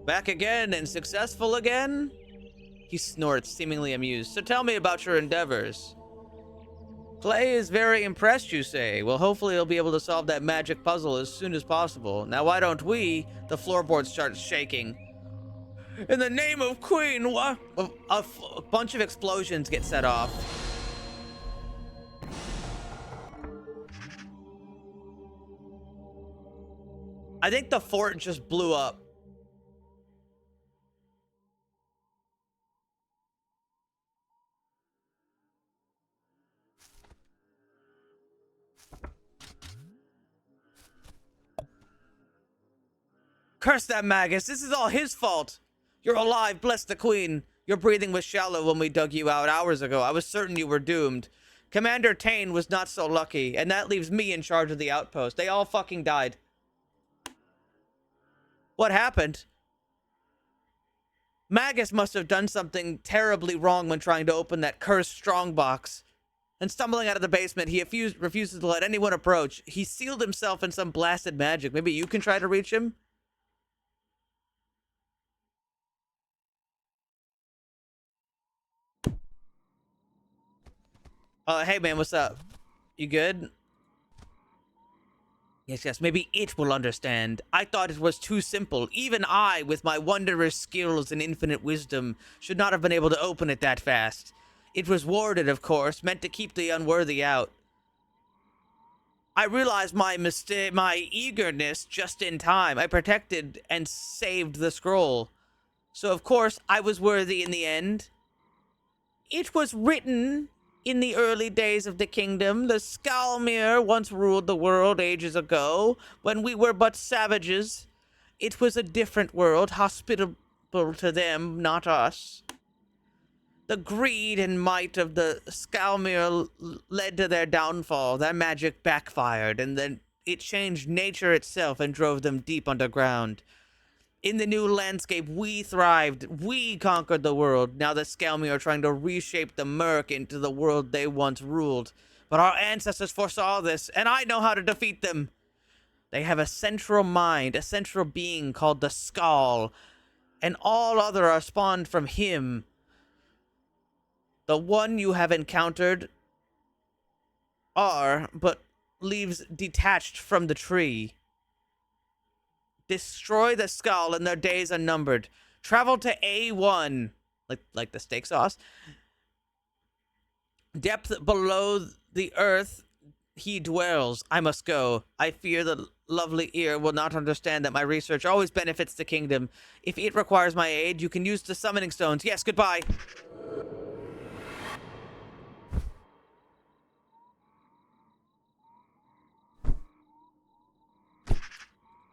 Back again and successful again? He snorts, seemingly amused. So tell me about your endeavors. Clay is very impressed, you say. Well, hopefully he'll be able to solve that magic puzzle as soon as possible. Now, why don't we? The floorboard starts shaking. In the name of Queen, what? A bunch of explosions get set off. I think the fort just blew up. Curse that Magus. This is all his fault. You're alive, bless the queen. Your breathing was shallow when we dug you out hours ago. I was certain you were doomed. Commander Tane was not so lucky, and that leaves me in charge of the outpost. They all fucking died. What happened? Magus must have done something terribly wrong when trying to open that cursed strongbox. And stumbling out of the basement, he refuses to let anyone approach. He sealed himself in some blasted magic. Maybe you can try to reach him? Hey man, what's up? You good? Yes, maybe it will understand. I thought it was too simple. Even I, with my wondrous skills and infinite wisdom, should not have been able to open it that fast. It was warded, of course, meant to keep the unworthy out. I realized my mistake, my eagerness just in time. I protected and saved the scroll. So, of course, I was worthy in the end. It was written in the early days of the kingdom. The Skalmir once ruled the world ages ago, when we were but savages. It was a different world, hospitable to them, not us. The greed and might of the Skalmir led to their downfall. Their magic backfired, and then it changed nature itself and drove them deep underground. In the new landscape, we thrived. We conquered the world. Now the Skalmir are trying to reshape the Murk into the world they once ruled. But our ancestors foresaw this, and I know how to defeat them. They have a central mind, a central being called the Skal, and all other are spawned from him. The one you have encountered are, but leaves detached from the tree. Destroy the Skal and their days are numbered. Travel to A1, like the steak sauce. Depth below the earth he dwells. I must go. I fear the lovely ear will not understand that my research always benefits the kingdom. If it requires my aid, you can use the summoning stones. Yes, goodbye.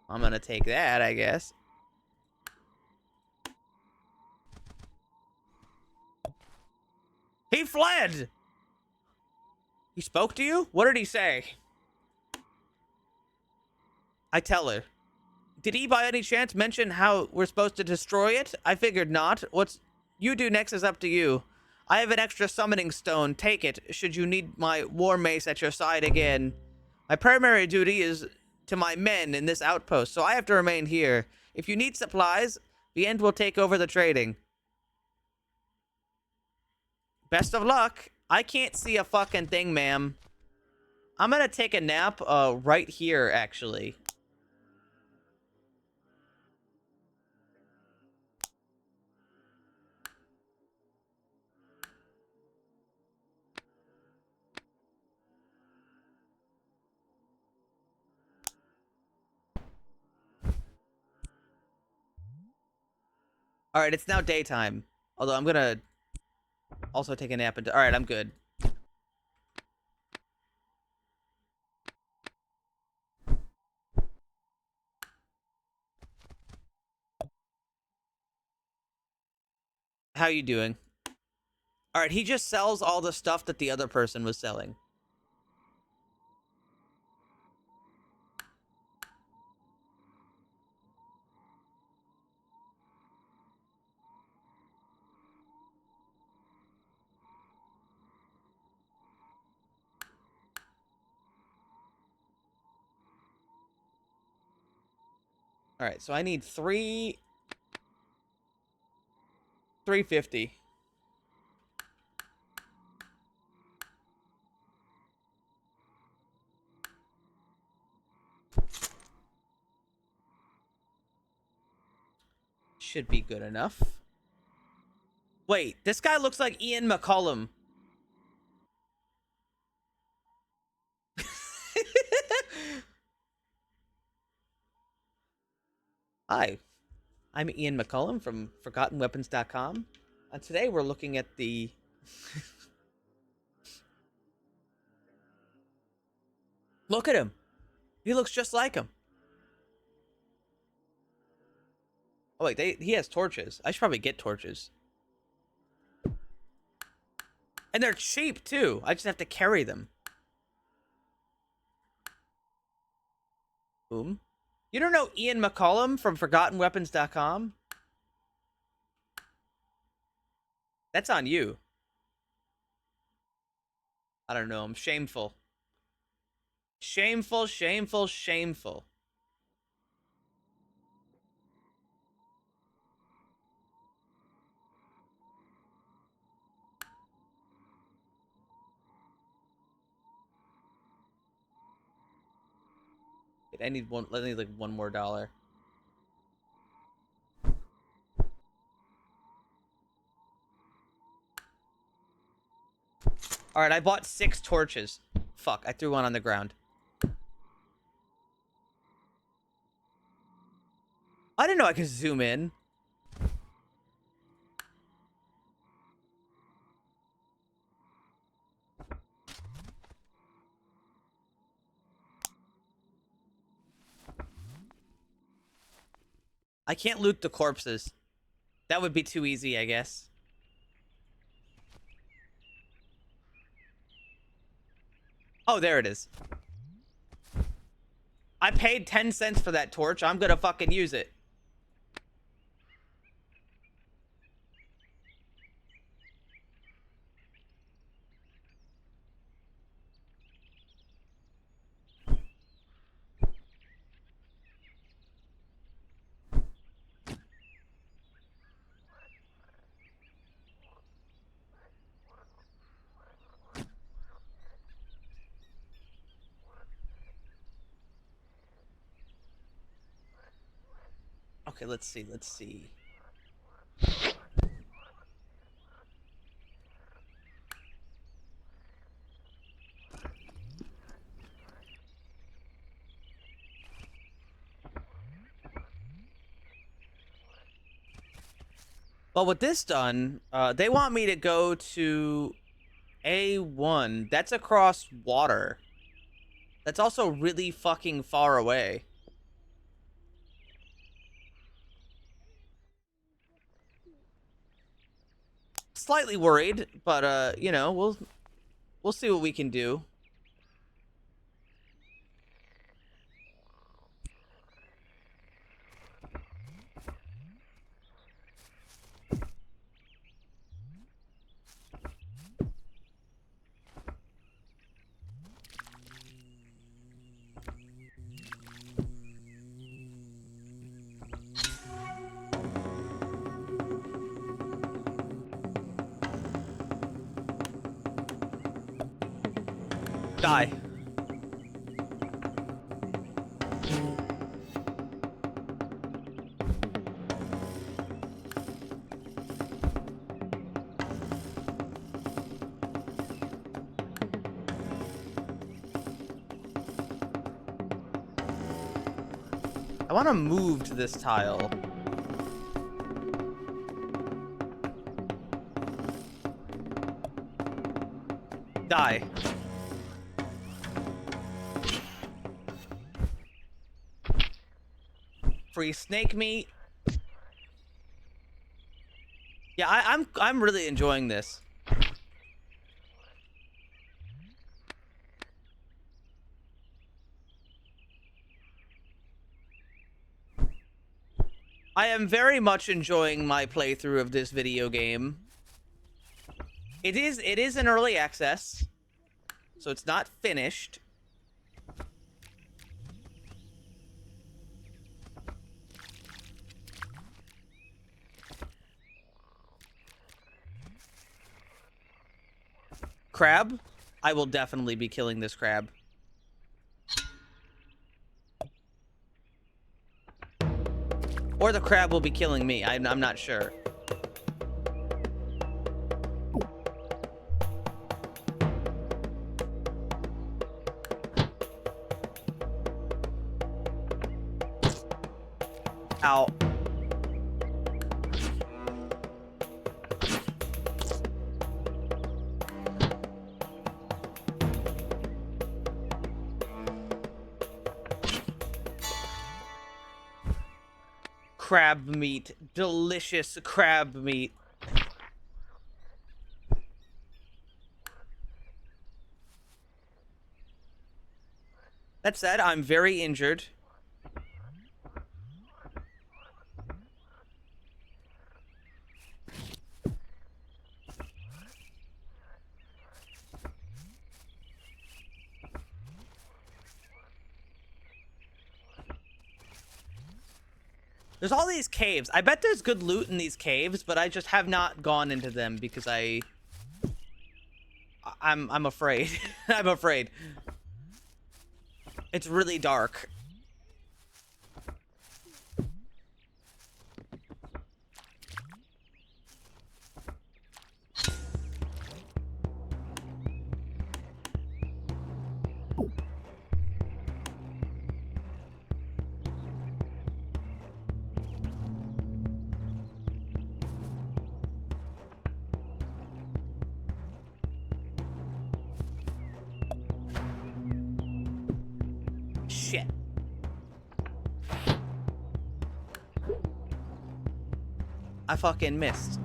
I'm gonna take that, I guess. He fled! He spoke to you? What did he say? I tell her. Did he by any chance mention how we're supposed to destroy it? I figured not. What's you do next is up to you. I have an extra summoning stone. Take it, should you need my war mace at your side again. My primary duty is to my men in this outpost, so I have to remain here. If you need supplies, the end will take over the trading. Best of luck. I can't see a fucking thing, ma'am. I'm gonna take a nap, right here, actually. Alright, it's now daytime. Although I'm gonna also take a nap. Alright, I'm good. How you doing? Alright, he just sells all the stuff that the other person was selling. Alright, so I need 350. Should be good enough. Wait, this guy looks like Ian McCollum. Hi, I'm Ian McCollum from ForgottenWeapons.com. And today we're looking at the... Look at him. He looks just like him. Oh wait, he has torches. I should probably get torches. And they're cheap too. I just have to carry them. Boom. You don't know Ian McCollum from ForgottenWeapons.com? That's on you. I don't know. I'm shameful. Shameful, shameful, shameful. I need like one more dollar. All right, I bought 6 torches. Fuck, I threw one on the ground. I didn't know I could zoom in. I can't loot the corpses. That would be too easy, I guess. Oh, there it is. I paid 10 cents for that torch. I'm gonna fucking use it. Okay, let's see. Let's see. Well, with this done, they want me to go to A1. That's across water. That's also really fucking far away. Slightly worried, but you know, we'll see what we can do. Die. I want to move to this tile. Die. Free snake meat. Yeah, I'm really enjoying this. I am very much enjoying my playthrough of this video game. It is in early access, so it's not finished. Crab? I will definitely be killing this crab. Or the crab will be killing me. I'm not sure. Ow. crab meat. Delicious crab meat. That said, I'm very injured. There's all these caves. I bet there's good loot in these caves, but I just have not gone into them because I'm afraid. I'm afraid. It's really dark. Shit. I fucking missed.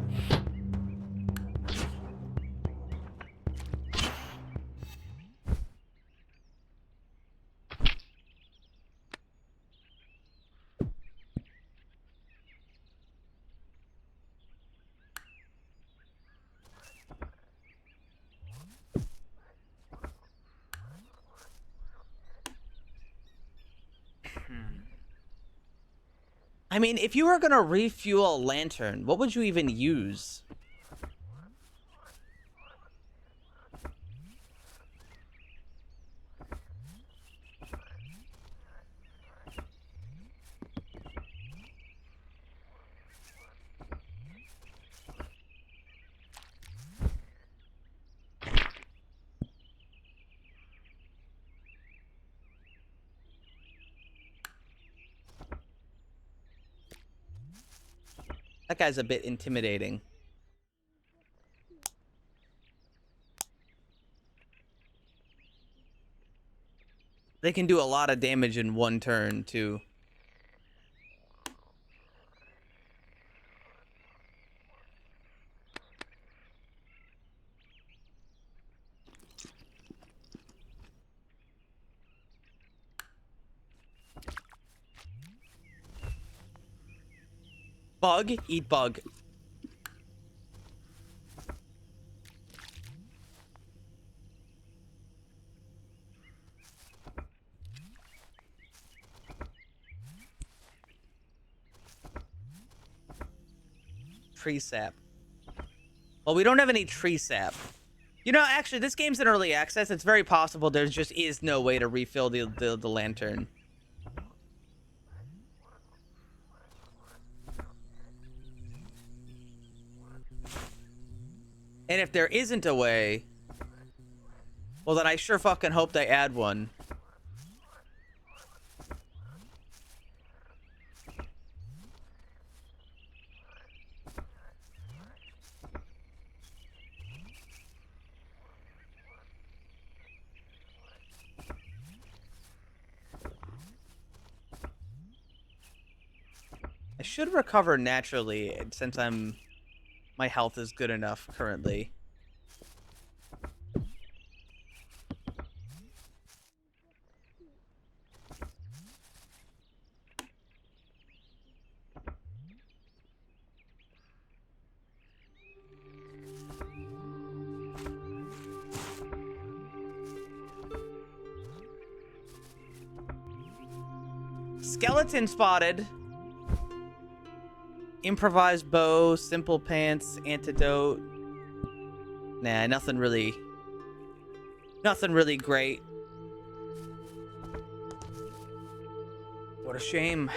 I mean, if you were gonna refuel a lantern, what would you even use? That guy's a bit intimidating. They can do a lot of damage in one turn, too. Bug? Eat bug. Tree sap. Well, we don't have any tree sap. You know, actually, this game's in early access. It's very possible there just is no way to refill the lantern. And if there isn't a way, well, then I sure fucking hope they add one. I should recover naturally since my health is good enough currently. Skeleton spotted. Improvised bow, simple pants, antidote. Nah, nothing really great. What a shame.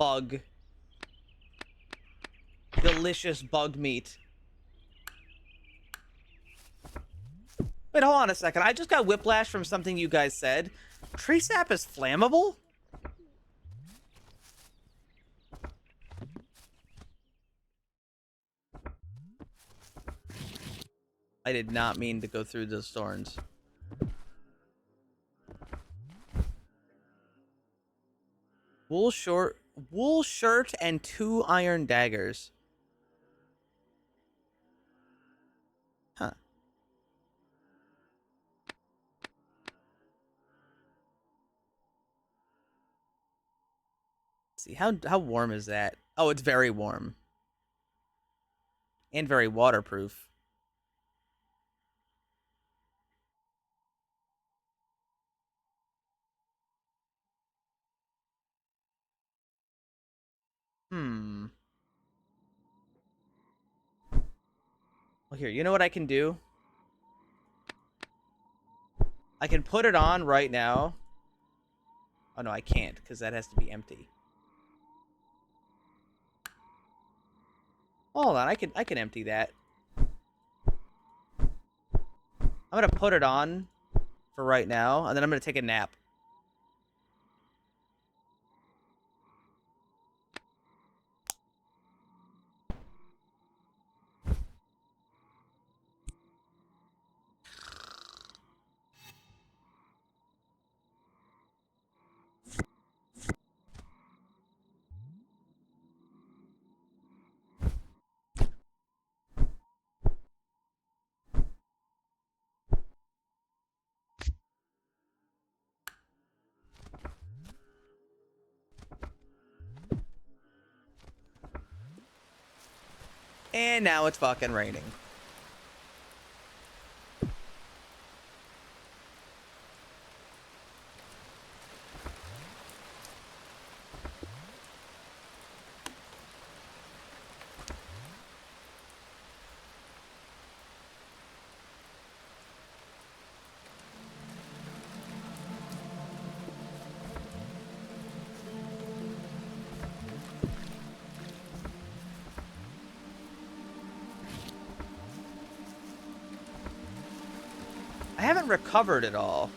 bug. Delicious bug meat. Wait, hold on a second. I just got whiplash from something you guys said. Tree sap is flammable? I did not mean to go through those thorns. Wool shirt and 2 iron daggers. Huh. Let's see, how warm is that? Oh, it's very warm. And very waterproof. Hmm. Well, here, you know what I can do? I can put it on right now. Oh, no, I can't, because that has to be empty. Hold on, I can empty that. I'm gonna put it on for right now, and then I'm gonna take a nap. And now it's fucking raining. I haven't recovered at all.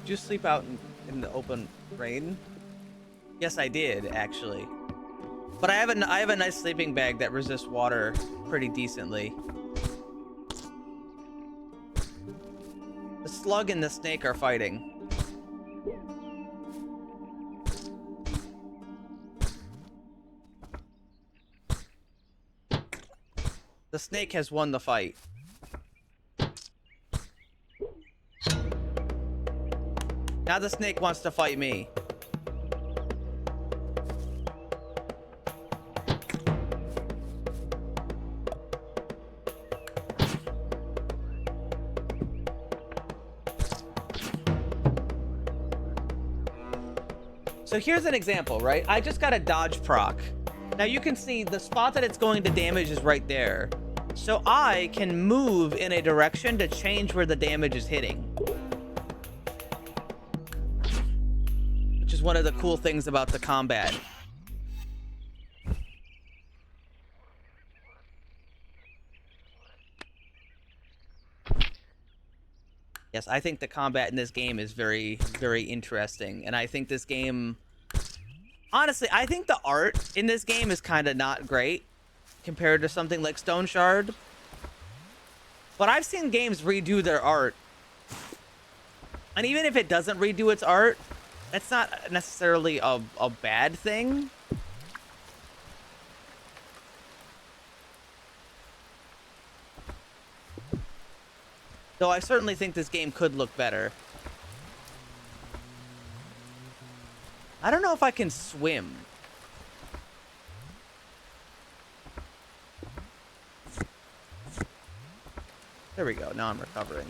Did you sleep out in the open rain? Yes, I did, actually. But I have a nice sleeping bag that resists water pretty decently. The slug and the snake are fighting. The snake has won the fight. Now the snake wants to fight me. So here's an example, right? I just got a dodge proc. Now you can see the spot that it's going to damage is right there. So I can move in a direction to change where the damage is hitting. Which is one of the cool things about the combat. Yes, I think the combat in this game is very, very interesting. And I think this game... Honestly, I think the art in this game is kind of not great compared to something like Stone Shard. But I've seen games redo their art. And even if it doesn't redo its art, that's not necessarily a bad thing. Though I certainly think this game could look better. I don't know if I can swim. There we go. Now I'm recovering.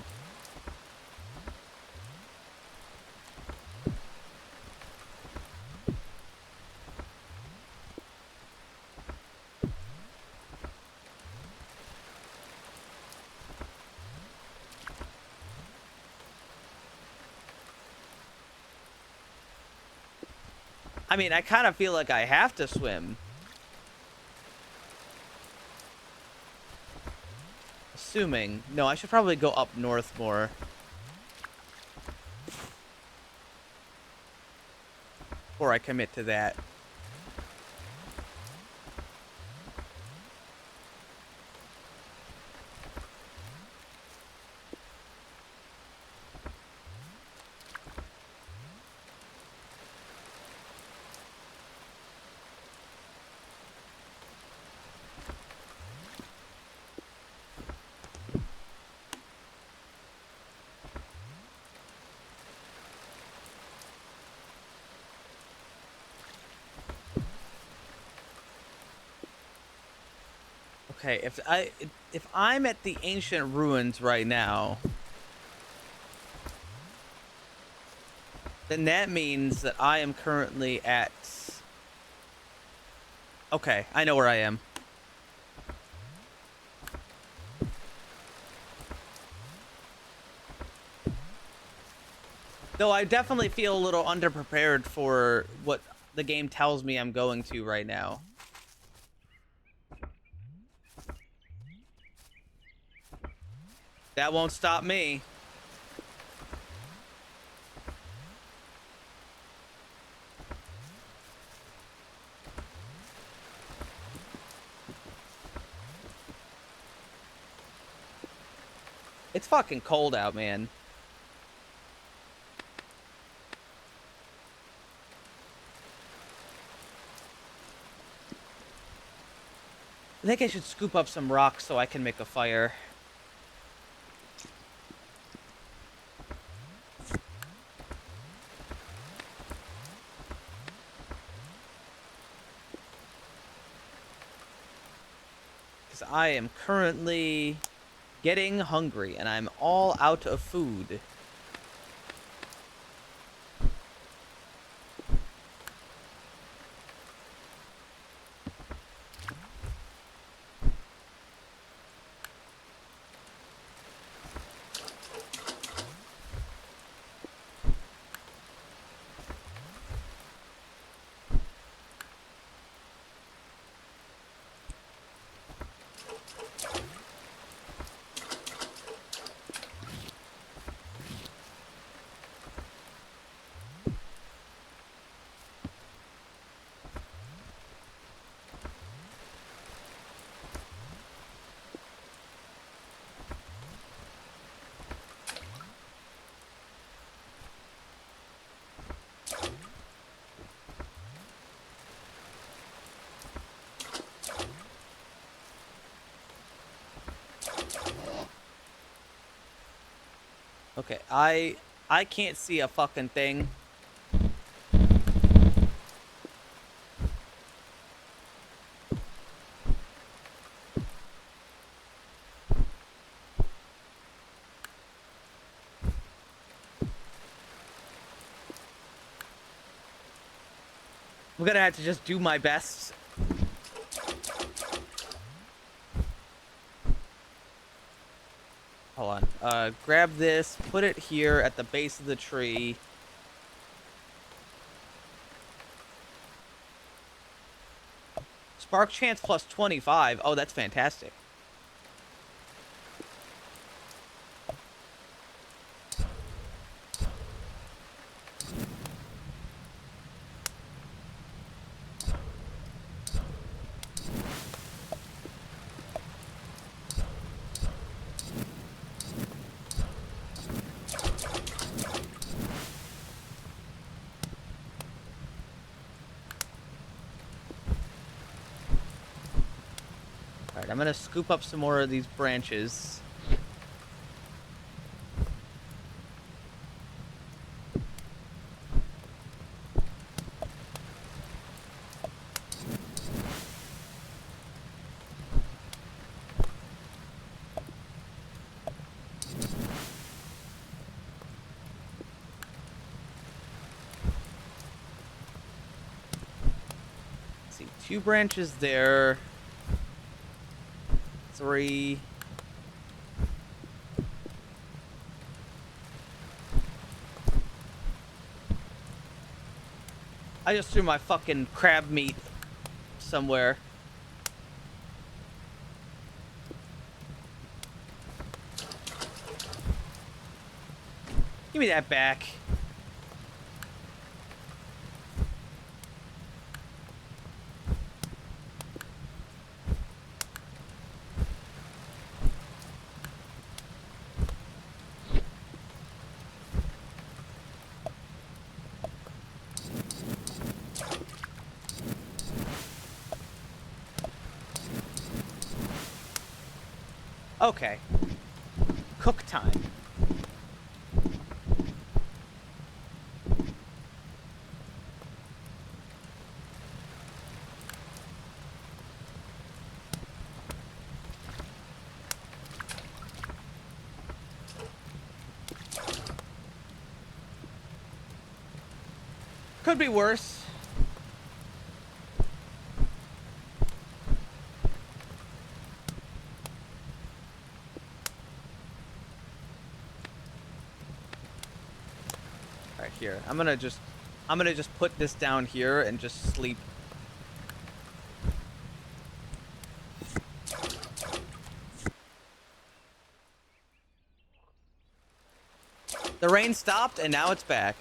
I mean, I kind of feel like I have to swim. Assuming. No, I should probably go up north more. Before I commit to that. Okay, if I'm at the ancient ruins right now, then that means that I am currently at... Okay, I know where I am. Though I definitely feel a little underprepared for what the game tells me I'm going to right now. That won't stop me. It's fucking cold out, man. I think I should scoop up some rocks so I can make a fire. Because I am currently getting hungry and I'm all out of food. Okay, I can't see a fucking thing. I'm gonna have to just do my best. Hold on. Grab this, put it here at the base of the tree. Spark chance plus 25. Oh, that's fantastic. Alright, I'm gonna scoop up some more of these branches. 2 branches there. 3. I just threw my fucking crab meat somewhere. Give me that back. Okay. Cook time. Could be worse. Right here. I'm gonna just put this down here and just sleep. The rain stopped and now it's back.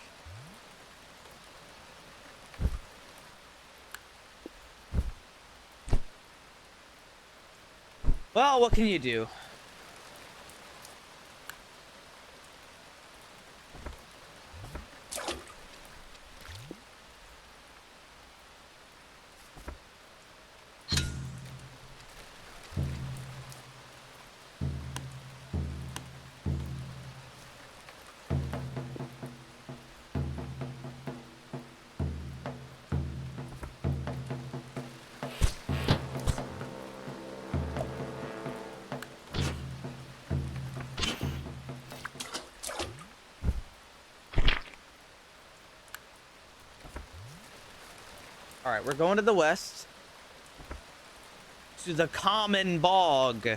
Well, what can you do? All right, we're going to the west. To the common bog.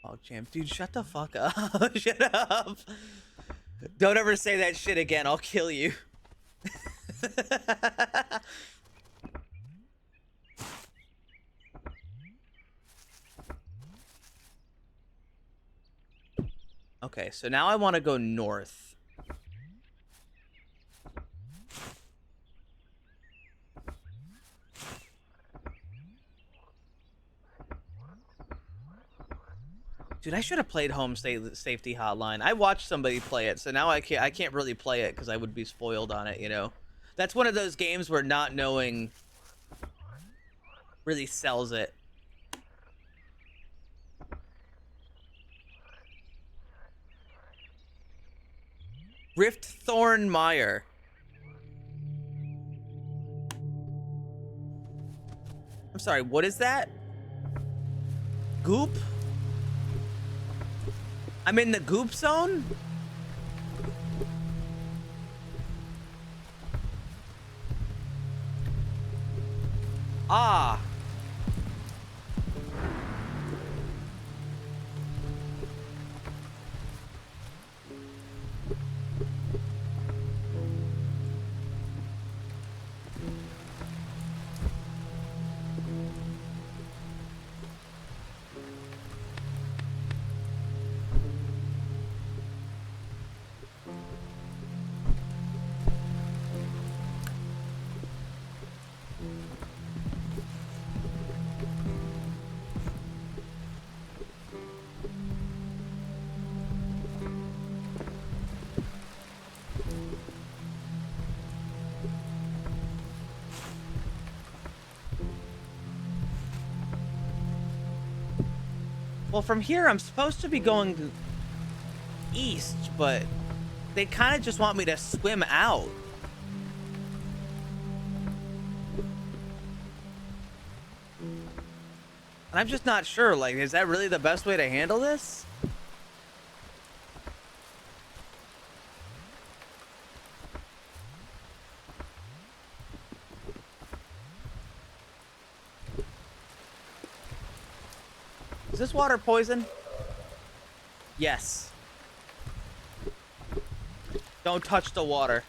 Oh, champ, dude, shut the fuck up. Shut up. Don't ever say that shit again. I'll kill you. Okay, so now I want to go north. Dude, I should have played Home Safety Hotline. I watched somebody play it, so now I can't really play it because I would be spoiled on it, you know? That's one of those games where not knowing really sells it. Rift Thorn Mire. I'm sorry, what is that? Goop? I'm in the goop zone? Ah. Well, from here, I'm supposed to be going east, but they kind of just want me to swim out. And I'm just not sure. Like, is that really the best way to handle this? Is this water poison? Yes. Don't touch the water.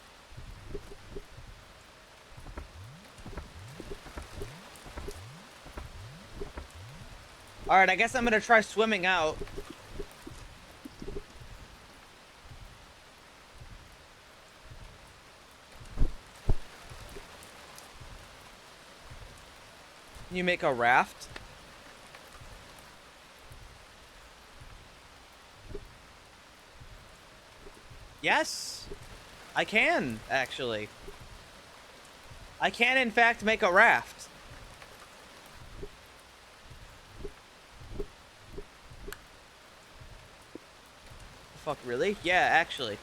Alright, I guess I'm gonna try swimming out. Can you make a raft? Yes, I can, actually. I can, in fact, make a raft. Fuck, really? Yeah, actually.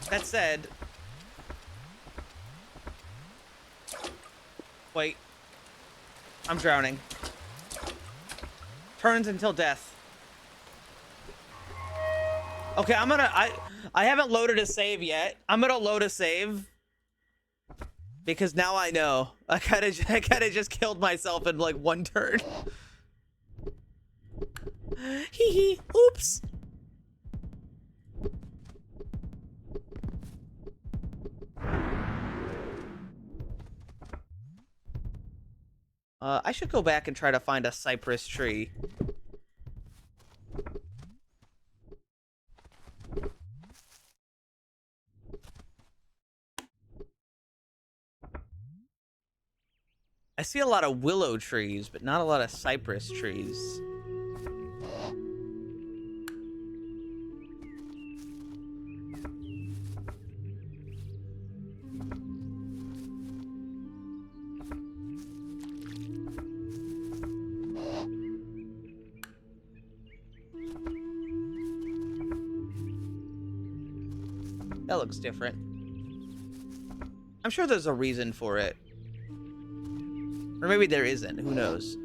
That said... Wait. I'm drowning. Turns until death. Okay, I'm gonna... I haven't loaded a save yet. I'm gonna load a save. Because now I know. I kinda just killed myself in, like, one turn. Hee hee. Oops. I should go back and try to find a cypress tree. I see a lot of willow trees, but not a lot of cypress trees. That looks different. I'm sure there's a reason for it. Or maybe there isn't. Who knows?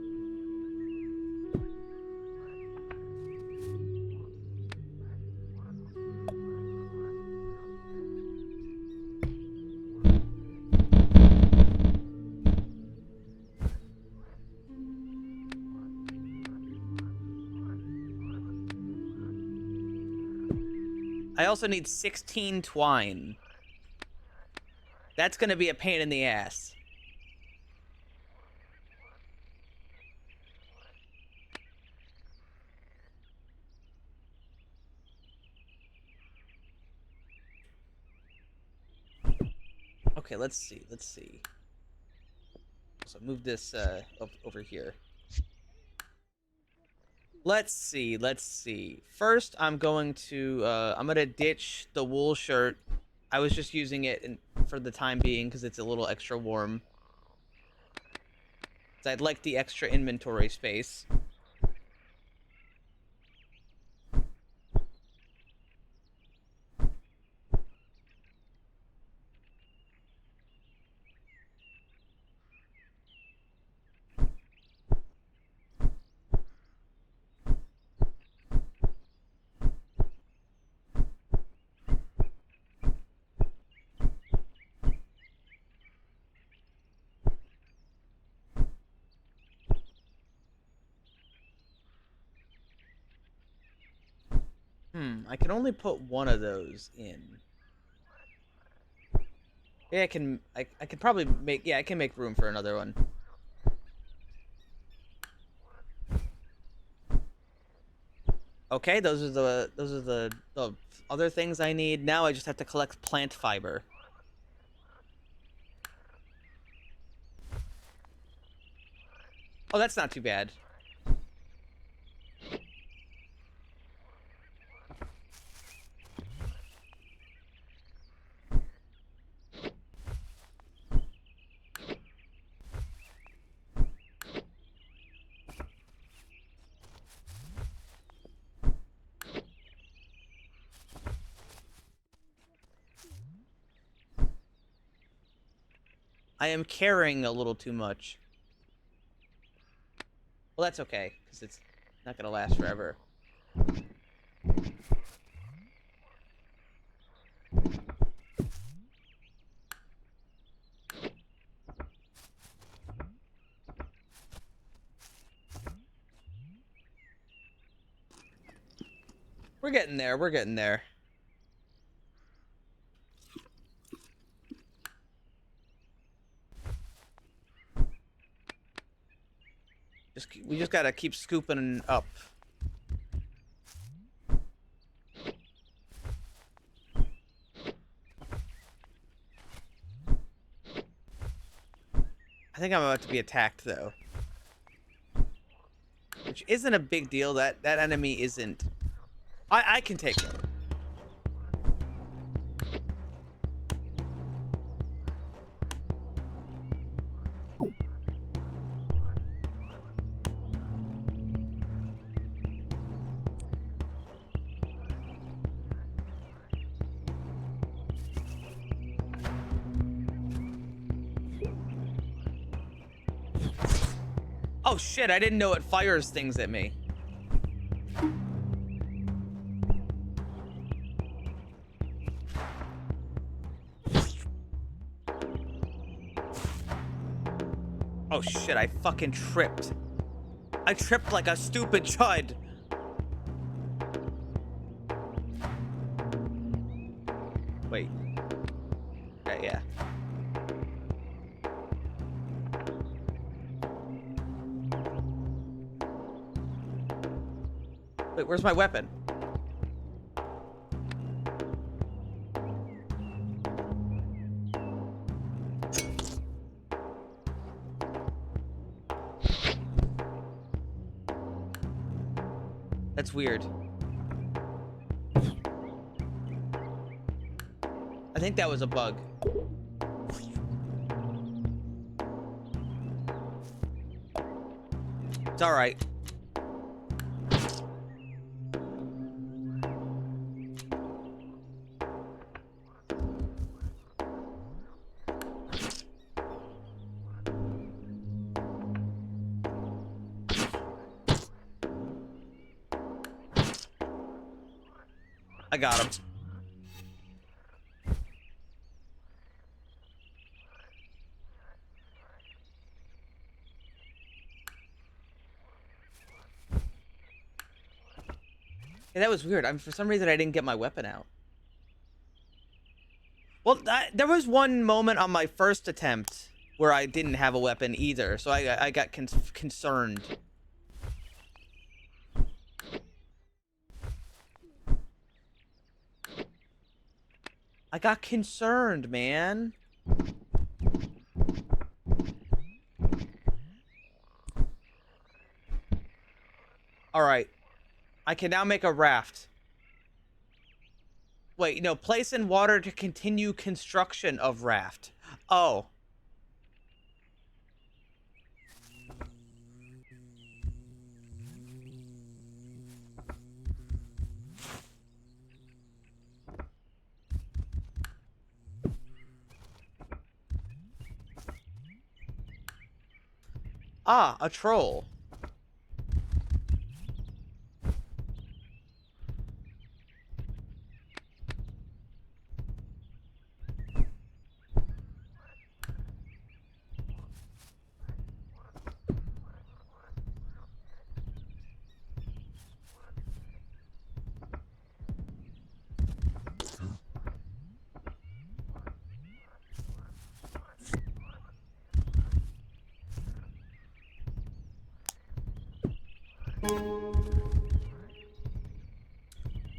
I also need 16 twine. That's gonna be a pain in the ass. Okay, let's see. Let's see. So move this over here. Let's see. Let's see. First, I'm going to I'm gonna ditch the wool shirt. I was just using it for the time being because it's a little extra warm. I'd like the extra inventory space. I can only put one of those in. Yeah, I could probably make, yeah, I can make room for another one. Okay, those are the other things I need. Now I just have to collect plant fiber. Oh, that's not too bad. I am carrying a little too much. Well, that's okay, because it's not going to last forever. We're getting there. We're getting there. We just gotta keep scooping up. I think I'm about to be attacked though, which isn't a big deal. That enemy isn't. I can take it. Oh shit, I didn't know it fires things at me. Oh shit, I fucking tripped. I tripped like a stupid chud. Wait. Yeah. Wait, where's my weapon? That's weird. I think that was a bug. It's alright. I got him. Yeah, that was weird. For some reason I didn't get my weapon out. Well, there was one moment on my first attempt where I didn't have a weapon either, so I got concerned. I got concerned, man. Alright. I can now make a raft. Wait, no, place in water to continue construction of raft. Oh. Ah, a troll.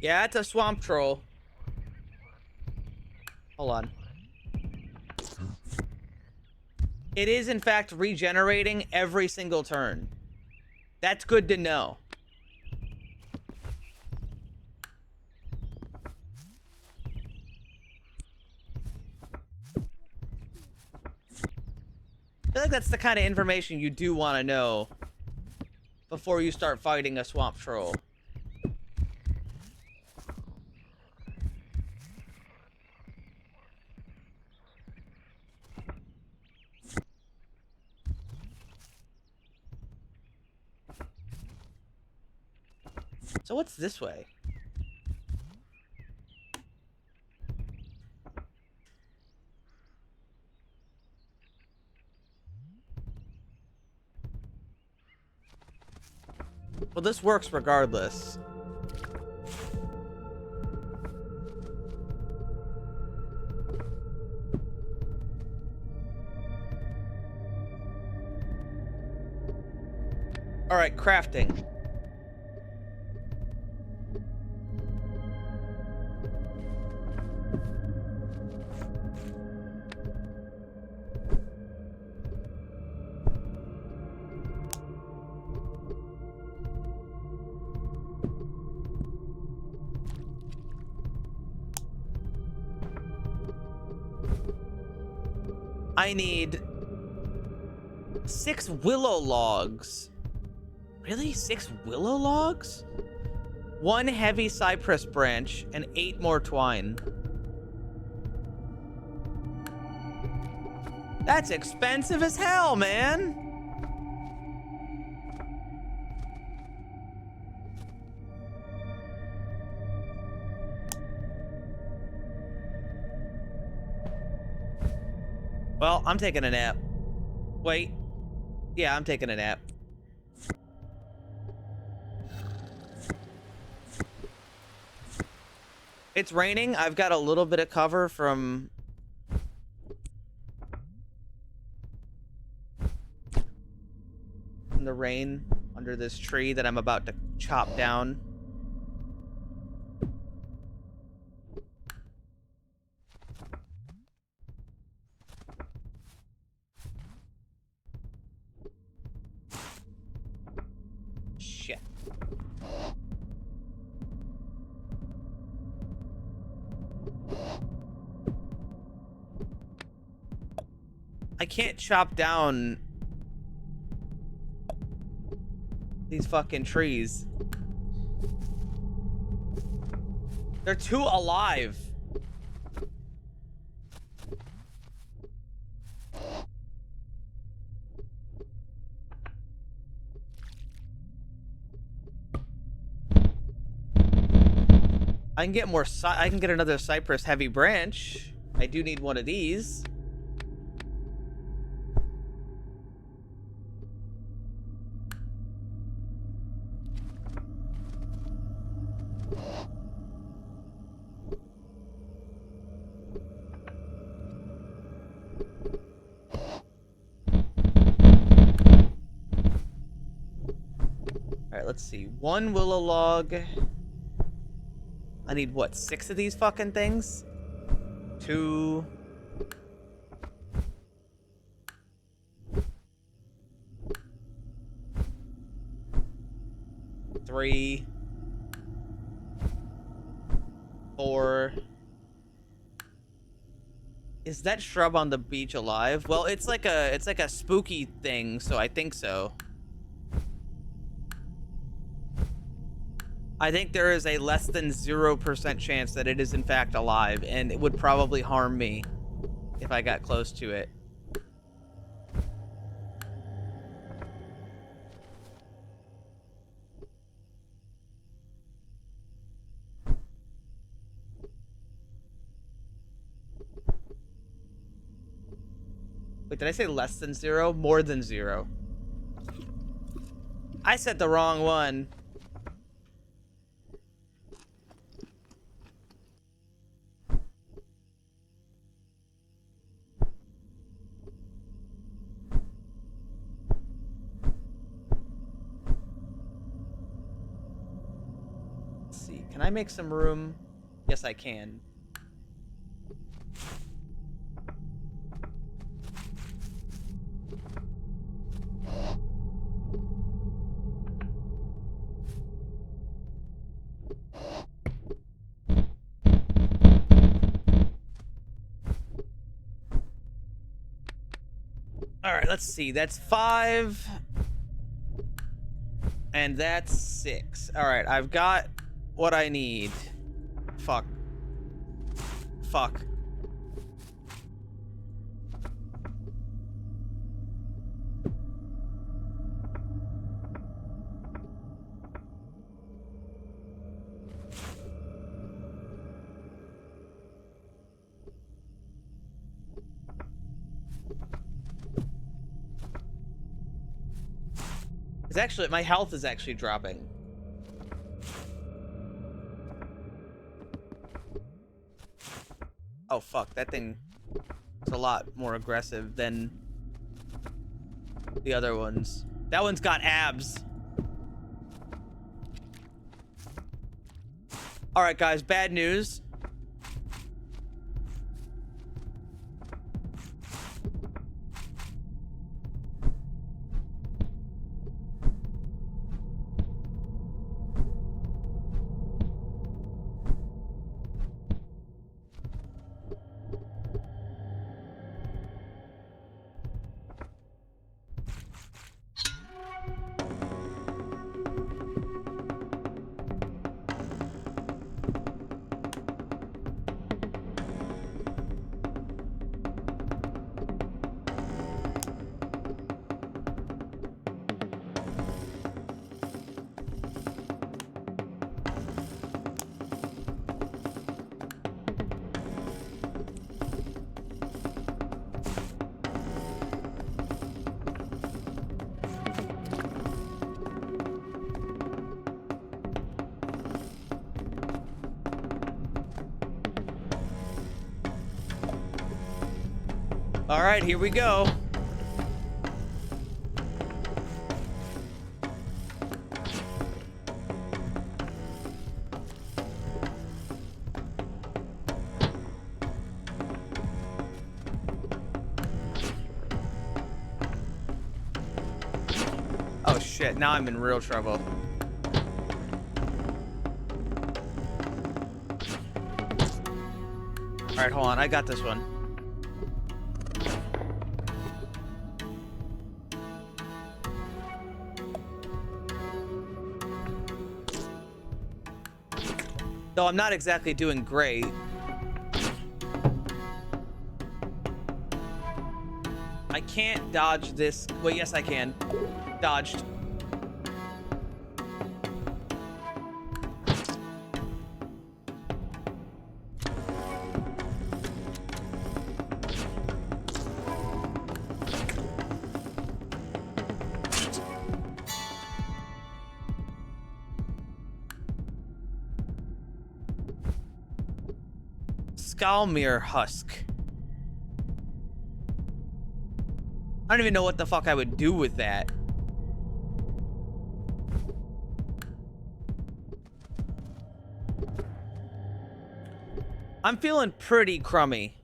Yeah, it's a swamp troll. Hold on. It is, in fact, regenerating every single turn. That's good to know. I feel like that's the kind of information you do want to know before you start fighting a swamp troll. So what's this way? Well, this works regardless. All right, crafting. I need 6 willow logs. Really? 6 willow logs? 1 heavy cypress branch and 8 more twine. That's expensive as hell, man. Well, I'm taking a nap. Wait. Yeah, I'm taking a nap. It's raining. I've got a little bit of cover from the rain under this tree that I'm about to chop down. Shit. I can't chop down these fucking trees. They're too alive. I can get more. I can get another cypress heavy branch. I do need one of these. All right, let's see. 1 willow log. I need what? 6 of these fucking things? 2. 3. 4. Is that shrub on the beach alive? Well, it's like a spooky thing, so I think so. I think there is a less than 0% chance that it is in fact alive, and it would probably harm me if I got close to it. Wait, did I say less than 0? More than 0. I said the wrong one. Let's see. Can I make some room? Yes, I can. All right, let's see. That's 5. And that's 6. All right, I've got what I need. Fuck. Fuck. It's actually, my health is actually dropping. Oh, fuck. That thing is a lot more aggressive than the other ones. That one's got abs. All right, guys, bad news. All right, here we go. Oh shit, now I'm in real trouble. All right, hold on, I got this one. Though I'm not exactly doing great. I can't dodge this. Wait, yes, I can. Dodged. Skalmir Husk. I don't even know what the fuck I would do with that. I'm feeling pretty crummy.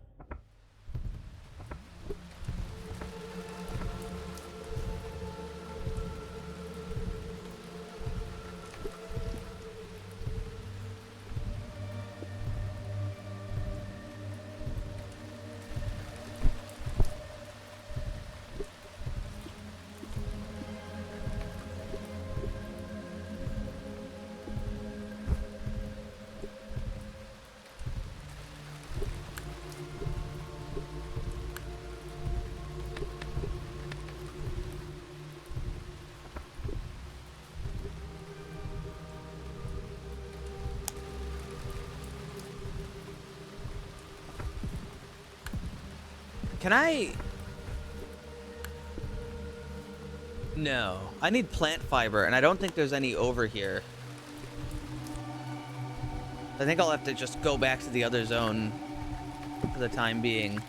Can I? No. I need plant fiber, and I don't think there's any over here. I think I'll have to just go back to the other zone for the time being.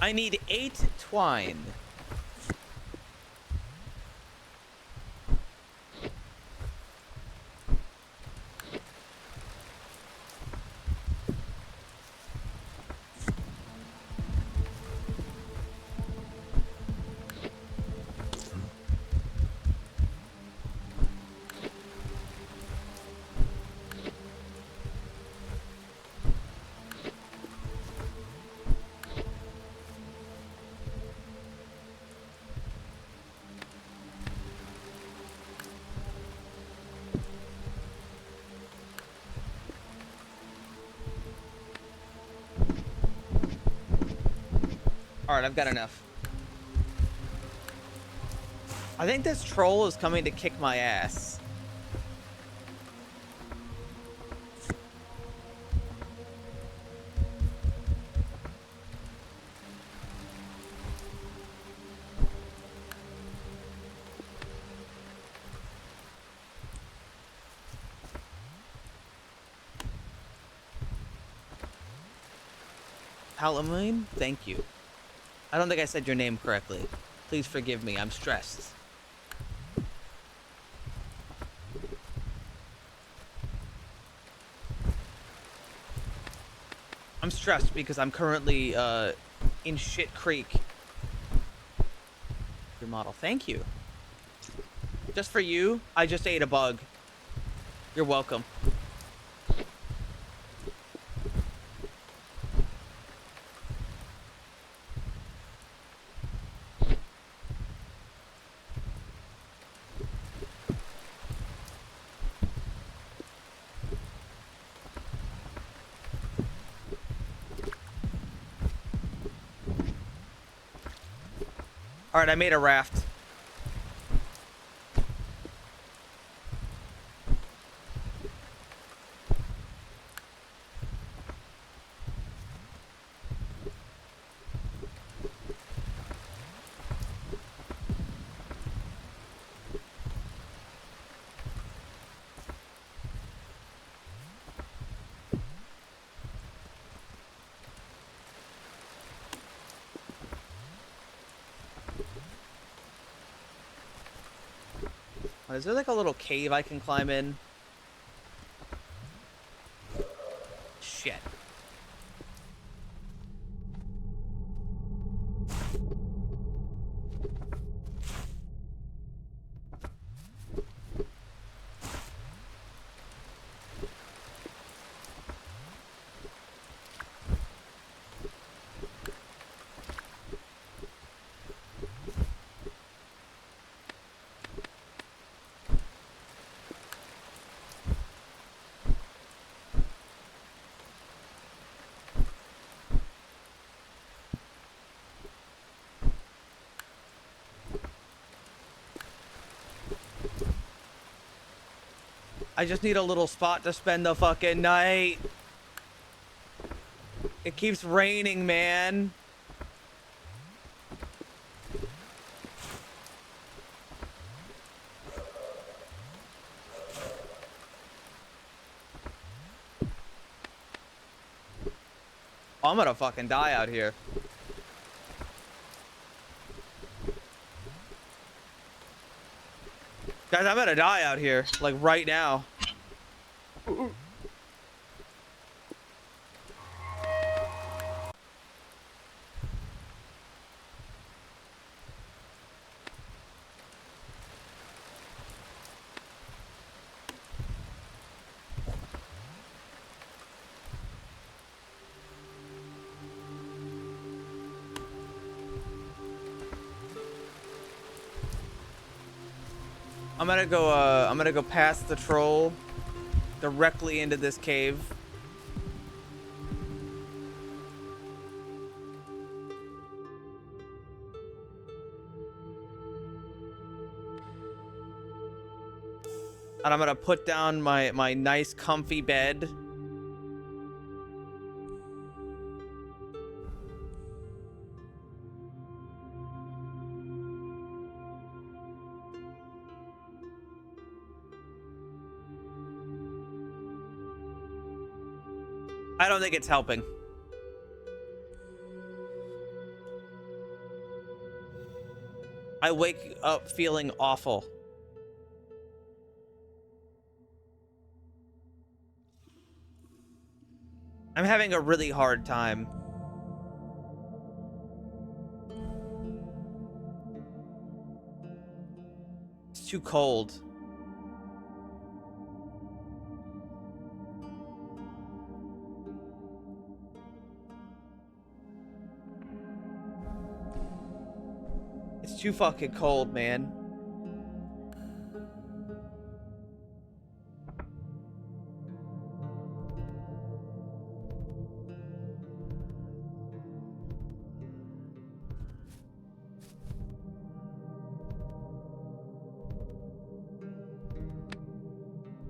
I need 8 twine. Alright, I've got enough. I think this troll is coming to kick my ass. Palamine, thank you. I don't think I said your name correctly. Please forgive me, I'm stressed. I'm stressed because I'm currently in Shit Creek. Your model, thank you. Just for you, I just ate a bug. You're welcome. Alright, I made a raft. Is there like a little cave I can climb in? Shit. I just need a little spot to spend the fucking night. It keeps raining, man. I'm gonna fucking die out here. Guys, I'm gonna die out here, like right now. I'm gonna go past the troll directly into this cave. And I'm gonna put down my nice comfy bed. I don't think it's helping. I wake up feeling awful. I'm having a really hard time. It's too cold. It's too fucking cold, man.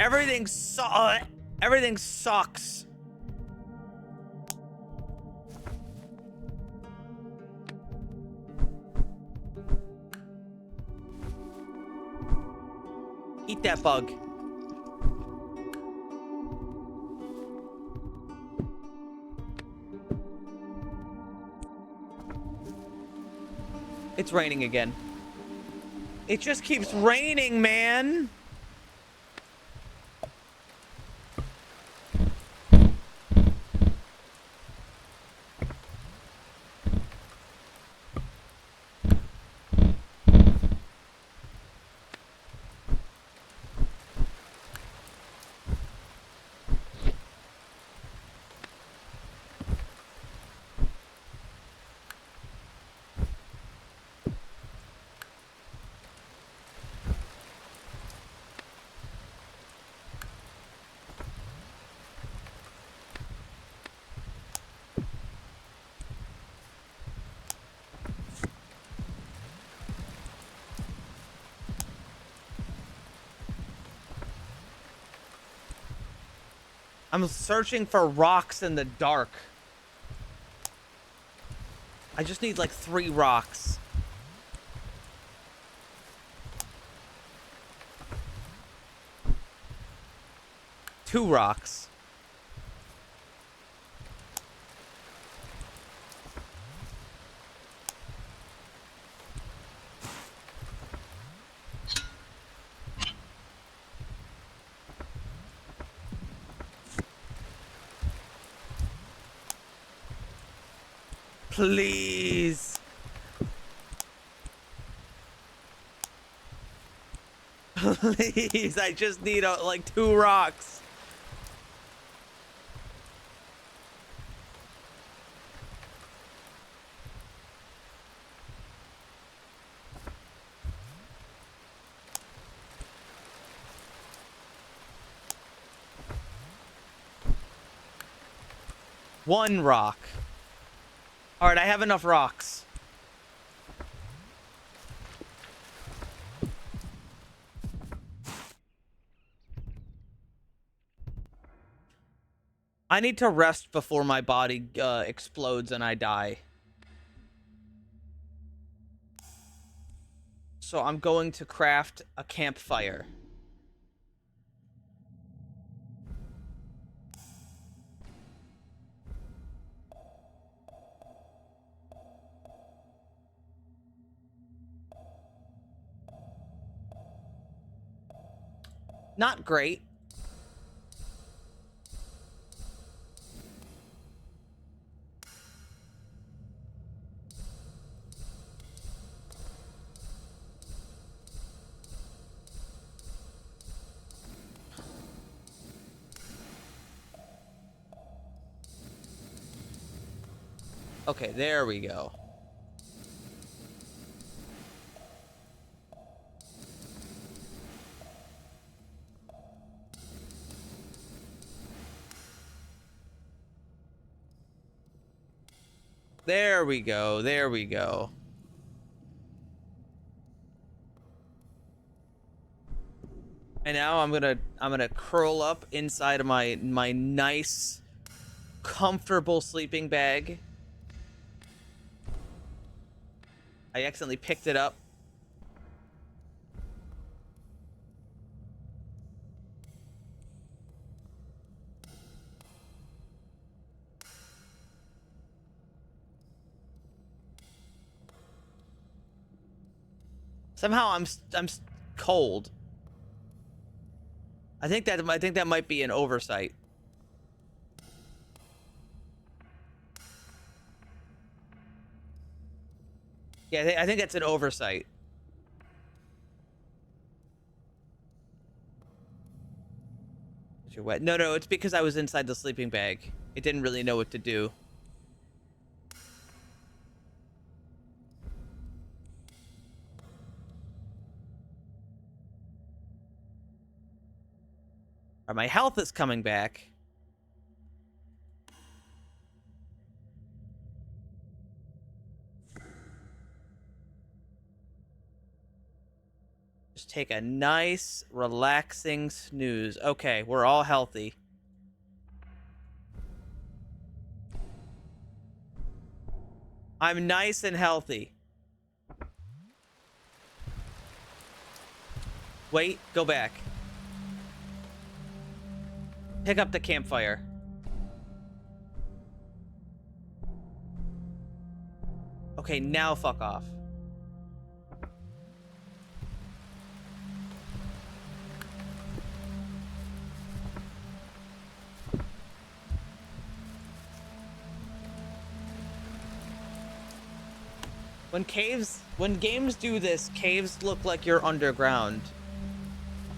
Everything sucks. Eat that bug. It's raining again. It just keeps raining, man. I'm searching for rocks in the dark. I just need like 3 rocks. Two rocks. Please. Please, I just need like 2 rocks. One rock. All right, I have enough rocks. I need to rest before my body explodes and I die. So I'm going to craft a campfire. Not great. Okay, there we go. There we go. There we go. And now I'm gonna curl up inside of my nice, comfortable sleeping bag. I accidentally picked it up. Somehow I'm cold. I think that might be an oversight. Yeah, I think that's an oversight. You're wet. No, it's because I was inside the sleeping bag. It didn't really know what to do. All right, my health is coming back. take a nice, relaxing snooze. Okay, we're all healthy. I'm nice and healthy. Wait, go back. Pick up the campfire. Okay, now fuck off. When games do this, caves look like you're underground.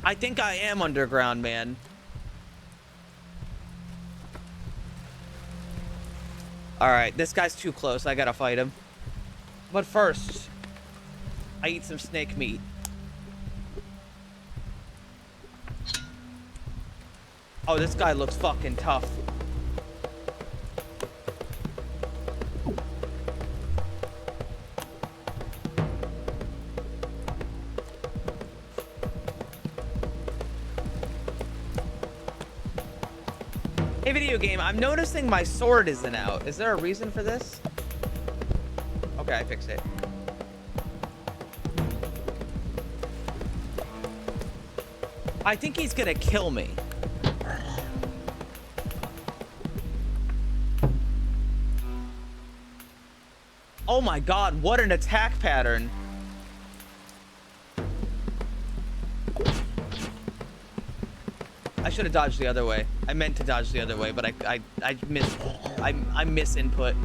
I think I am underground, man. Alright, this guy's too close. I gotta fight him. But first, I eat some snake meat. Oh, this guy looks fucking tough. Hey, video game, I'm noticing my sword isn't out. Is there a reason for this? Okay, I fixed it. I think he's gonna kill me. Oh my god, what an attack pattern. I should have dodged the other way. I meant to dodge the other way, but I missed. I miss input.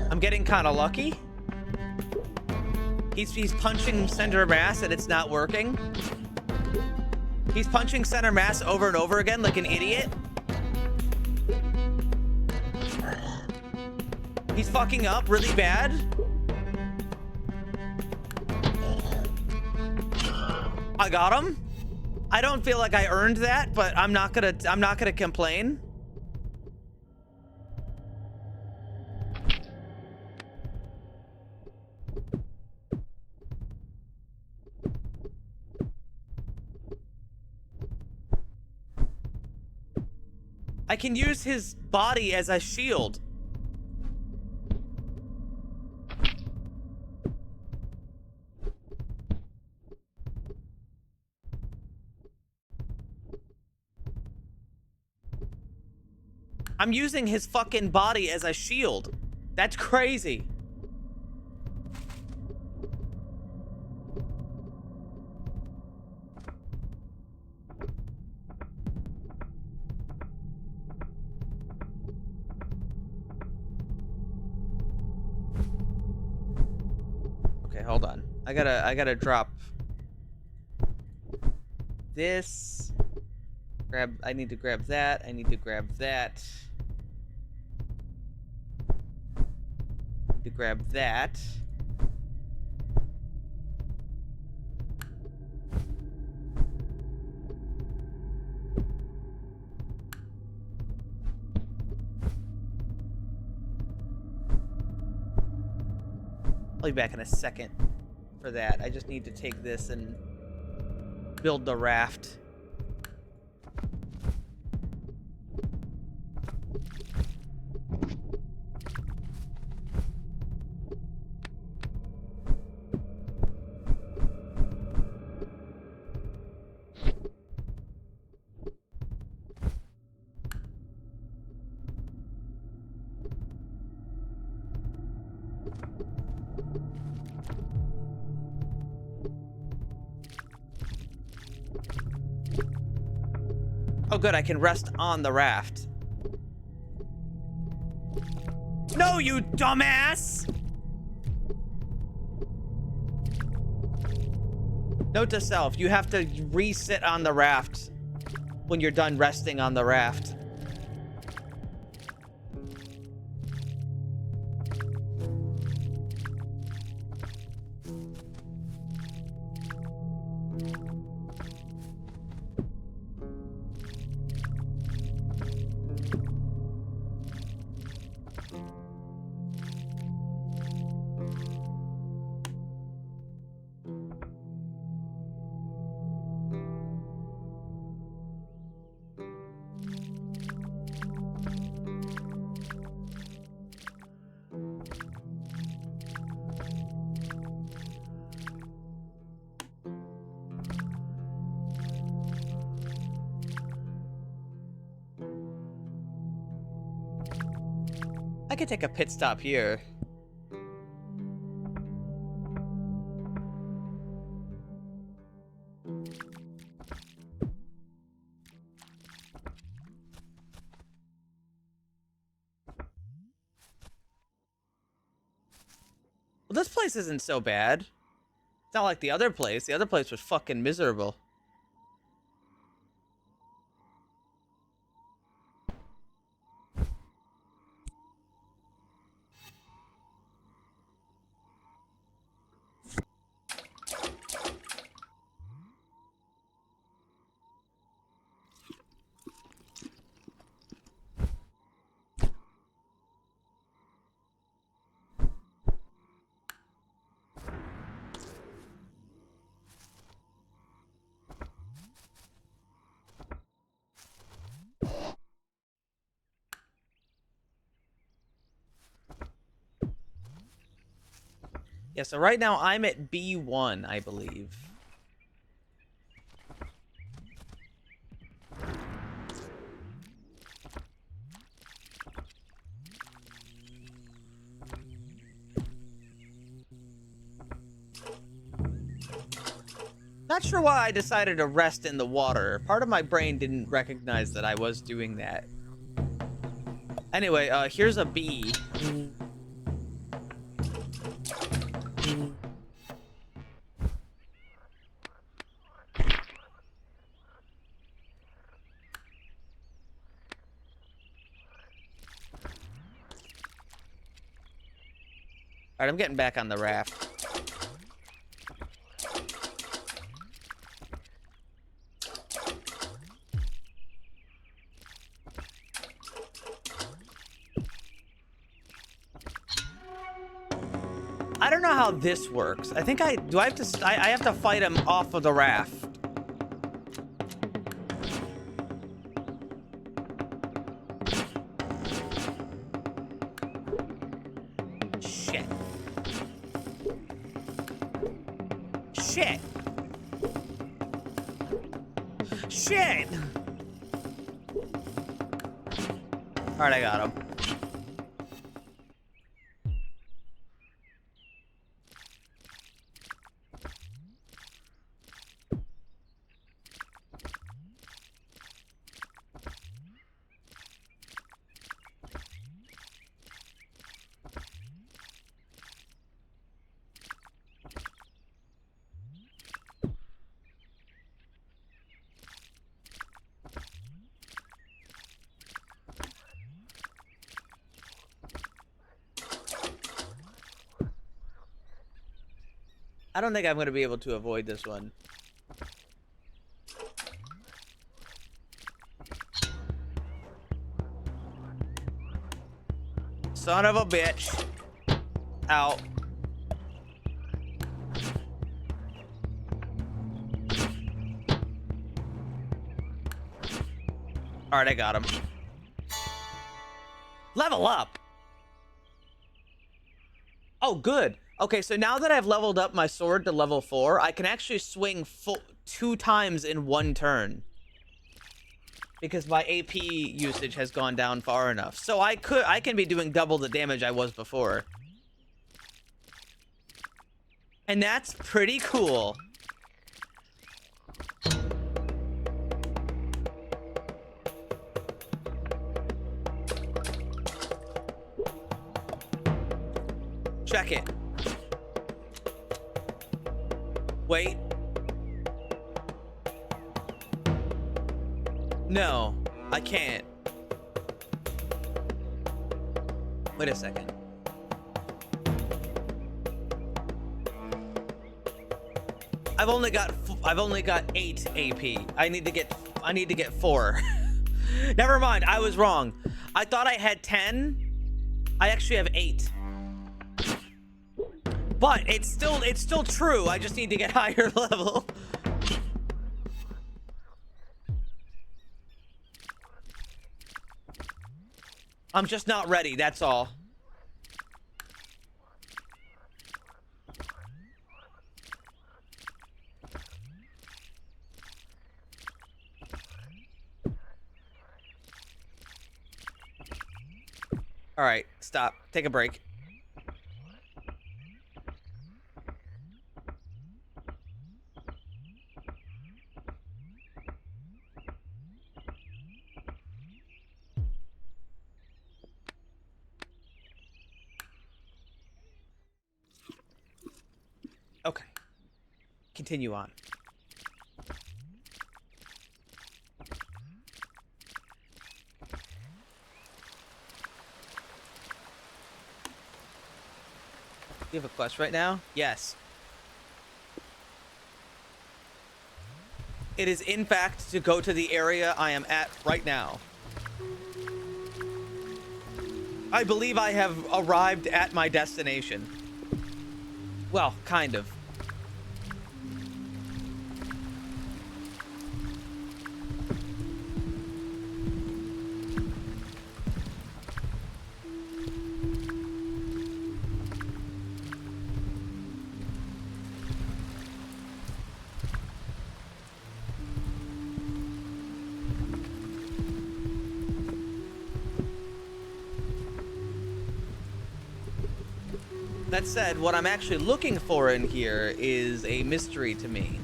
I'm getting kind of lucky. He's punching center mass and it's not working. He's punching center mass over and over again like an idiot. He's fucking up really bad. I got him. I don't feel like I earned that, but I'm not gonna complain. I can use his body as a shield. I'm using his fucking body as a shield. That's crazy. Okay, hold on. I gotta drop this. I need to grab that. I need to grab that. To grab that. I'll be back in a second for that. I just need to take this and build the raft. Oh good, I can rest on the raft. No, you dumbass! Note to self, you have to re-sit on the raft when you're done resting on the raft. I could take a pit stop here. Well, this place isn't so bad. It's not like the other place. The other place was fucking miserable. Yeah, so right now I'm at B1, I believe. Not sure why I decided to rest in the water. Part of my brain didn't recognize that I was doing that. Anyway, here's a B. Alright, I'm getting back on the raft. I don't know how this works. I think I have to fight him off of the raft. Shit. Shit. Shit. All right, I got him. I don't think I'm going to be able to avoid this one. Son of a bitch. Out. Alright, I got him. Level up! Oh, good. Okay, so now that I've leveled up my sword to level 4, I can actually swing 2 times in 1 turn. Because my AP usage has gone down far enough. So I can be doing double the damage I was before. And that's pretty cool. Hack it. Wait. No, I can't. Wait a second. I've only got 8 AP. I need to get 4. Never mind, I was wrong. I thought I had 10. I actually have 8. But it's still true. I just need to get higher level. I'm just not ready, that's all. All right, stop. Take a break. Okay. Continue on. You have a quest right now? Yes. It is in fact to go to the area I am at right now. I believe I have arrived at my destination. Well, kind of. That said, what I'm actually looking for in here is a mystery to me.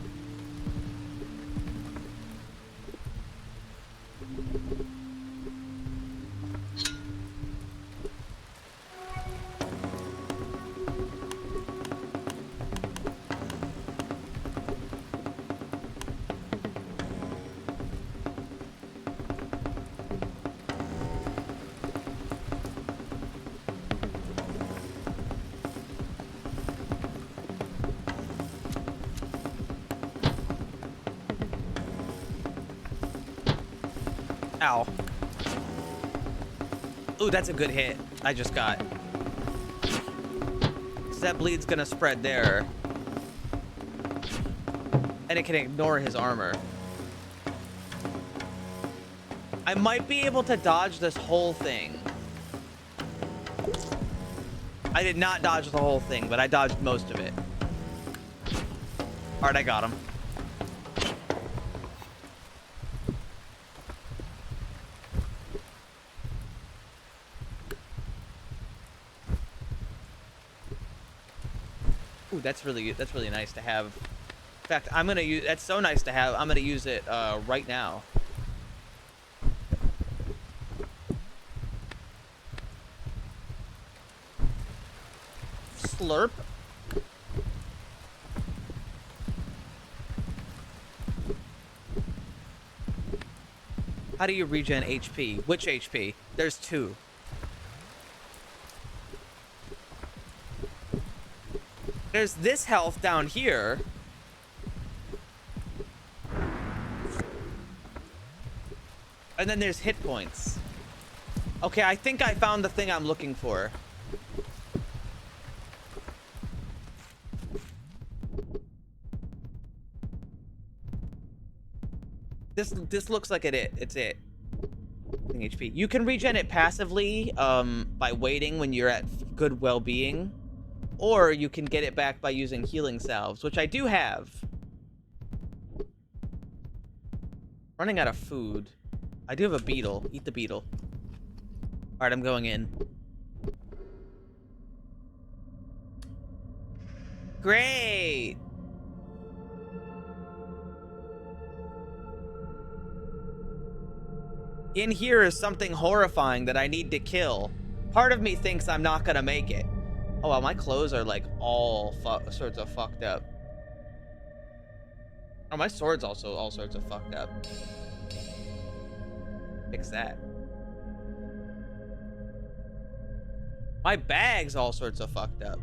Ow. Ooh, that's a good hit I just got. So that bleed's gonna spread there. And it can ignore his armor. I might be able to dodge this whole thing. I did not dodge the whole thing, but I dodged most of it. Alright, I got him. Ooh, that's really nice to have. In fact, I'm gonna use. That's so nice to have. I'm gonna use it right now. Slurp. How do you regen HP? Which HP? There's 2. There's this health down here. And then there's hit points. Okay, I think I found the thing I'm looking for. This looks like it's it. HP. You can regen it passively by waiting when you're at good well-being. Or you can get it back by using healing salves, which I do have. Running out of food. I do have a beetle. Eat the beetle. Alright, I'm going in. Great! In here is something horrifying that I need to kill. Part of me thinks I'm not gonna make it. Oh, wow, my clothes are like all sorts of fucked up. Oh, my sword's also all sorts of fucked up. Fix that. My bag's all sorts of fucked up.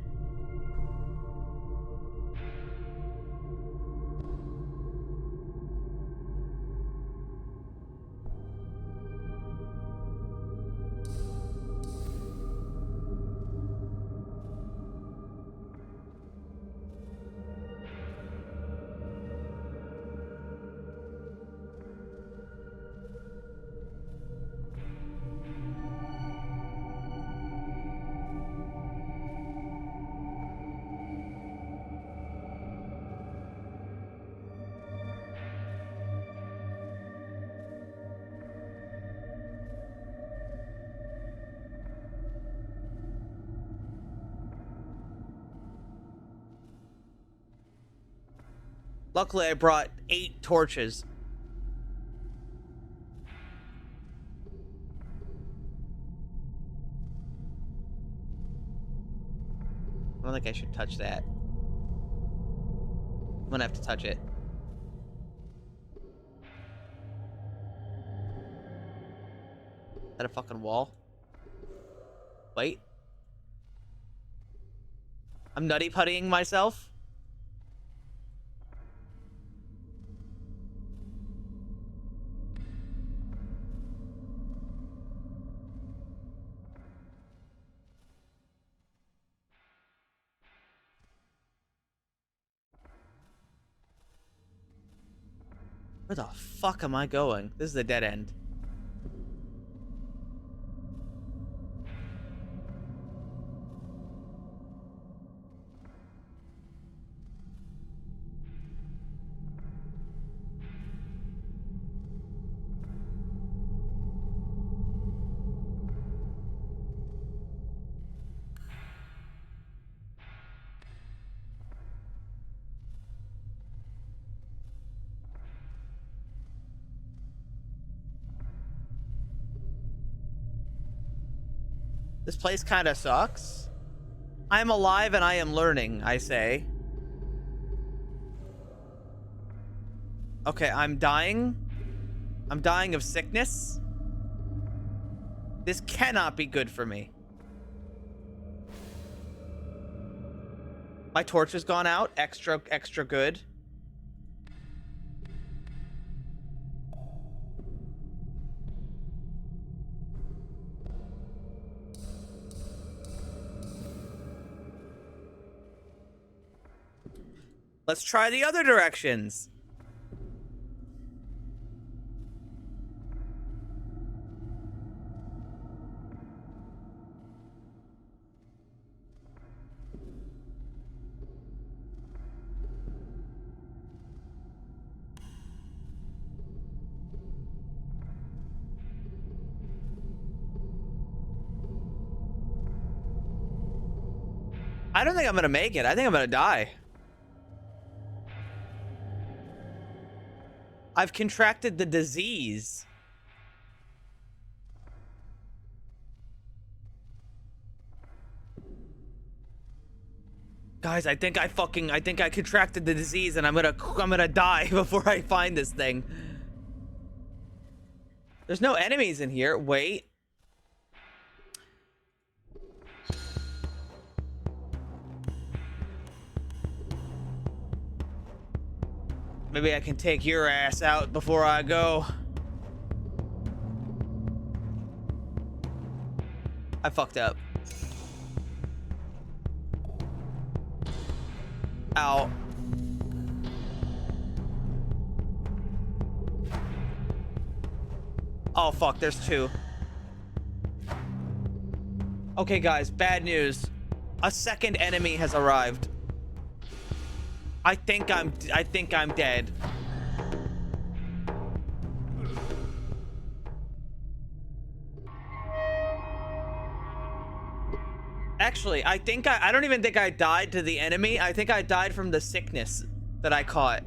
Luckily, I brought 8 torches. I don't think I should touch that. I'm gonna have to touch it. Is that a fucking wall? Wait. I'm nutty puttying myself? Where the fuck am I going? This is a dead end. This place kind of sucks. I am alive and I am learning, I say. Okay, I'm dying. I'm dying of sickness. This cannot be good for me. My torch has gone out. Extra good. Let's try the other directions. I don't think I'm gonna make it. I think I'm gonna die. I've contracted the disease. Guys, I think I contracted the disease and I'm gonna die before I find this thing. There's no enemies in here. Wait. Maybe I can take your ass out before I go. I fucked up. Ow. Oh, fuck, there's 2. Okay, guys, bad news. A second enemy has arrived. I think I'm dead. Actually, I don't even think I died to the enemy. I think I died from the sickness that I caught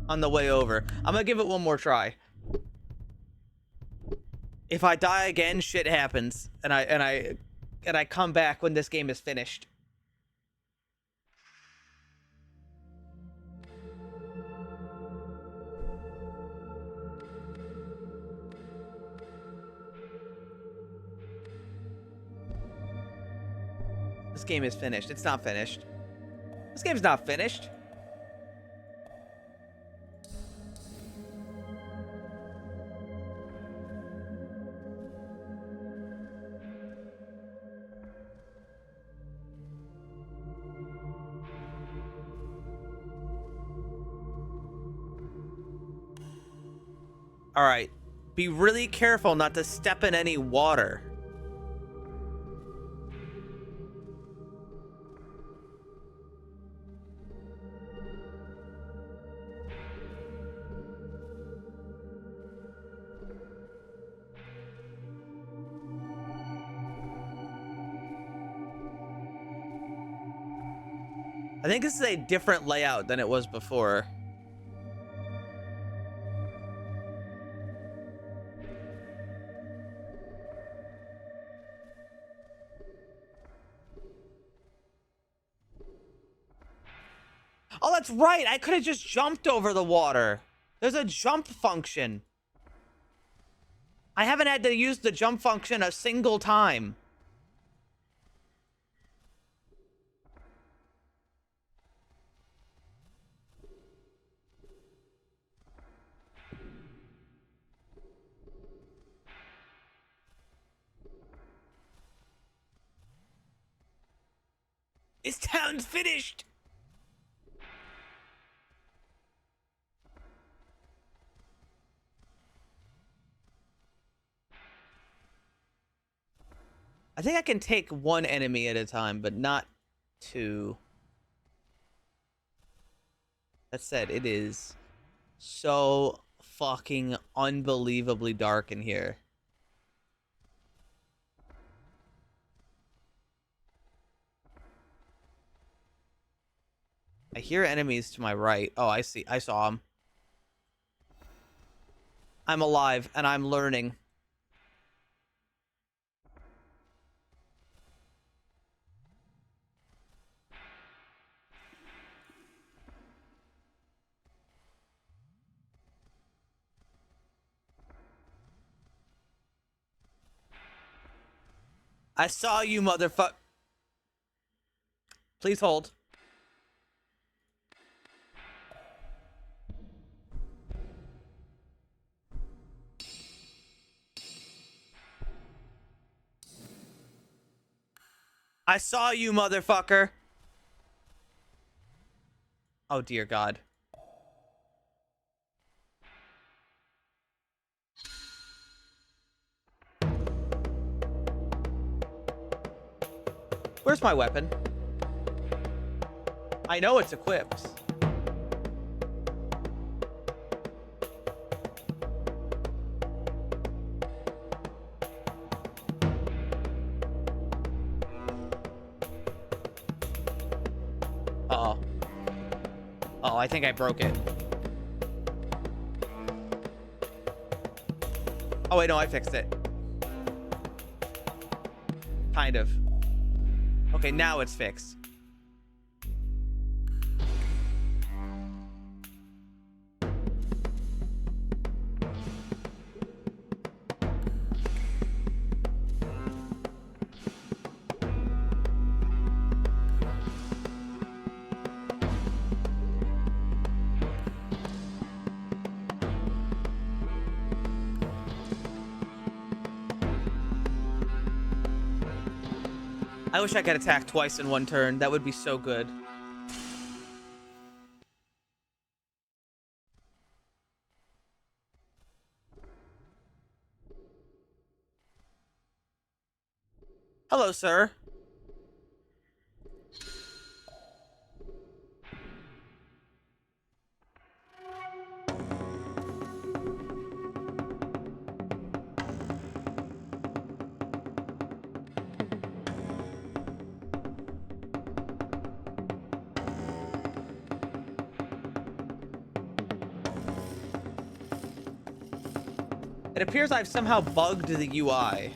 on the way over. I'm gonna give it one more try. If I die again, shit happens, and I come back when this game is finished. This game is finished. It's not finished. This game's not finished. All right. Be really careful not to step in any water. I think this is a different layout than it was before. Oh, that's right. I could have just jumped over the water. There's a jump function. I haven't had to use the jump function a single time. This town's finished. I think I can take one enemy at a time, but not two. That said, it is so fucking unbelievably dark in here. I hear enemies to my right. Oh, I see. I saw them. I'm alive, and I'm learning. I saw you, motherfucker. Please hold. I saw you, motherfucker. Oh, dear God. Where's my weapon? I know it's equipped. Uh-oh. Oh, I think I broke it. Oh, wait, no, I fixed it. Kind of. Okay, now it's fixed. I wish I could attack twice in one turn. That would be so good. Hello, sir. It appears I've somehow bugged the UI.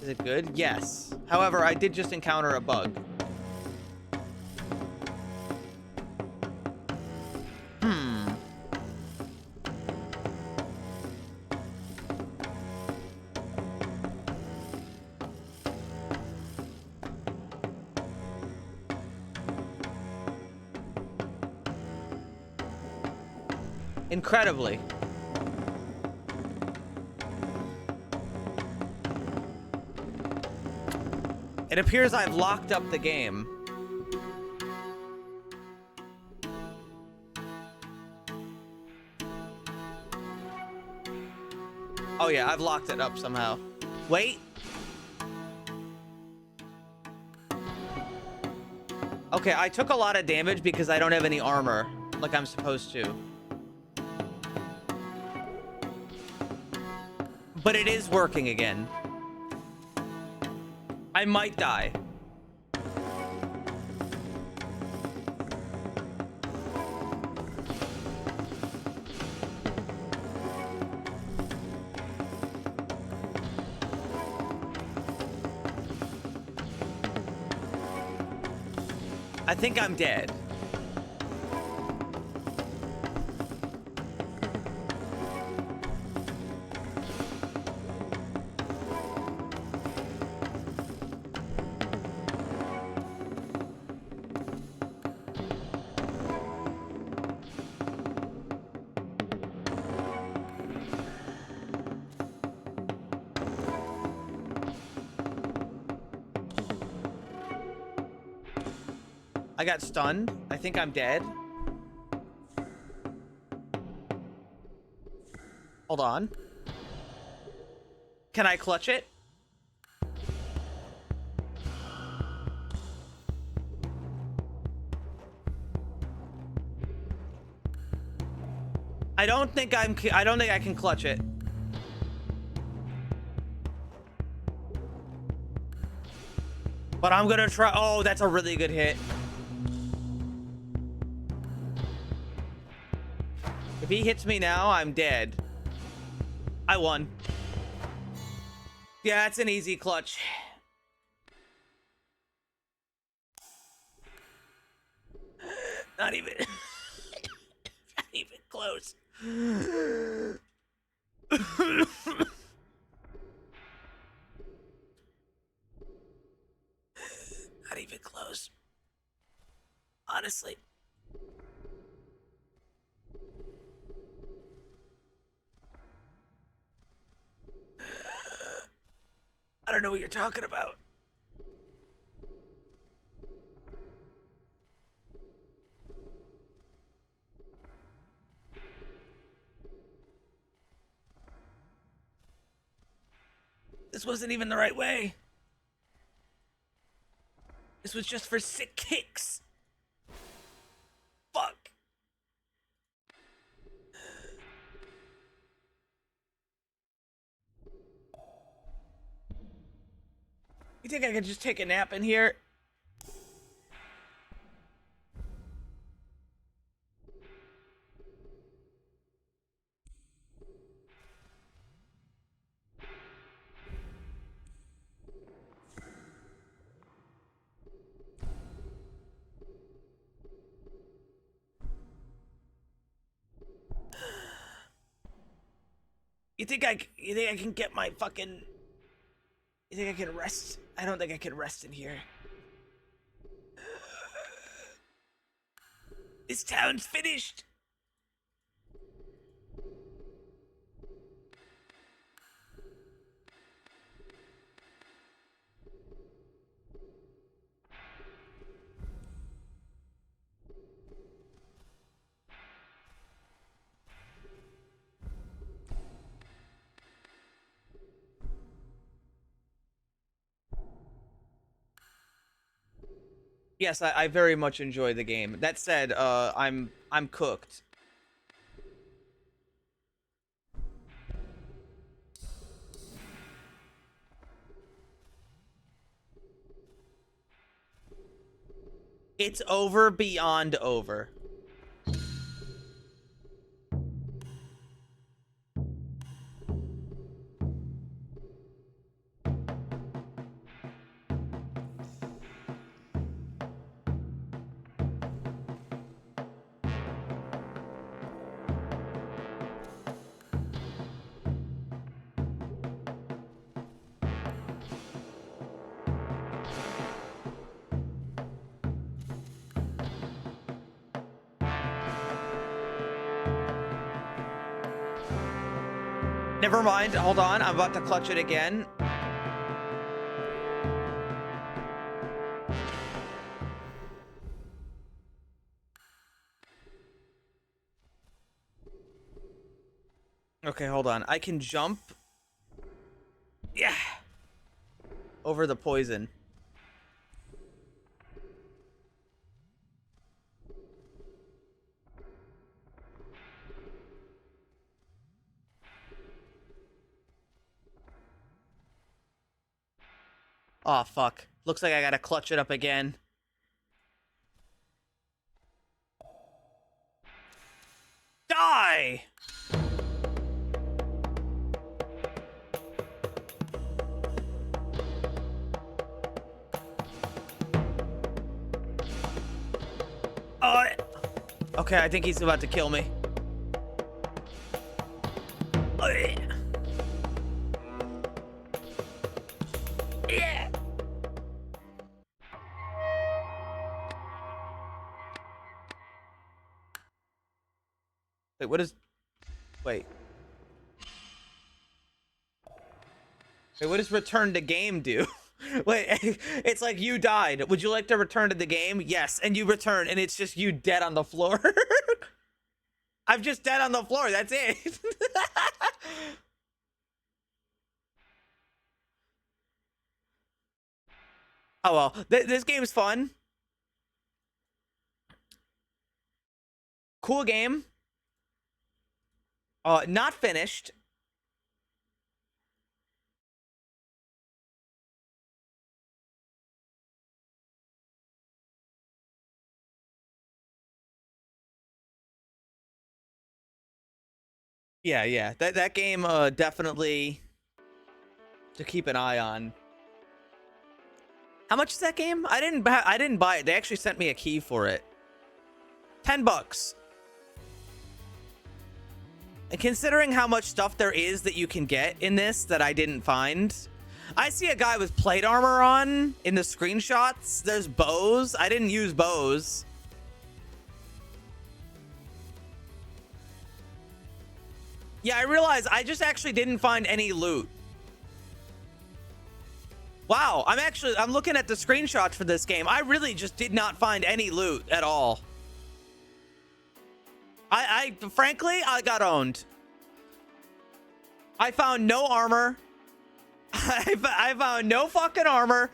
Is it good? Yes. However, I did just encounter a bug. Incredibly. It appears I've locked up the game. Oh yeah, I've locked it up somehow. Wait. Okay, I took a lot of damage because I don't have any armor like I'm supposed to. But it is working again. I might die. I think I'm dead. I got stunned. I think I'm dead. Hold on. Can I clutch it? I don't think I can clutch it. But I'm gonna try. Oh, that's a really good hit. If he hits me now, I'm dead. I won. Yeah, it's an easy clutch. Not even... not even close. Not even close. Honestly. I don't know what you're talking about. This wasn't even the right way. This was just for sick kicks. Fuck. You think I could just take a nap in here? You think I can get my fucking... You think I can rest? I don't think I can rest in here. This town's finished. Yes, I very much enjoy the game. That said, I'm cooked. It's over beyond over. Never mind. Hold on. I'm about to clutch it again. Okay, hold on. I can jump. Yeah. Over the poison. Oh, fuck. Looks like I gotta clutch it up again. Die! Oh, okay, I think he's about to kill me. Yeah. Wait, what is... Wait. Wait, what does return to game do? Wait, it's like you died. Would you like to return to the game? Yes, and you return, and it's just you dead on the floor. I'm just dead on the floor. That's it. Oh, well. This game's fun. Cool game. Not finished. Yeah. That game definitely to keep an eye on. How much is that game? I didn't buy it. They actually sent me a key for it. $10. And considering how much stuff there is that you can get in this that I didn't find. I see a guy with plate armor on in the screenshots. There's bows. I didn't use bows. Yeah, I realized I just actually didn't find any loot. Wow, I'm looking at the screenshots for this game. I really just did not find any loot at all. I frankly, I got owned. I found no armor. I found no fucking armor.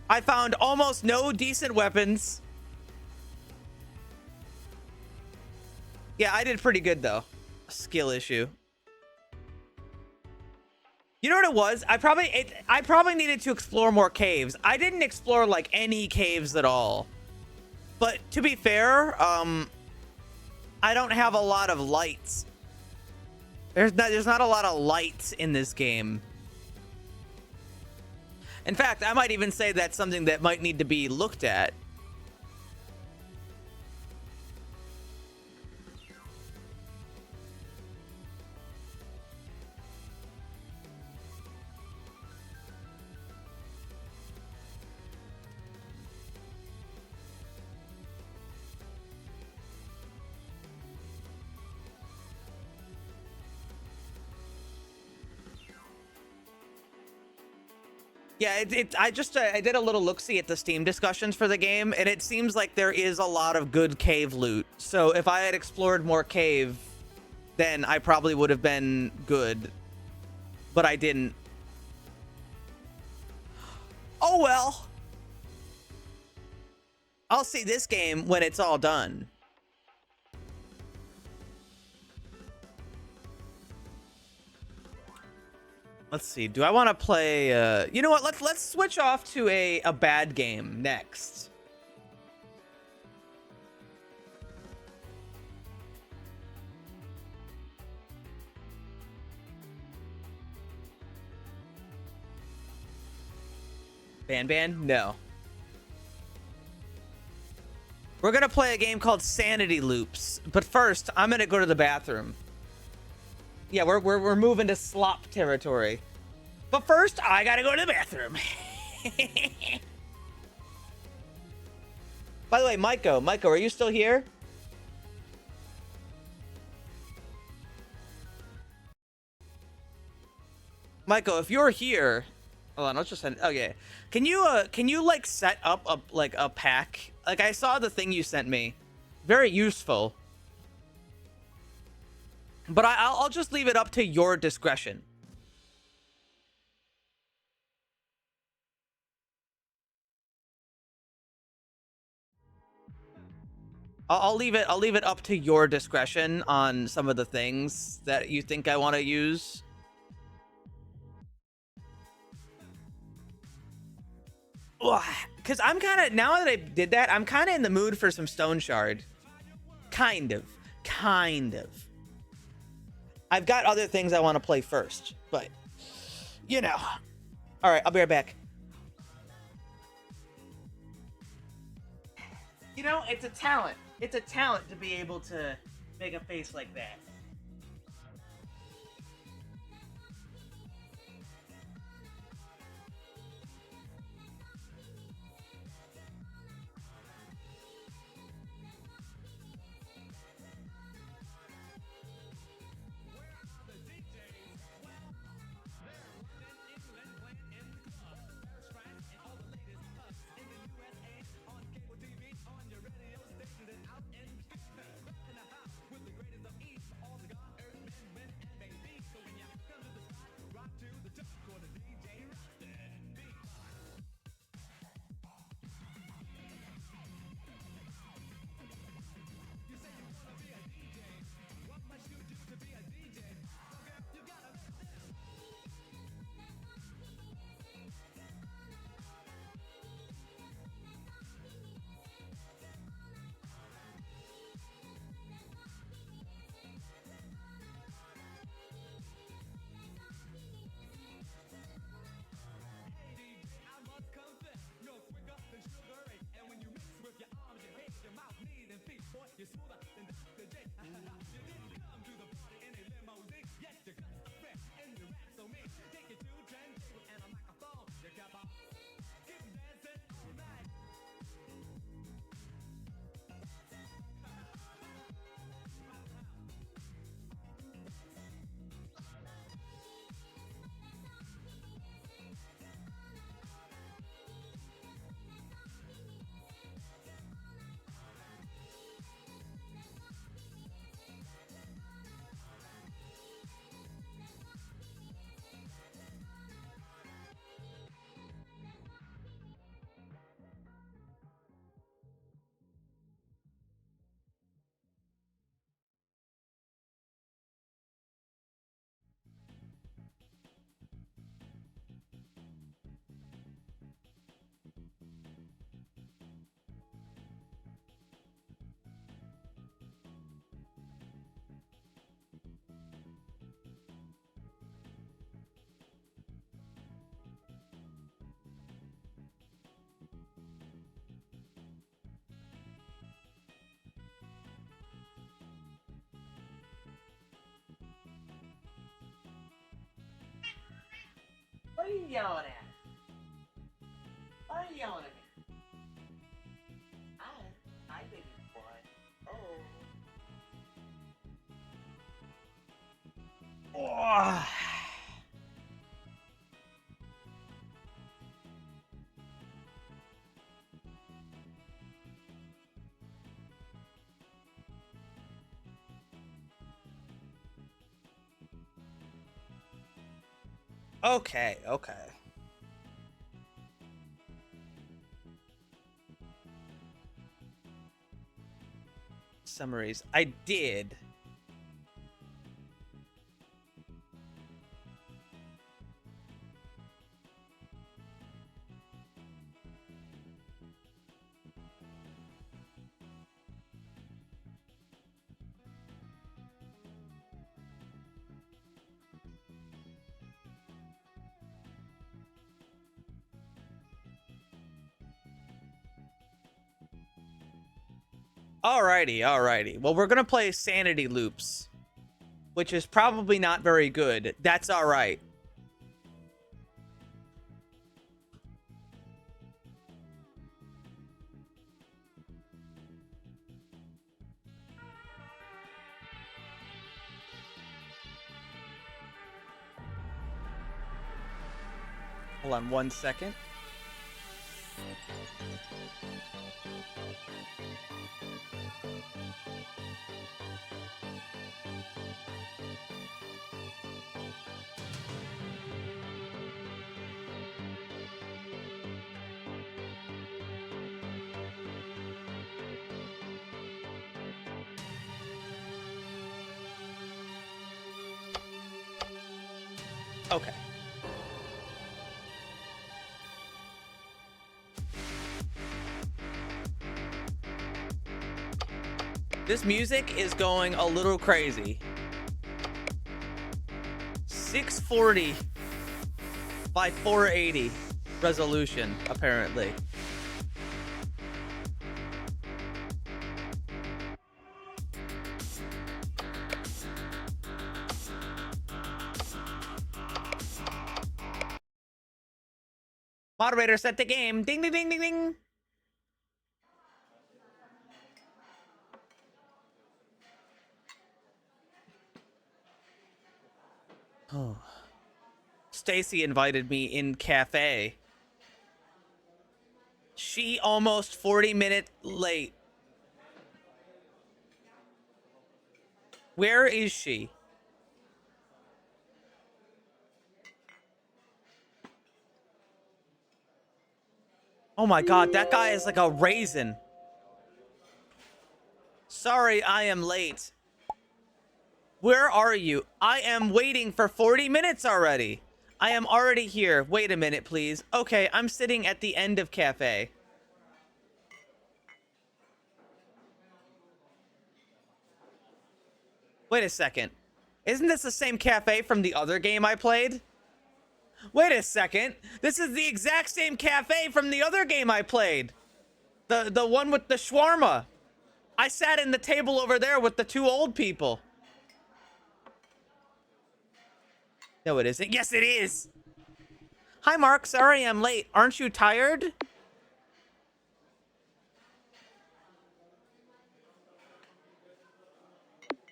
I found almost no decent weapons. Yeah, I did pretty good though. Skill issue. You know what it was? I probably needed to explore more caves. I didn't explore like any caves at all. But to be fair, I don't have a lot of lights. There's not a lot of lights in this game. In fact, I might even say that's something that might need to be looked at. Yeah, I did a little look-see at the Steam discussions for the game, and it seems like there is a lot of good cave loot. So if I had explored more cave, then I probably would have been good. But I didn't. Oh well. I'll see this game when it's all done. Let's see. Do I want to play? You know what? Let's switch off to a bad game next. Ban? No. We're gonna play a game called Sanity Loops, but first I'm gonna go to the bathroom. Yeah, we're moving to slop territory. But first, I gotta go to the bathroom. By the way, Maiko, are you still here? Michael, if you're here, hold on, I'll just send. Okay, can you like set up a pack? Like I saw the thing you sent me, very useful. But I'll just leave it up to your discretion. I'll leave it up to your discretion on some of the things that you think I want to use. Because I'm kind of, now that I did that, I'm kind of in the mood for some Stone Shard. Kind of. I've got other things I want to play first, but, you know. All right, I'll be right back. You know, it's a talent. It's a talent to be able to make a face like that. What are you yelling at? Why are you yelling at me? I baby boy. Oh. Okay. Summaries. I did. Alrighty. Well, we're gonna play Sanity Loops, which is probably not very good. That's alright. Hold on 1 second. Okay. This music is going a little crazy. 640 by 480 resolution, apparently. Moderator, set the game. Ding, ding, ding, ding, ding. Oh. Stacy invited me in cafe. She almost 40-minute late. Where is she? Oh my god, that guy is like a raisin. Sorry, I am late. Where are you? I am waiting for 40 minutes already. I am already here. Wait a minute, please. Okay, I'm sitting at the end of cafe. Wait a second. Isn't this the same cafe from the other game I played? Wait a second. This is the exact same cafe from the other game I played. The one with the shawarma. I sat in the table over there with the two old people. No, it isn't. Yes, it is. Hi, Mark. Sorry I'm late. Aren't you tired?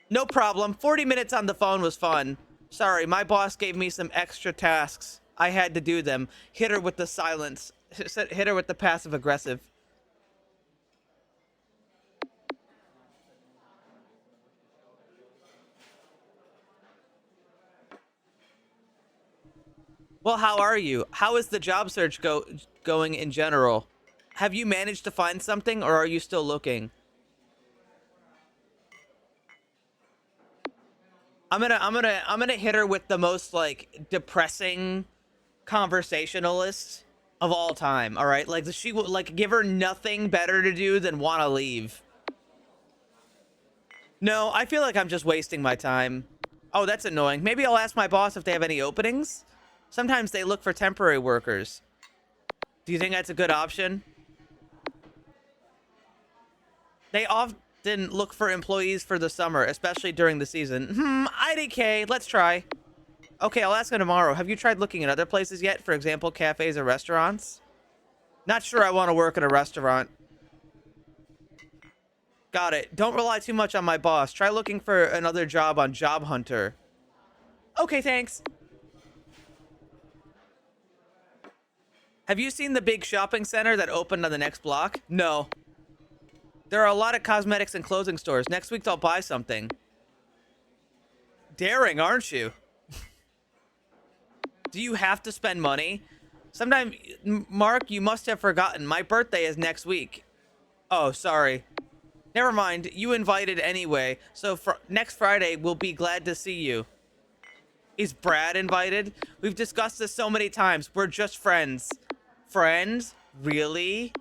No problem. 40 minutes on the phone was fun. Sorry, my boss gave me some extra tasks. I had to do them. Hit her with the silence. Hit her with the passive aggressive. Well, how are you? How is the job search going in general? Have you managed to find something, or are you still looking? I'm gonna hit her with the most like depressing conversationalist of all time. All right, like she will like give her nothing better to do than want to leave. No, I feel like I'm just wasting my time. Oh, that's annoying. Maybe I'll ask my boss if they have any openings. Sometimes they look for temporary workers. Do you think that's a good option? They often look for employees for the summer, especially during the season. IDK, let's try. Okay, I'll ask him tomorrow. Have you tried looking at other places yet? For example, cafes or restaurants? Not sure I want to work at a restaurant. Got it. Don't rely too much on my boss. Try looking for another job on Job Hunter. Okay, thanks. Have you seen the big shopping center that opened on the next block? No. There are a lot of cosmetics and clothing stores. Next week I'll buy something. Daring, aren't you? Do you have to spend money? Sometimes, Mark, you must have forgotten. My birthday is next week. Oh, sorry. Never mind. You invited anyway. So next Friday, we'll be glad to see you. Is Brad invited? We've discussed this so many times. We're just friends. Friends? Really?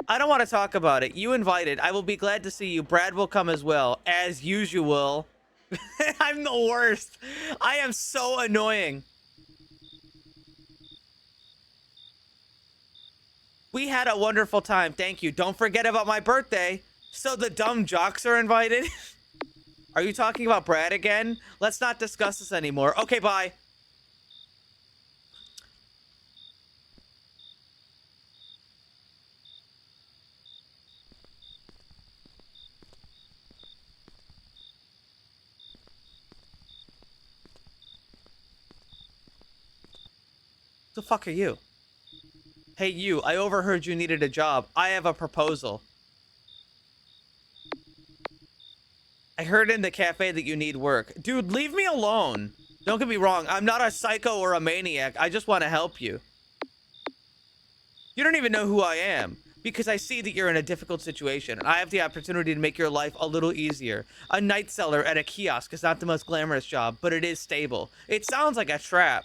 I don't want to talk about it. You invited. I will be glad to see you. Brad will come as well. As usual. I'm the worst. I am so annoying. We had a wonderful time. Thank you. Don't forget about my birthday. So the dumb jocks are invited? Are you talking about Brad again? Let's not discuss this anymore. Okay, bye. The fuck are you? Hey, you, I overheard you needed a job. I have a proposal. I heard in the cafe that you need work. Dude, leave me alone. Don't get me wrong. I'm not a psycho or a maniac. I just want to help you. You don't even know who I am because I see that you're in a difficult situation and I have the opportunity to make your life a little easier. A night seller at a kiosk is not the most glamorous job, but it is stable. It sounds like a trap.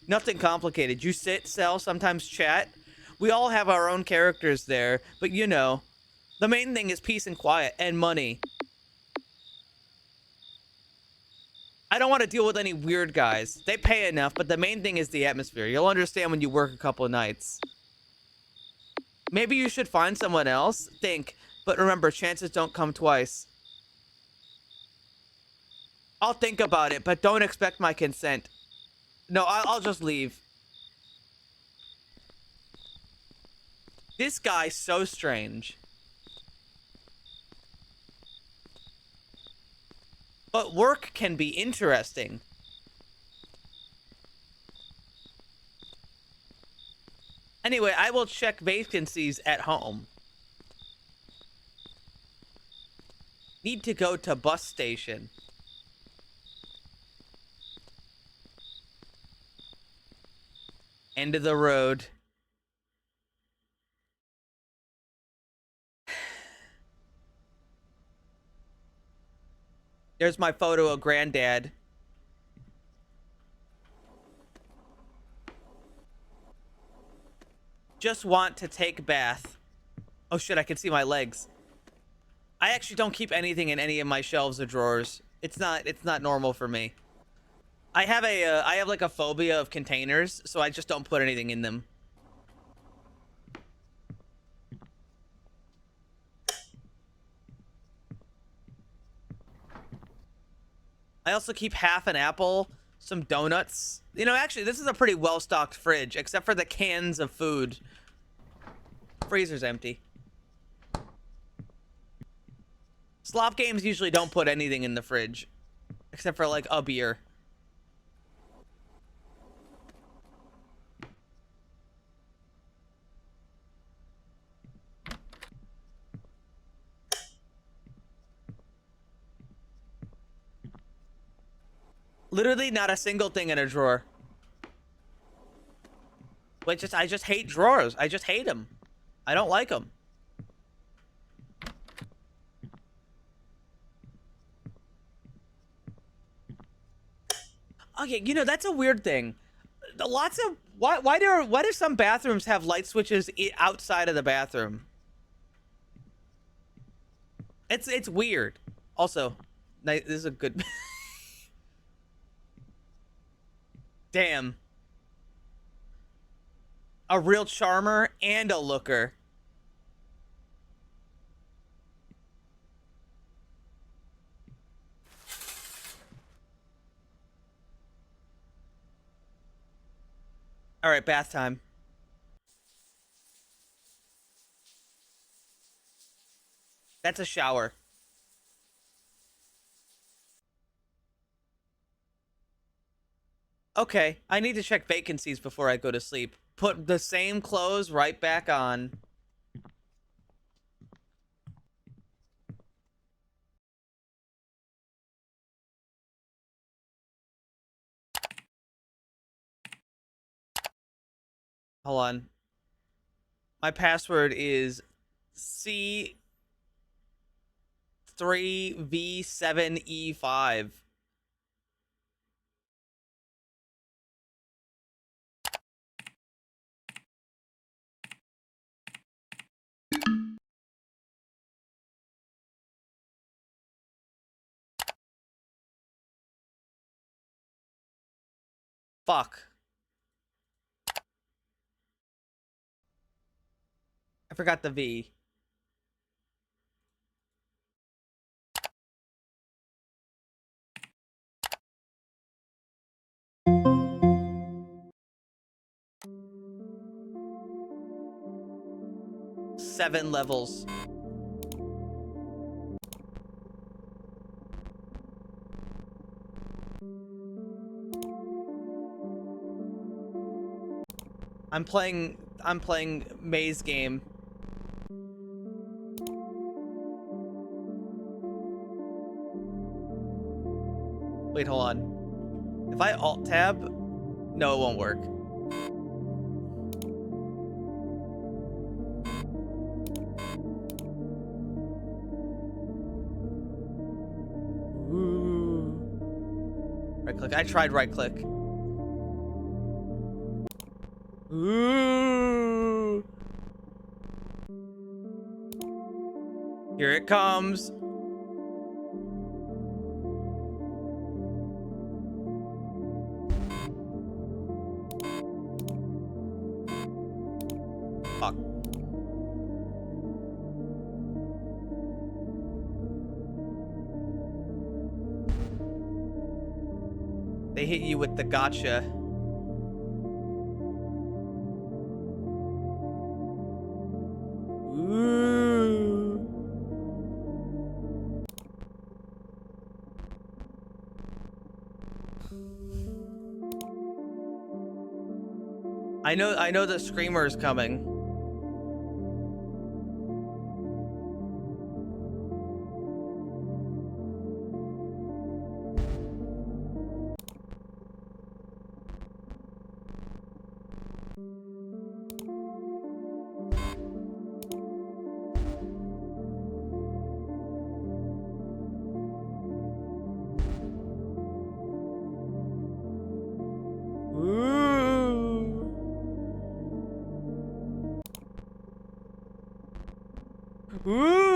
Nothing complicated. You sit, sell, sometimes chat. We all have our own characters there, but you know, the main thing is peace and quiet and money. I don't want to deal with any weird guys. They pay enough, but the main thing is the atmosphere. You'll understand when you work a couple of nights. Maybe you should find someone else. Think. But remember, chances don't come twice. I'll think about it, but don't expect my consent. No, I'll just leave. This guy's so strange. But work can be interesting. Anyway, I will check vacancies at home. Need to go to bus station. End of the road. There's my photo of Granddad. Just want to take bath. Oh shit, I can see my legs. I actually don't keep anything in any of my shelves or drawers. It's not normal for me. I have like a phobia of containers, so I just don't put anything in them. I also keep half an apple, some donuts. You know, actually, this is a pretty well-stocked fridge, except for the cans of food. Freezer's empty. Slop games usually don't put anything in the fridge, except for, like, a beer. Literally not a single thing in a drawer. But I just hate drawers. I just hate them. I don't like them. Okay, you know, that's a weird thing. Lots of why do some bathrooms have light switches outside of the bathroom? It's weird. Also, this is a good. Damn. A real charmer and a looker. All right, bath time. That's a shower. Okay, I need to check vacancies before I go to sleep. Put the same clothes right back on. Hold on. My password is C3V7E5. Fuck. I forgot the V. Seven levels. I'm playing Maze game. Wait, hold on. If I alt tab, no, it won't work. Ooh. Right click. I tried right click. Ooh. Here it comes. Fuck. They hit you with the gotcha. Ooh. I know the screamer is coming. Ooh.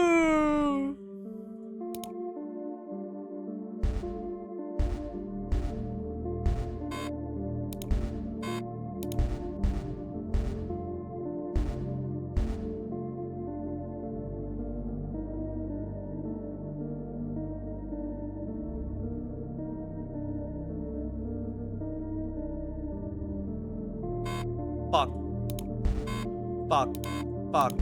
Fuck. Fuck. Fuck.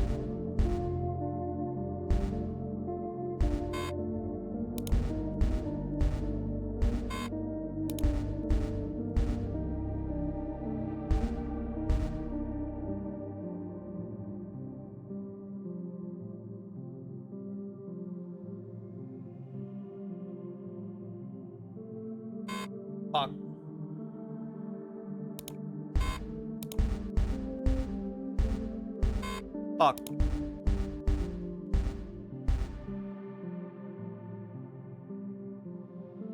Fuck. Fuck.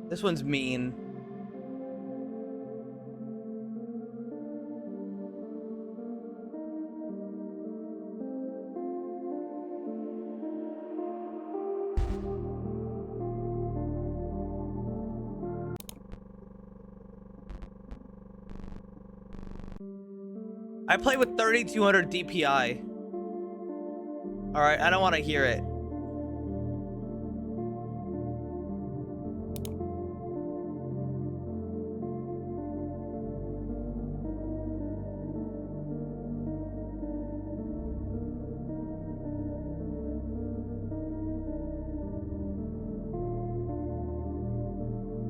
This one's mean. I play with 3200 DPI. All right, I don't want to hear it.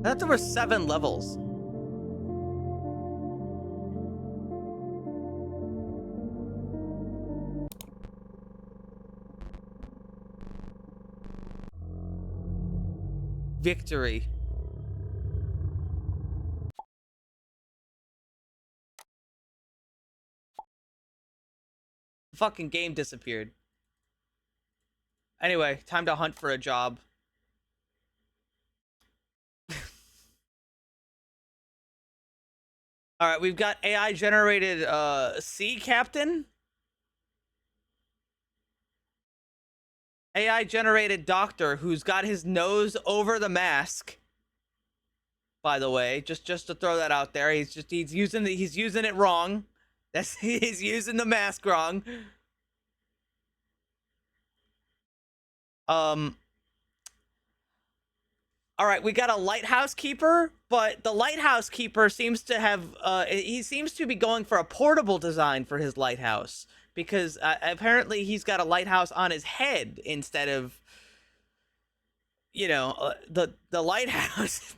I thought there were 7 levels. Victory. The fucking game disappeared. Anyway, time to hunt for a job. All right, we've got AI generated sea captain. AI generated doctor who's got his nose over the mask. By the way, just to throw that out there, he's using it wrong. He's using the mask wrong. All right, we got a lighthouse keeper, but the lighthouse keeper seems to have he seems to be going for a portable design for his lighthouse because apparently he's got a lighthouse on his head instead of the lighthouse.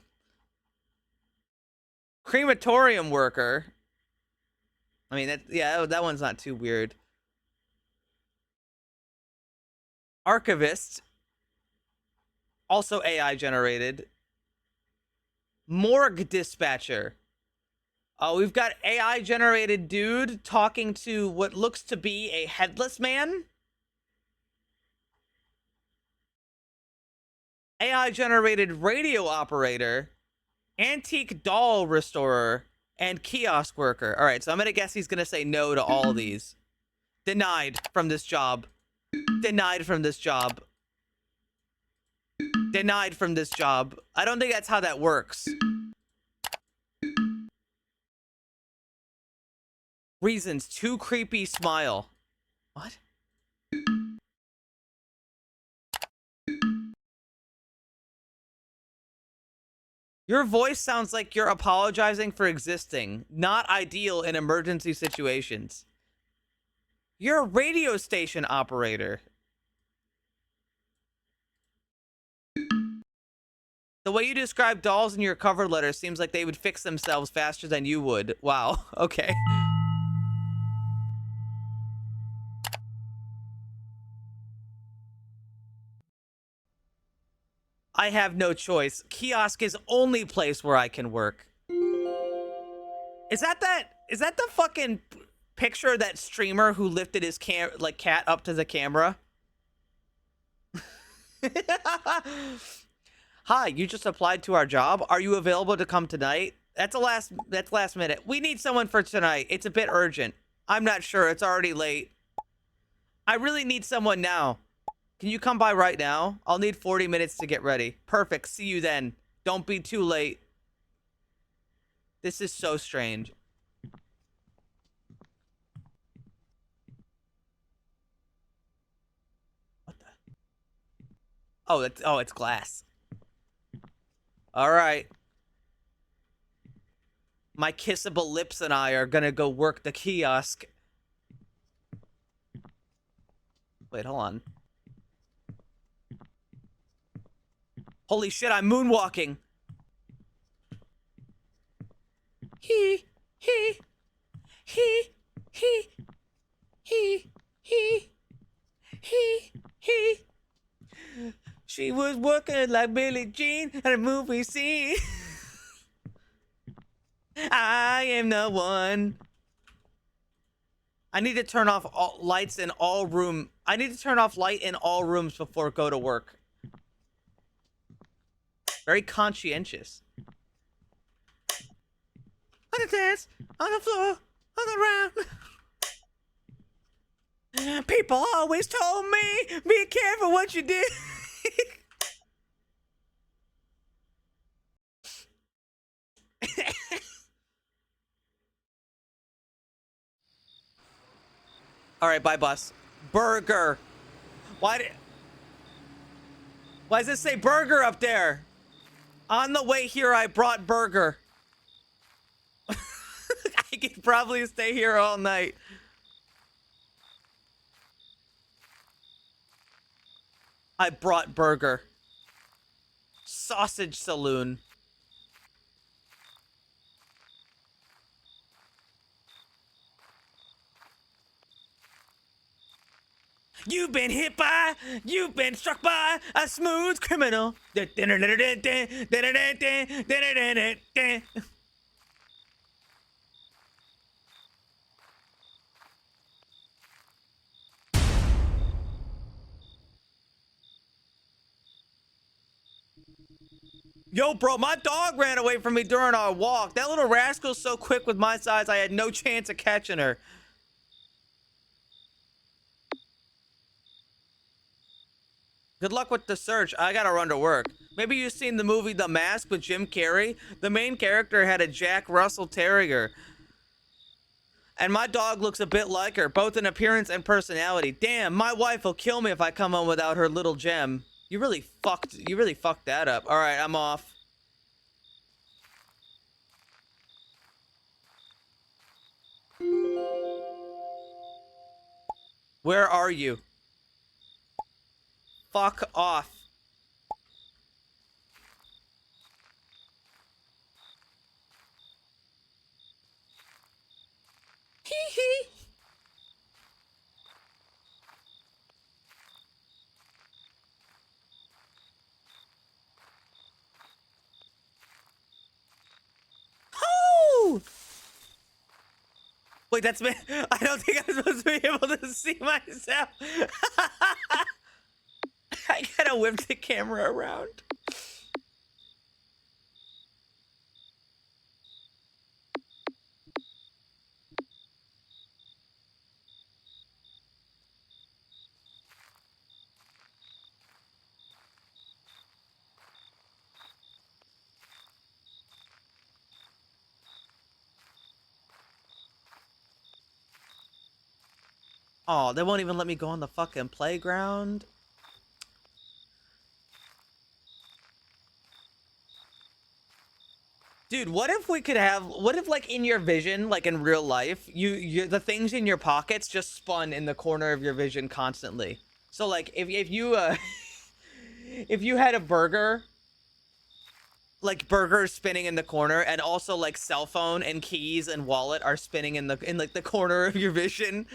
Crematorium worker. I mean, that one's not too weird. Archivist, also AI generated. Morgue dispatcher. Oh, we've got AI generated dude talking to what looks to be a headless man. AI generated radio operator, antique doll restorer, and kiosk worker. All right, so I'm gonna guess he's gonna say no to all of these. Denied from this job. Denied from this job. Denied from this job. I don't think that's how that works. Reasons, too creepy smile. What? Your voice sounds like you're apologizing for existing. Not ideal in emergency situations. You're a radio station operator. The way you describe dolls in your cover letter seems like they would fix themselves faster than you would. Wow. Okay. I have no choice. Kiosk is only place where I can work. Is that the fucking picture of that streamer who lifted his cat up to the camera? Hi, you just applied to our job. Are you available to come tonight? That's last minute. We need someone for tonight. It's a bit urgent. I'm not sure. It's already late. I really need someone now. Can you come by right now? I'll need 40 minutes to get ready. Perfect. See you then. Don't be too late. This is so strange. What the? Oh, it's glass. All right. My kissable lips and I are gonna go work the kiosk. Wait, hold on. Holy shit, I'm moonwalking. He. She was working like Billie Jean at a movie scene. I am the one. I need to turn off all lights in all room. I need to turn off light in all rooms before go to work. Very conscientious. On the dance, on the floor, on the ground. People always told me, be careful what you do. All right, bye, bus. Burger. Why does it say burger up there? On the way here, I brought burger. I could probably stay here all night. I brought burger. Sausage saloon. You've been struck by a smooth criminal. Yo, bro, my dog ran away from me during our walk. That little rascal's so quick with my size, I had no chance of catching her. Good luck with the search. I gotta run to work. Maybe you've seen the movie The Mask with Jim Carrey? The main character had a Jack Russell Terrier. And my dog looks a bit like her, both in appearance and personality. Damn, my wife will kill me if I come home without her little gem. You really fucked that up. All right, I'm off. Where are you? Fuck off. Wait, that's me. I don't think I'm supposed to be able to see myself. I gotta whip the camera around. Oh, they won't even let me go on the fucking playground. Dude, what if we could have, what if like in your vision, like in real life, the things in your pockets just spun in the corner of your vision constantly. So like if you if you had a burger, like burgers spinning in the corner, and also like cell phone and keys and wallet are spinning in like the corner of your vision.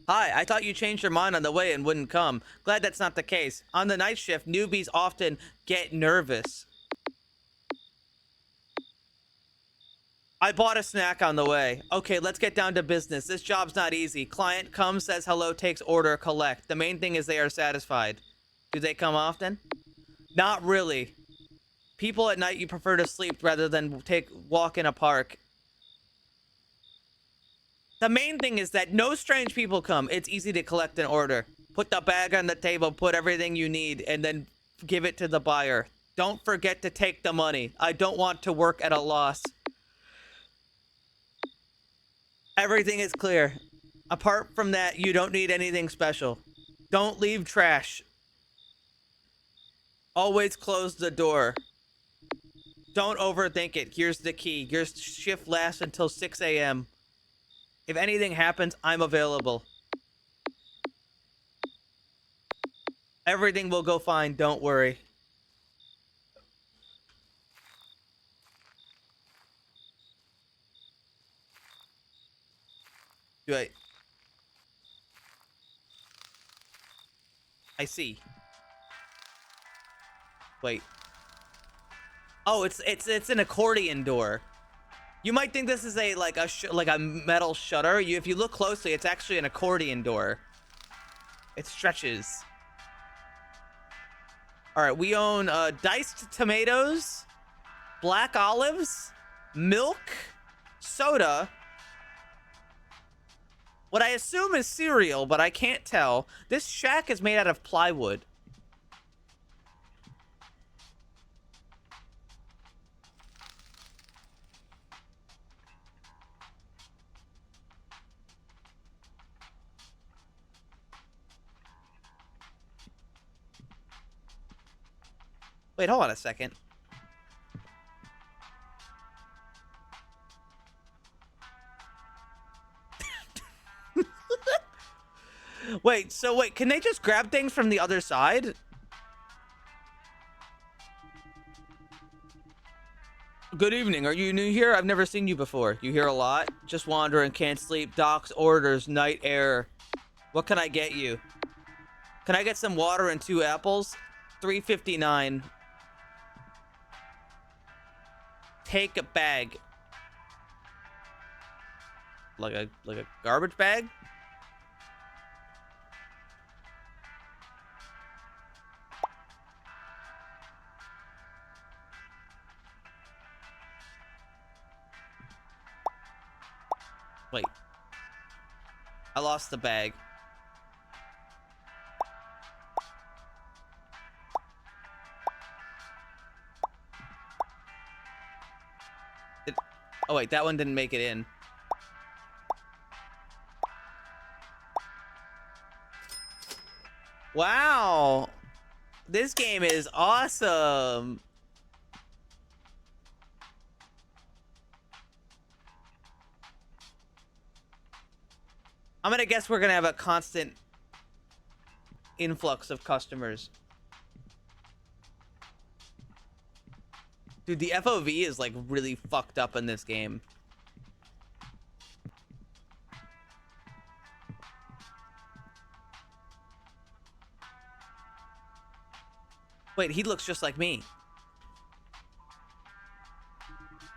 Hi, I thought you changed your mind on the way and wouldn't come. Glad that's not the case. On the night shift, newbies often get nervous. I bought a snack on the way. Okay, let's get down to business. This job's not easy. Client comes, says hello, takes order, collect. The main thing is they are satisfied. Do they come often? Not really. People at night, you prefer to sleep rather than walk in a park. The main thing is that no strange people come. It's easy to collect an order. Put the bag on the table, put everything you need, and then give it to the buyer. Don't forget to take the money. I don't want to work at a loss. Everything is clear. Apart from that, you don't need anything special. Don't leave trash. Always close the door. Don't overthink it. Here's the key. Your shift lasts until 6 a.m. If anything happens, I'm available. Everything will go fine. Don't worry. I see. Wait. Oh, it's an accordion door. You might think this is a like a metal shutter. If you look closely, it's actually an accordion door. It stretches. All right, we own diced tomatoes, black olives, milk, soda. What I assume is cereal, but I can't tell. This shack is made out of plywood. Wait, hold on a second. Wait, can they just grab things from the other side? Good evening. Are you new here? I've never seen you before. You hear a lot? Just wandering, can't sleep. Doc's orders, night air. What can I get you? Can I get some water and 2 apples? $3.59. Take a bag. Like a garbage bag? Wait. I lost the bag. Oh wait, that one didn't make it in. Wow. This game is awesome. I'm gonna guess we're gonna have a constant influx of customers. Dude, the FOV is like really fucked up in this game. Wait, he looks just like me.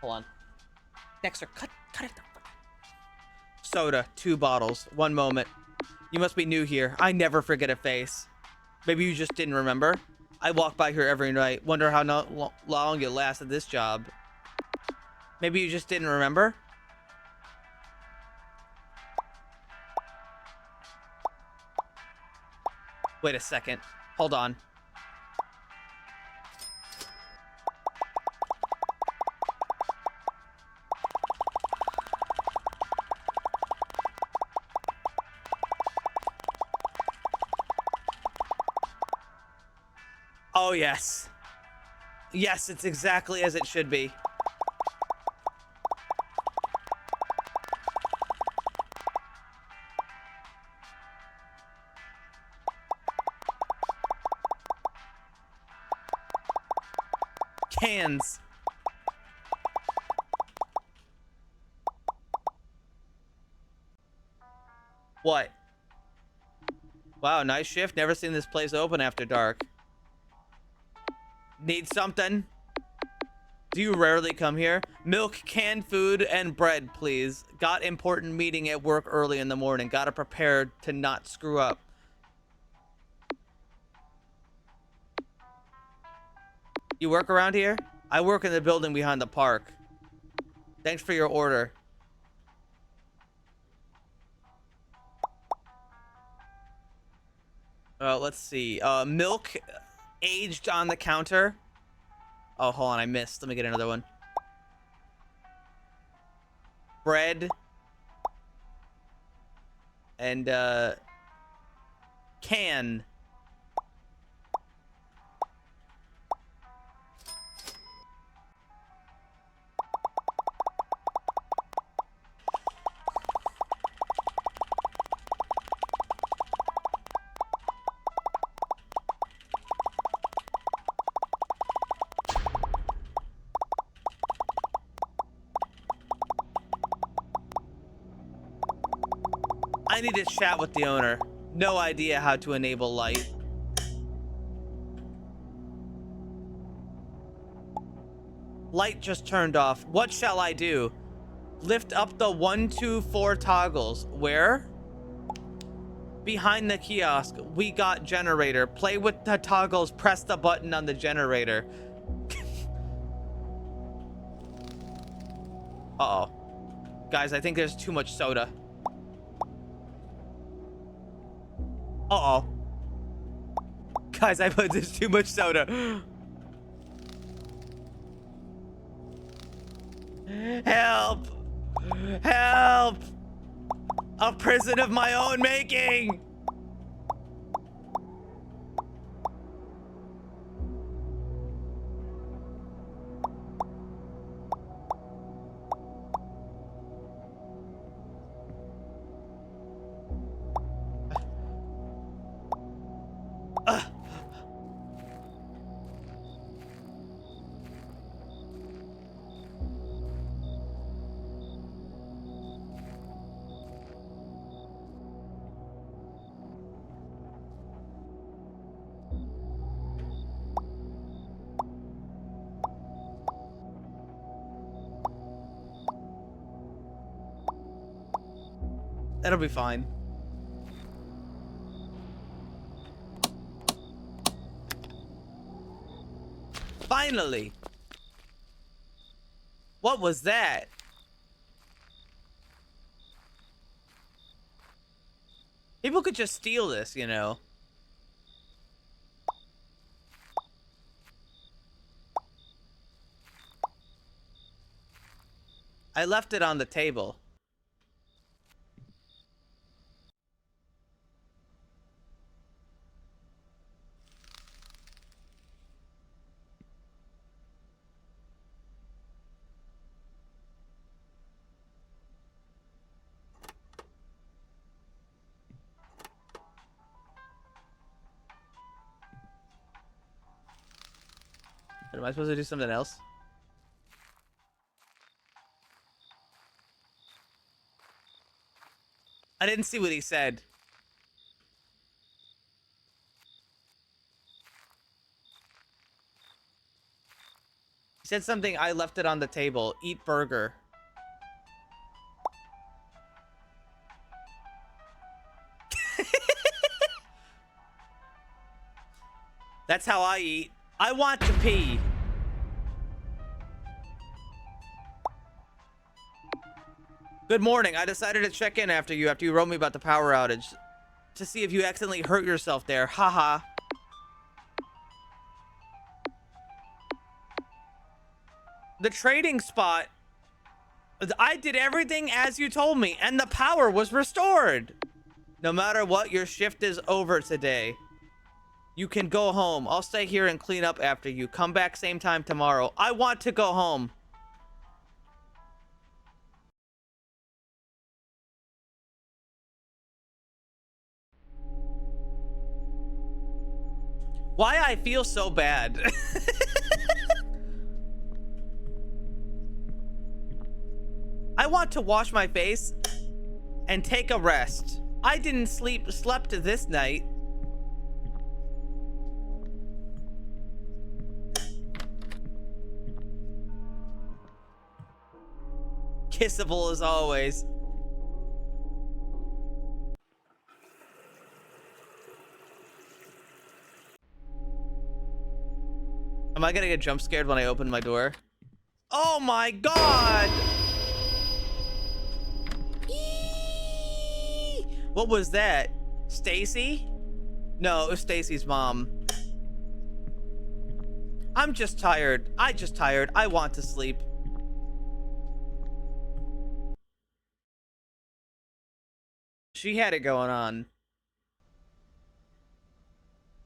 Hold on. Dexter, cut it the fuck. Soda, 2 bottles, 1 moment. You must be new here. I never forget a face. Maybe you just didn't remember. I walk by here every night. Wonder how long you last at this job. Maybe you just didn't remember? Wait a second. Hold on. Oh, yes. Yes, it's exactly as it should be. Cans. What? Wow, nice shift. Never seen this place open after dark. Need something? Do you rarely come here? Milk, canned food, and bread, please. Got important meeting at work early in the morning. Gotta prepare to not screw up. You work around here? I work in the building behind the park. Thanks for your order. Let's see. Milk aged on the counter. Oh, hold on, I missed. Let me get another one. Bread. And, can. I need to chat with the owner. No idea how to enable light. Light just turned off. What shall I do? Lift up the 1, 2, 4 toggles. Where? Behind the kiosk. We got generator. Play with the toggles. Press the button on the generator. Uh-oh. Guys, I think there's too much soda. Uh-oh. Guys, I put there's too much soda. Help! Help! A prison of my own making! That'll be fine. Finally! What was that? People could just steal this, you know. I left it on the table. Am I supposed to do something else? I didn't see what he said. said something, I left it on the table. Eat burger. That's how I eat. I want to pee. Good morning. I decided to check in after you wrote me about the power outage to see if you accidentally hurt yourself there. Haha. The trading spot, I did everything as you told me, and the power was restored. No matter what, your shift is over today. You can go home. I'll stay here and clean up after you. Come back same time tomorrow. I want to go home. Why I feel so bad. I want to wash my face and take a rest. I didn't slept this night. Kissable as always. Am I gonna get jump scared when I open my door? Oh my god! Eee! What was that? Stacy? No, it was Stacy's mom. I'm just tired. I want to sleep. She had it going on.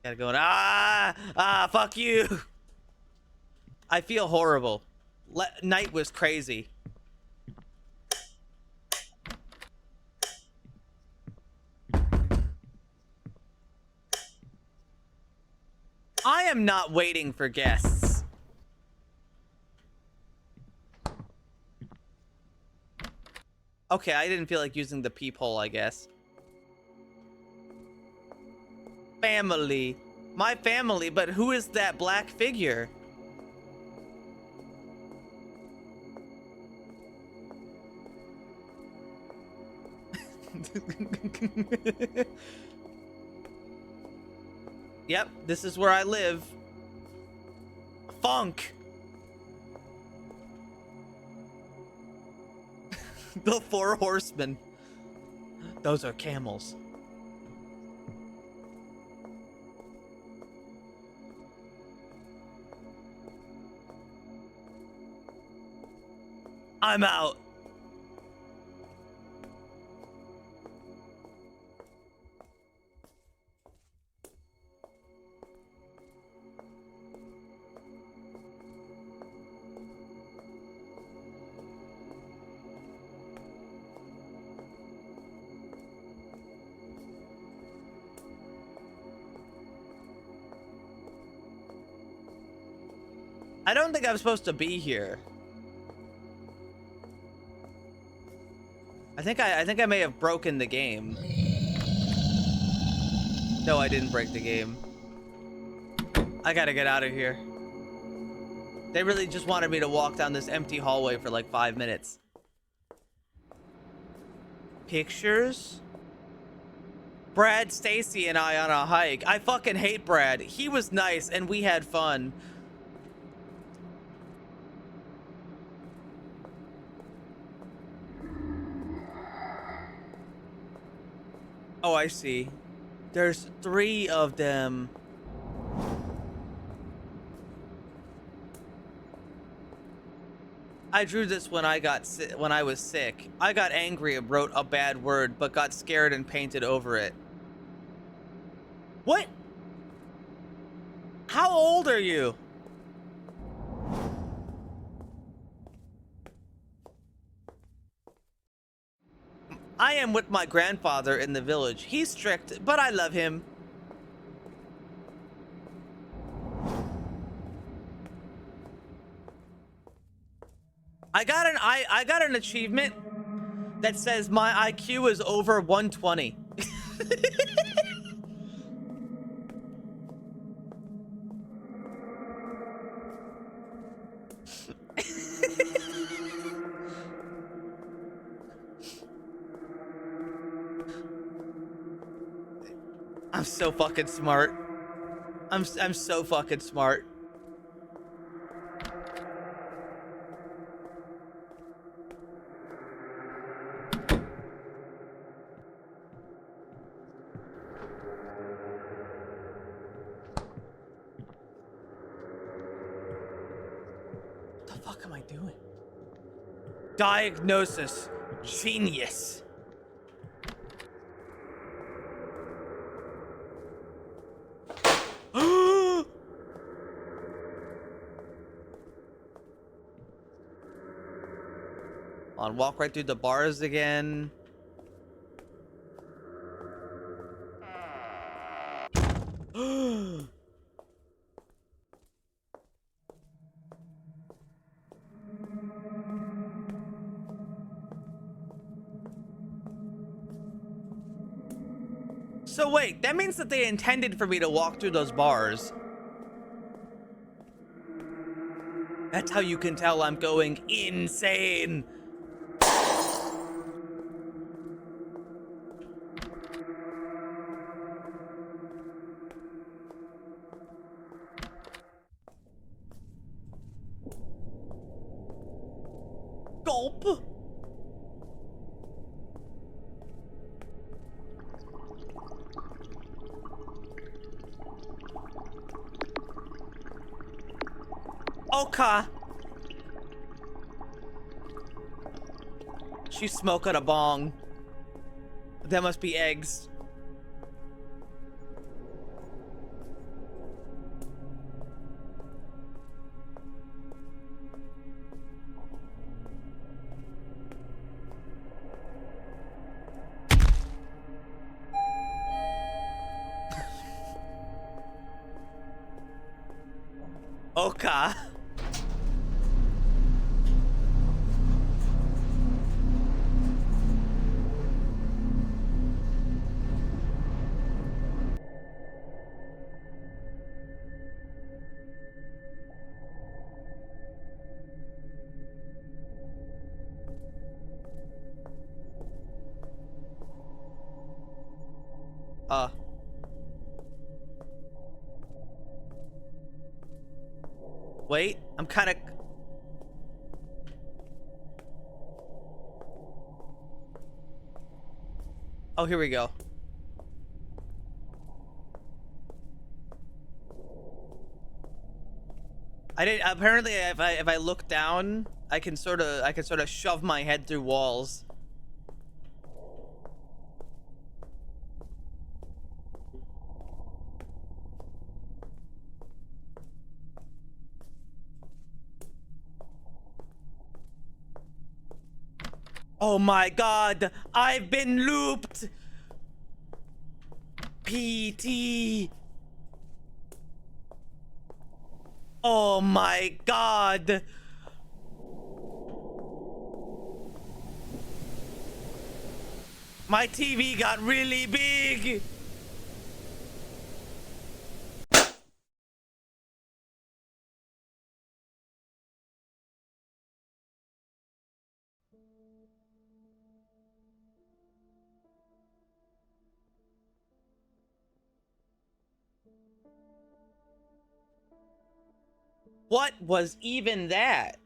Had it going, fuck you. I feel horrible. Night was crazy. I am not waiting for guests. Okay, I didn't feel like using the peephole, I guess. Family. My family, but who is that black figure? Yep, this is where I live. Funk. The 4 horsemen. Those are camels. I'm out. I don't think I'm supposed to be here. I think I may have broken the game. No, I didn't break the game. I gotta get out of here. They really just wanted me to walk down this empty hallway for like 5 minutes. Pictures? Brad, Stacy, and I on a hike. I fucking hate Brad. He was nice and we had fun. Oh, I see. There's 3 of them. I drew this when I was sick. I got angry and wrote a bad word, but got scared and painted over it. What? How old are you? I am with my grandfather in the village. He's strict, but I love him. I got an achievement that says my IQ is over 120. I'm so fucking smart. I'm so fucking smart. What the fuck am I doing? Diagnosis. Genius. On, walk right through the bars again. So wait, that means that they intended for me to walk through those bars. That's how you can tell I'm going insane. Gulp. Okay. She's smoking a bong. That must be eggs. Okay. Wait, I'm kind of... Oh, here we go. I didn't... Apparently, if I look down, I can sort of shove my head through walls. Oh my god, I've been looped! PT! Oh my god! My TV got really big! What was even that?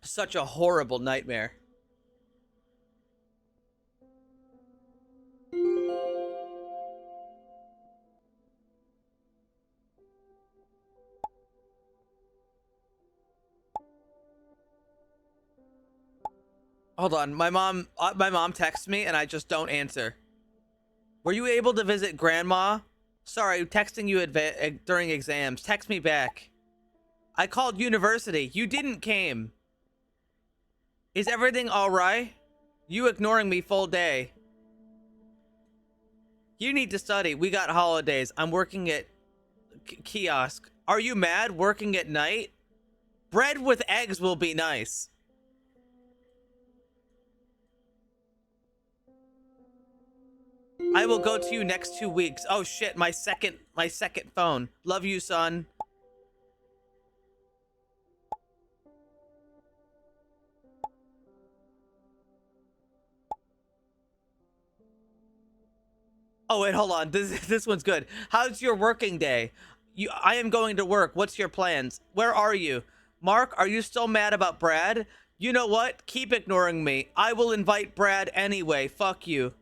Such a horrible nightmare. Hold on, my mom texts me and I just don't answer. Were you able to visit grandma? Sorry, texting you during exams. Text me back. I called university. You didn't came. Is everything all right? You ignoring me full day. You need to study. We got holidays. I'm working at kiosk. Are you mad working at night? Bread with eggs will be nice. I will go to you next 2 weeks. Oh shit, my second phone. Love you, son. Oh wait, hold on. This one's good. How's your working day? I am going to work. What's your plans? Where are you? Mark, are you still mad about Brad? You know what? Keep ignoring me. I will invite Brad anyway. Fuck you.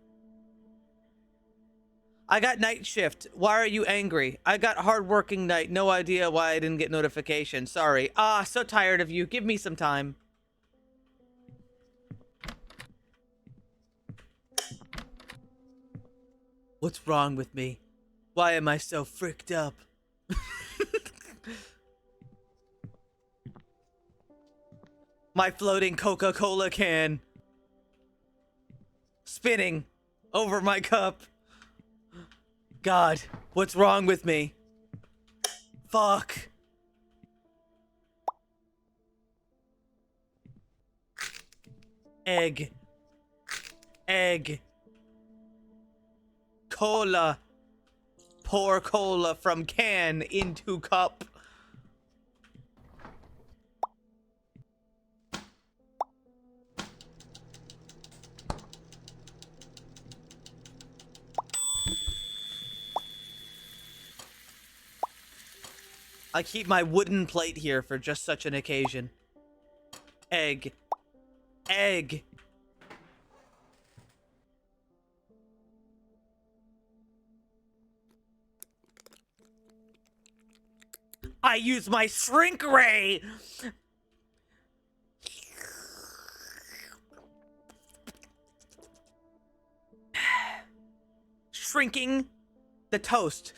I got night shift. Why are you angry? I got hard working night. No idea why I didn't get notification. Sorry. Ah, so tired of you. Give me some time. What's wrong with me? Why am I so freaked up? My floating Coca-Cola can spinning over my cup. God, what's wrong with me? Fuck. Egg. Egg. Cola. Pour cola from can into cup. I keep my wooden plate here for just such an occasion. Egg. Egg. I use my shrink ray. Shrinking the toast.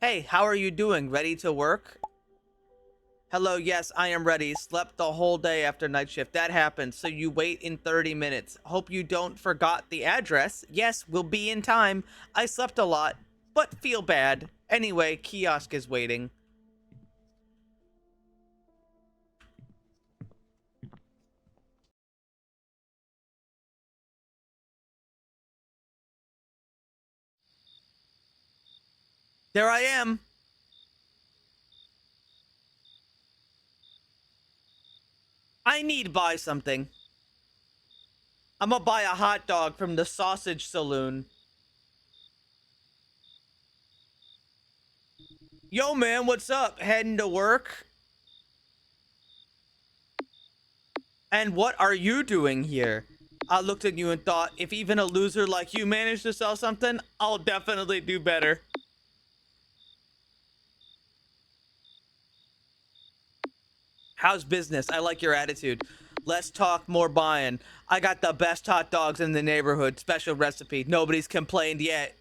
Hey, how are you doing? Ready to work? Hello, yes, I am ready. Slept the whole day after night shift. That happens, so you wait in 30 minutes. Hope you don't forgot the address. Yes, we'll be in time. I slept a lot, but feel bad. Anyway, kiosk is waiting. There I am. I need to buy something. I'm gonna buy a hot dog from the sausage saloon. Yo, man, what's up? Heading to work? And what are you doing here? I looked at you and thought, if even a loser like you managed to sell something, I'll definitely do better. How's business? I like your attitude. Less talk, more buying. I got the best hot dogs in the neighborhood. Special recipe. Nobody's complained yet.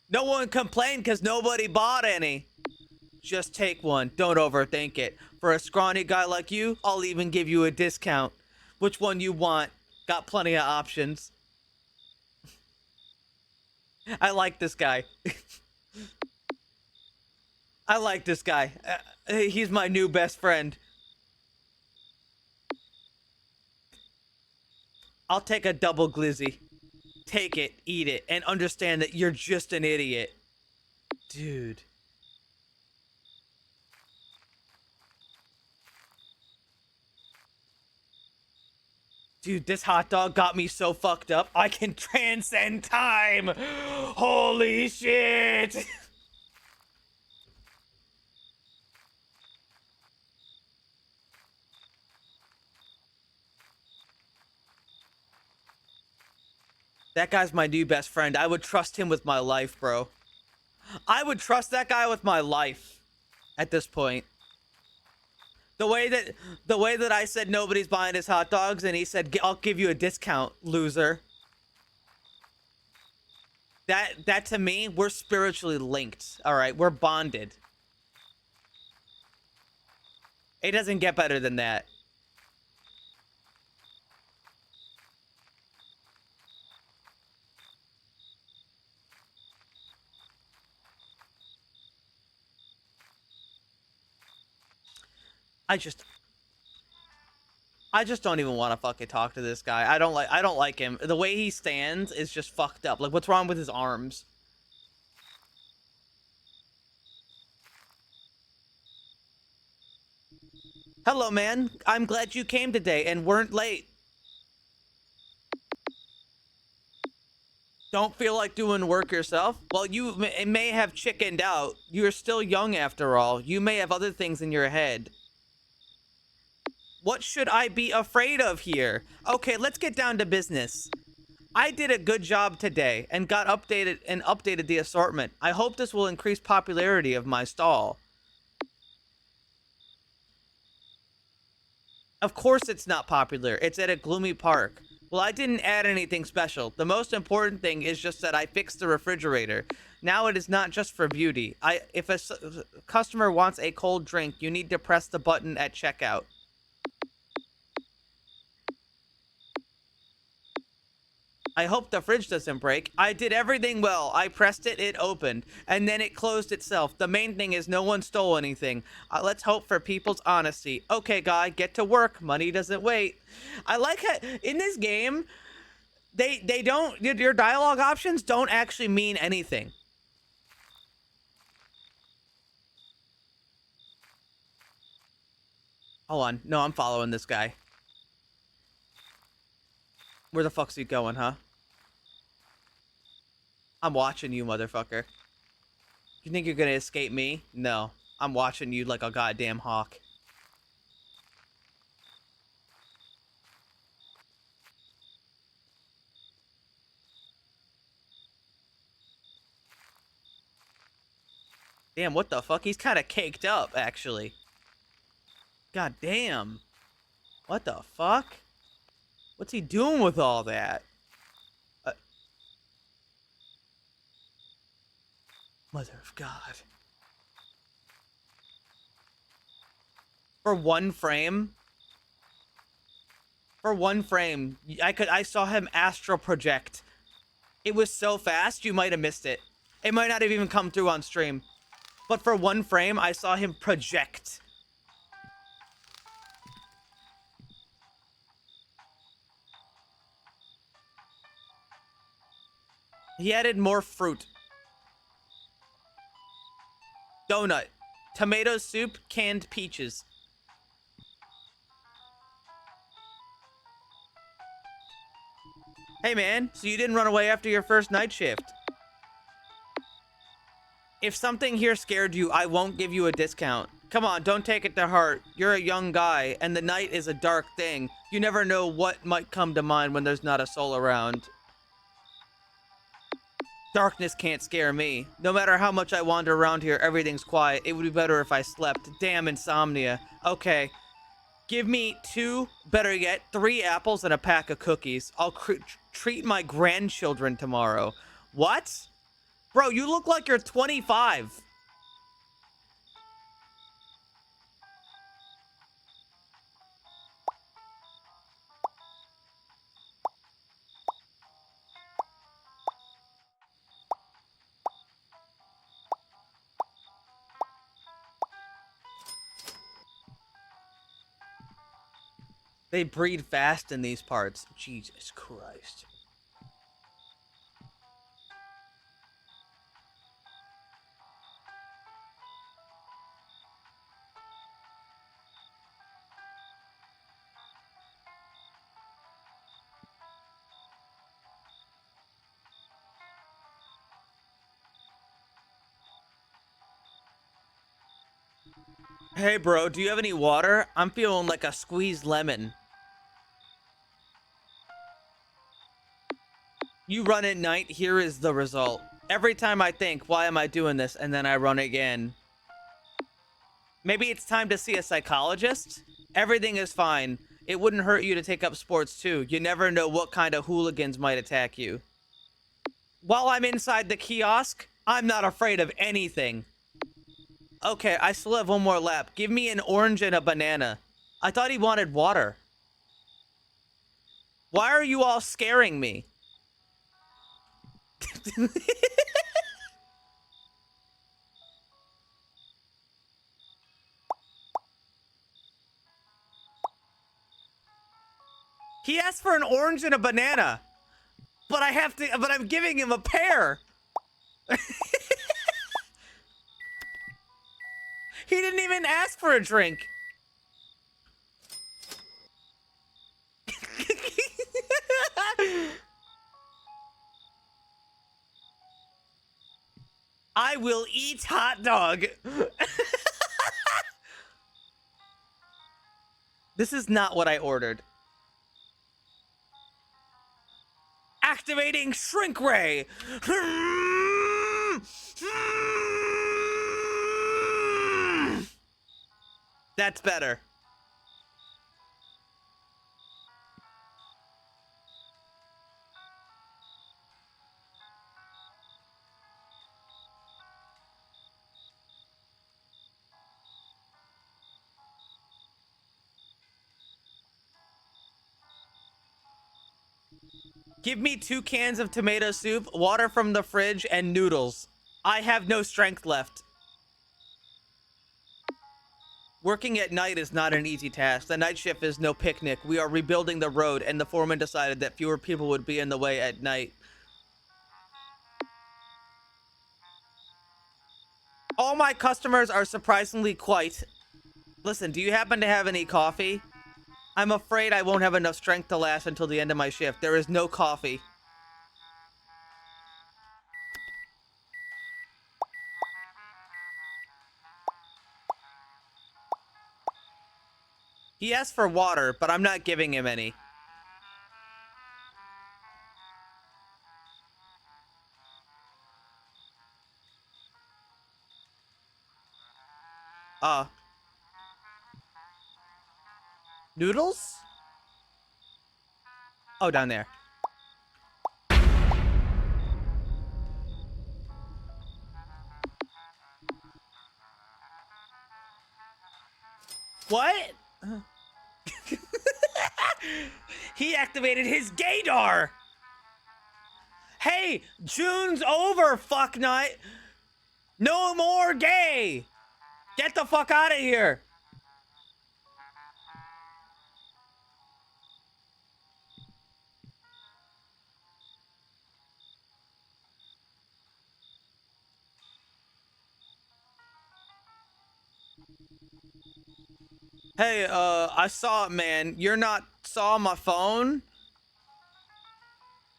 No one complained because nobody bought any. Just take one. Don't overthink it. For a scrawny guy like you, I'll even give you a discount. Which one you want? Got plenty of options. I like this guy. I like this guy. He's my new best friend. I'll take a double glizzy. Take it, eat it, and understand that you're just an idiot. Dude. Dude, this hot dog got me so fucked up. I can transcend time. Holy shit. That guy's my new best friend. I would trust him with my life, bro. I would trust that guy with my life at this point. The way that I said nobody's buying his hot dogs and he said I'll give you a discount, loser. That to me, we're spiritually linked. All right, we're bonded. It doesn't get better than that. I just I just don't even want to fucking talk to this guy. I don't like him. The way he stands is just fucked up. Like, what's wrong with his arms? Hello, man. I'm glad you came today and weren't late. Don't feel like doing work yourself? Well, you may have chickened out. You're still young after all. You may have other things in your head. What should I be afraid of here? Okay, let's get down to business. I did a good job today and updated the assortment. I hope this will increase popularity of my stall. Of course it's not popular. It's at a gloomy park. Well, I didn't add anything special. The most important thing is just that I fixed the refrigerator. Now it is not just for beauty. If a customer wants a cold drink, you need to press the button at checkout. I hope the fridge doesn't break. I did everything well. I pressed it, it opened, and then it closed itself. The main thing is no one stole anything. Let's hope for people's honesty. Okay, guy, get to work. Money doesn't wait. I like how in this game, they don't, your dialogue options don't actually mean anything. Hold on. No, I'm following this guy. Where the fuck's he going, huh? I'm watching you, motherfucker. You think you're gonna escape me? No. I'm watching you like a goddamn hawk. Damn, what the fuck? He's kind of caked up, actually. God damn. What the fuck? What's he doing with all that? Mother of God. For one frame? For one frame, I saw him astral project. It was so fast, you might have missed it. It might not have even come through on stream. But for one frame, I saw him project. He added more fruit. Donut. Tomato soup, canned peaches. Hey man, so you didn't run away after your first night shift. If something here scared you, I won't give you a discount. Come on, don't take it to heart. You're a young guy, and the night is a dark thing. You never know what might come to mind when there's not a soul around. Darkness can't scare me. No matter how much I wander around here, everything's quiet. It would be better if I slept. Damn insomnia. Okay. Give me 2, better yet, 3 apples and a pack of cookies. I'll treat my grandchildren tomorrow. What? Bro, you look like you're 25. They breed fast in these parts. Jesus Christ. Hey bro, do you have any water? I'm feeling like a squeezed lemon. You run at night, here is the result. Every time I think, why am I doing this? And then I run again. Maybe it's time to see a psychologist? Everything is fine. It wouldn't hurt you to take up sports too. You never know what kind of hooligans might attack you. While I'm inside the kiosk, I'm not afraid of anything. Okay, I still have one more lap. Give me an orange and a banana. I thought he wanted water. Why are you all scaring me? He asked for an orange and a banana, but I'm giving him a pear. He didn't even ask for a drink. I will eat hot dog. This is not what I ordered. Activating shrink ray. That's better. Give me 2 cans of tomato soup, water from the fridge, and noodles. I have no strength left. Working at night is not an easy task. The night shift is no picnic. We are rebuilding the road, and the foreman decided that fewer people would be in the way at night. All my customers are surprisingly quiet. Listen, do you happen to have any coffee? I'm afraid I won't have enough strength to last until the end of my shift. There is no coffee. He asked for water, but I'm not giving him any. Noodles? Oh, down there. What? He activated his gaydar. Hey, June's over, fucknut. No more gay. Get the fuck out of here. Hey, I saw it, man. You're not saw my phone?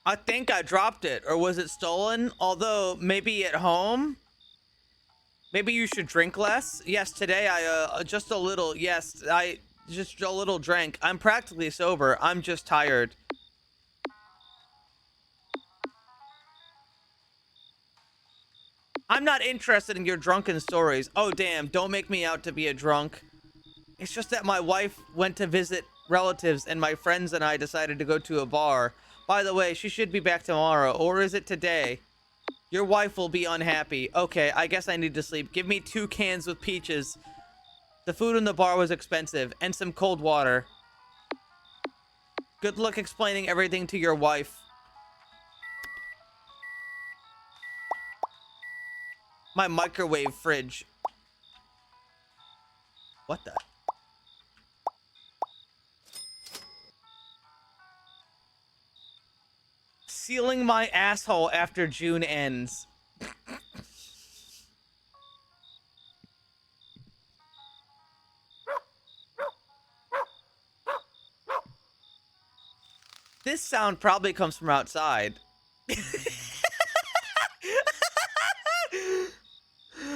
I think I dropped it, or was it stolen? Although, maybe at home? Maybe you should drink less? Yes, today I, just a little, yes, I just a little drank. I'm practically sober. I'm just tired. I'm not interested in your drunken stories. Oh, damn, don't make me out to be a drunk. It's just that my wife went to visit relatives and my friends and I decided to go to a bar. By the way, she should be back tomorrow, or is it today? Your wife will be unhappy. Okay, I guess I need to sleep. Give me 2 cans with peaches. The food in the bar was expensive, and some cold water. Good luck explaining everything to your wife. My microwave fridge. What the? Sealing my asshole after June ends. This sound probably comes from outside.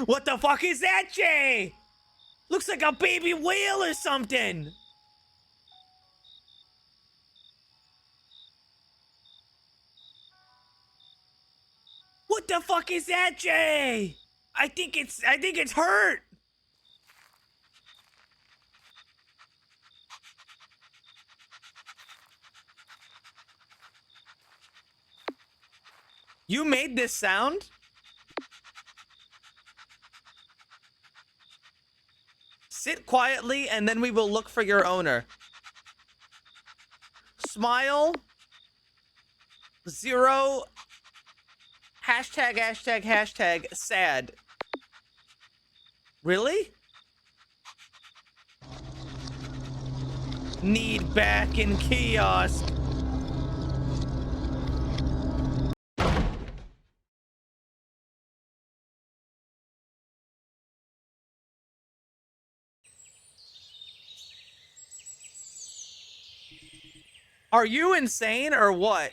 What the fuck is that, Jay? Looks like a baby whale or something. What the fuck is that, Jay? I think it's hurt. You made this sound? Sit quietly and then we will look for your owner. Smile. 0. #### sad. Really? Need back in kiosk. Are you insane or what?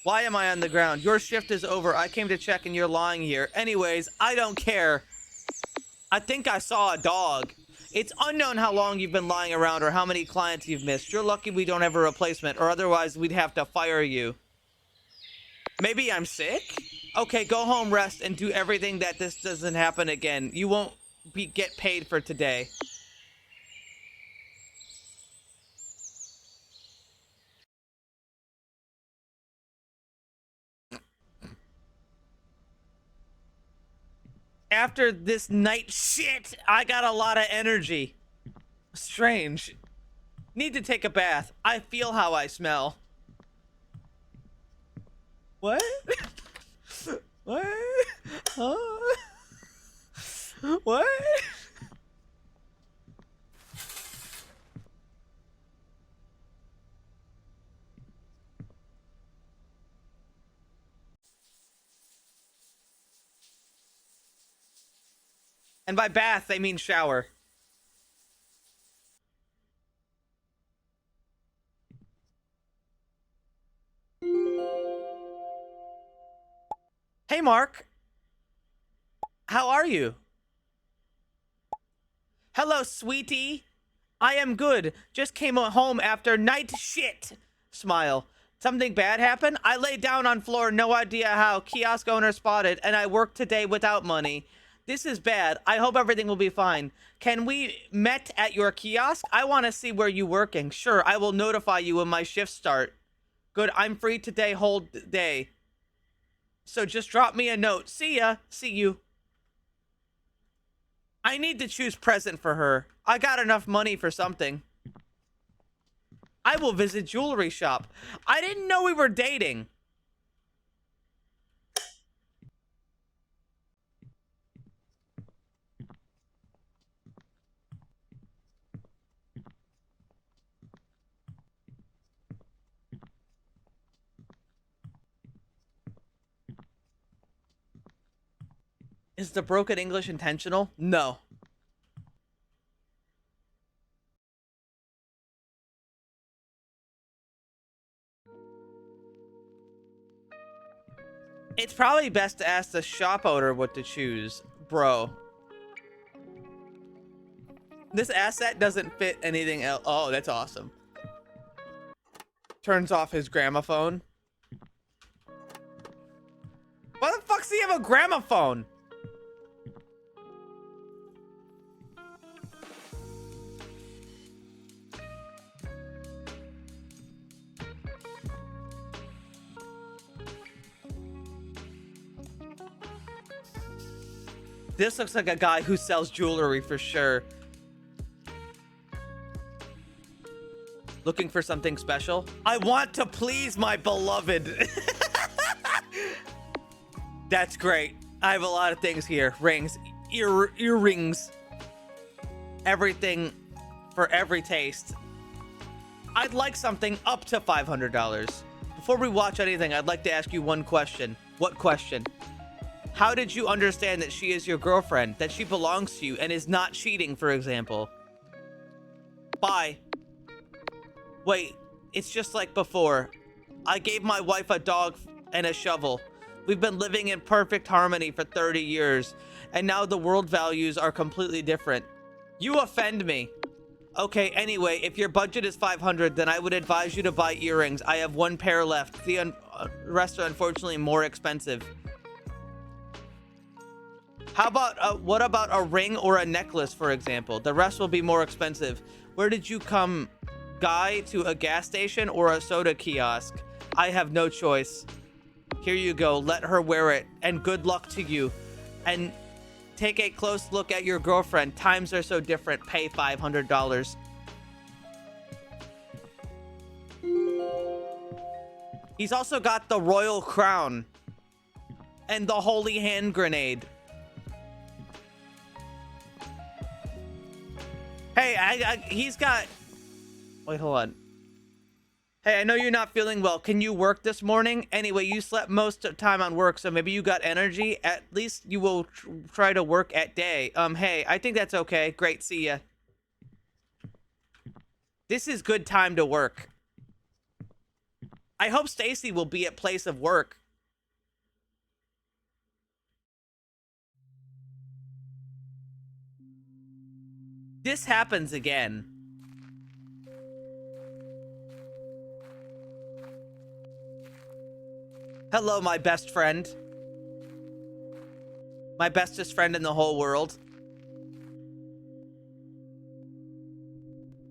Why am I on the ground? Your shift is over. I came to check and you're lying here. Anyways, I don't care. I think I saw a dog. It's unknown how long you've been lying around or how many clients you've missed. You're lucky we don't have a replacement, or otherwise we'd have to fire you. Maybe I'm sick? Okay, go home, rest, and do everything that this doesn't happen again. You won't get paid for today. After this night shit, I got a lot of energy. Strange. Need to take a bath. I feel how I smell. What? What? Huh? What? And by bath, they mean shower. Hey, Mark. How are you? Hello, sweetie. I am good. Just came home after night shit. Smile. Something bad happened? I laid down on floor, no idea how. Kiosk owner spotted, and I worked today without money. This is bad. I hope everything will be fine. Can we met at your kiosk? I want to see where you working. Sure, I will notify you when my shifts start. Good, I'm free today, whole day. So just drop me a note. See ya. See you. I need to choose present for her. I got enough money for something. I will visit jewelry shop. I didn't know we were dating. Is the broken English intentional? No. It's probably best to ask the shop owner what to choose, bro. This asset doesn't fit anything else. Oh, that's awesome. Turns off his gramophone. Why the fuck does he have a gramophone? This looks like a guy who sells jewelry for sure. Looking for something special? I want to please my beloved. That's great. I have a lot of things here. Rings, earrings, everything for every taste. I'd like something up to $500. Before we watch anything, I'd like to ask you one question. What question? How did you understand that she is your girlfriend, that she belongs to you and is not cheating, for example? Bye. Wait, it's just like before. I gave my wife a dog and a shovel. We've been living in perfect harmony for 30 years, and now the world values are completely different. You offend me. Okay, anyway, if your budget is $500, then I would advise you to buy earrings. I have one pair left. The rest are unfortunately more expensive. How about, what about a ring or a necklace, for example? The rest will be more expensive. Where did you come, guy, to a gas station or a soda kiosk? I have no choice. Here you go. Let her wear it, and good luck to you. And take a close look at your girlfriend. Times are so different. Pay $500. He's also got the royal crown and the holy hand grenade. Hey, he's got Wait, hold on. Hey, I know you're not feeling well. Can you work this morning? Anyway, you slept most of the time on work, so maybe you got energy. At least you will try to work at day. Hey, I think that's okay. Great, see ya. This is good time to work. I hope Stacy will be at place of work. This happens again. Hello, my best friend. My bestest friend in the whole world.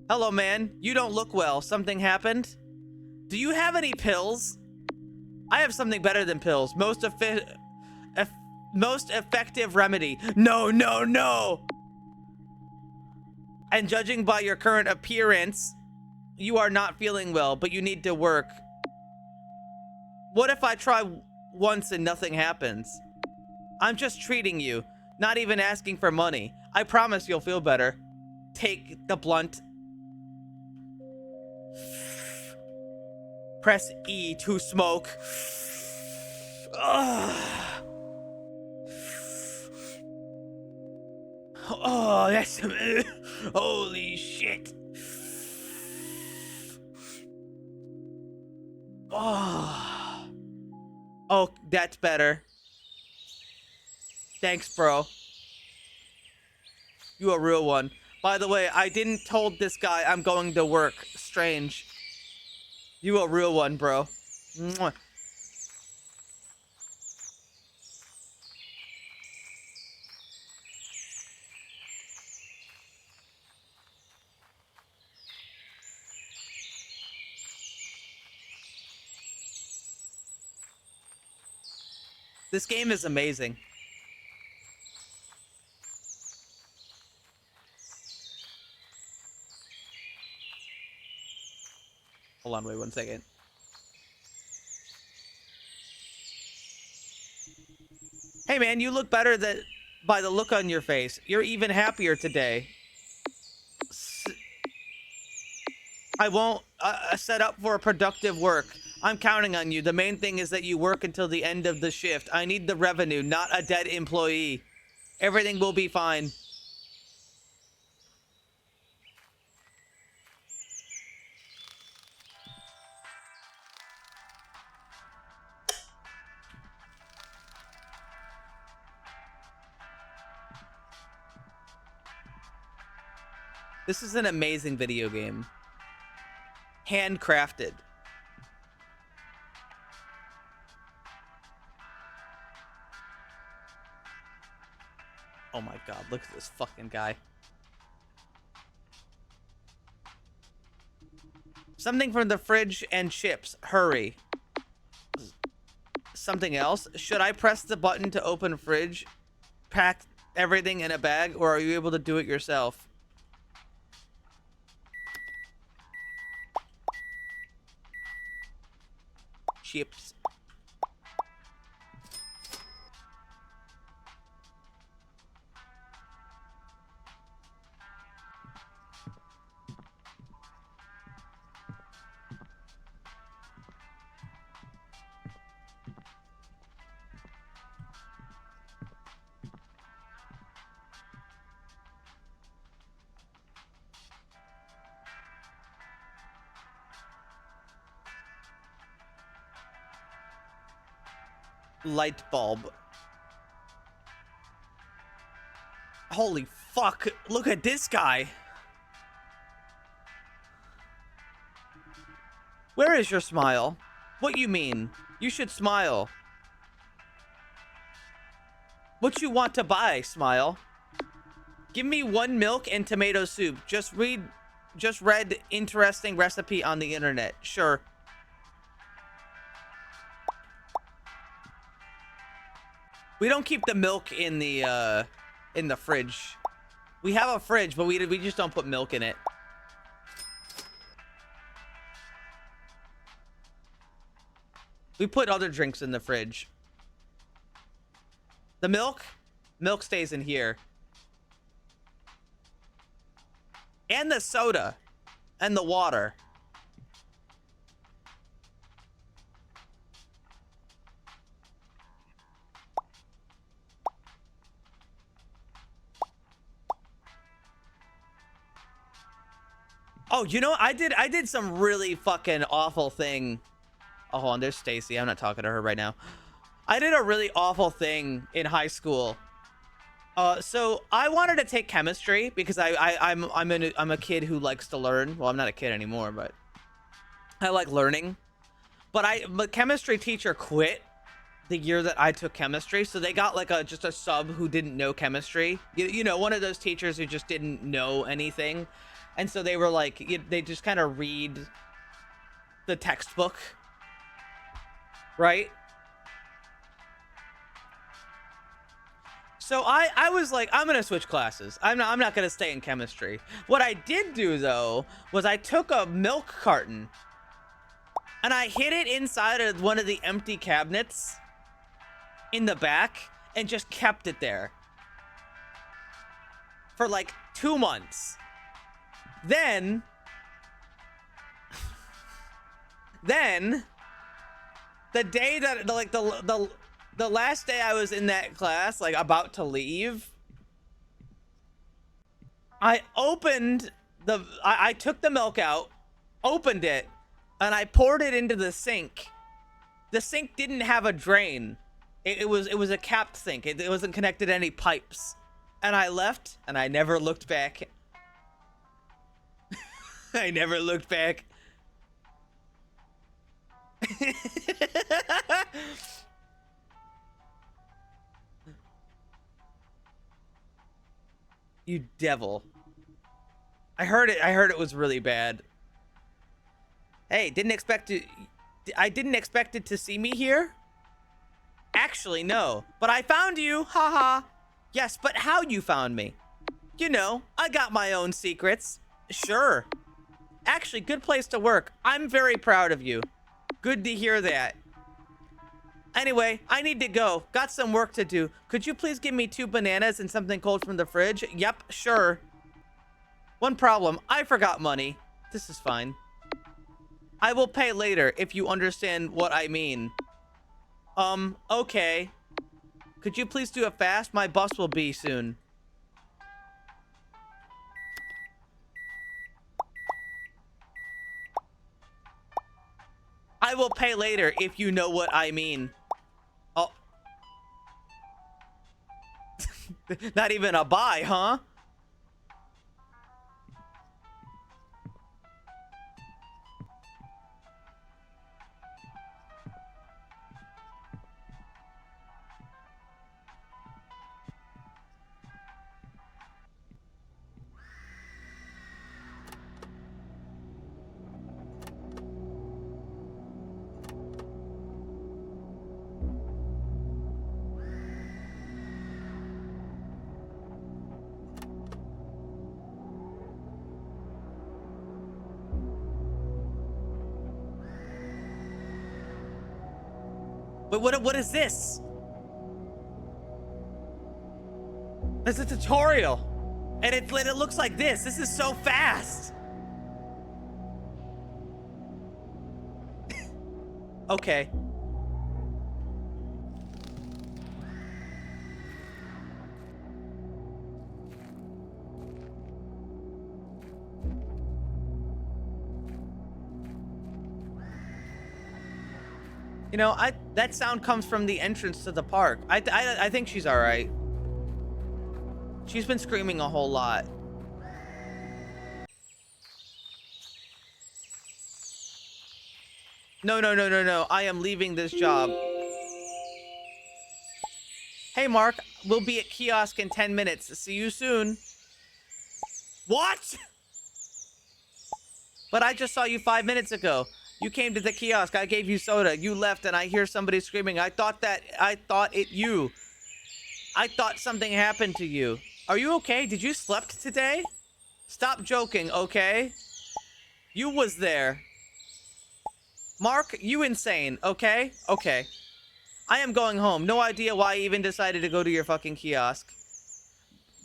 Hello, man. You don't look well. Something happened? Do you have any pills? I have something better than pills. Most effective remedy. No, no, no! And judging by your current appearance, you are not feeling well, but you need to work. What if I try once and nothing happens? I'm just treating you, not even asking for money. I promise you'll feel better. Take the blunt. Press E to smoke. Oh, that's holy shit. Oh, that's better. Thanks, bro. You a real one. By the way, I didn't told this guy I'm going to work. Strange. You a real one, bro. Mwah. This game is amazing. Hold on, wait 1 second. Hey man, you look better by the look on your face. You're even happier today. I won't set up for a productive work. I'm counting on you. The main thing is that you work until the end of the shift. I need the revenue, not a dead employee. Everything will be fine. This is an amazing video game. Handcrafted. Oh my god, look at this fucking guy. Something from the fridge and chips. Hurry. Something else? Should I press the button to open fridge? Pack everything in a bag, or are you able to do it yourself? Chips. Light bulb. Holy fuck, look at this guy. Where is your smile? What you mean? You should smile. What you want to buy, smile? Give me 1 milk and tomato soup. Just read interesting recipe on the internet. Sure. We don't keep the milk in the fridge. We have a fridge, but we just don't put milk in it. We put other drinks in the fridge. The milk stays in here. And the soda. and the water. Oh, you know, I did some really fucking awful thing. Oh, hold on, there's Stacy. I'm not talking to her right now. I did a really awful thing in high school. So I wanted to take chemistry because I'm a kid who likes to learn. Well, I'm not a kid anymore, but I like learning. But chemistry teacher quit the year that I took chemistry, so they got like just a sub who didn't know chemistry. You know, one of those teachers who just didn't know anything, and so they were like, they just kind of read the textbook, right? So I was like, I'm gonna switch classes. I'm not gonna stay in chemistry. What I did do though was I took a milk carton and I hid it inside of one of the empty cabinets in the back and just kept it there for like 2 months. Then the day that like the last day I was in that class, like about to leave, I opened I took the milk out, opened it, and I poured it into the sink. The sink didn't have a drain. It was a capped sink. It wasn't connected to any pipes. And I left, and I never looked back. I never looked back. You devil. I heard it was really bad. Hey, I didn't expect it to see me here. Actually, no. But I found you. Haha. Yes, but how you found me? You know, I got my own secrets. Sure. Actually, good place to work. I'm very proud of you. Good to hear that. Anyway, I need to go. Got some work to do. Could you please give me 2 bananas and something cold from the fridge? Yep, sure. One problem. I forgot money. This is fine. I will pay later if you understand what I mean. Okay. Could you please do it fast? My bus will be soon. I will pay later if you know what I mean. Oh. Not even a buy, huh? But what is this? It's a tutorial. And it looks like this. This is so fast. Okay. You know, that sound comes from the entrance to the park. I think she's all right. She's been screaming a whole lot. No. I am leaving this job. Hey, Mark. We'll be at kiosk in 10 minutes. See you soon. What? But I just saw you 5 minutes ago. You came to the kiosk. I gave you soda. You left, and I hear somebody screaming. I thought you. I thought something happened to you. Are you okay? Did you slept today? Stop joking, okay? You was there. Mark, you insane, okay? Okay. I am going home. No idea why I even decided to go to your fucking kiosk.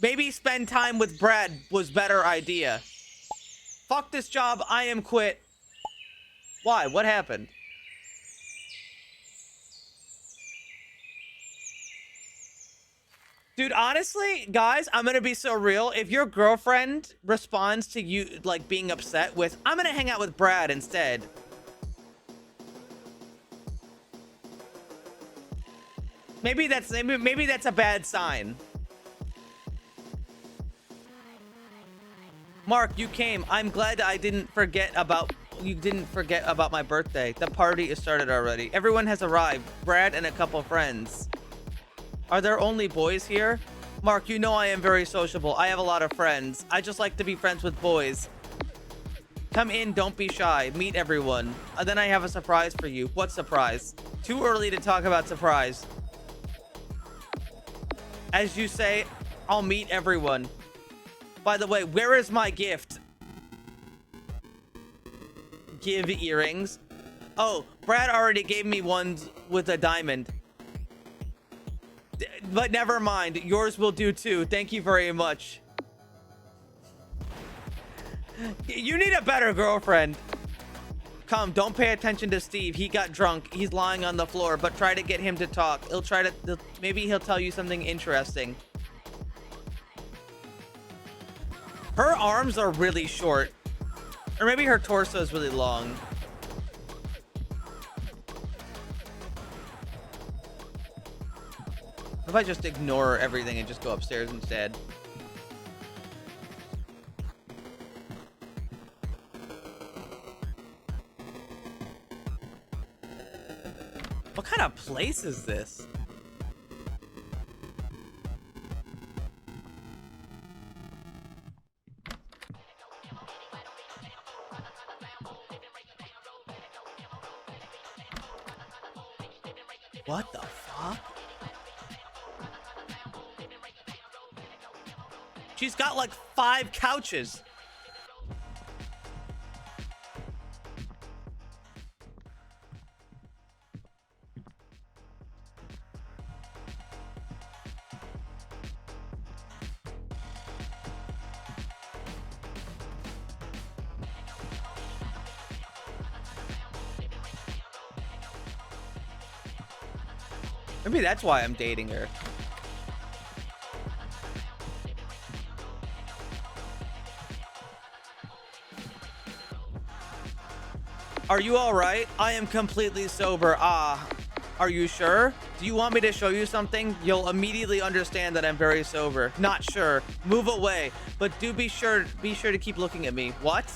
Maybe spend time with Brad was better idea. Fuck this job. I am quit. Why? What happened? Dude, honestly, guys, I'm gonna be so real. If your girlfriend responds to you, like, being upset with, I'm gonna hang out with Brad instead. Maybe that's a bad sign. Mark, you came. I'm glad you didn't forget about my birthday. The party is started already. Everyone has arrived. Brad and a couple friends. Are there only boys here? Mark, you know I am very sociable. I have a lot of friends. I just like to be friends with boys. Come in, don't be shy. Meet everyone. And then I have a surprise for you. What surprise? Too early to talk about surprise. As you say, I'll meet everyone. By the way, where is my gift? Give earrings. Oh, Brad already gave me ones with a diamond. But never mind. Yours will do too. Thank you very much. You need a better girlfriend. Come, don't pay attention to Steve. He got drunk. He's lying on the floor, but try to get him to talk. Maybe he'll tell you something interesting. Her arms are really short. Or maybe her torso is really long. What if I just ignore everything and just go upstairs instead? What kind of place is this? What the fuck? She's got like 5 couches. Maybe that's why I'm dating her. Are you all right? I am completely sober. Ah, are you sure? Do you want me to show you something? You'll immediately understand that I'm very sober. Not sure. Move away. But do be sure to keep looking at me. What?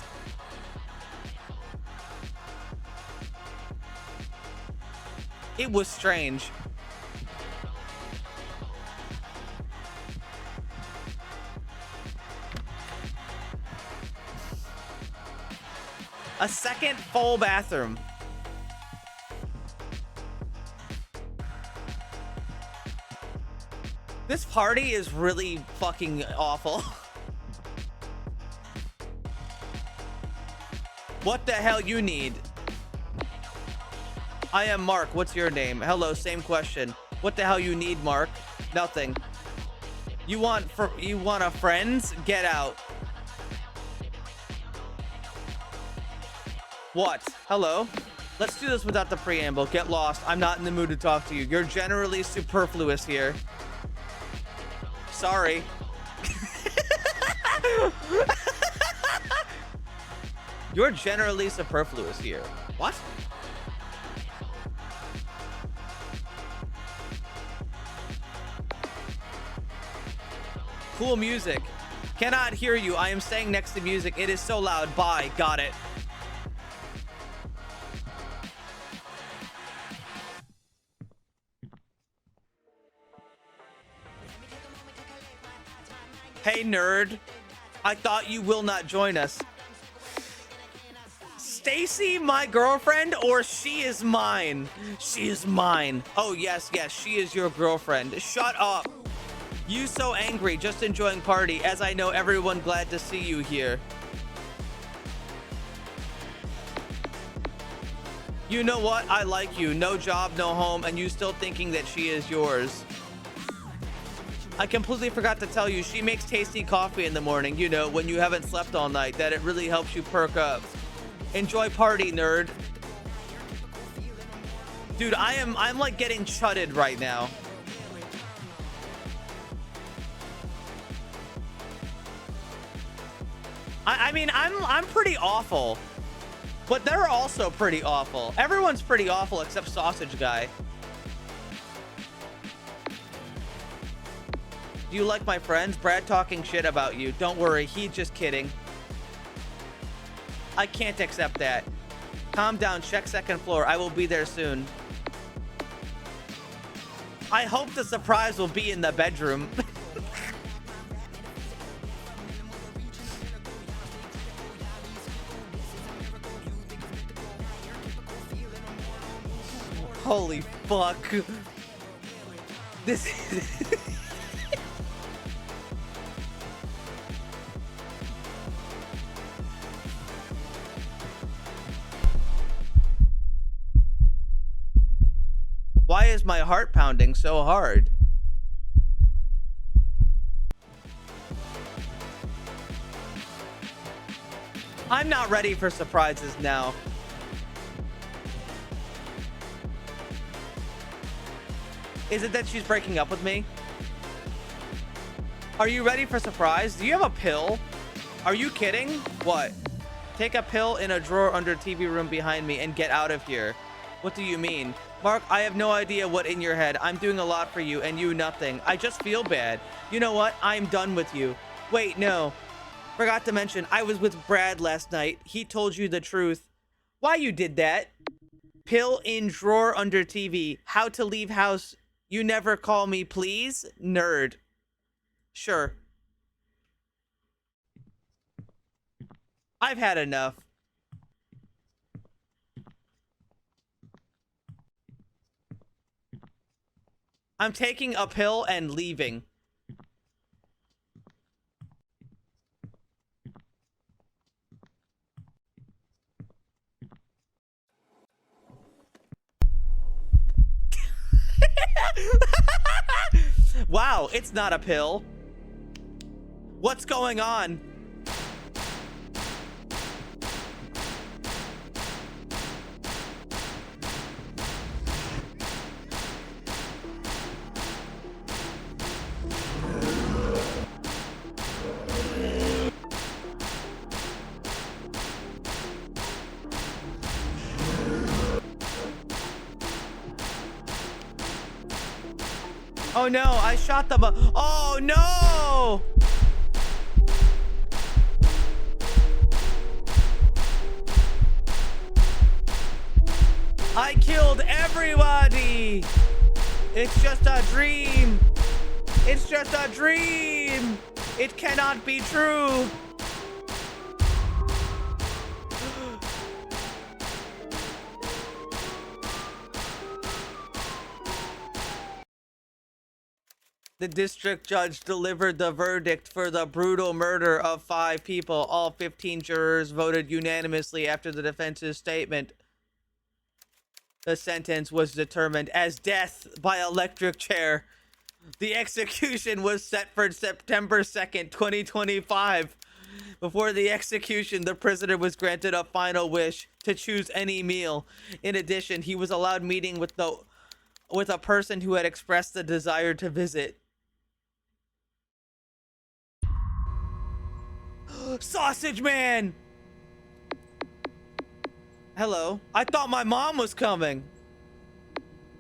It was strange. A second full bathroom. This party is really fucking awful. What the hell you need? I am Mark. What's your name? Hello, same question. What the hell you need, Mark? Nothing. You want a friends? Get out. What? Hello? Let's do this without the preamble. Get lost. I'm not in the mood to talk to you. You're generally superfluous here. Sorry. You're generally superfluous here. What? Cool music. Cannot hear you. I am staying next to music. It is so loud. Bye. Got it. Hey, nerd. I thought you will not join us. Stacy, my girlfriend, or she is mine? She is mine. Oh, yes, she is your girlfriend. Shut up. You so angry, just enjoying party, as I know everyone glad to see you here. You know what? I like you. No job, no home, and you still thinking that she is yours. I completely forgot to tell you, she makes tasty coffee in the morning, you know, when you haven't slept all night, that it really helps you perk up. Enjoy party, nerd. Dude, I'm like getting chutted right now. I mean, I'm pretty awful, but they're also pretty awful. Everyone's pretty awful except Sausage Guy. Do you like my friends? Brad talking shit about you. Don't worry, he's just kidding. I can't accept that. Calm down, check second floor. I will be there soon. I hope the surprise will be in the bedroom. Holy fuck. This is... Why is my heart pounding so hard? I'm not ready for surprises now. Is it that she's breaking up with me? Are you ready for surprise? Do you have a pill? Are you kidding? What? Take a pill in a drawer under TV room behind me and get out of here. What do you mean? Mark, I have no idea what in your head. I'm doing a lot for you and you nothing. I just feel bad. You know what? I'm done with you. Wait, no. Forgot to mention, I was with Brad last night. He told you the truth. Why you did that? Pill in drawer under TV. How to leave house. You never call me, please? Nerd. Sure. I've had enough. I'm taking a pill and leaving. Wow, it's not a pill. What's going on? Oh no, I shot them. Oh no! I killed everybody! It's just a dream! It's just a dream! It cannot be true! The district judge delivered the verdict for the brutal murder of 5 people. All 15 jurors voted unanimously after the defense's statement. The sentence was determined as death by electric chair. The execution was set for September 2nd, 2025. Before the execution, the prisoner was granted a final wish to choose any meal. In addition, he was allowed meeting with a person who had expressed the desire to visit. Sausage Man! Hello. I thought my mom was coming.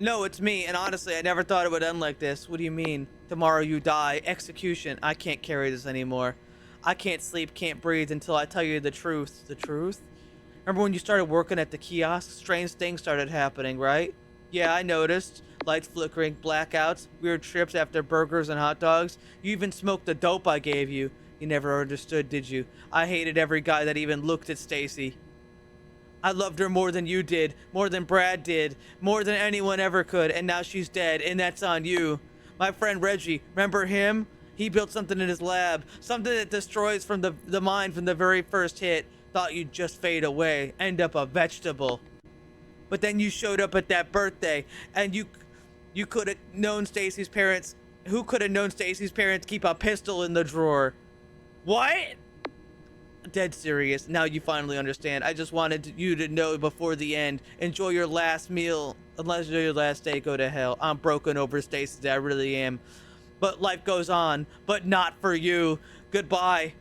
No, it's me, and honestly, I never thought it would end like this. What do you mean? Tomorrow you die. Execution. I can't carry this anymore. I can't sleep, can't breathe until I tell you the truth. The truth? Remember when you started working at the kiosk? Strange things started happening, right? Yeah, I noticed. Lights flickering, blackouts, weird trips after burgers and hot dogs. You even smoked the dope I gave you. You never understood, did you? I hated every guy that even looked at Stacy. I loved her more than you did, more than Brad did, more than anyone ever could, and now she's dead, and that's on you. My friend Reggie, remember him? He built something in his lab, something that destroys from the mind from the very first hit. Thought you'd just fade away, end up a vegetable. But then you showed up at that birthday, and you could have known Stacy's parents Who could have known Stacy's parents keep a pistol in the drawer? What? Dead serious. Now you finally understand. I just wanted you to know before the end. Enjoy your last meal. Unless your last day, go to hell. I'm broken over Stacy. I really am. But life goes on. But not for you. Goodbye.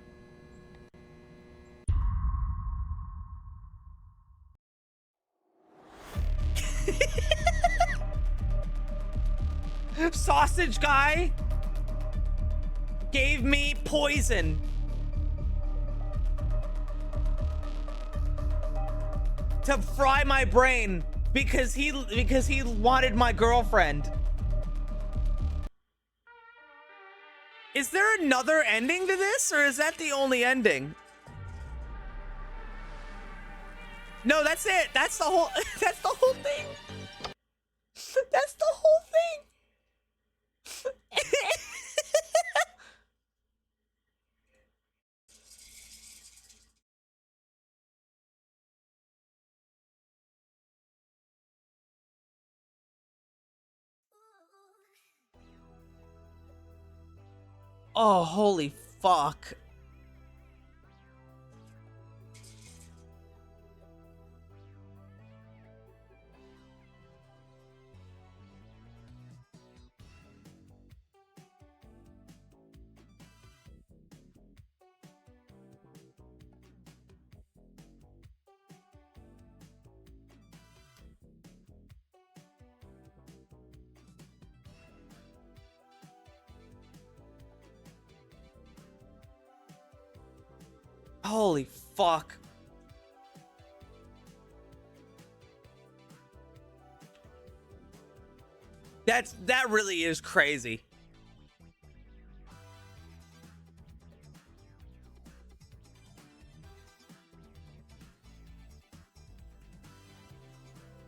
Sausage guy gave me poison. To fry my brain because he wanted my girlfriend. Is there another ending to this, or is that the only ending? No, that's it. That's the whole that's the whole thing. That's the whole thing. Oh, holy fuck. Holy fuck. That really is crazy.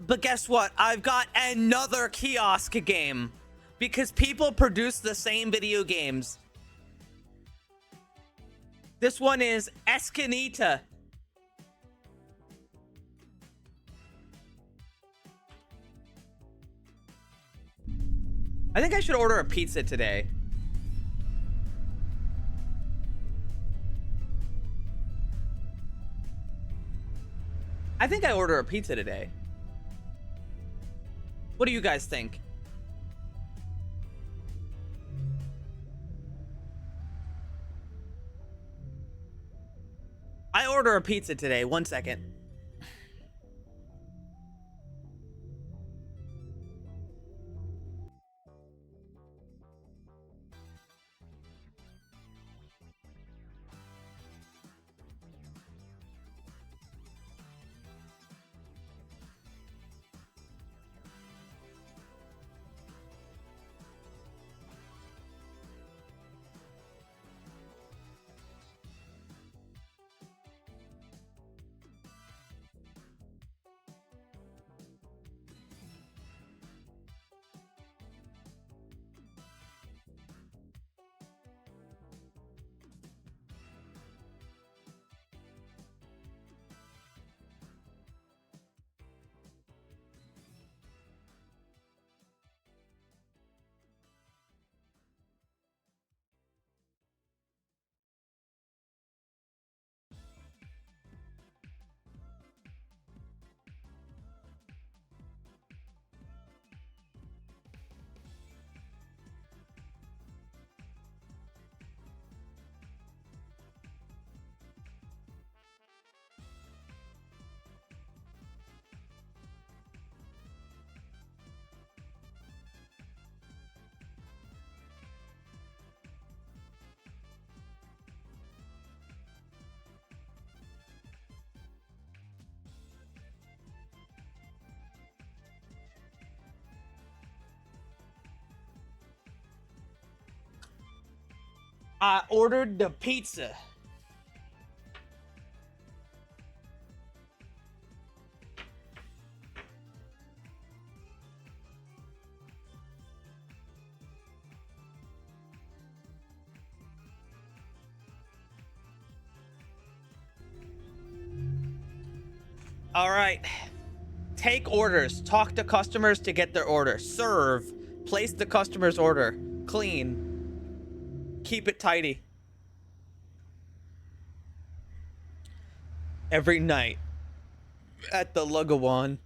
But guess what? I've got another kiosk game because people produce the same video games. This one is Escanita. I think I should order a pizza today. I think I order a pizza today. What do you guys think? I order a pizza today. 1 second. I ordered the pizza. All right. Take orders. Talk to customers to get their order. Serve. Place the customer's order. clean. Keep it tidy. Every night at the Lugawan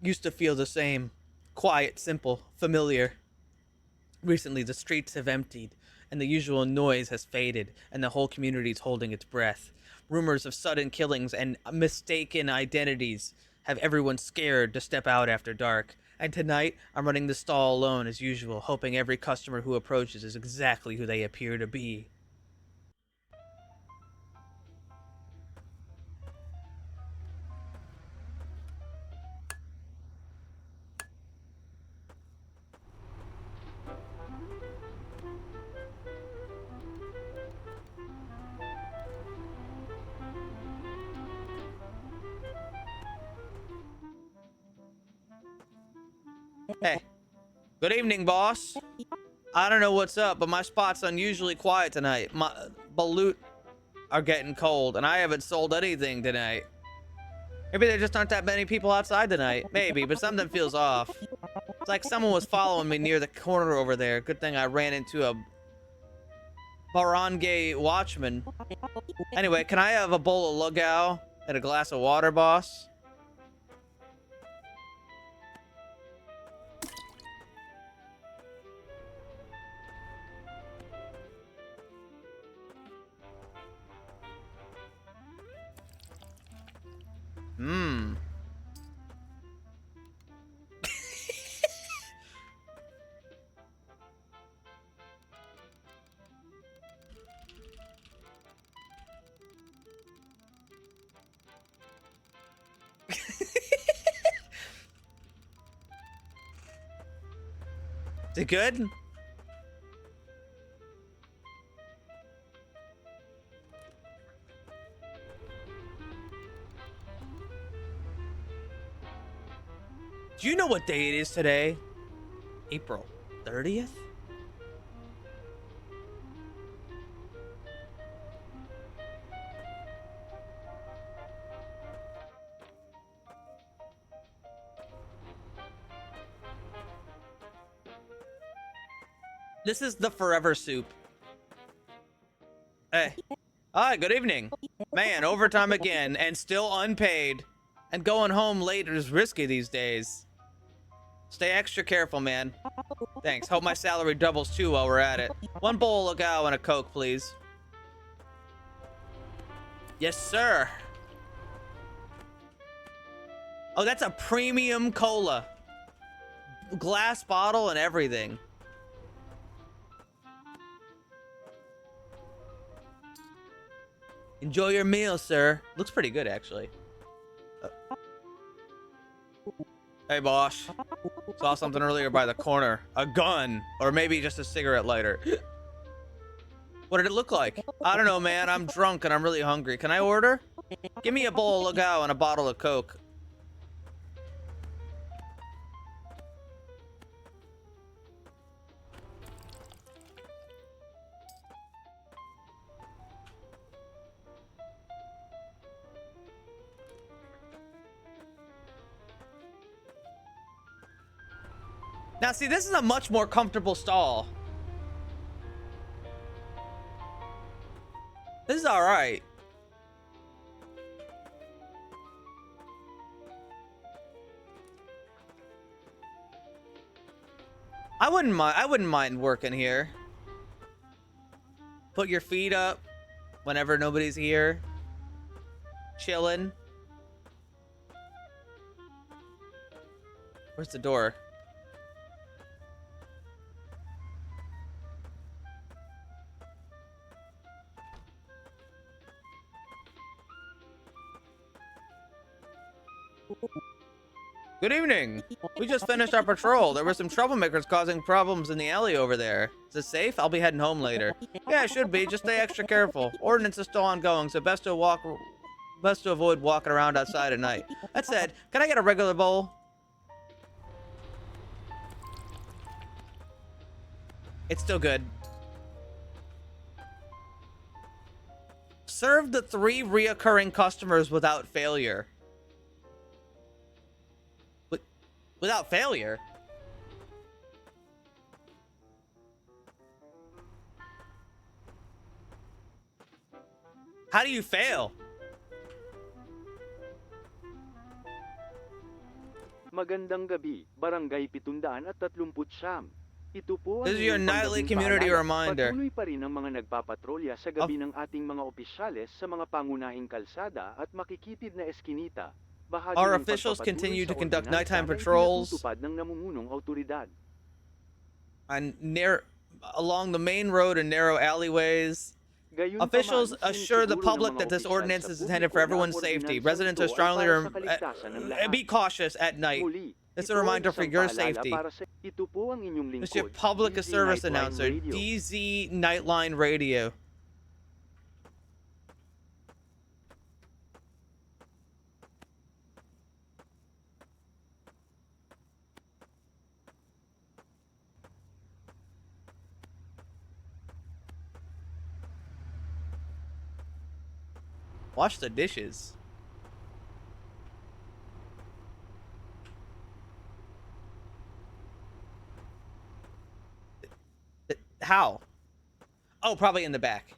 used to feel the same. Quiet, simple, familiar. Recently, the streets have emptied, and the usual noise has faded, and the whole community's holding its breath. Rumors of sudden killings and mistaken identities have everyone scared to step out after dark. And tonight, I'm running the stall alone as usual, hoping every customer who approaches is exactly who they appear to be. Hey, good evening, boss. I don't know what's up, but my spot's unusually quiet tonight. My balut are getting cold, and I haven't sold anything tonight. Maybe there just aren't that many people outside tonight. Maybe, but something feels off. It's like someone was following me near the corner over there. Good thing I ran into a barangay watchman. Anyway, can I have a bowl of lugao and a glass of water, boss? Hmm. Is it good? Do you know what day it is today? April 30th? This is the forever soup. Hey. Hi, good evening. Man, overtime again, and still unpaid. And going home late is risky these days. Stay extra careful, man. Thanks. Hope my salary doubles too while we're at it. One bowl of gao and a Coke, please. Yes, sir. Oh, that's a premium cola. Glass bottle and everything. Enjoy your meal, sir. Looks pretty good, actually. Hey, boss. Saw something earlier by the corner. A gun. Or maybe just a cigarette lighter. What did it look like? I don't know, man. I'm drunk and I'm really hungry. Can I order? Give me a bowl of lugao and a bottle of Coke. Now, see, this is a much more comfortable stall. This is all right. I wouldn't mind working here. Put your feet up whenever nobody's here. Chilling. Where's the door? Good evening. We just finished our patrol. There were some troublemakers causing problems in the alley over there. Is it safe? I'll be heading home later. Yeah, it should be. Just stay extra careful. Ordinance is still ongoing, so best to avoid walking around outside at night. That said, can I get a regular bowl? It's still good. Serve the 3 reoccurring customers without failure. Without failure? How do you fail? Magandang gabi, Barangay 739. Ito po ang This is your inyong nightly panggabing community paalala. reminder. Patuloy pa rin ang mga nagpapatrolya sa gabi ng ating mga opisyales sa mga pangunahing kalsada at makikitid na eskinita. Bahagi Our ng officials pagpapatuloy continue sa to conduct ordinansa nighttime na patrols ipinatutupad ng namumunong autoridad. along the main road and narrow alleyways. Gayunpaman, Officials assure the siniguro ng public mga that this opisyal ordinance sa is intended for publiko na ang everyone's safety. ordinansang Residents ito are ay strongly para sa kaligtasan ng lahat. be cautious at night. Muli, It's a ito ay reminder for isang your paalala safety. para sa ito po ang inyong It's your lingkod, public DZ service Nightline announcer, Radio. DZ Nightline Radio. Wash the dishes. How? Oh, probably in the back.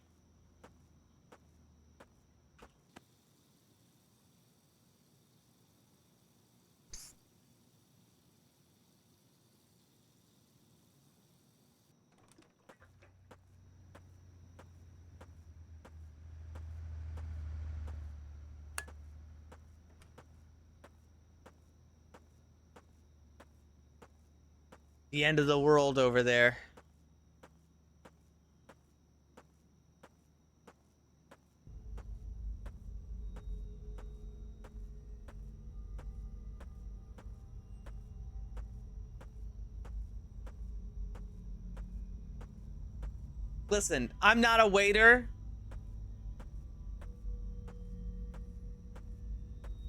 The end of the world over there. Listen, I'm not a waiter.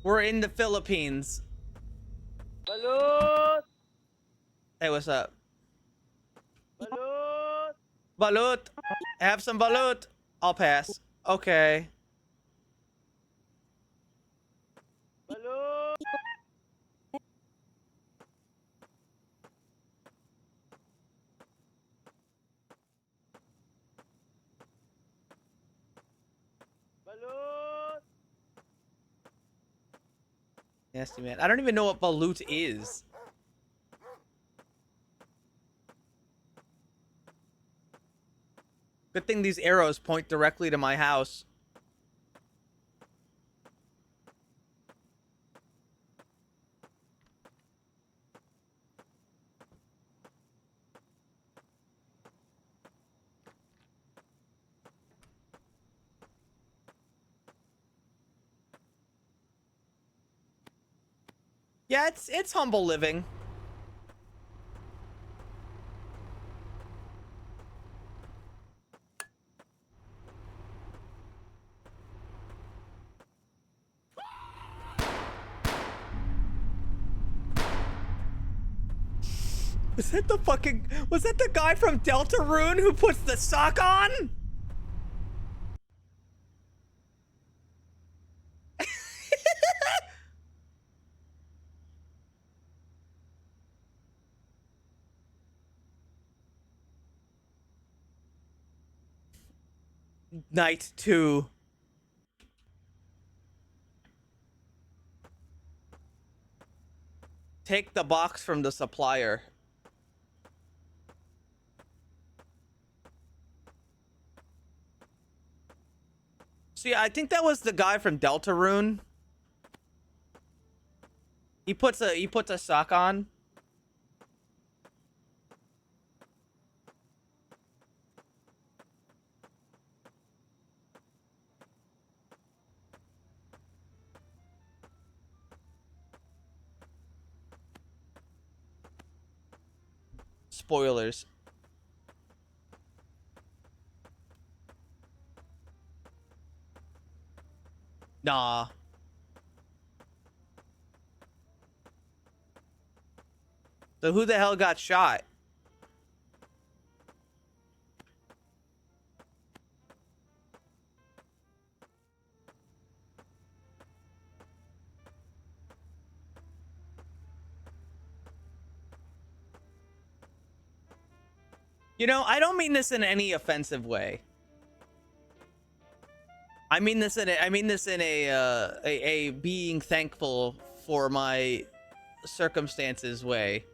We're in the Philippines. Balut! Hey, what's up? Balut! Balut. Have some balut. I'll pass. Okay. Balut! Balut! Nasty man. I don't even know what balut is. Good thing these arrows point directly to my house. Yeah, it's humble living. Was that the guy from Deltarune who puts the sock on? Night 2. Take the box from the supplier. See, I think that was the guy from Deltarune. He puts a sock on. Spoilers. Nah. So who the hell got shot? You know, I don't mean this in any offensive way. I mean this in a being thankful for my circumstances way.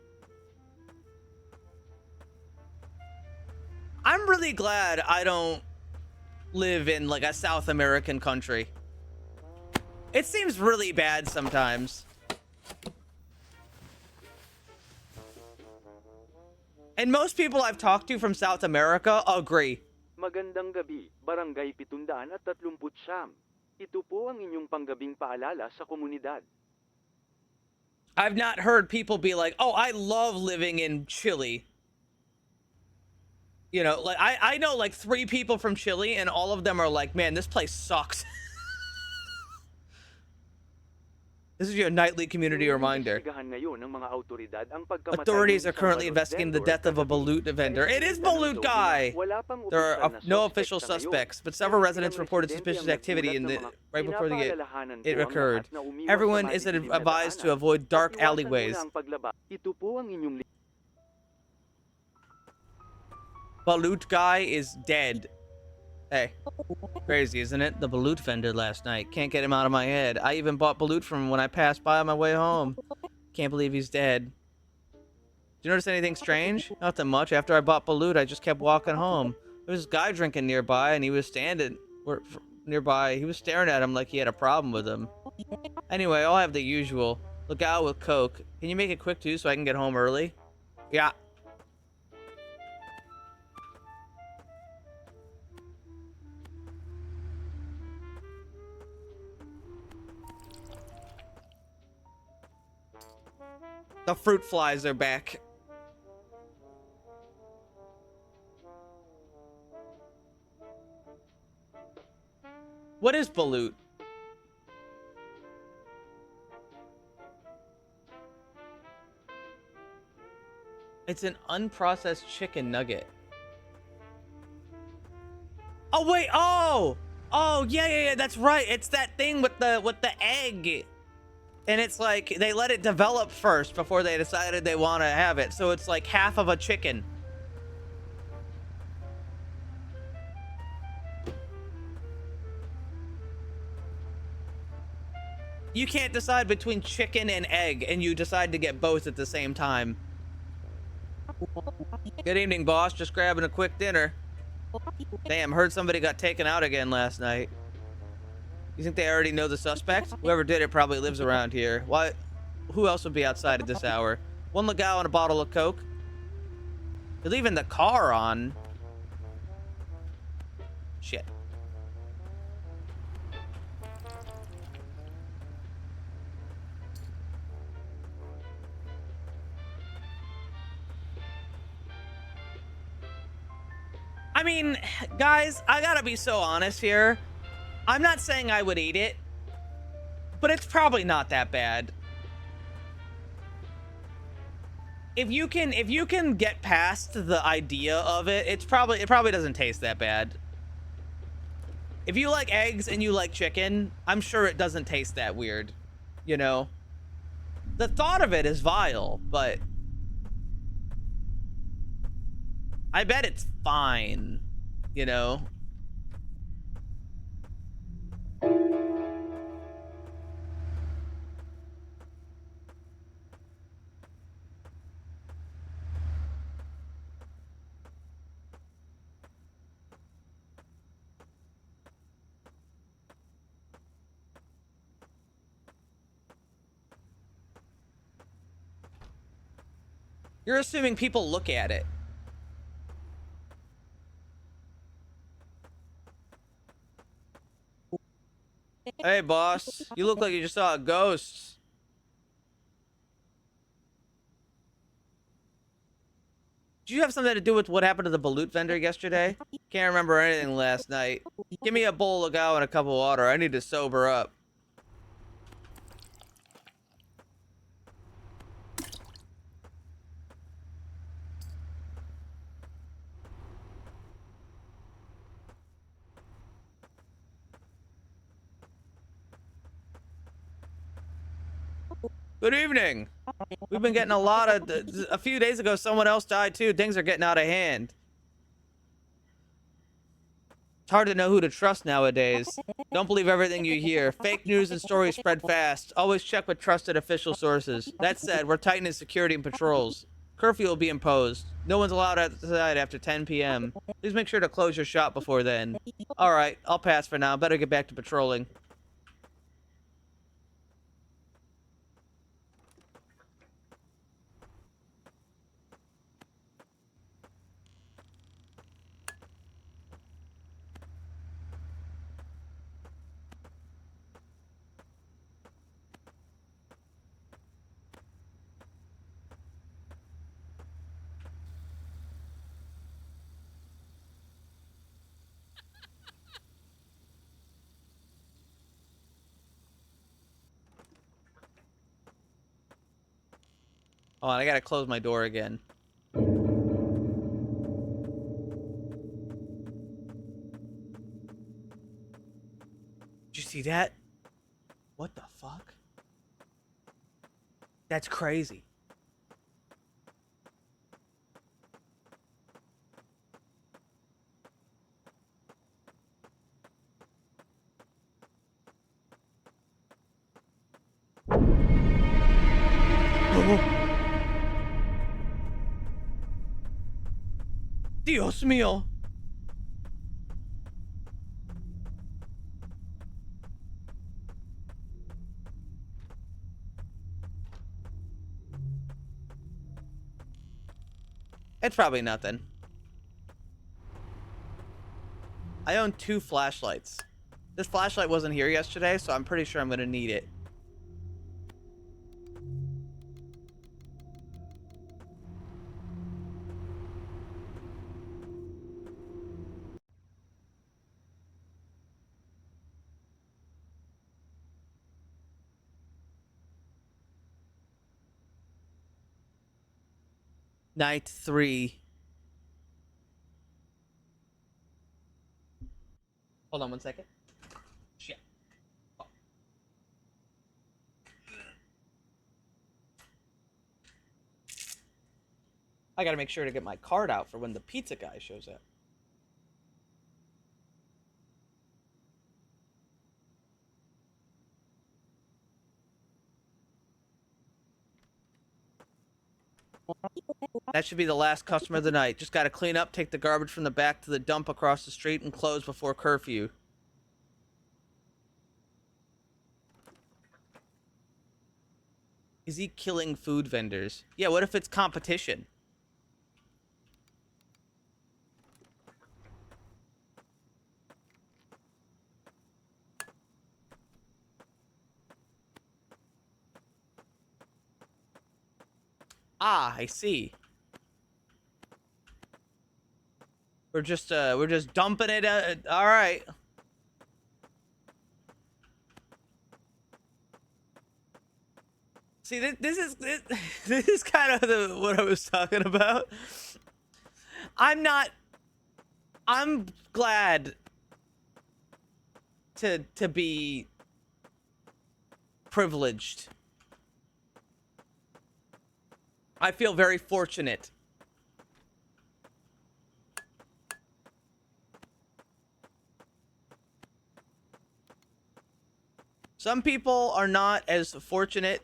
I'm really glad I don't live in like a South American country. It seems really bad sometimes. And most people I've talked to from South America agree. Magandang gabi, Barangay 739. Ito po ang inyong panggabing paalala sa komunidad. I've not heard people be like, oh, I love living in Chile. You know, like I know like 3 people from Chile and all of them are like, man, this place sucks. This is your nightly community reminder. Authorities are currently investigating the death of a balut vendor. It is Balut Guy! There are no official suspects, but several residents reported suspicious activity right before it occurred. Everyone is advised to avoid dark alleyways. Balut Guy is dead. Hey, crazy, isn't it? The balut vendor last night. Can't get him out of my head. I even bought balut from him when I passed by on my way home. Can't believe he's dead. Did you notice anything strange? Not that much. After I bought balut, I just kept walking home. There was this guy drinking nearby, and he was standing nearby. He was staring at him like he had a problem with him. Anyway, I'll have the usual. Look out with Coke. Can you make it quick, too, so I can get home early? Yeah. The fruit flies are back. What is balut? It's an unprocessed chicken nugget. Oh wait, oh, yeah, that's right. It's that thing with the egg. And it's like, they let it develop first before they decided they want to have it. So it's like half of a chicken. You can't decide between chicken and egg, and you decide to get both at the same time. Good evening, boss. Just grabbing a quick dinner. Damn, heard somebody got taken out again last night. You think they already know the suspect? Whoever did it probably lives around here. Why? Who else would be outside at this hour? 1 legal and a bottle of Coke. You're leaving the car on. Shit. I mean, guys, I gotta be so honest here. I'm not saying I would eat it, but it's probably not that bad. If you can get past the idea of it, it probably doesn't taste that bad. If you like eggs and you like chicken, I'm sure it doesn't taste that weird, you know? The thought of it is vile, but I bet it's fine, you know? You're assuming people look at it. Hey, boss. You look like you just saw a ghost. Did you have something to do with what happened to the balut vendor yesterday? Can't remember anything last night. Give me a bowl of gao and a cup of water. I need to sober up. Good evening. We've been getting a lot of... A few days ago, someone else died too. Things are getting out of hand. It's hard to know who to trust nowadays. Don't believe everything you hear. Fake news and stories spread fast. Always check with trusted official sources. That said, we're tightening security and patrols. Curfew will be imposed. No one's allowed outside after 10 p.m. Please make sure to close your shop before then. Alright, I'll pass for now. Better get back to patrolling. Oh, and I gotta close my door again. Did you see that? What the fuck? That's crazy. Dios mío. It's probably nothing. I own 2 flashlights. This flashlight wasn't here yesterday, so I'm pretty sure I'm gonna need it. Night 3. Hold on 1 second. Shit. Oh. I gotta make sure to get my card out for when the pizza guy shows up. That should be the last customer of the night. Just gotta clean up, take the garbage from the back to the dump across the street, and close before curfew. Is he killing food vendors? Yeah, what if it's competition? Ah, I see. We're just dumping it. All right. See, this is kind of what I was talking about. I'm glad to be privileged. I feel very fortunate. Some people are not as fortunate.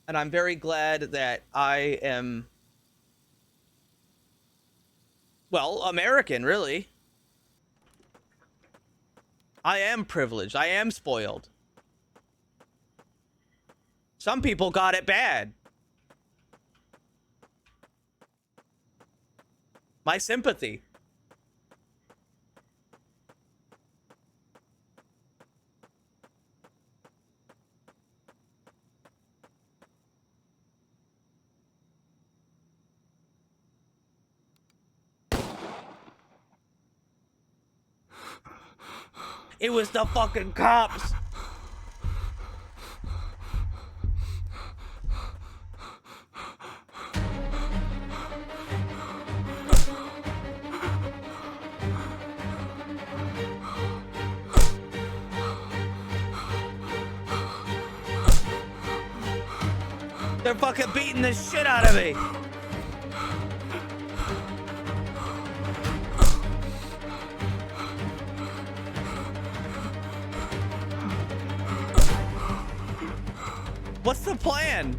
And I'm very glad that I am, well, American, really. I am privileged. I am spoiled. Some people got it bad. My sympathy. It was the fucking cops. They're fucking beating the shit out of me. What's the plan?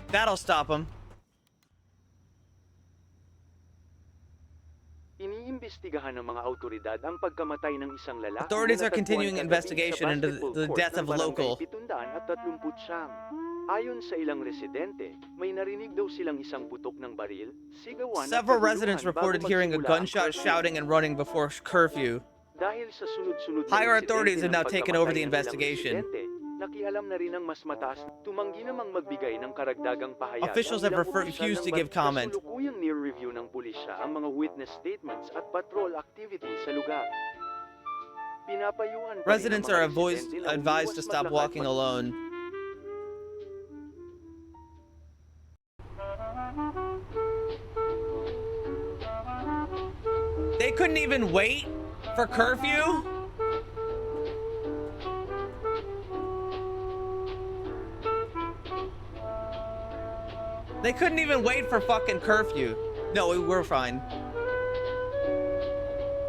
That'll stop him. Iniimbestigahan ng mga autoridad ang pagkamatay ng isang lalaki. Authorities na are continuing natagpuan investigation kagabi sa into the basketball death court of ng a local. Barangay 739. Ayon sa ilang residente, may narinig daw silang isang putok ng baril, sigawan at Several kaguluhan residents bago reported hearing a magsimula ang gunshot, curfew. shouting, and running before curfew. Dahil sa sunod-sunod na Higher insidente authorities have ng now taken over the pagkamatay ng ilang investigation. residente, nakialam na rin ang mas mataas. Tumanggi namang magbigay ng karagdagang pahayag. Officials ang have ilang opisyal refused to ng give comment. kasulukuyang near-review ng pulisya ang mga witness statements at patrol activity sa lugar. Pinapayuhan pa rin ang Residents mga are residente na advised to umiwas stop maglakad walking alone. They couldn't even wait for curfew? They couldn't even wait for fucking curfew. No, we were fine.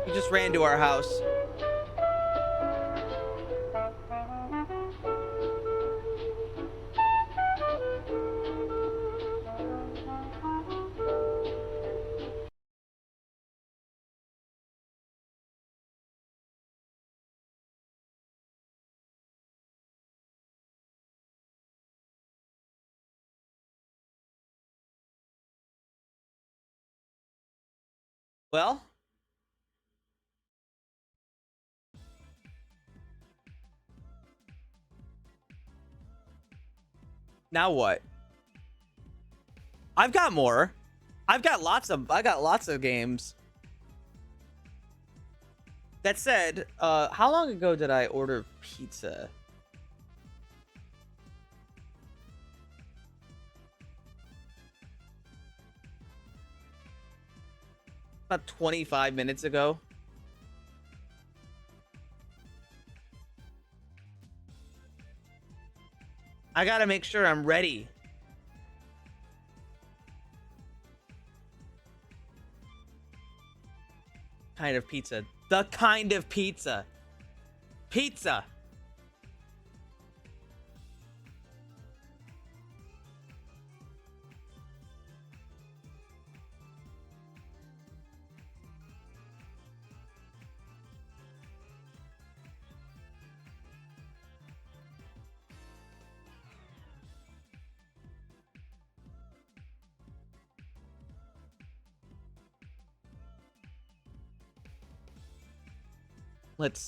We just ran to our house. Well, now what? I've got more. I got lots of games. That said, how long ago did I order pizza? About 25 minutes ago. I gotta make sure I'm ready. Kind of pizza. The kind of pizza. Pizza. Let's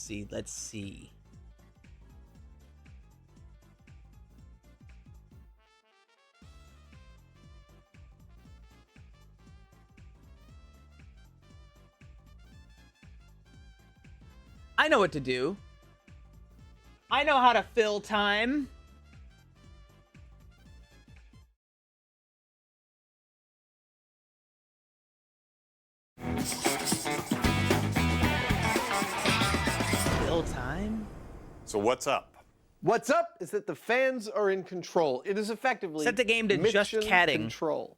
see. I know what to do. I know how to fill time. Fill time? So what's up? What's up is that the fans are in control. It is effectively Set the game to just mission catting. control.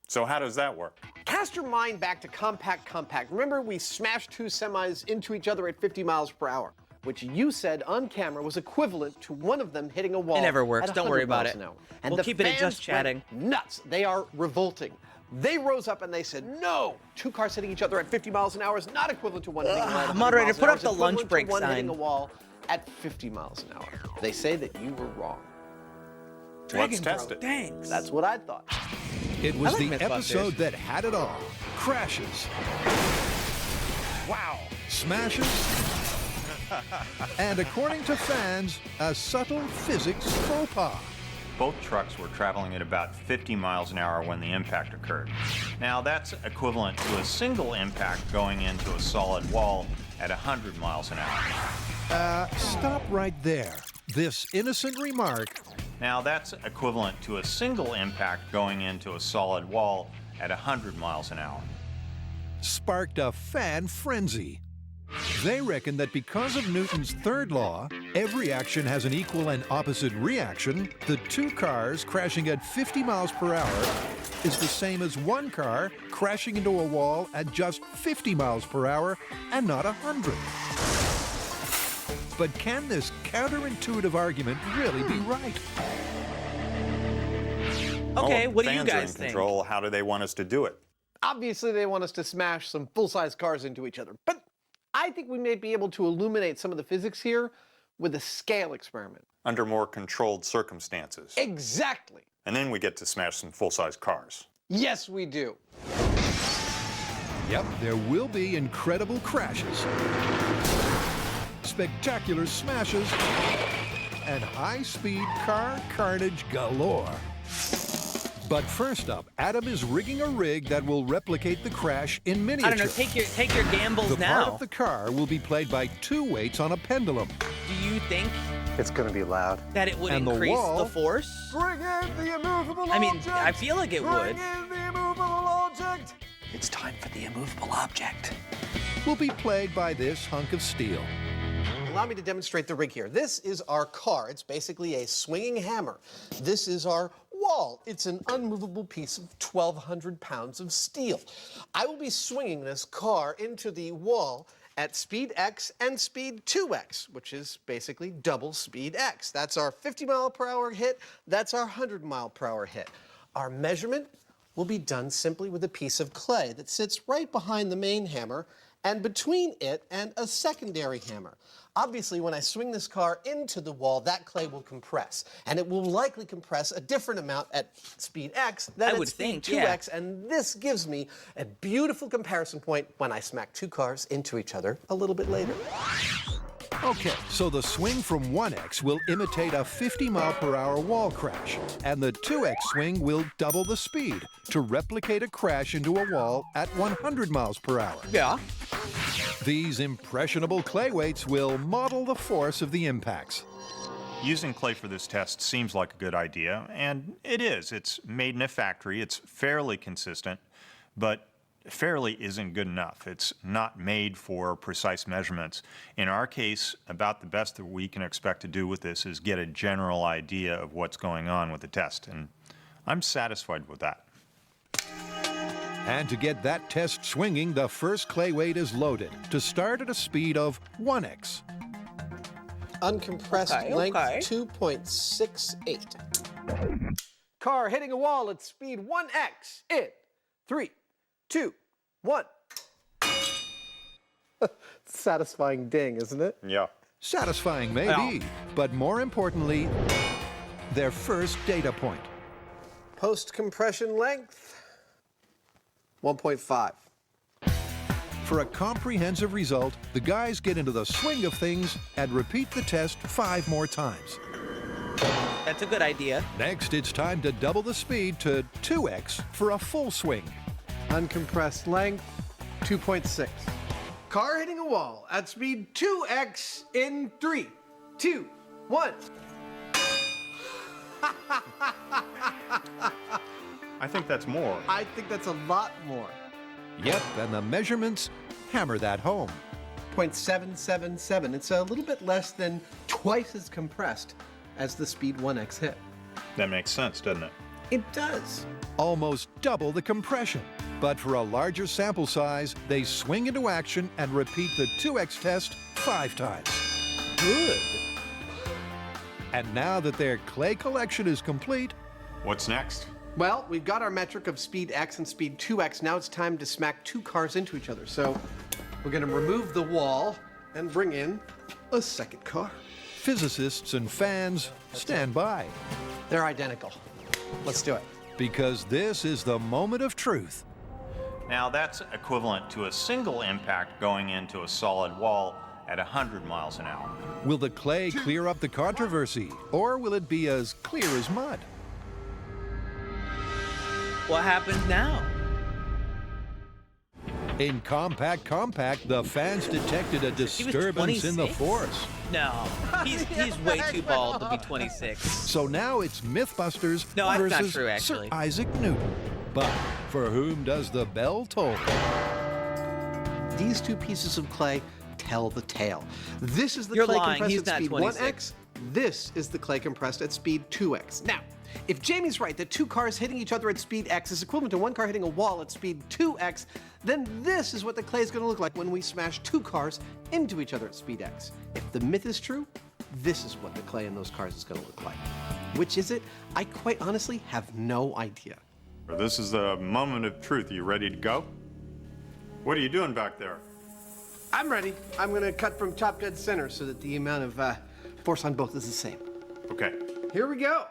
So how does that work? Cast your mind back to Compact. Remember we smashed two semis into each other at 50 miles per hour, which you said on camera was equivalent to one of them hitting a wall. It never works. at Don't worry 100 about miles it. an hour. And We'll the keep it at fans just chatting. went nuts. They are revolting. They rose up and they said, no, two cars hitting each other at 50 miles an hour is not equivalent to one hitting a wall at 100 moderator, miles an put hour. up It's the lunch equivalent to break one sign. hitting a wall at 50 miles an hour. They say that you were wrong. Let's test it. Thanks. That's what I thought. It was I like the Mythbusters. episode that had it all. Crashes. Wow. Smashes. And according to fans, a subtle physics faux pas. Both trucks were traveling at about 50 miles an hour when the impact occurred. Now that's equivalent to a single impact going into a solid wall at 100 miles an hour. Stop right there. This innocent remark Now that's equivalent to a single impact going into a solid wall at 100 miles an hour. sparked a fan frenzy. They reckon that because of Newton's third law, every action has an equal and opposite reaction, the two cars crashing at 50 miles per hour is the same as one car crashing into a wall at just 50 miles per hour and not 100. But can this counterintuitive argument really be right? Okay, Well, what do you fans are guys in think? control. How do they want us to do it? Obviously, they want us to smash some full-size cars into each other. But I think we may be able to illuminate some of the physics here with a scale experiment. Under more controlled circumstances. Exactly. And then we get to smash some full-size cars. Yes, we do. Yep, there will be incredible crashes, spectacular smashes, and high-speed car carnage galore. But first up, Adam is rigging a rig that will replicate the crash in miniature. I don't know. Take your gambles The now. part of the car will be played by two weights on a pendulum. Do you think It's going to be loud. that it would And the increase wall- the force? Bring in the immovable I mean, I feel like it would. in the immovable object. It's time for the immovable object. Will be played by this hunk of steel. Allow me to demonstrate the rig here. This is our car. It's basically a swinging hammer. This is our wall. It's an unmovable piece of 1,200 pounds of steel. I will be swinging this car into the wall at speed x and speed 2x, which is basically double speed x. That's our 50 mile per hour hit. That's our 100 mile per hour hit. Our measurement will be done simply with a piece of clay that sits right behind the main hammer and between it and a secondary hammer. Obviously, when I swing this car into the wall, that clay will compress, and it will likely compress a different amount at speed x than I at would speed think, yeah. 2x, and this gives me a beautiful comparison point when I smack two cars into each other a little bit later. Okay, so the swing from 1x will imitate a 50 mile per hour wall crash, and the 2x swing will double the speed to replicate a crash into a wall at 100 miles per hour. Yeah. These impressionable clay weights will model the force of the impacts. Using clay for this test seems like a good idea, and it is. It's made in a factory, it's fairly consistent, but fairly isn't good enough. It's not made for precise measurements. In our case, about the best that we can expect to do with this is get a general idea of what's going on with the test, and I'm satisfied with that. And to get that test swinging, the first clay weight is loaded to start at a speed of 1x. Uncompressed Okay, length okay. 2.68. Car hitting a wall at speed 1x in 3, 2, 1. Satisfying ding, isn't it? Yeah. Satisfying maybe, but more importantly, their first data point. Post-compression length 1.5. For a comprehensive result, the guys get into the swing of things and repeat the test 5 more times. That's a good idea. Next, it's time to double the speed to 2x for a full swing. Uncompressed length 2.6. Car hitting a wall at speed 2x in 3, 2, 1. I think that's more. I think that's a lot more. Yep, and the measurements hammer that home. 0.777. It's a little bit less than twice as compressed as the speed 1x hit. That makes sense, doesn't it? It does. Almost double the compression. But for a larger sample size, they swing into action and repeat the 2x test 5 times. Good. And now that their clay collection is complete, What's next? Well, we've got our metric of speed x and speed 2x. Now it's time to smack two cars into each other. So we're going to remove the wall and bring in a second car. physicists and fans stand by, They're identical. Let's do it. because this is the moment of truth. Now that's equivalent to a single impact going into a solid wall at 100 miles an hour. Will the clay clear up the controversy, or will it be as clear as mud? What happens now? In Compact, the fans detected a disturbance in the 26? force. No, he's way too bald to be 26. So now it's Mythbusters No, that's not versus true, Sir actually. Isaac Newton. But for whom does the bell toll? These two pieces of clay tell the tale. This is the You're clay lying. compressed He's at not speed 26. 1x. This is the clay compressed at speed 2x. Now, if Jamie's right that two cars hitting each other at speed x is equivalent to one car hitting a wall at speed 2x, then this is what the clay is going to look like when we smash two cars into each other at speed x. If the myth is true, this is what the clay in those cars is going to look like. Which is it? I quite honestly have no idea. This is the moment of truth. Are you ready to go? What are you doing back there? I'm ready. I'm going to cut from top dead center so that the amount of force on both is the same. Okay. Here we go.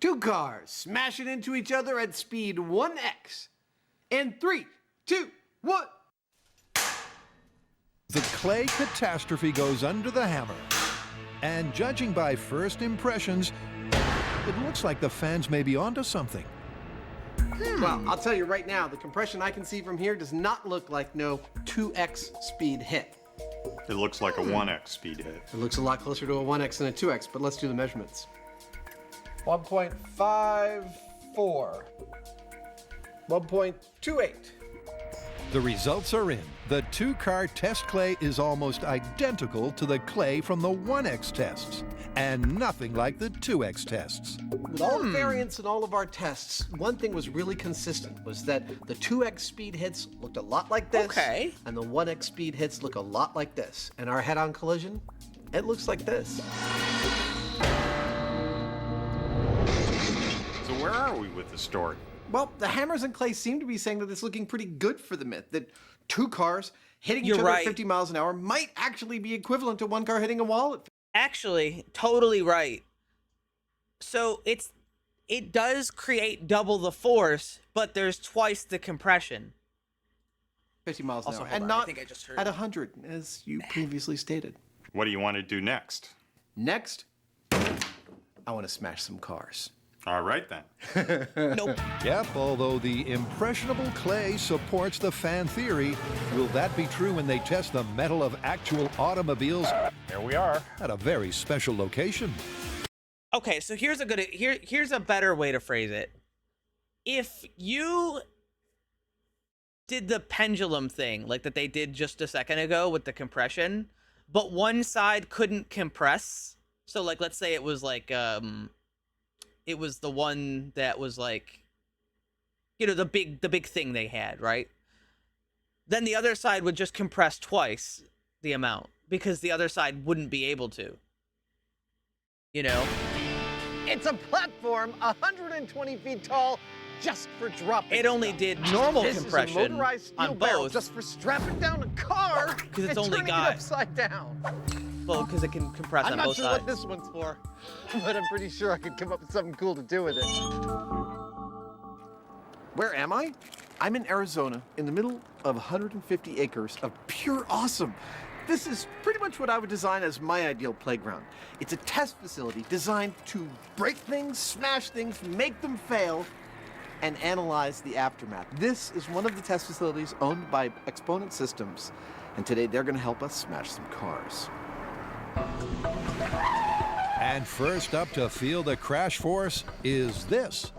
Two cars smashing into each other at speed 1x. And 3, 2, 1. The clay catastrophe goes under the hammer. And judging by first impressions, it looks like the fans may be onto something. Well, I'll tell you right now, the compression I can see from here does not look like no 2x speed hit. It looks like a 1x speed hit. It looks a lot closer to a 1x than a 2x, but let's do the measurements. 1.54. 1.28. The results are in. The two-car test clay is almost identical to the clay from the 1x tests, and nothing like the 2x tests. With all the variance in all of our tests, one thing was really consistent, was that the 2x speed hits looked a lot like this, Okay. and the 1x speed hits look a lot like this. And our head-on collision, it looks like this. So where are we with the story? Well, the Hammers and Clay seem to be saying that it's looking pretty good for the myth, that two cars hitting each You're other right. at 50 miles an hour might actually be equivalent to one car hitting a wall at Actually, totally right. So it does create double the force, but there's twice the compression. 50 miles an Also, hour, hold and on, I not think I just heard at it. 100, as you previously stated. What do you want to do next? Next, I want to smash some cars. All right then. Nope. Yep, although the impressionable clay supports the fan theory, will that be true when they test the metal of actual automobiles Here we are. at a very special location? Okay, so here's a better way to phrase it. If you did the pendulum thing, like that they did just a second ago with the compression, but one side couldn't compress, so like let's say it was like it was the one that was like, you know, the big thing they had, right? Then the other side would just compress twice the amount because the other side wouldn't be able to. You know? It's a platform 120 feet tall just for dropping. It only did normal This compression is a motorized steel on barrel both. just for strapping down a car 'Cause it's and only turning got- it upside down. Well, because it can compress I'm on not both sure sides. what this one's for, but I'm pretty sure I could come up with something cool to do with it. Where am I? I'm in Arizona, in the middle of 150 acres of pure awesome. This is pretty much what I would design as my ideal playground. It's a test facility designed to break things, smash things, make them fail, and analyze the aftermath. This is one of the test facilities owned by Exponent Systems, and today they're going to help us smash some cars. And first up to feel the crash force is this.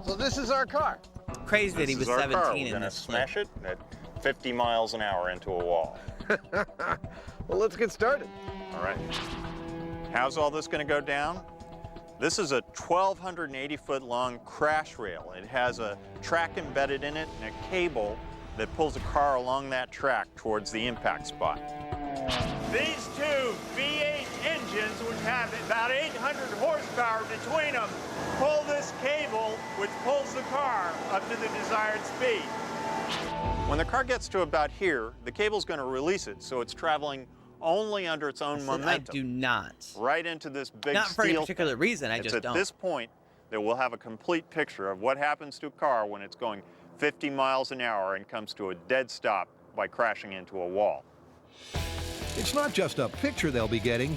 So this is our car. Crazy that he was 17 in this clip. it at 50 miles an hour into a wall. Well, let's get started. All right. How's all this going to go down? This is a 1,280-foot long crash rail. It has a track embedded in it and a cable that pulls a car along that track towards the impact spot. These two V8 engines, which have about 800 horsepower between them, pull this cable, which pulls the car up to the desired speed. When the car gets to about here, the cable's going to release it, so it's traveling only under its own momentum. I do not. Right into this big Not for any steel particular thing. reason, I It's just at don't. this point that we'll have a complete picture of what happens to a car when it's going 50 miles an hour and comes to a dead stop by crashing into a wall. It's not just a picture they'll be getting.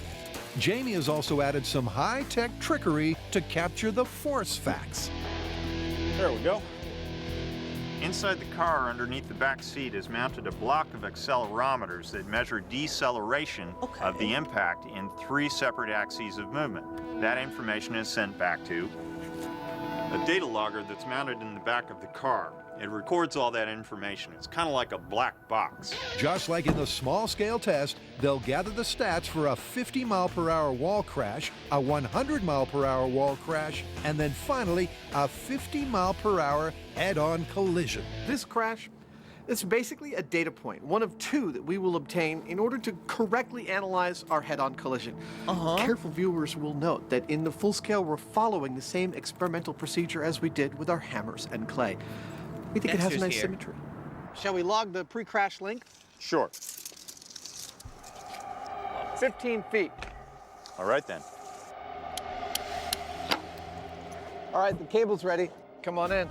Jamie has also added some high-tech trickery to capture the force facts. There we go. Inside the car, underneath the back seat, is mounted a block of accelerometers that measure deceleration of the impact in 3 separate axes of movement. That information is sent back to a data logger that's mounted in the back of the car. It records all that information. It's kind of like a black box. Just like in the small-scale test, they'll gather the stats for a 50-mile-per-hour wall crash, a 100-mile-per-hour wall crash, and then finally a 50-mile-per-hour head-on collision. This crash is basically a data point, one of two that we will obtain in order to correctly analyze our head-on collision. Careful viewers will note that in the full scale, we're following the same experimental procedure as we did with our hammers and clay. We think it has a Dexter's nice here. symmetry. Shall we log the pre-crash length? Sure. 15 feet. All right then. All right, the cable's ready. Come on in.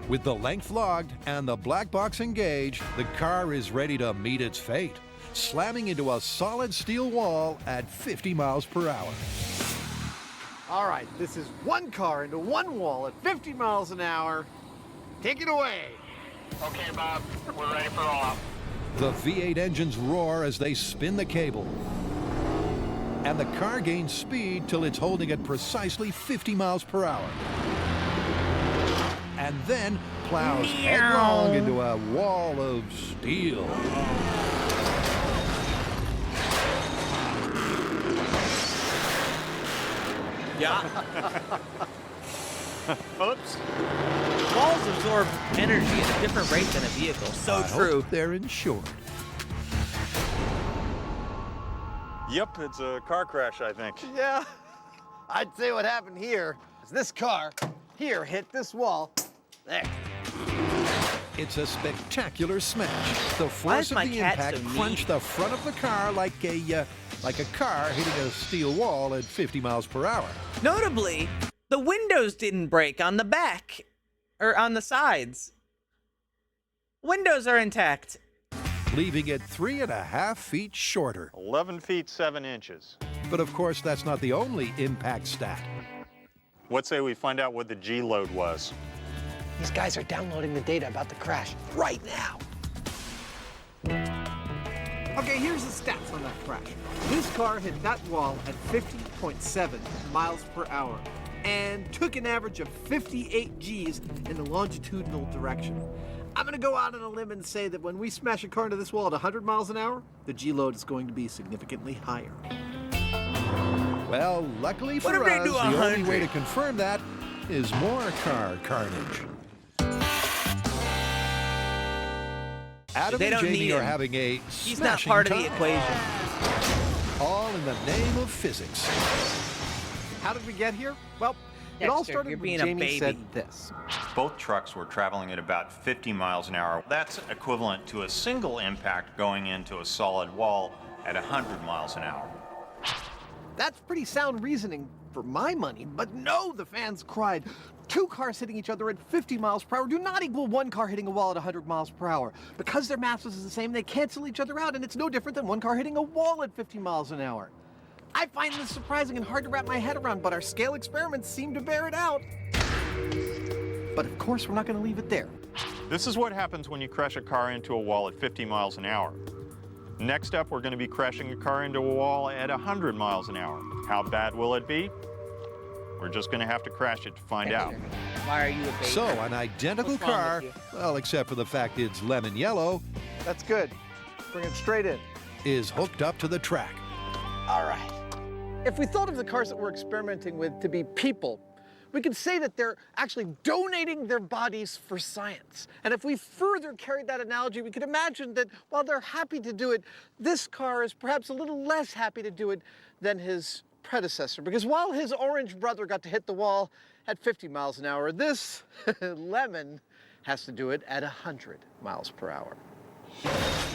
With the length logged and the black box engaged, the car is ready to meet its fate, slamming into a solid steel wall at 50 miles per hour. All right, this is one car into one wall at 50 miles an hour. Take it away. Okay, Bob, we're ready for roll-up. The V8 engines roar as they spin the cable. And the car gains speed till it's holding at precisely 50 miles per hour. And then plows headlong into a wall of steel. Yeah. Oops. Walls absorb energy at a different rate than a vehicle. So I true. hope they're insured. Yep, it's a car crash, I think. Yeah, I'd say what happened here is this car here hit this wall. There. It's a spectacular smash. The Why force is of my the cat impact so mean? crunched the front of the car like a car hitting a steel wall at 50 miles per hour. Notably, the windows didn't break on the back or on the sides. Windows are intact. Leaving it 3.5 feet shorter. 11 feet 7 inches. But of course, that's not the only impact stat. What say we find out what the G load was? These guys are downloading the data about the crash right now. Okay, here's the stats on that crash. This car hit that wall at 50.7 miles per hour and took an average of 58 Gs in the longitudinal direction. I'm gonna go out on a limb and say that when we smash a car into this wall at 100 miles an hour, the G load is going to be significantly higher. Well, luckily What for if they us, do the only 100? way to confirm that is more car carnage. Adam They and don't Jamie need are him. having a He's not smashing part of the time. equation. All in the name of physics. How did we get here? Well, it all Dexter, started you're when being a Jamie baby. said this. Both trucks were traveling at about 50 miles an hour. That's equivalent to a single impact going into a solid wall at 100 miles an hour. That's pretty sound reasoning for my money, but no, the fans cried. Two cars hitting each other at 50 miles per hour do not equal one car hitting a wall at 100 miles per hour. Because their masses is the same, they cancel each other out, and it's no different than one car hitting a wall at 50 miles an hour. I find this surprising and hard to wrap my head around, but our scale experiments seem to bear it out. But of course, we're not going to leave it there. This is what happens when you crash a car into a wall at 50 miles an hour. Next up, we're going to be crashing a car into a wall at 100 miles an hour. How bad will it be? We're just going to have to crash it to find out. Why are you a baby? So, an identical What's wrong car, with you? well, except for the fact it's lemon yellow, That's good. Bring it straight in. is hooked up to the track. All right. If we thought of the cars that we're experimenting with to be people, we could say that they're actually donating their bodies for science. And if we further carried that analogy, we could imagine that while they're happy to do it, this car is perhaps a little less happy to do it than his predecessor. Because while his orange brother got to hit the wall at 50 miles an hour, this lemon has to do it at 100 miles per hour.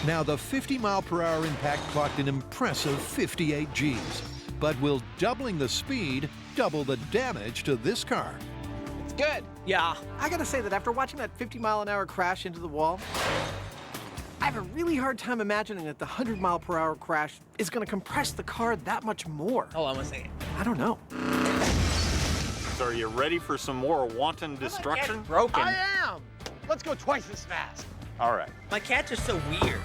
Now, the 50-mile-per-hour impact clocked an impressive 58 Gs. But will doubling the speed double the damage to this car? It's good. Yeah. I gotta say that after watching that 50-mile-an-hour crash into the wall, I have a really hard time imagining that the 100-mile-per-hour crash is gonna compress the car that much more. Hold on one second. I don't know. So are you ready for some more wanton destruction? Cat's broken. I am! Let's go twice as fast. All right. My cats are so weird.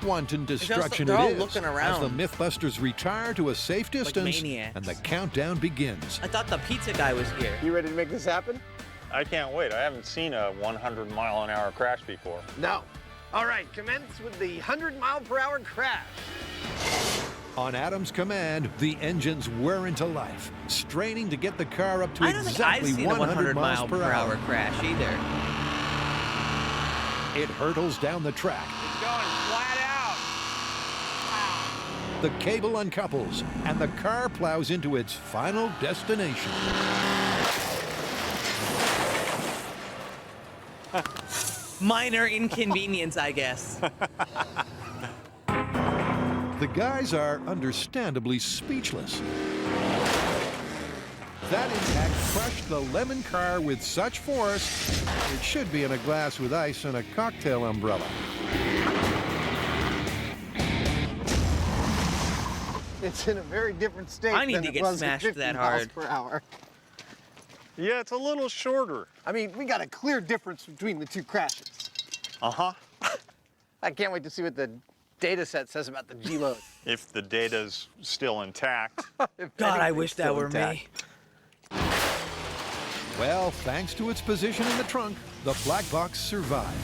Wanton destruction they're all it is, looking as around. the Mythbusters retire to a safe distance, maniacs. and the countdown begins. I thought the pizza guy was here. You ready to make this happen? I can't wait. I haven't seen a 100-mile-an-hour crash before. No. All right, commence with the 100-mile-per-hour crash. On Adam's command, the engines whir into life, straining to get the car up to I don't think I've exactly seen a 100 miles mile per hour. crash either. It hurtles down the track. It's going flat out. The cable uncouples, and the car plows into its final destination. Minor inconvenience, I guess. The guys are understandably speechless. That impact crushed the lemon car with such force, it should be in a glass with ice and a cocktail umbrella. It's in a very different state I need than to it get was at smashed 50 that miles hard. per hour. Yeah, it's a little shorter. I mean, we got a clear difference between the two crashes. Uh-huh. I can't wait to see what the data set says about the G-load. If the data's still intact. God, I wish that were me. Well, thanks to its position in the trunk, the black box survived.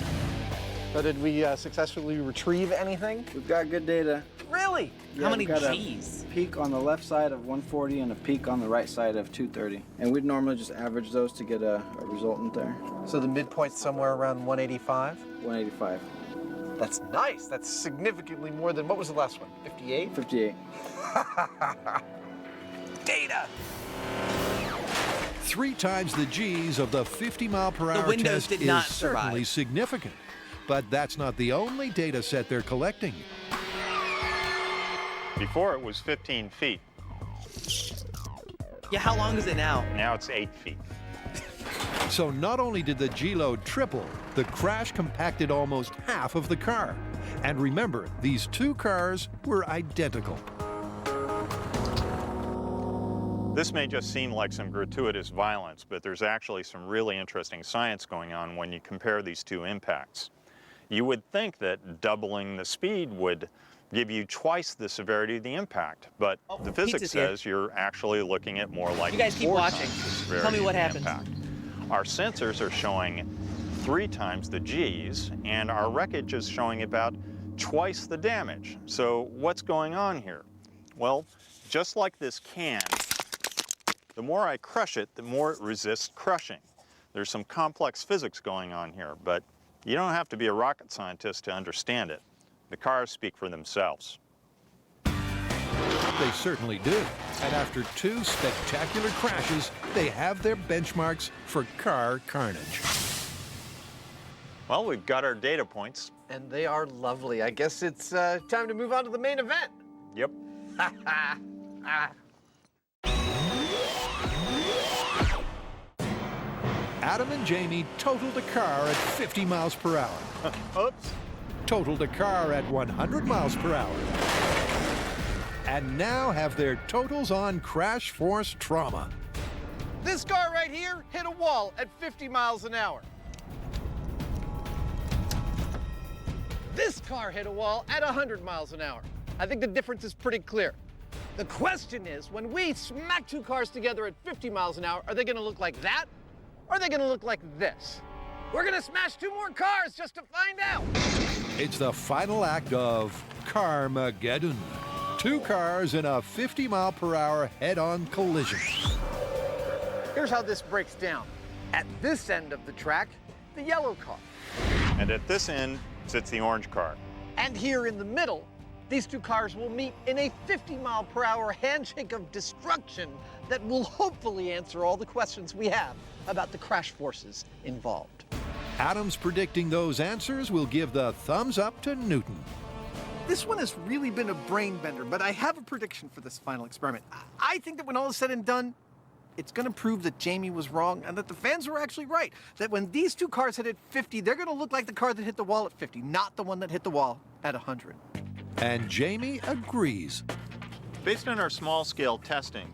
So did we successfully retrieve anything? We've got good data. Really? How many we've got G's? A peak on the left side of 140 and a peak on the right side of 230. And we'd normally just average those to get a resultant there. So the midpoint's somewhere around 185? 185. That's nice. That's significantly more than, what was the last one? 58? 58. Data! 3 times the G's of the 50-mile-per-hour windows test did is not certainly survive. significant. But that's not the only data set they're collecting. Before it was 15 feet. Yeah, how long is it now? Now it's 8 feet. So not only did the G-load triple, the crash compacted almost half of the car. And remember, these two cars were identical. This may just seem like some gratuitous violence, but there's actually some really interesting science going on when you compare these two impacts. You would think that doubling the speed would give you twice the severity of the impact, but the physics pizza's here. says you're actually looking at more like You guys keep 4 watching. times the severity Tell me what of the happens. impact. Our sensors are showing 3 times the G's, and our wreckage is showing about twice the damage. So what's going on here? Well, just like this can, the more I crush it, the more it resists crushing. There's some complex physics going on here, but you don't have to be a rocket scientist to understand it. The cars speak for themselves. They certainly do. And after 2 spectacular crashes, they have their benchmarks for car carnage. Well, we've got our data points. And they are lovely. I guess it's time to move on to the main event. Yep. Adam and Jamie totaled a car at 50 miles per hour. Oops. Totaled a car at 100 miles per hour. And now have their totals on crash force trauma. This car right here hit a wall at 50 miles an hour. This car hit a wall at 100 miles an hour. I think the difference is pretty clear. The question is, when we smack 2 cars together at 50 miles an hour, are they gonna look like that? Or are they gonna look like this? We're gonna smash 2 more cars just to find out. It's the final act of Carmageddon. 2 cars in a 50-mile-per-hour head-on collision. Here's how this breaks down. At this end of the track, the yellow car. And at this end sits the orange car. And here in the middle, these 2 cars will meet in a 50-mile-per-hour handshake of destruction that will hopefully answer all the questions we have about the crash forces involved. Adam's predicting those answers will give the thumbs up to Newton. This one has really been a brain bender, but I have a prediction for this final experiment. I think that when all is said and done, it's going to prove that Jamie was wrong and that the fans were actually right. That when these 2 cars hit at 50, they're going to look like the car that hit the wall at 50, not the one that hit the wall at 100. And Jamie agrees. Based on our small-scale testing,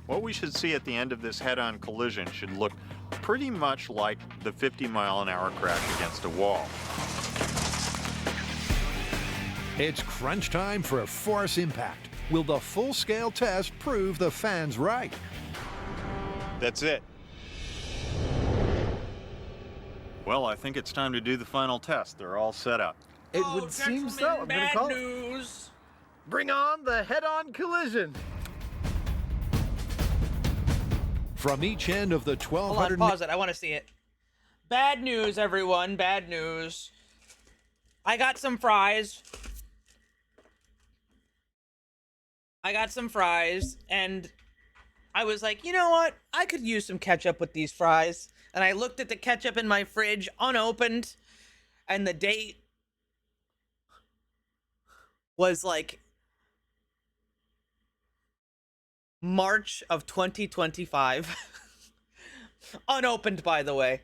what we should see at the end of this head-on collision should look pretty much like the 50-mile-an-hour crash against a wall. It's crunch time for force impact. Will the full-scale test prove the fans right? That's it. Well, I think it's time to do the final test. They're all set up. It would seem so. I'm gonna call it. News. Bring on the head-on collision. From each end of the Hold 1,200 on, pause it. I want to see it. Bad news, everyone. Bad news. I got some fries. And I was like, you know what? I could use some ketchup with these fries. And I looked at the ketchup in my fridge, unopened, and the date was like March of 2025. Unopened, by the way.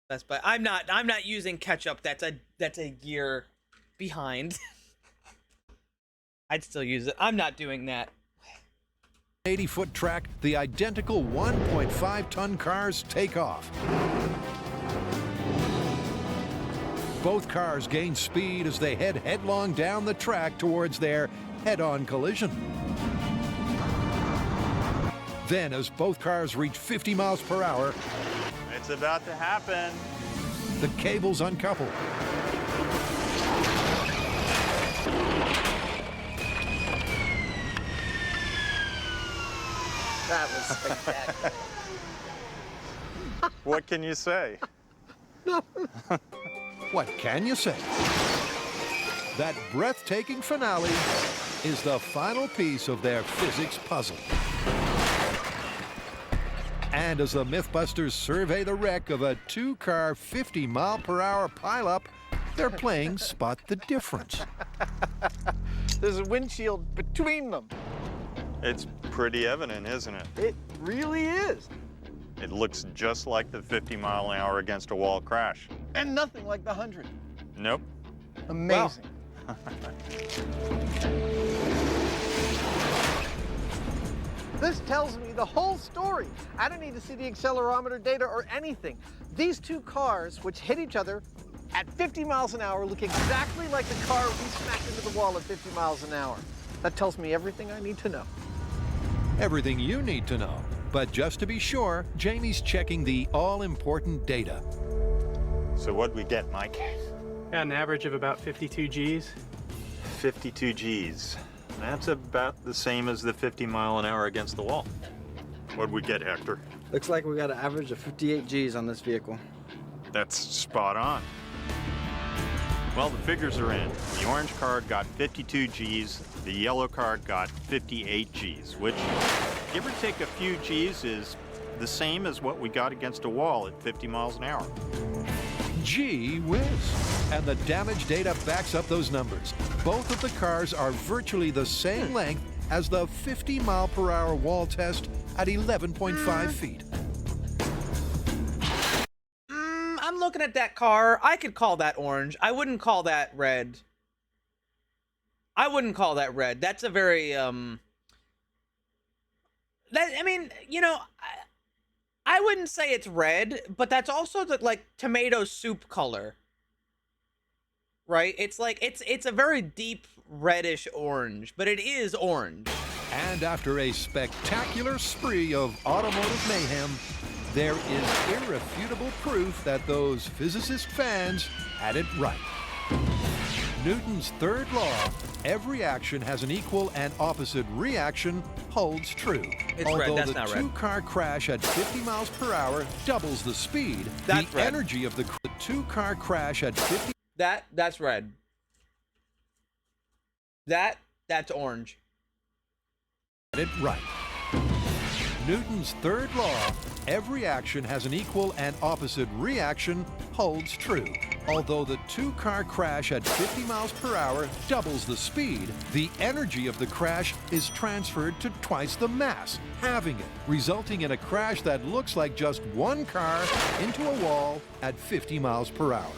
Best Buy. I'm not using ketchup. That's a year behind. I'd still use it. I'm not doing that. 80-foot track, the identical 1.5-ton cars take off. Both cars gain speed as they head headlong down the track towards their head-on collision. Then, as both cars reach 50 miles per hour, It's about to happen. the cables uncouple. That was spectacular. What can you say? What can you say? That breathtaking finale is the final piece of their physics puzzle. And as the Mythbusters survey the wreck of a two-car 50-mile-per-hour pileup, they're playing Spot the Difference. There's a windshield between them. It's pretty evident, isn't it? It really is. It looks just like the 50-mile-an-hour against a wall crash. And nothing like the 100. Nope. Amazing. This tells me the whole story. I don't need to see the accelerometer data or anything. These two cars, which hit each other at 50 miles an hour, look exactly like the car we smacked into the wall at 50 miles an hour. That tells me everything I need to know. Everything you need to know. But just to be sure, Jamie's checking the all-important So what'd we get, Mike? Got an average of about 52 Gs. 52 Gs. That's about the same as the 50-mile-an-hour against the wall. What'd we get, Hector? Looks like we got an average of 58 Gs on this vehicle. That's spot on. Well, the figures are in. The orange car got 52 Gs, the yellow car got 58 Gs, which, give or take a few Gs, is the same as what we got against a wall at 50 miles an hour. Gee whiz. And the damage data backs up those numbers. Both of the cars are virtually the same length as the 50-mile-per-hour wall test at 11.5 feet. I'm looking at that car. I could call that orange. I wouldn't call that red. I wouldn't call that red. That's a very I mean, you know, I wouldn't say it's red, but that's also the like tomato soup color. Right? It's like it's a very deep reddish orange, but it is orange. And after a spectacular spree of automotive mayhem, there is irrefutable proof that those physicist fans had it right. Newton's third law, every action has an equal and opposite reaction, holds true. It's Although red. That's the not red. two-car crash at 50 miles per hour doubles the speed, That's the red. energy of the two-car crash at 50 That's red. That's orange. it right. Newton's third law, every action has an equal and opposite reaction, holds true. Although the two-car crash at 50 miles per hour doubles the speed, the energy of the crash is transferred to twice the mass, halving it, resulting in a crash that looks like just one car into a wall at 50 miles per hour.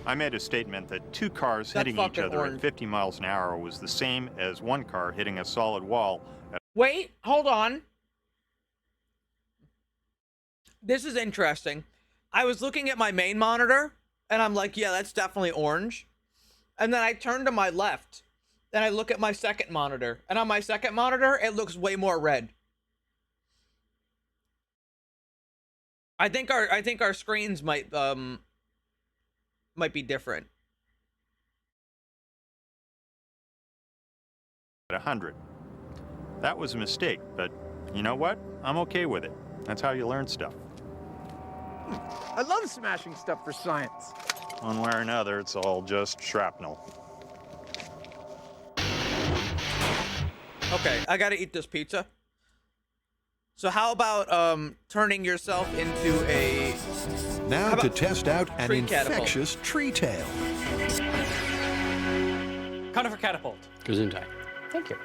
I made a statement that two cars hitting each fucking other orange. at 50 miles an hour was the same as one car hitting a solid wall at Wait, hold on. This is interesting. I was looking at my main monitor, and I'm like, yeah, that's definitely orange. And then I turned to my left, then I look at my second monitor, and on my second monitor, it looks way more red. I think our screens might be different. At 100. That was a mistake, but you know what? I'm okay with it. That's how you learn stuff. I love smashing stuff for science. One way or another, it's all just shrapnel. Okay, I gotta eat this pizza. So how about turning yourself into a... Now to test out an tree catapult? infectious tree tail. Conifer catapult. Gesundheit. Thank you.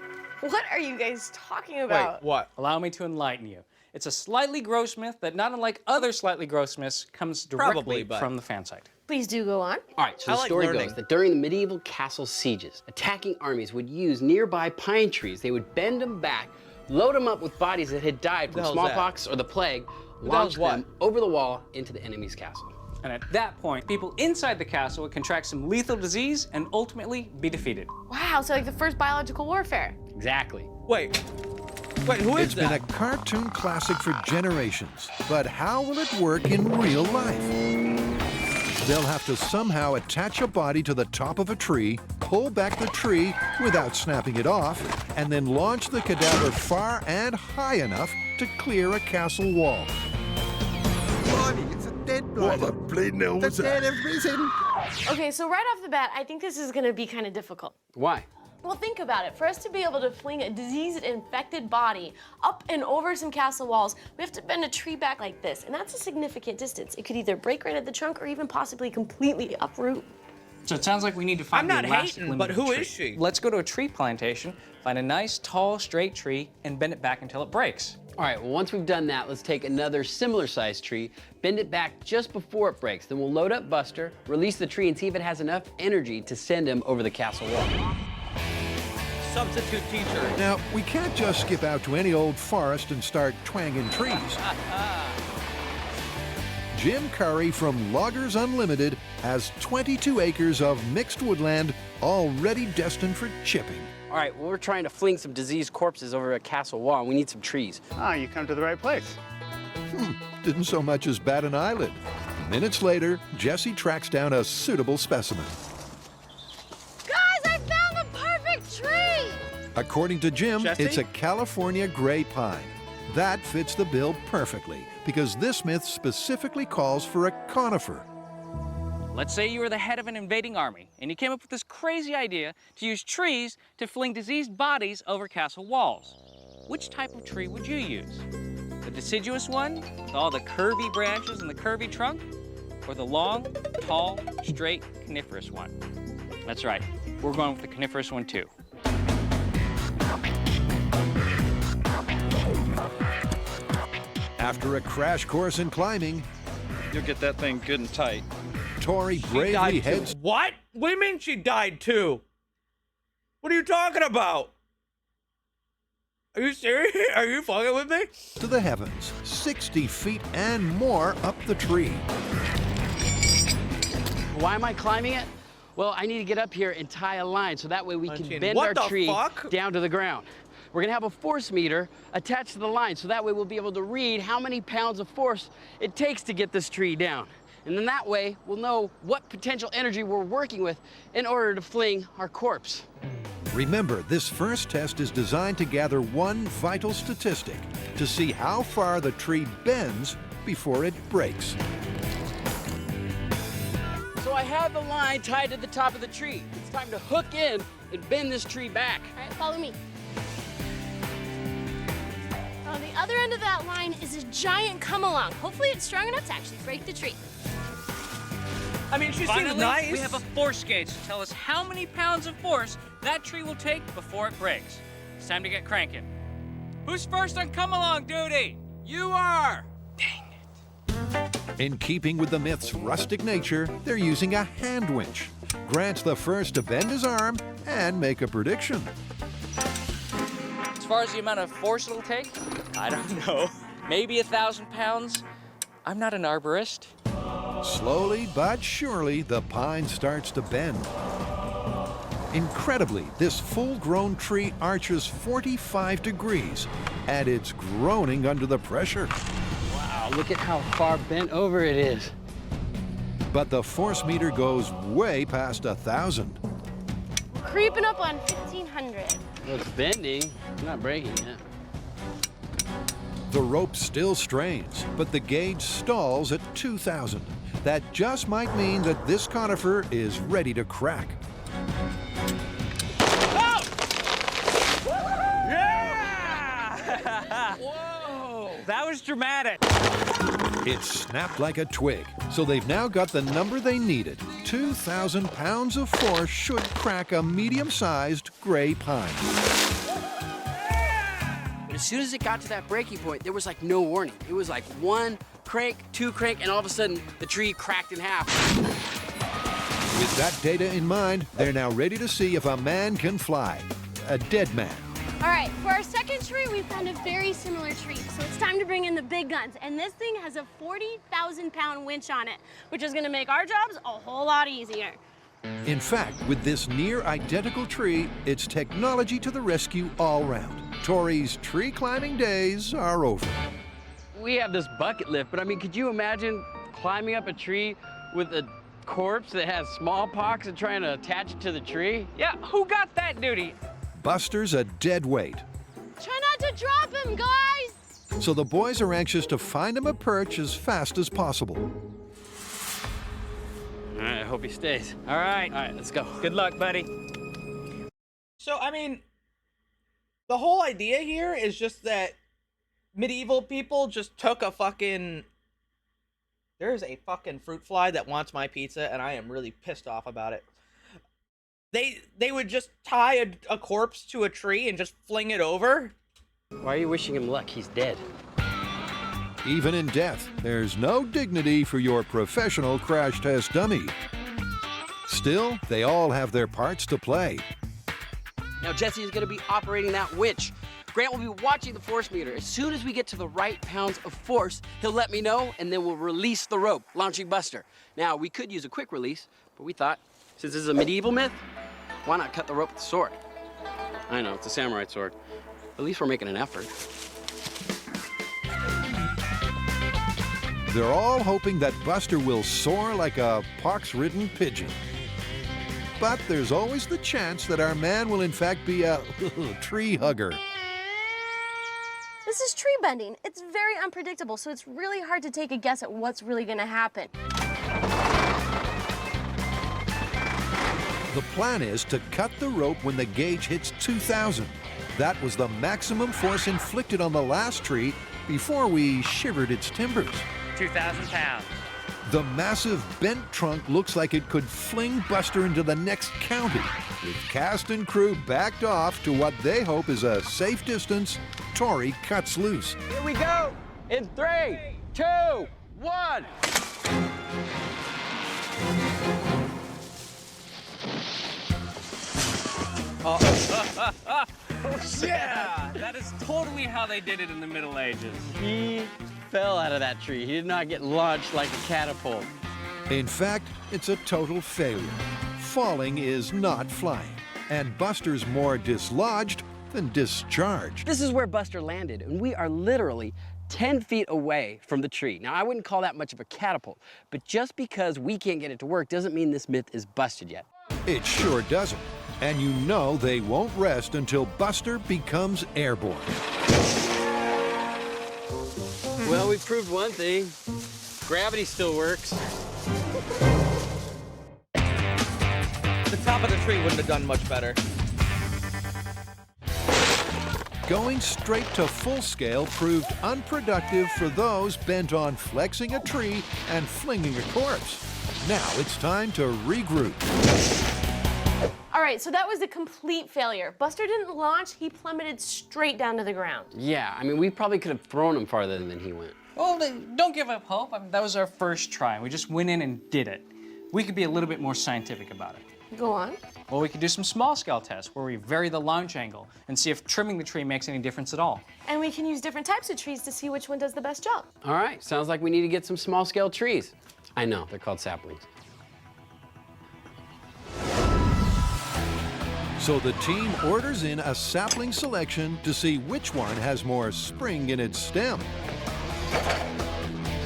What are you guys talking about? Wait, what? Allow me to enlighten you. It's a slightly gross myth that, not unlike other slightly gross myths, comes directly from the fan site. Please do go on. All right, so the story goes that during the medieval castle sieges, attacking armies would use nearby pine trees. They would bend them back, load them up with bodies that had died from smallpox or the plague, launch them over the wall into the enemy's castle. And at that point, people inside the castle would contract some lethal disease and ultimately be defeated. Wow, so like the first biological warfare. Exactly. Wait, who is It's been a cartoon classic for generations, but how will it work in real life? They'll have to somehow attach a body to the top of a tree, pull back the tree without snapping it off, and then launch the cadaver far and high enough to clear a castle wall. It's a dead body. What a bleeding hell was that? The dead have risen. Okay, so right off the bat, I think this is gonna be kind of difficult. Why? Well, think about it. For us to be able to fling a disease-infected body up and over some castle walls, we have to bend a tree back like this, and that's a significant distance. It could either break right at the trunk or even possibly completely uproot. So it sounds like we need to find I'm the not elastic hating, limit but of the who tree. is she? Let's go to a tree plantation, find a nice, tall, straight tree, and bend it back until it breaks. All right, well, once we've done that, let's take another similar-sized tree, bend it back just before it breaks. Then we'll load up Buster, release the tree, and see if it has enough energy to send him over the castle wall. Substitute teacher. Now, we can't just skip out to any old forest and start twanging trees. Jim Curry from Loggers Unlimited has 22 acres of mixed woodland already destined for chipping. All right, well, we're trying to fling some diseased corpses over a castle wall, and we need some trees. Ah, you come to the right place. Didn't so much as bat an eyelid. Minutes later, Jesse tracks down a suitable specimen. Guys, I found the perfect tree! According to Jim, Jesse? it's a California gray pine. That fits the bill perfectly, because this myth specifically calls for a conifer. Let's say you were the head of an invading army, and you came up with this crazy idea to use trees to fling diseased bodies over castle walls. Which type of tree would you use? The deciduous one, with all the curvy branches and the curvy trunk? Or the long, tall, straight, coniferous one? That's right, we're going with the coniferous one too. After a crash course in climbing, You'll get that thing good and tight. Tori She bravely died heads too. What? What do you mean she died too? What are you talking about? Are you serious? Are you fucking with me? to the heavens, 60 feet and more up the tree. Why am I climbing it? Well, I need to get up here and tie a line so that way we can bend What our the tree fuck? down to the ground. We're gonna have a force meter attached to the line so that way we'll be able to read how many pounds of force it takes to get this tree down. And then that way we'll know what potential energy we're working with in order to fling our corpse. Remember, this first test is designed to gather one vital statistic to see how far the tree bends before it breaks. So I have the line tied to the top of the tree. It's time to hook in and bend this tree back. All right, follow me. On the other end of that line is a giant come-along. Hopefully it's strong enough to actually break the tree. I mean, she Finally, seems nice. we have a force gauge to tell us how many pounds of force that tree will take before it breaks. It's time to get cranking. Who's first on come-along duty? You are! In keeping with the myth's rustic nature, they're using a hand winch. Grant's the first to bend his arm and make a prediction. As far as the amount of force it'll take, I don't know. Maybe 1,000 pounds. I'm not an arborist. Slowly but surely, the pine starts to bend. Incredibly, this full-grown tree arches 45 degrees, and it's groaning under the pressure. Wow, look at how far bent over it is. But the force meter goes way past 1,000. Creeping up on 1,500. Well, it's bending, it's not breaking yet. The rope still strains, but the gauge stalls at 2,000. That just might mean that this conifer is ready to crack. Whoa! That was dramatic. It snapped like a twig, so they've now got the number they needed. 2,000 pounds of force should crack a medium-sized gray pine. But as soon as it got to that breaking point, there was like no warning. It was like one crank, two crank, and all of a sudden the tree cracked in half. With that data in mind, they're now ready to see if a man can fly. A dead man. All right, for our second tree, we found a very similar tree. So it's time to bring in the big guns. And this thing has a 40,000-pound winch on it, which is gonna make our jobs a whole lot easier. In fact, with this near-identical tree, it's technology to the rescue all round. Tori's tree climbing days are over. We have this bucket lift, but I mean, could you imagine climbing up a tree with a corpse that has smallpox and trying to attach it to the tree? Yeah, who got that duty? Buster's a dead weight, Try not to drop him, guys! so the boys are anxious to find him a perch as fast as possible. All right, I hope he stays. All right, let's go. Good luck, buddy. So, I mean, the whole idea here is just that medieval people just took a fucking... There's a fucking fruit fly that wants my pizza, and I am really pissed off about it. They would just tie a corpse to a tree and just fling it over. Why are you wishing him luck? He's dead. Even in death, there's no dignity for your professional crash test dummy. Still, they all have their parts to play. Now Jesse is going to be operating that winch. Grant will be watching the force meter. As soon as we get to the right pounds of force, he'll let me know, and then we'll release the rope, launching Buster. Now, we could use a quick release, but we thought, since this is a medieval myth, why not cut the rope with the sword? I know, it's a samurai sword. At least we're making an effort. They're all hoping that Buster will soar like a pox-ridden pigeon. But there's always the chance that our man will in fact be a tree hugger. This is tree bending. It's very unpredictable, so it's really hard to take a guess at what's really gonna happen. The plan is to cut the rope when the gauge hits 2,000. That was the maximum force inflicted on the last tree before we shivered its timbers. 2,000 pounds. The massive bent trunk looks like it could fling Buster into the next county. With cast and crew backed off to what they hope is a safe distance, Tori cuts loose. Here we go! In 3, 2, 1! Yeah, that is totally how they did it in the Middle Ages. He fell out of that tree. He did not get launched like a catapult. In fact, it's a total failure. Falling is not flying, and Buster's more dislodged than discharged. This is where Buster landed, and we are literally 10 feet away from the tree. Now, I wouldn't call that much of a catapult, but just because we can't get it to work doesn't mean this myth is busted yet. It sure doesn't. And you know they won't rest until Buster becomes airborne. Well, we proved one thing. Gravity still works. The top of the tree wouldn't have done much better. Going straight to full scale proved unproductive for those bent on flexing a tree and flinging a corpse. Now it's time to regroup. All right, so that was a complete failure. Buster didn't launch, he plummeted straight down to the ground. Yeah, I mean, we probably could have thrown him farther than he went. Well, don't give up hope. I mean, that was our first try. We just went in and did it. We could be a little bit more scientific about it. Go on. Well, we could do some small scale tests where we vary the launch angle and see if trimming the tree makes any difference at all. And we can use different types of trees to see which one does the best job. All right, sounds like we need to get some small scale trees. I know, they're called saplings. So the team orders in a sapling selection to see which one has more spring in its stem.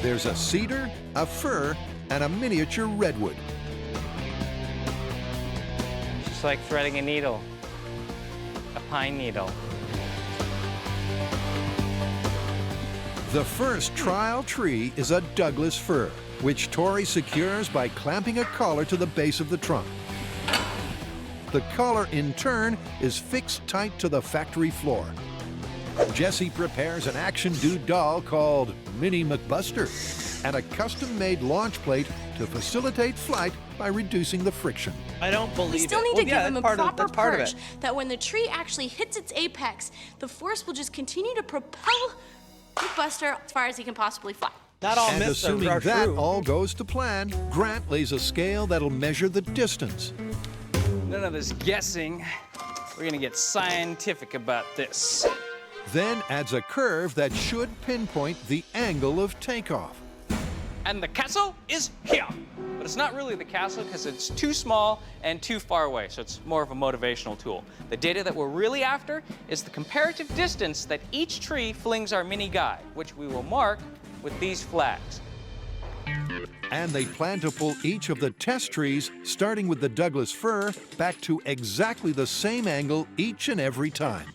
There's a cedar, a fir, and a miniature redwood. Just like threading a needle, a pine needle. The first trial tree is a Douglas fir, which Tori secures by clamping a collar to the base of the trunk. The collar, in turn, is fixed tight to the factory floor. Jesse prepares an action-dude doll called Minnie McBuster and a custom-made launch plate to facilitate flight by reducing the friction. I don't believe We still it. need Well, to yeah, give him a that's proper part of perch it. that when the tree actually hits its apex, the force will just continue to propel McBuster as far as he can possibly fly. Not all And myths assuming are that true. all goes to plan, Grant lays a scale that'll measure the distance. None of this guessing. We're gonna get scientific about this. Then adds a curve that should pinpoint the angle of takeoff. And the castle is here. But it's not really the castle because it's too small and too far away, so it's more of a motivational tool. The data that we're really after is the comparative distance that each tree flings our mini guy, which we will mark with these flags. And they plan to pull each of the test trees, starting with the Douglas fir, back to exactly the same angle each and every time.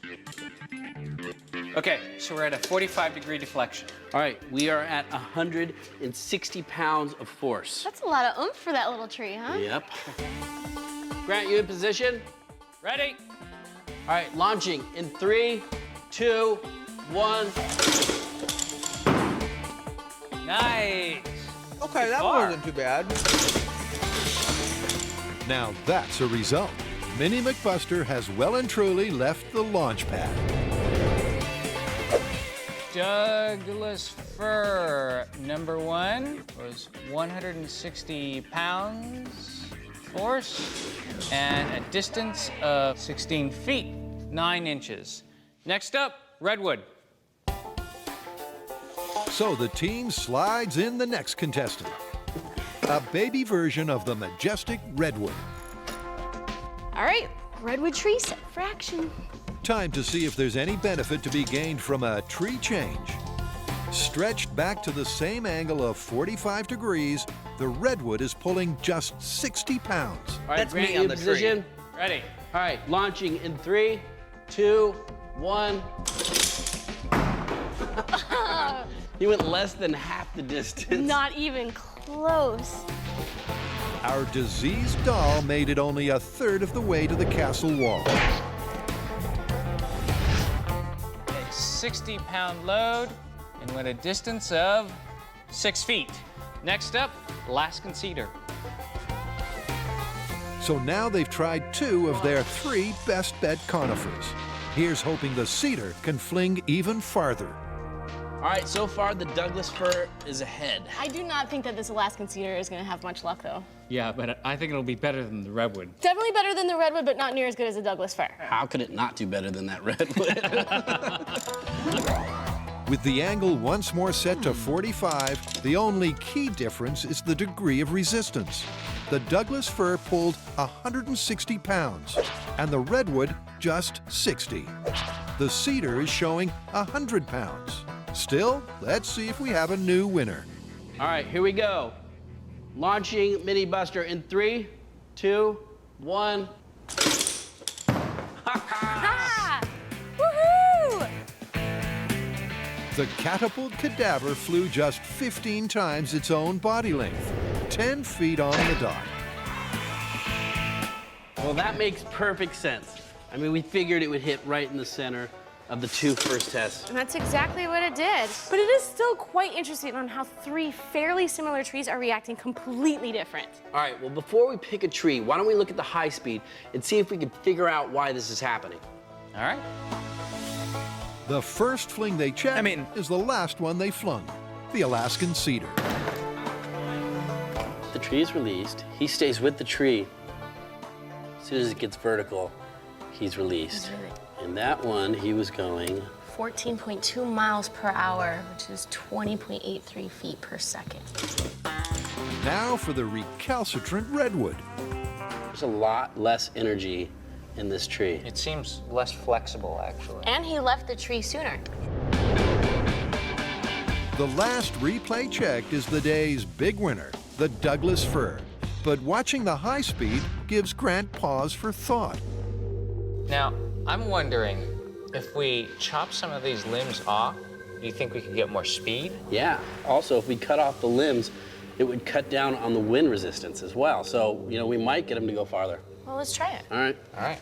Okay, so we're at a 45-degree deflection. All right, we are at 160 pounds of force. That's a lot of oomph for that little tree, huh? Yep. Grant, you in position? Ready? All right, launching in 3, 2, 1. Nice. Okay, that far. wasn't too bad. Now that's a result. Minnie McBuster has well and truly left the launch pad. Douglas fir number 1 was 160 pounds force and a distance of 16 feet, 9 inches. Next up, redwood. So the team slides in the next contestant. A baby version of the majestic redwood. All right, redwood tree set for action. Time to see if there's any benefit to be gained from a tree change. Stretched back to the same angle of 45 degrees, the redwood is pulling just 60 pounds. All right, That's Grant, me you on in the tree. position? Ready? All right, launching in 3, 2, 1. You went less than half the distance. Not even close. Our diseased doll made it only a third of the way to the castle wall. A 60-pound load and went a distance of 6 feet. Next up, Alaskan cedar. So now they've tried 2 of their 3 best bet conifers. Here's hoping the cedar can fling even farther. All right, so far the Douglas fir is ahead. I do not think that this Alaskan cedar is going to have much luck, though. Yeah, but I think it'll be better than the redwood. Definitely better than the redwood, but not near as good as the Douglas fir. How could it not do better than that redwood? With the angle once more set to 45, the only key difference is the degree of resistance. The Douglas fir pulled 160 pounds, and the redwood just 60. The cedar is showing 100 pounds. Still, let's see if we have a new winner. All right, here we go. Launching Mini Buster in 3, 2, 1. Ah! Woohoo! The catapult cadaver flew just 15 times its own body length, 10 feet on the dot. Well, that makes perfect sense. I mean, we figured it would hit right in the center of the 2 first tests. And that's exactly what it did. But it is still quite interesting on how 3 fairly similar trees are reacting completely different. All right, well, before we pick a tree, why don't we look at the high speed and see if we can figure out why this is happening. All right. The first fling they check is the last one they flung, the Alaskan cedar. The tree is released. He stays with the tree. As soon as it gets vertical, he's released. And that one, he was going 14.2 miles per hour, which is 20.83 feet per second. Now for the recalcitrant redwood. There's a lot less energy in this tree. It seems less flexible, actually. And he left the tree sooner. The last replay checked is the day's big winner, the Douglas fir. But watching the high speed gives Grant pause for thought. Now, I'm wondering if we chop some of these limbs off, do you think we could get more speed? Yeah. Also, if we cut off the limbs, it would cut down on the wind resistance as well. So, you know, we might get him to go farther. Well, let's try it. All right. All right.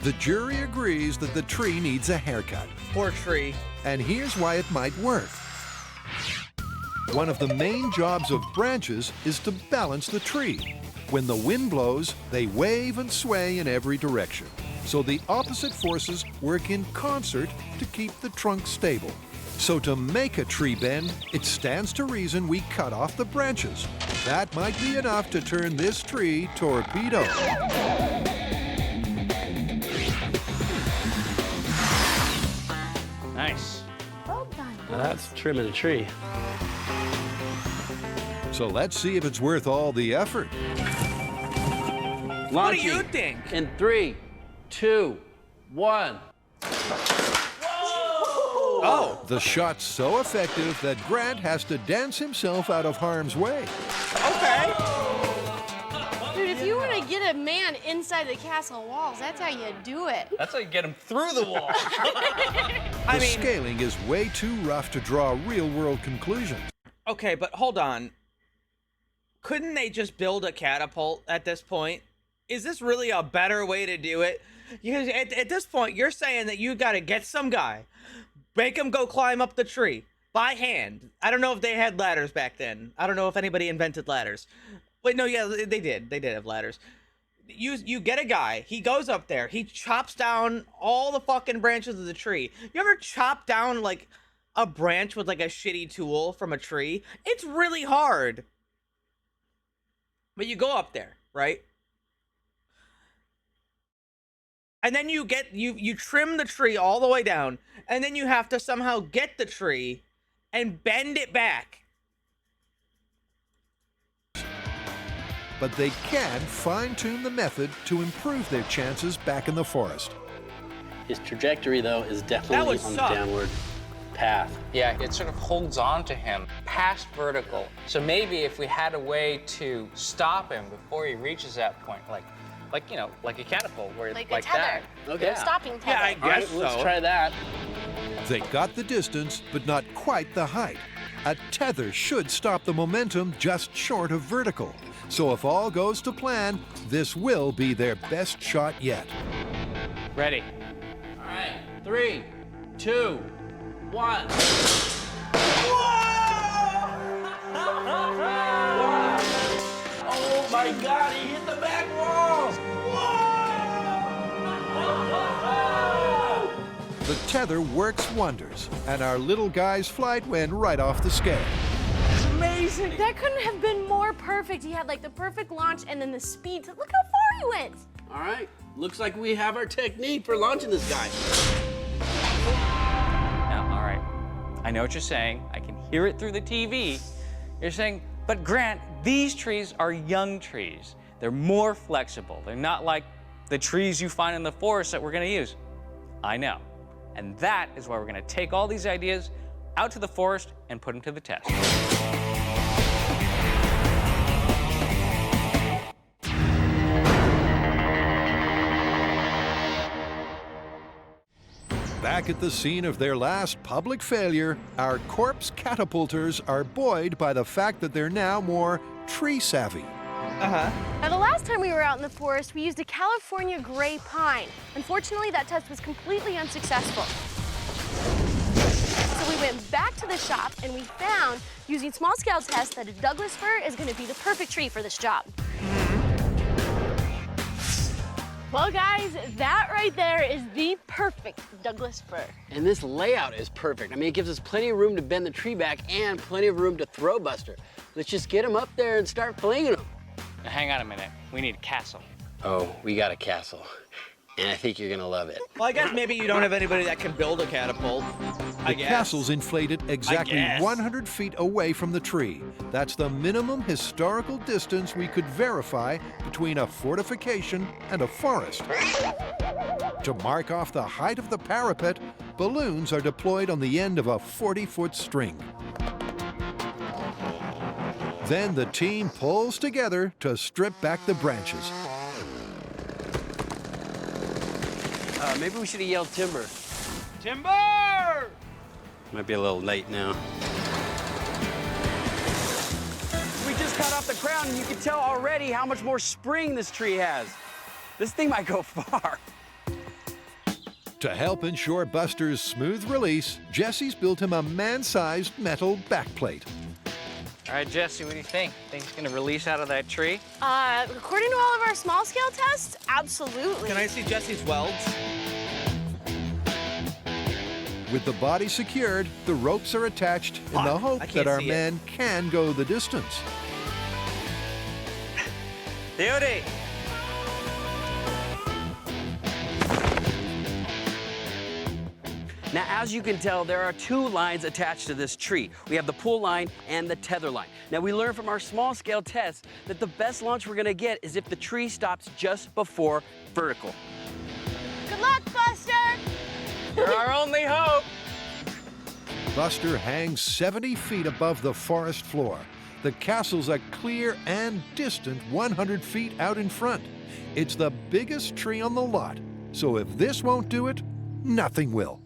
The jury agrees that the tree needs a haircut. Poor tree. And here's why it might work. One of the main jobs of branches is to balance the tree. When the wind blows, they wave and sway in every direction. So the opposite forces work in concert to keep the trunk stable. So to make a tree bend, it stands to reason we cut off the branches. That might be enough to turn this tree torpedo. Nice. Well done. Now that's trimming a tree. So let's see if it's worth all the effort. What do Launching you think? in 3, 2, 1. Oh! The shot's so effective that Grant has to dance himself out of harm's way. Okay. Dude, if you want to get a man inside the castle walls, that's how you do it. That's how you get him through the wall. I The mean, scaling is way too rough to draw real-world conclusions. okay, but hold on. Couldn't they just build a catapult at this point? Is this really a better way to do it? Because at this point, you're saying that you got to get some guy, make him go climb up the tree by hand. I don't know if they had ladders back then. I don't know if anybody invented ladders. Wait, no, yeah, they did. They did have ladders. You get a guy, he goes up there, he chops down all the fucking branches of the tree. You ever chop down, like, a branch with, like, a shitty tool from a tree? It's really hard. But you go up there, right? And then you trim the tree all the way down, and then you have to somehow get the tree and bend it back. But they can fine-tune the method to improve their chances back in the forest. His trajectory, though, is definitely on the downward path. Yeah, it sort of holds on to him past vertical. So maybe if we had a way to stop him before he reaches that point, like you know, like a catapult, where Like like a tether. that. Okay. A stopping tether. Yeah, I All right, guess let's so. try that. They got the distance, but not quite the height. A tether should stop the momentum just short of vertical. So if all goes to plan, this will be their best shot yet. Ready. All right, 3, 2, 1. Oh my God, he hit the back wall! The tether works wonders, and our little guy's flight went right off the scale. It's amazing. That couldn't have been more perfect. He had like the perfect launch and then the speed. Look how far he went. All right, looks like we have our technique for launching this guy. Now, all right. I know what you're saying. I can hear it through the TV. You're saying, but Grant, these trees are young trees. They're more flexible. They're not like the trees you find in the forest that we're going to use. I know. And that is why we're going to take all these ideas out to the forest and put them to the test. Back at the scene of their last public failure, our corpse catapulters are buoyed by the fact that they're now more tree savvy. Now, the last time we were out in the forest, we used a California gray pine. Unfortunately, that test was completely unsuccessful. So we went back to the shop and we found, using small-scale tests, that a Douglas fir is going to be the perfect tree for this job. Well, guys, that right there is the perfect Douglas fir. And this layout is perfect. I mean, it gives us plenty of room to bend the tree back and plenty of room to throw Buster. Let's just get him up there and start flinging him. Now, hang on a minute. We need a castle. Oh, we got a castle. and I think you're gonna love it. Well, I guess maybe you don't have anybody that can build a catapult. The castle's inflated exactly guess. 100 feet away from the tree. That's the minimum historical distance we could verify between a fortification and a forest. To mark off the height of the parapet, balloons are deployed on the end of a 40-foot string. Then the team pulls together to strip back the branches. Maybe we should have yelled timber. Timber! Might be a little late now. We just cut off the crown, and you can tell already how much more spring this tree has. This thing might go far. To help ensure Buster's smooth release, Jesse's built him a man-sized metal backplate. All right, Jesse, what do you think? Think it's gonna release out of that tree? According to all of our small scale tests, absolutely. Can I see Jesse's welds? With the body secured, the ropes are attached in the hope that our man can go the distance. Beauty! Now, as you can tell, there are two lines attached to this tree. We have the pull line and the tether line. Now, we learned from our small scale tests that the best launch we're gonna get is if the tree stops just before vertical. Good luck, Buster! You're our only hope! Buster hangs 70 feet above the forest floor. The castle's a clear and distant 100 feet out in front. It's the biggest tree on the lot, so if this won't do it, nothing will.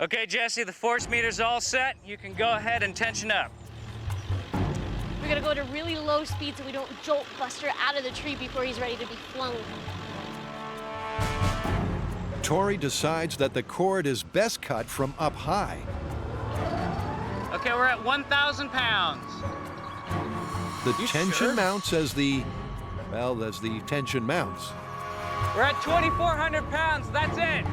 Okay, Jesse, the force meter's all set. You can go ahead and tension up. We're gonna go to really low speed so we don't jolt Buster out of the tree before he's ready to be flung. Tori decides that the cord is best cut from up high. Okay, we're at 1,000 pounds. The tension mounts as the tension mounts. We're at 2,400 pounds, that's it.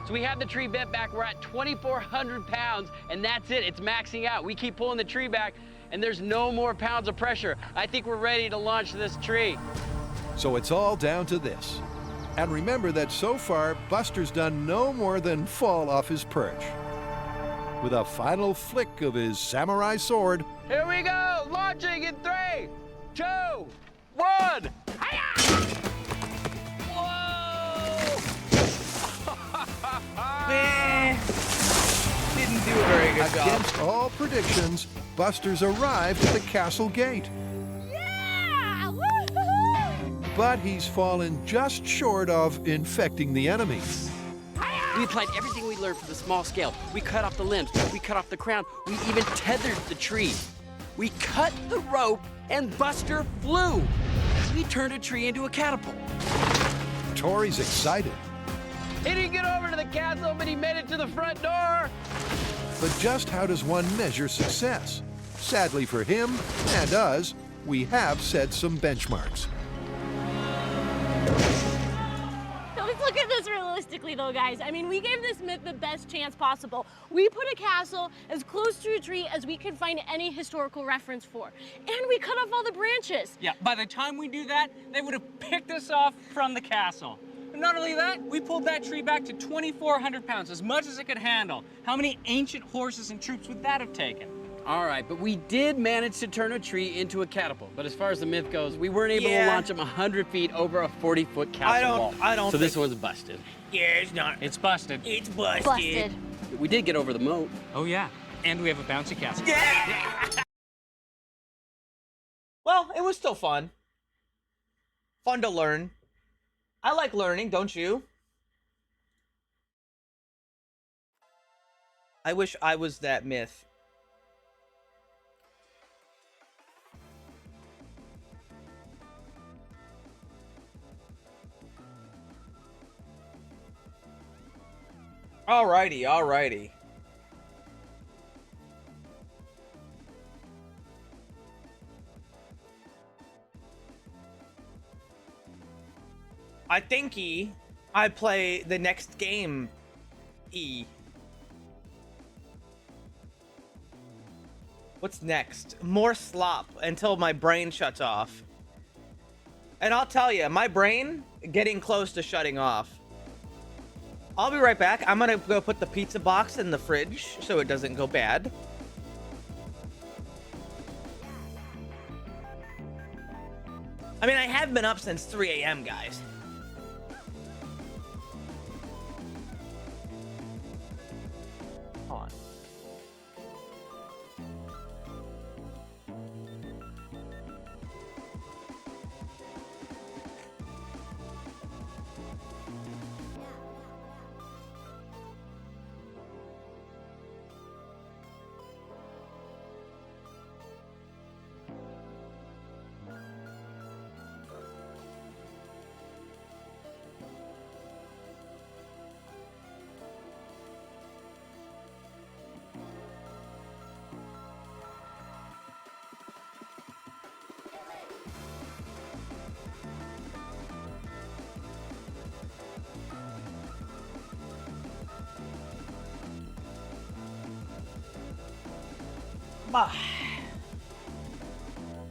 So we have the tree bent back, we're at 2,400 pounds, and that's it, it's maxing out. We keep pulling the tree back, and there's no more pounds of pressure. I think we're ready to launch this tree. So it's all down to this. And remember that so far, Buster's done no more than fall off his perch. With a final flick of his samurai sword, Here we go, launching in 3, 2, 1. Didn't do a very good job. Against all predictions, Buster's arrived at the castle gate. Yeah! Woo-hoo-hoo! But he's fallen just short of infecting the enemy. We applied everything we learned from the small scale. We cut off the limbs, we cut off the crown, we even tethered the tree. We cut the rope and Buster flew. We turned a tree into a catapult. Tori's excited. He didn't get over to the castle, but he made it to the front door. But just how does one measure success? Sadly for him and us, we have set some benchmarks. Let's look at this realistically though, guys. I mean, we gave this myth the best chance possible. We put a castle as close to a tree as we could find any historical reference for. And we cut off all the branches. Yeah, by the time we do that, they would have picked us off from the castle. And not only that, we pulled that tree back to 2,400 pounds, as much as it could handle. How many ancient horses and troops would that have taken? All right, but we did manage to turn a tree into a catapult. But as far as the myth goes, we weren't able to launch them 100 feet over a 40-foot castle wall. I don't So this think- one's busted. Yeah, it's not. It's busted. It's busted. Busted. We did get over the moat. Oh yeah, and we have a bouncy castle. Yeah! Well, it was still fun. Fun to learn. I like learning, don't you? I wish I was that myth. Alrighty, alrighty. I think I play the next game. What's next? More slop until my brain shuts off. And I'll tell you, my brain getting close to shutting off. I'll be right back. I'm gonna go put the pizza box in the fridge so it doesn't go bad. I mean, I have been up since 3 a.m., guys. Hold on.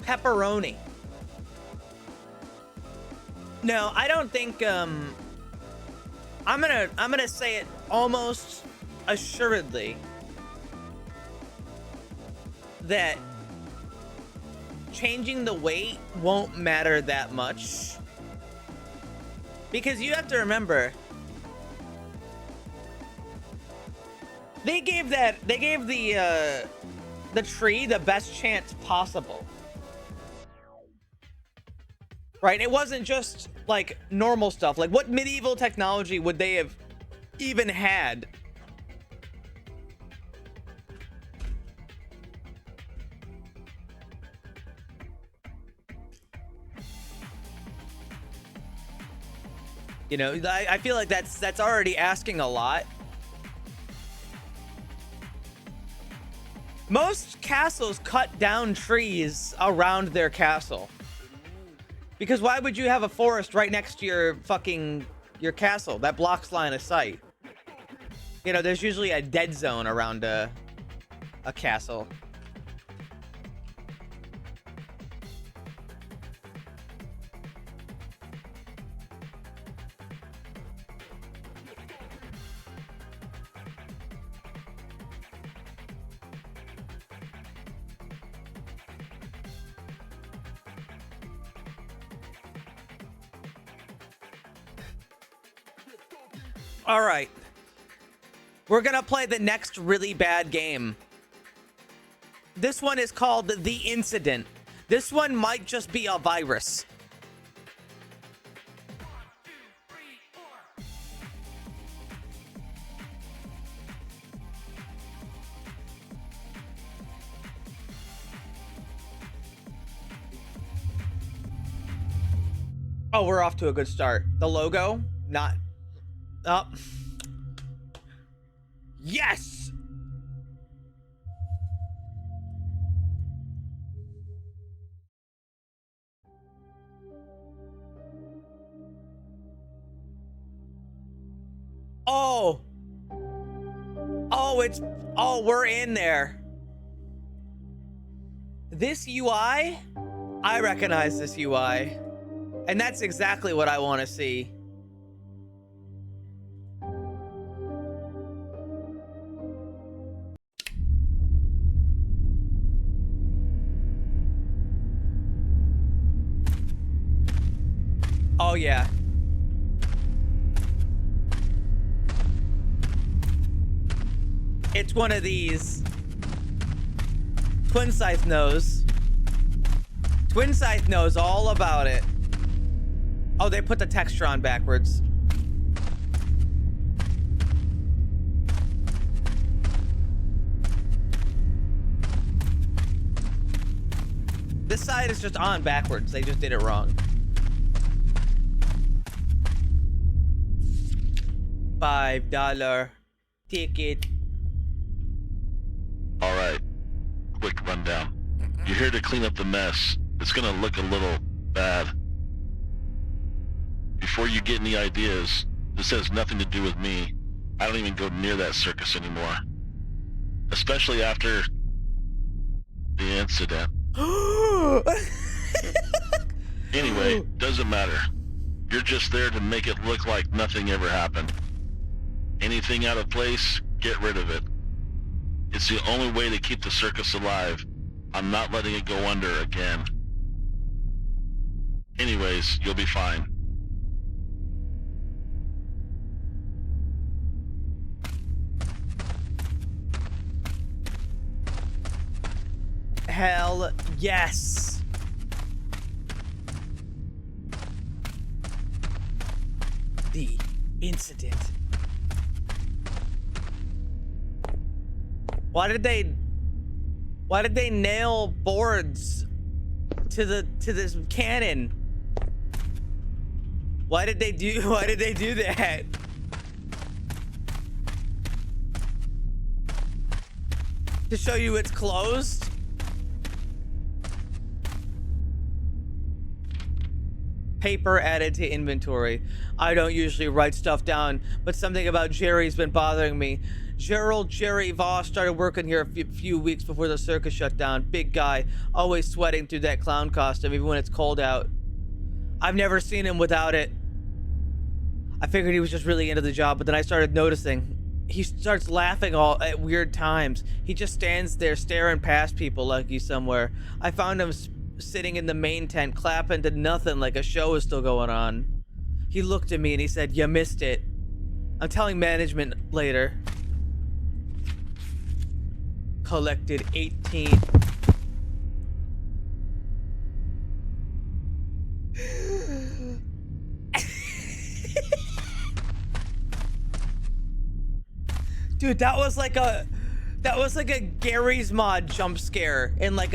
Pepperoni. No, I don't think I'm gonna say it almost assuredly that changing the weight won't matter that much, because you have to remember they gave the tree the best chance possible. Right? It wasn't just like normal stuff. Like, what medieval technology would they have even had? You know, I feel like that's already asking a lot. Most castles cut down trees around their castle. Because why would you have a forest right next to your castle? That blocks line of sight. You know, there's usually a dead zone around a castle. All right. We're going to play the next really bad game. This one is called The Incident. This one might just be a virus. Oh, we're off to a good start. The logo, not up. Yes. Oh, we're in there. This UI, I recognize this UI, and that's exactly what I want to see. Oh, yeah. It's one of these. Twin Scythe knows. Twin Scythe knows all about it. Oh, they put the texture on backwards. This side is just on backwards. They just did it wrong. $5 ticket. All right, quick rundown. You're here to clean up the mess. It's gonna look a little bad. Before you get any ideas, this has nothing to do with me. I don't even go near that circus anymore. Especially after the incident. Anyway, doesn't matter. You're just there to make it look like nothing ever happened. Anything out of place, get rid of it. It's the only way to keep the circus alive. I'm not letting it go under again. Anyways, you'll be fine. Hell yes. The incident. Why did they nail boards to this cannon? Why did they do that? To show you it's closed? Paper added to inventory. I don't usually write stuff down, but something about Jerry's been bothering me. Jerry Voss started working here a few weeks before the circus shut down. Big guy, always sweating through that clown costume, even when it's cold out. I've never seen him without it. I figured he was just really into the job, but then I started noticing. He starts laughing all at weird times. He just stands there staring past people like he's somewhere. I found him sitting in the main tent, clapping to nothing like a show is still going on. He looked at me and he said, "You missed it. I'm telling management later." Collected 18. Dude, that was like a Gary's Mod jump scare in like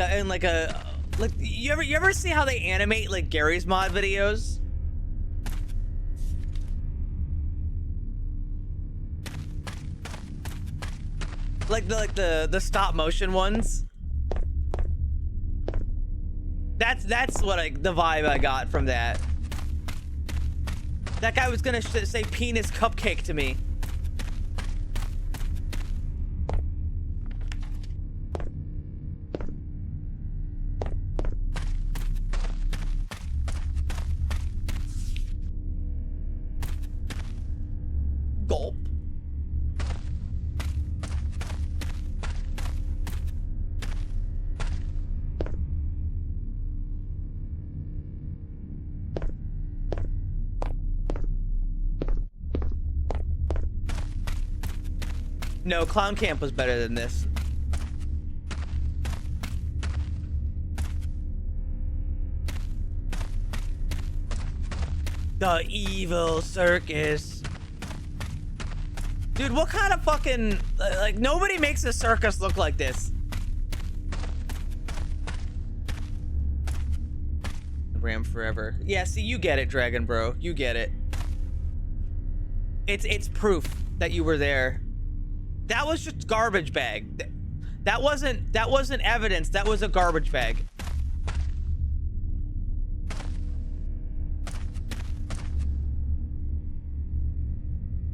you ever see how they animate like Gary's Mod videos? Like the stop motion ones. That's what the vibe I got from that. That guy was gonna say penis cupcake to me. Gulp. No, Clown Camp was better than this. The evil circus. Dude, what kind of fucking... Like, nobody makes a circus look like this. Ram forever. Yeah, see, you get it, Dragon Bro. You get it. It's proof that you were there. That was just garbage bag. That wasn't evidence. That was a garbage bag.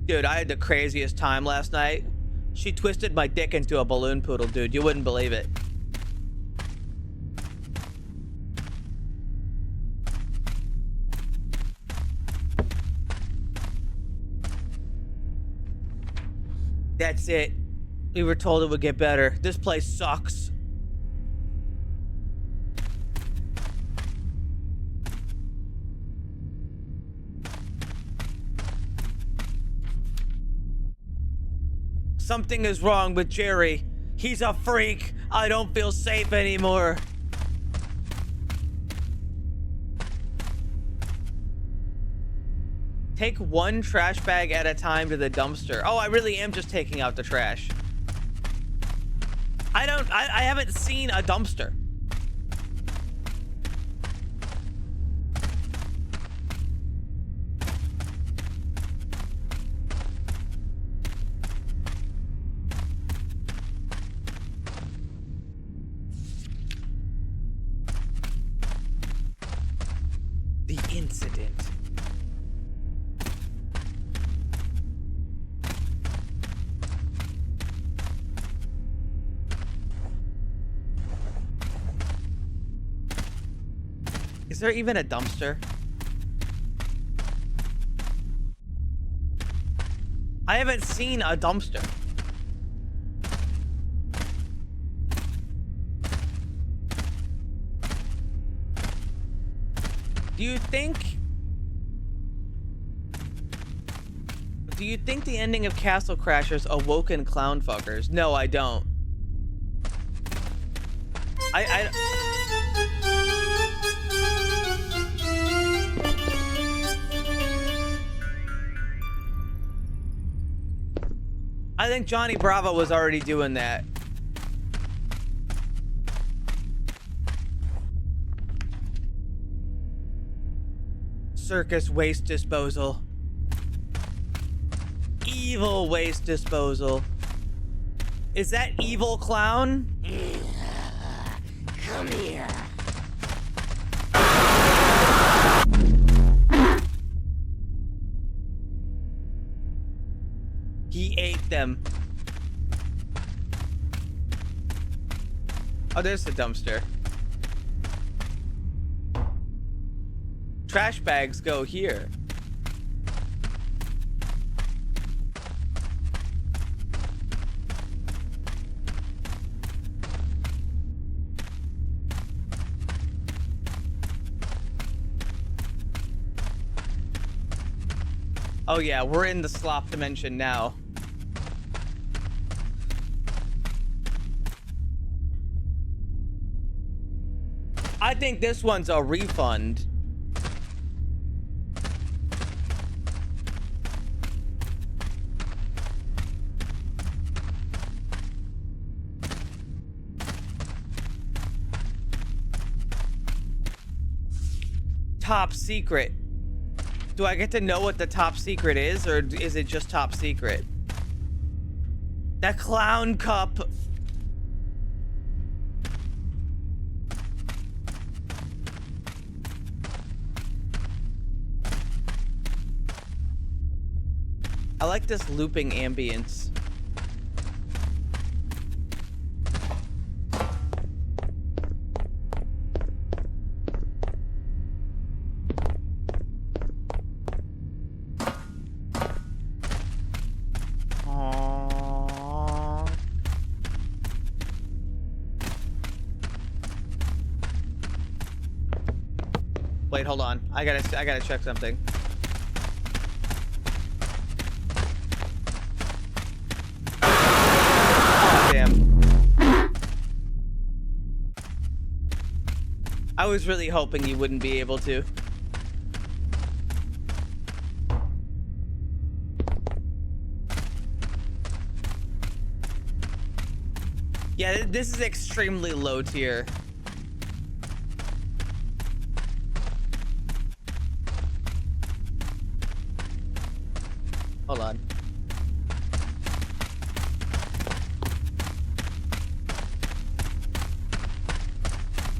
Dude, I had the craziest time last night. She twisted my dick into a balloon poodle, dude. You wouldn't believe it. That's it. We were told it would get better. This place sucks. Something is wrong with Jerry. He's a freak. I don't feel safe anymore. Take one trash bag at a time to the dumpster. Oh, I really am just taking out the trash. I haven't seen a dumpster. The incident. Is there even a dumpster? I haven't seen a dumpster. Do you think the ending of Castle Crashers awoken clown fuckers? No, I don't. I think Johnny Bravo was already doing that. Circus waste disposal. Evil waste disposal. Is that evil clown? Come here. He ate them. Oh, there's the dumpster. Trash bags go here. Oh yeah, we're in the slop dimension now. I think this one's a refund. Top secret. Do I get to know what the top secret is, or is it just top secret? That clown cup. I like this looping ambience. Wait, hold on. I gotta check something. Oh, damn. I was really hoping you wouldn't be able to. Yeah, this is extremely low tier. Hold on.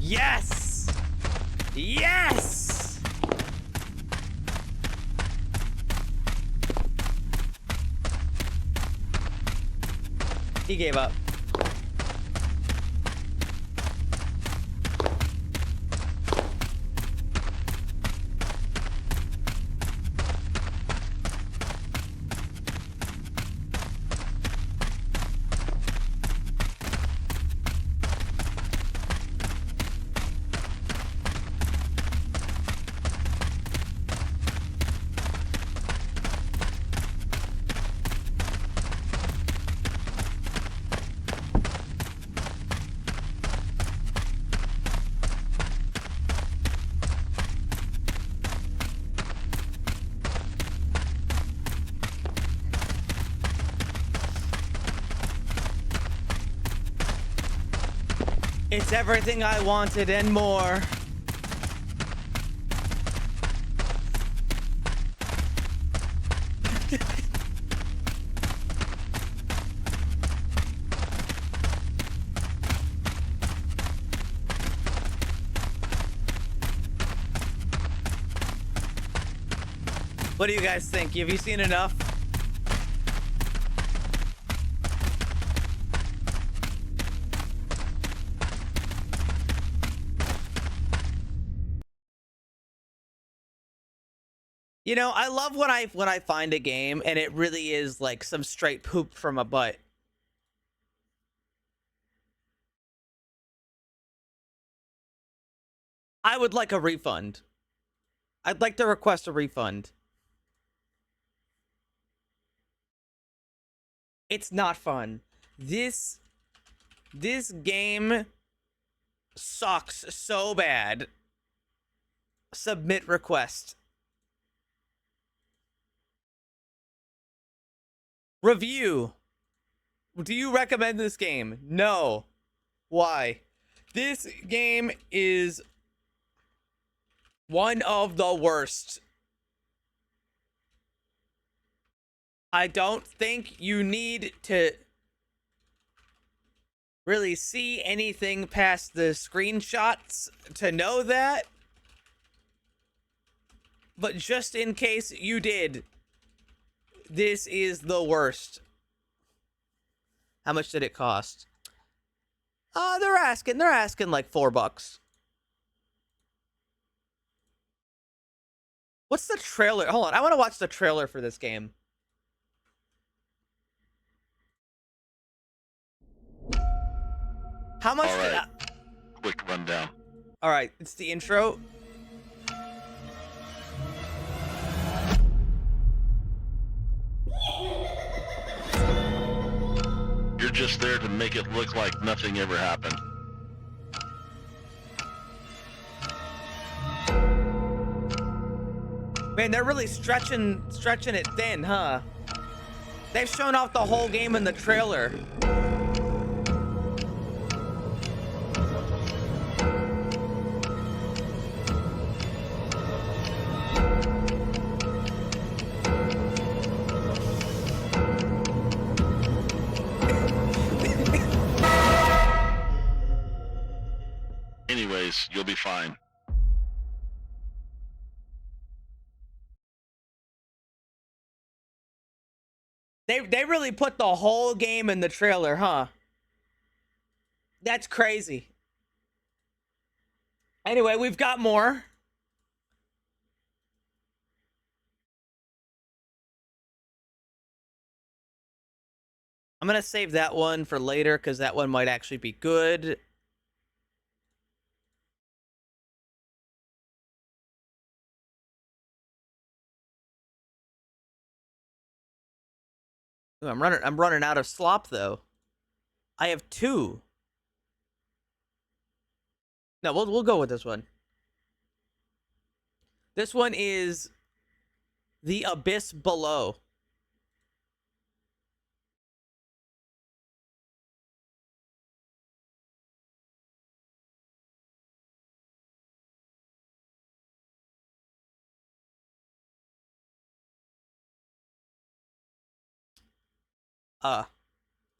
Yes! Yes! He gave up. It's everything I wanted and more. What do you guys think? Have you seen enough? You know, I love when I find a game and it really is like some straight poop from a butt. I would like a refund. I'd like to request a refund. It's not fun. This game sucks so bad. Submit request. Review. Do you recommend this game? No. Why? This game is one of the worst. I don't think you need to really see anything past the screenshots to know that. But just in case you did, this is the worst. How much did it cost? They're asking like $4. What's the trailer? Hold on, I want to watch the trailer for this game. How much? All right. Quick rundown. All right, it's the intro. You're just there to make it look like nothing ever happened. Man, they're really stretching it thin, huh? They've shown off the whole game in the trailer. Anyways, you'll be fine. They really put the whole game in the trailer, huh? That's crazy. Anyway, we've got more. I'm gonna save that one for later because that one might actually be good. Ooh, I'm running out of slop though. I have 2. No, we'll go with this one. This one is The Abyss Below.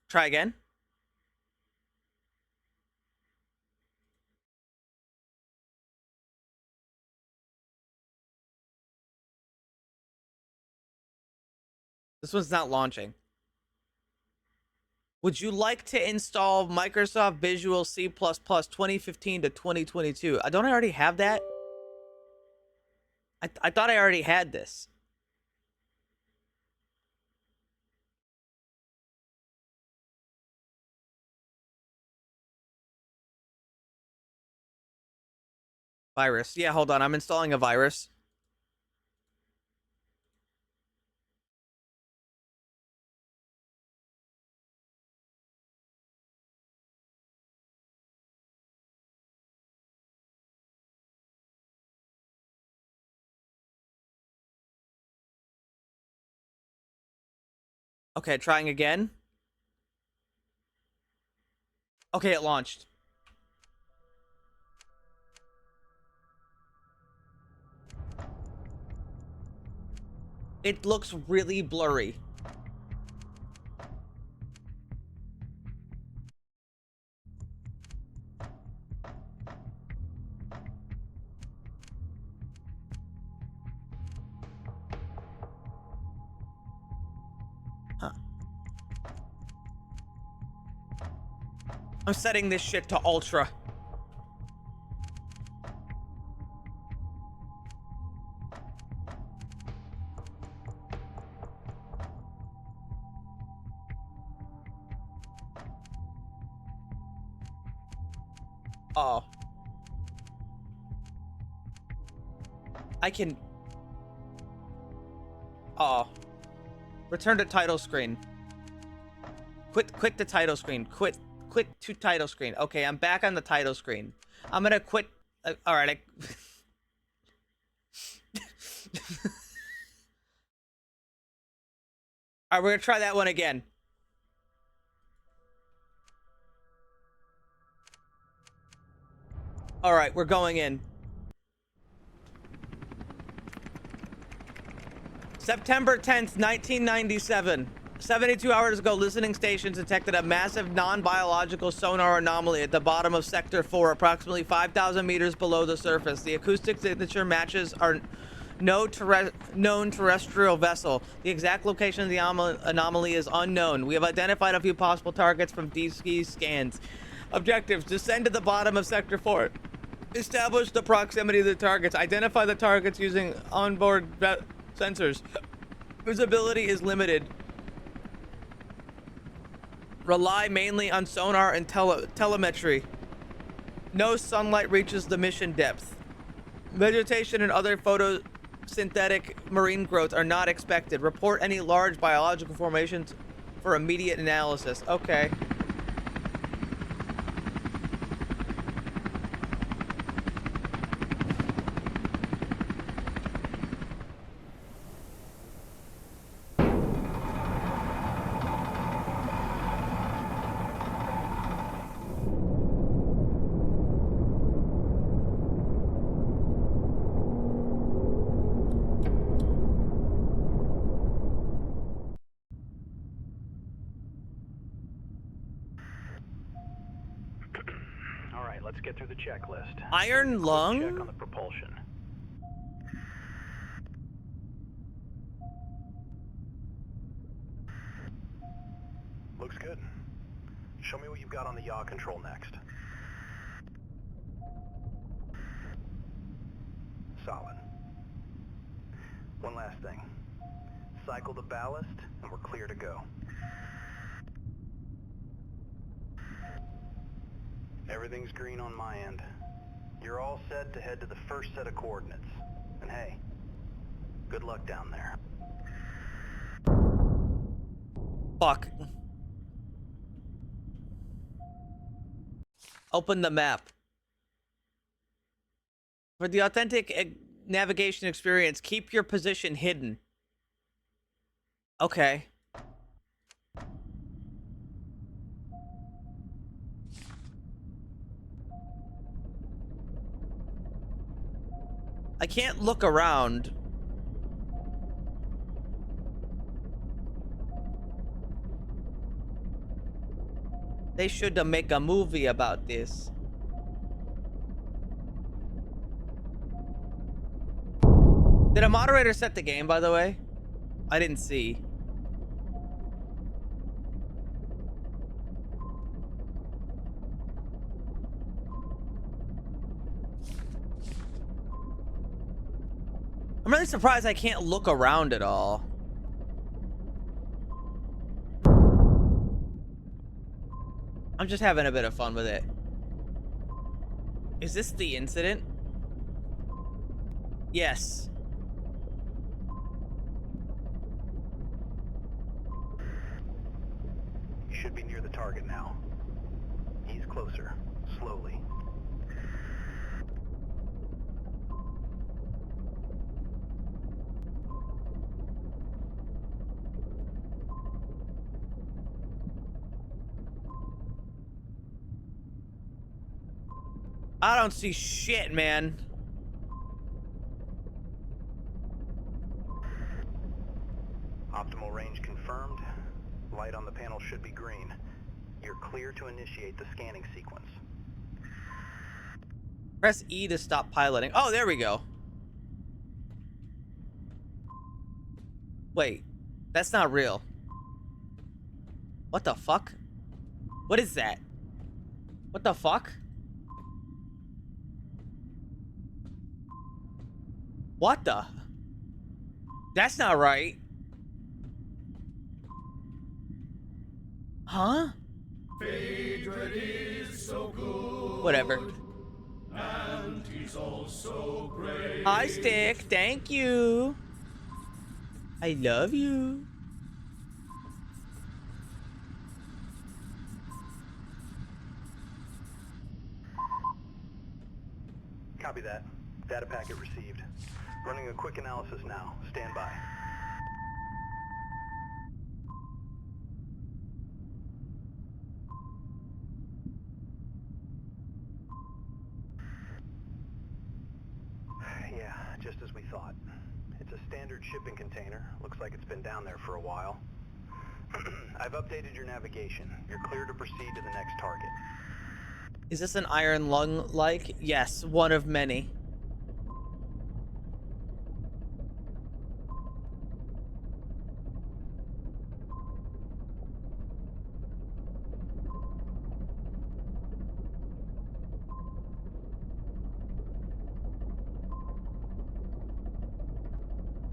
Try again. This one's not launching. Would you like to install Microsoft Visual C++ 2015 to 2022? Don't I already have that? I thought I already had this. Virus. Yeah, hold on. I'm installing a virus. Okay, trying again. Okay, it launched. It looks really blurry. Huh. I'm setting this shit to ultra. Oh. I can... Oh. Return to title screen. Quit the title screen. Quit to title screen. Okay, I'm back on the title screen. I'm gonna quit. All right. All right, we're gonna try that one again. All right, we're going in. September 10th, 1997. 72 hours ago, listening stations detected a massive non-biological sonar anomaly at the bottom of Sector 4, approximately 5,000 meters below the surface. The acoustic signature matches our known terrestrial vessel. The exact location of the anomaly is unknown. We have identified a few possible targets from DSKI scans. Objectives: descend to the bottom of Sector 4. Establish the proximity of the targets. Identify the targets using onboard sensors. Visibility is limited. Rely mainly on sonar and telemetry. No sunlight reaches the mission depth. Vegetation and other photosynthetic marine growth are not expected. Report any large biological formations for immediate analysis. Okay. Let's get through the checklist. Iron lung? Check on the propulsion. Looks good. Show me what you've got on the yaw control next. Solid. One last thing. Cycle the ballast, and we're clear to go. Everything's green on my end. You're all set to head to the first set of coordinates. And hey, good luck down there. Fuck. Open the map. For the authentic navigation experience, keep your position hidden. Okay. I can't look around. They should make a movie about this. Did a moderator set the game, by the way? I didn't see. I'm really surprised I can't look around at all. I'm just having a bit of fun with it. Is this the incident? Yes. You should be near the target now. Ease closer, slowly. I don't see shit, man. Optimal range confirmed. Light on the panel should be green. You're clear to initiate the scanning sequence. Press E to stop piloting. Oh, there we go. Wait, that's not real. What the fuck? What is that? What the fuck? What the? That's not right. Huh? Phaedra is so good. Whatever. Hi, Stick. Thank you. I love you. Copy that. Data packet received. Running a quick analysis now. Stand by. Yeah, just as we thought. It's a standard shipping container. Looks like it's been down there for a while. I've updated your navigation. You're clear to proceed to the next target. Is this an iron lung-like? Yes, one of many.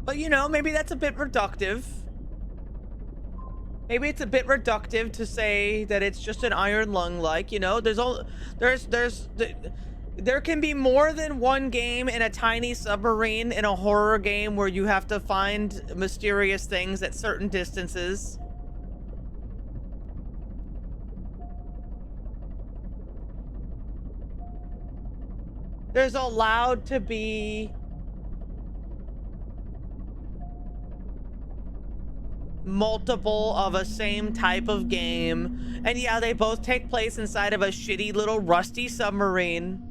But you know, maybe that's a bit reductive. Maybe it's a bit reductive to say that it's just an iron lung-like, you know, there can be more than one game in a tiny submarine in a horror game where you have to find mysterious things at certain distances. There's allowed to be multiple of a same type of game, and yeah, they both take place inside of a shitty little rusty submarine.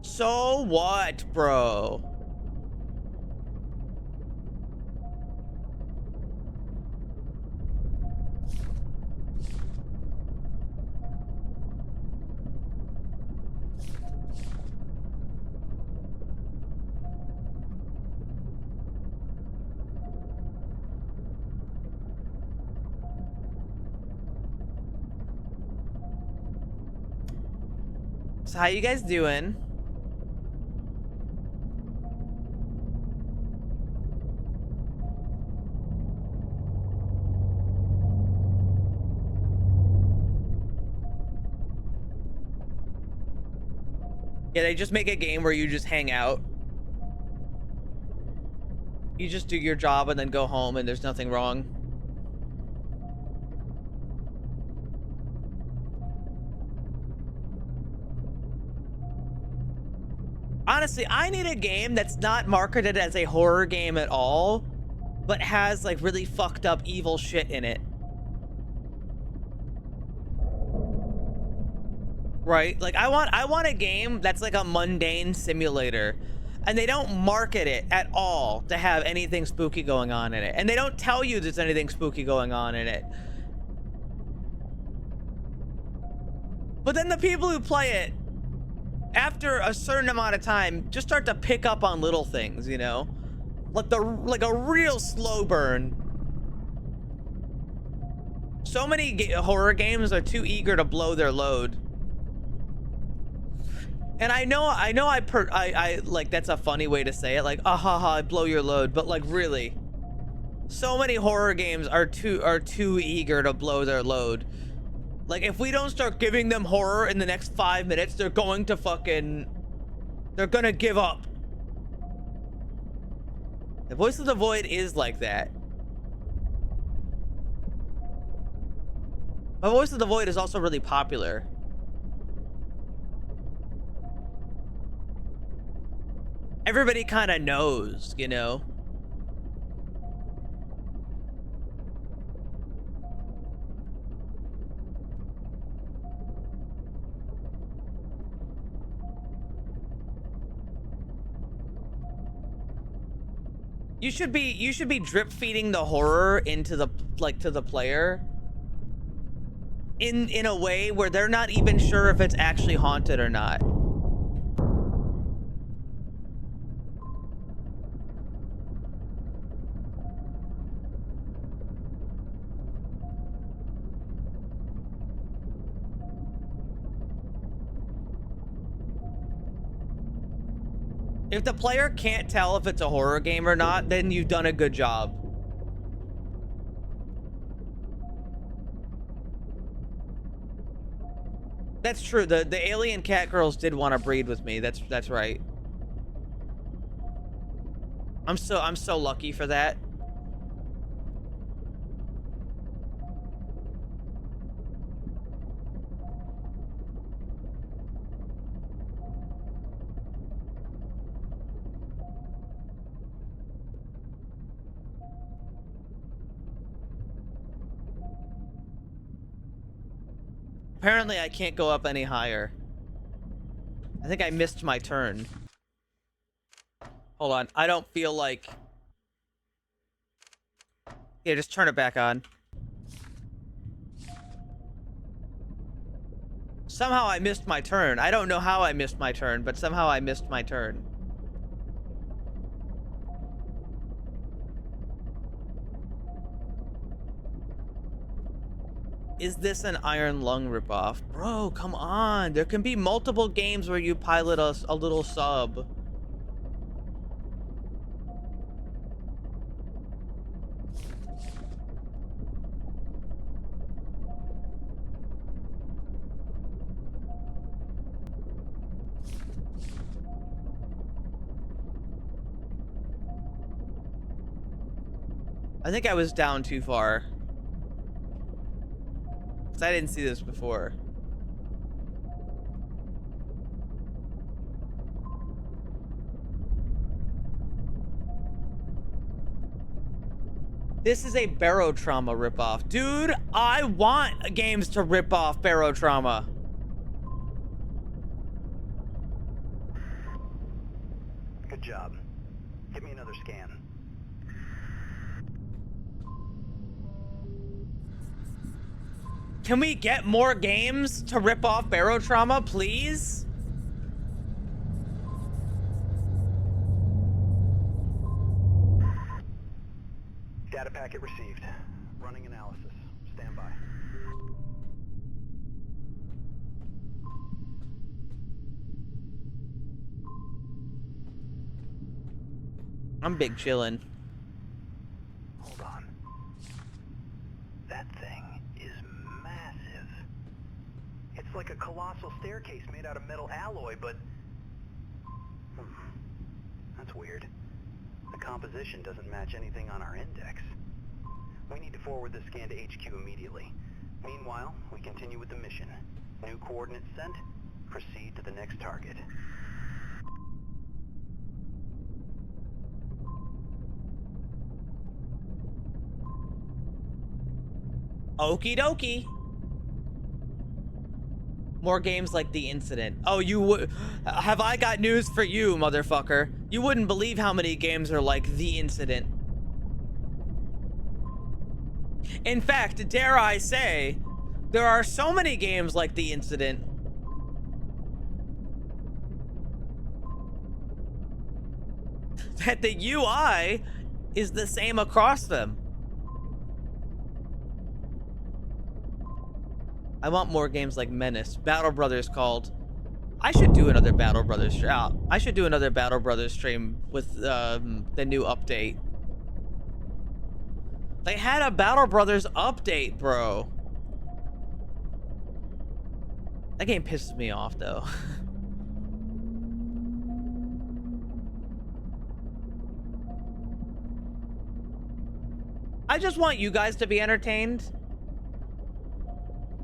So what, bro? So how you guys doing? Yeah, they just make a game where you just hang out. You just do your job and then go home and there's nothing wrong. Honestly, I need a game that's not marketed as a horror game at all, but has like really fucked up evil shit in it. Right? Like I want a game that's like a mundane simulator, and they don't market it at all to have anything spooky going on in it. And they don't tell you there's anything spooky going on in it. But then the people who play it, after a certain amount of time, just start to pick up on little things, you know? Like a real slow burn. So many horror games are too eager to blow their load. And I know I like, that's a funny way to say it, like, ah ha ha, blow your load, but like really, so many horror games are too eager to blow their load. Like, if we don't start giving them horror in the next 5 minutes, they're going to they're gonna give up. The Voice of the Void is like that. But Voice of the Void is also really popular. Everybody kind of knows, you know? You should be drip feeding the horror into the to the player in a way where they're not even sure if it's actually haunted or not. If the player can't tell if it's a horror game or not, then you've done a good job. That's true. The alien cat girls did want to breed with me. That's right. I'm so lucky for that. Apparently, I can't go up any higher. I think I missed my turn. Hold on. I don't feel like... Yeah, just turn it back on. Somehow I missed my turn. I don't know how I missed my turn, but somehow I missed my turn. Is this an Iron Lung ripoff? Bro, come on. There can be multiple games where you pilot a little sub. I think I was down too far. I didn't see this before. This is a Barotrauma ripoff. Dude, I want games to rip off Barotrauma. Good job. Give me another scan. Can we get more games to rip off Barotrauma, please? Data packet received. Running analysis. Stand by. I'm big chillin'. Hold on. That thing is massive. It's like a colossal staircase made out of metal alloy, but... That's weird. The composition doesn't match anything on our index. We need to forward this scan to HQ immediately. Meanwhile, we continue with the mission. New coordinates sent. Proceed to the next target. Okie dokie. More games like The Incident. Oh, you would... Have I got news for you, motherfucker. You wouldn't believe how many games are like The Incident. In fact, dare I say, there are so many games like The Incident that the UI is the same across them. I want more games like Menace. Battle Brothers called. I should do another Battle Brothers stream. I should do another Battle Brothers stream with the new update. They had a Battle Brothers update, bro. That game pisses me off, though. I just want you guys to be entertained.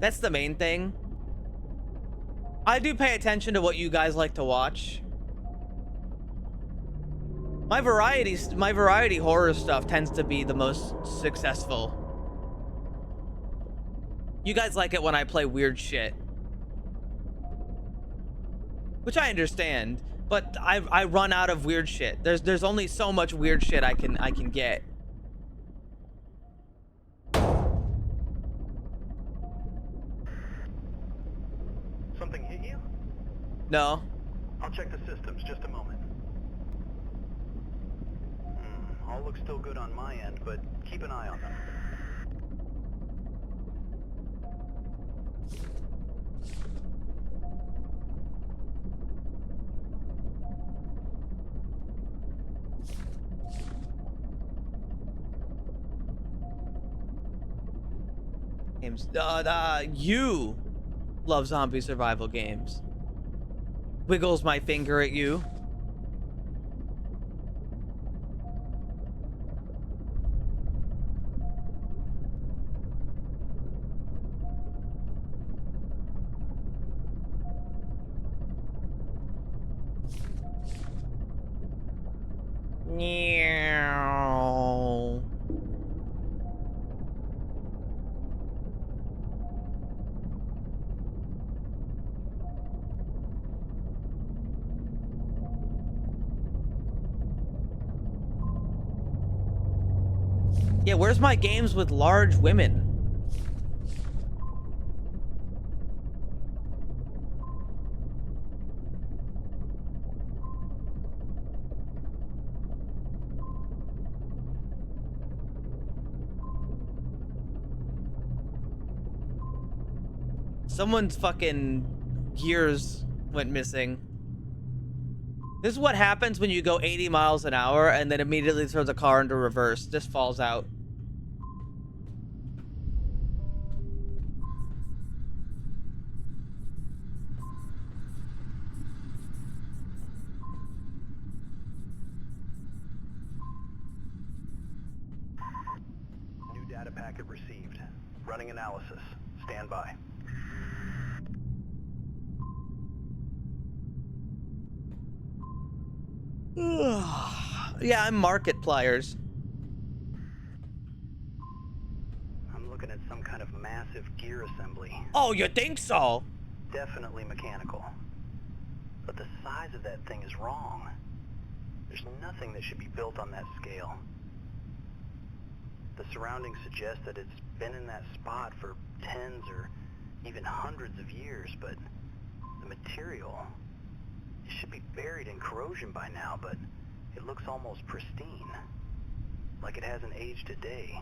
That's the main thing. I do pay attention to what you guys like to watch. My variety horror stuff tends to be the most successful. You guys like it when I play weird shit. Which I understand, but I run out of weird shit. There's only so much weird shit I can get. Something hit you? No. I'll check the systems, just a moment. All looks still good on my end, but keep an eye on them. You love zombie survival games. Wiggles my finger at you. Meow. Yeah, where's my games with large women? Someone's fucking gears went missing. This is what happens when you go 80 miles an hour and then immediately throw the car into reverse. Just falls out. New data packet received. Running analysis. Stand by. Yeah, I'm Markipliers. I'm looking at some kind of massive gear assembly. Oh, you think so? Definitely mechanical. But the size of that thing is wrong. There's nothing that should be built on that scale. The surroundings suggest that it's been in that spot for tens or even hundreds of years, but the material, it should be buried in corrosion by now, but it looks almost pristine. Like it hasn't aged a day.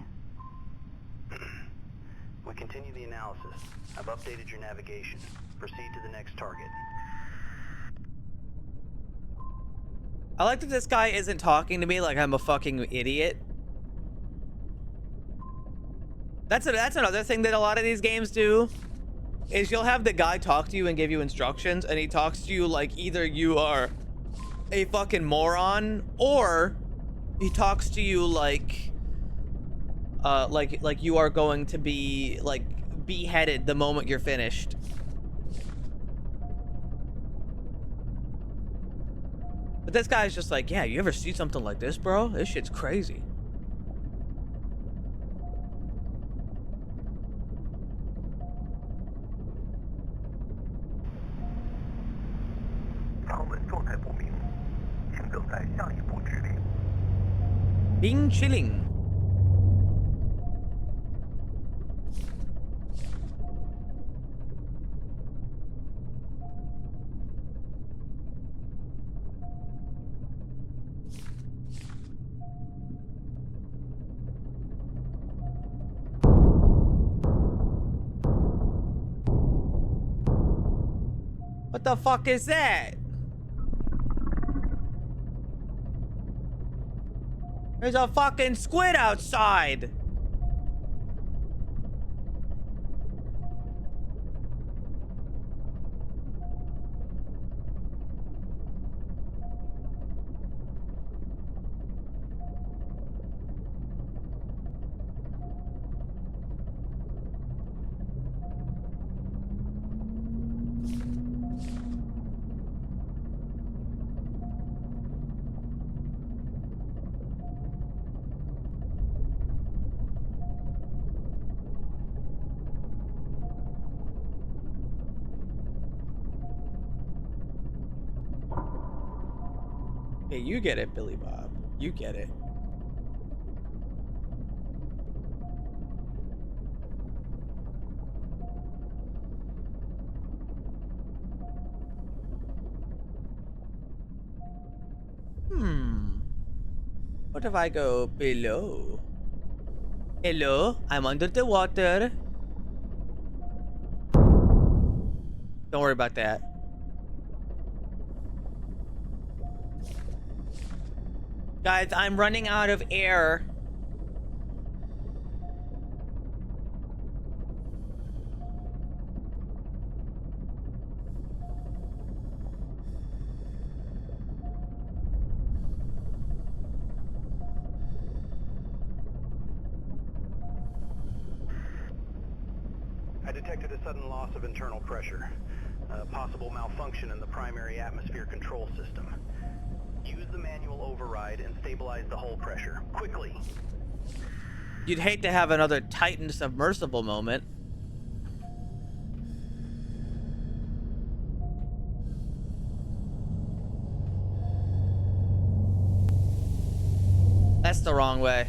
We continue the analysis. I've updated your navigation. Proceed to the next target. I like that this guy isn't talking to me like I'm a fucking idiot. That's another thing that a lot of these games do. Is you'll have the guy talk to you and give you instructions, and he talks to you like either you are a fucking moron, or he talks to you like you are going to be like beheaded the moment you're finished. But this guy's just like, yeah, you ever see something like this, bro? This shit's crazy. Bing chilling. What the fuck is that? There's a fucking squid outside. Hey, you get it, Billy Bob. You get it. What if I go below? Hello, I'm under the water. Don't worry about that. Guys, I'm running out of air. a sudden loss of internal pressure. Possible malfunction in the primary atmosphere control system. Use the manual override and stabilize the hull pressure. Quickly! You'd hate to have another Titan submersible moment. That's the wrong way.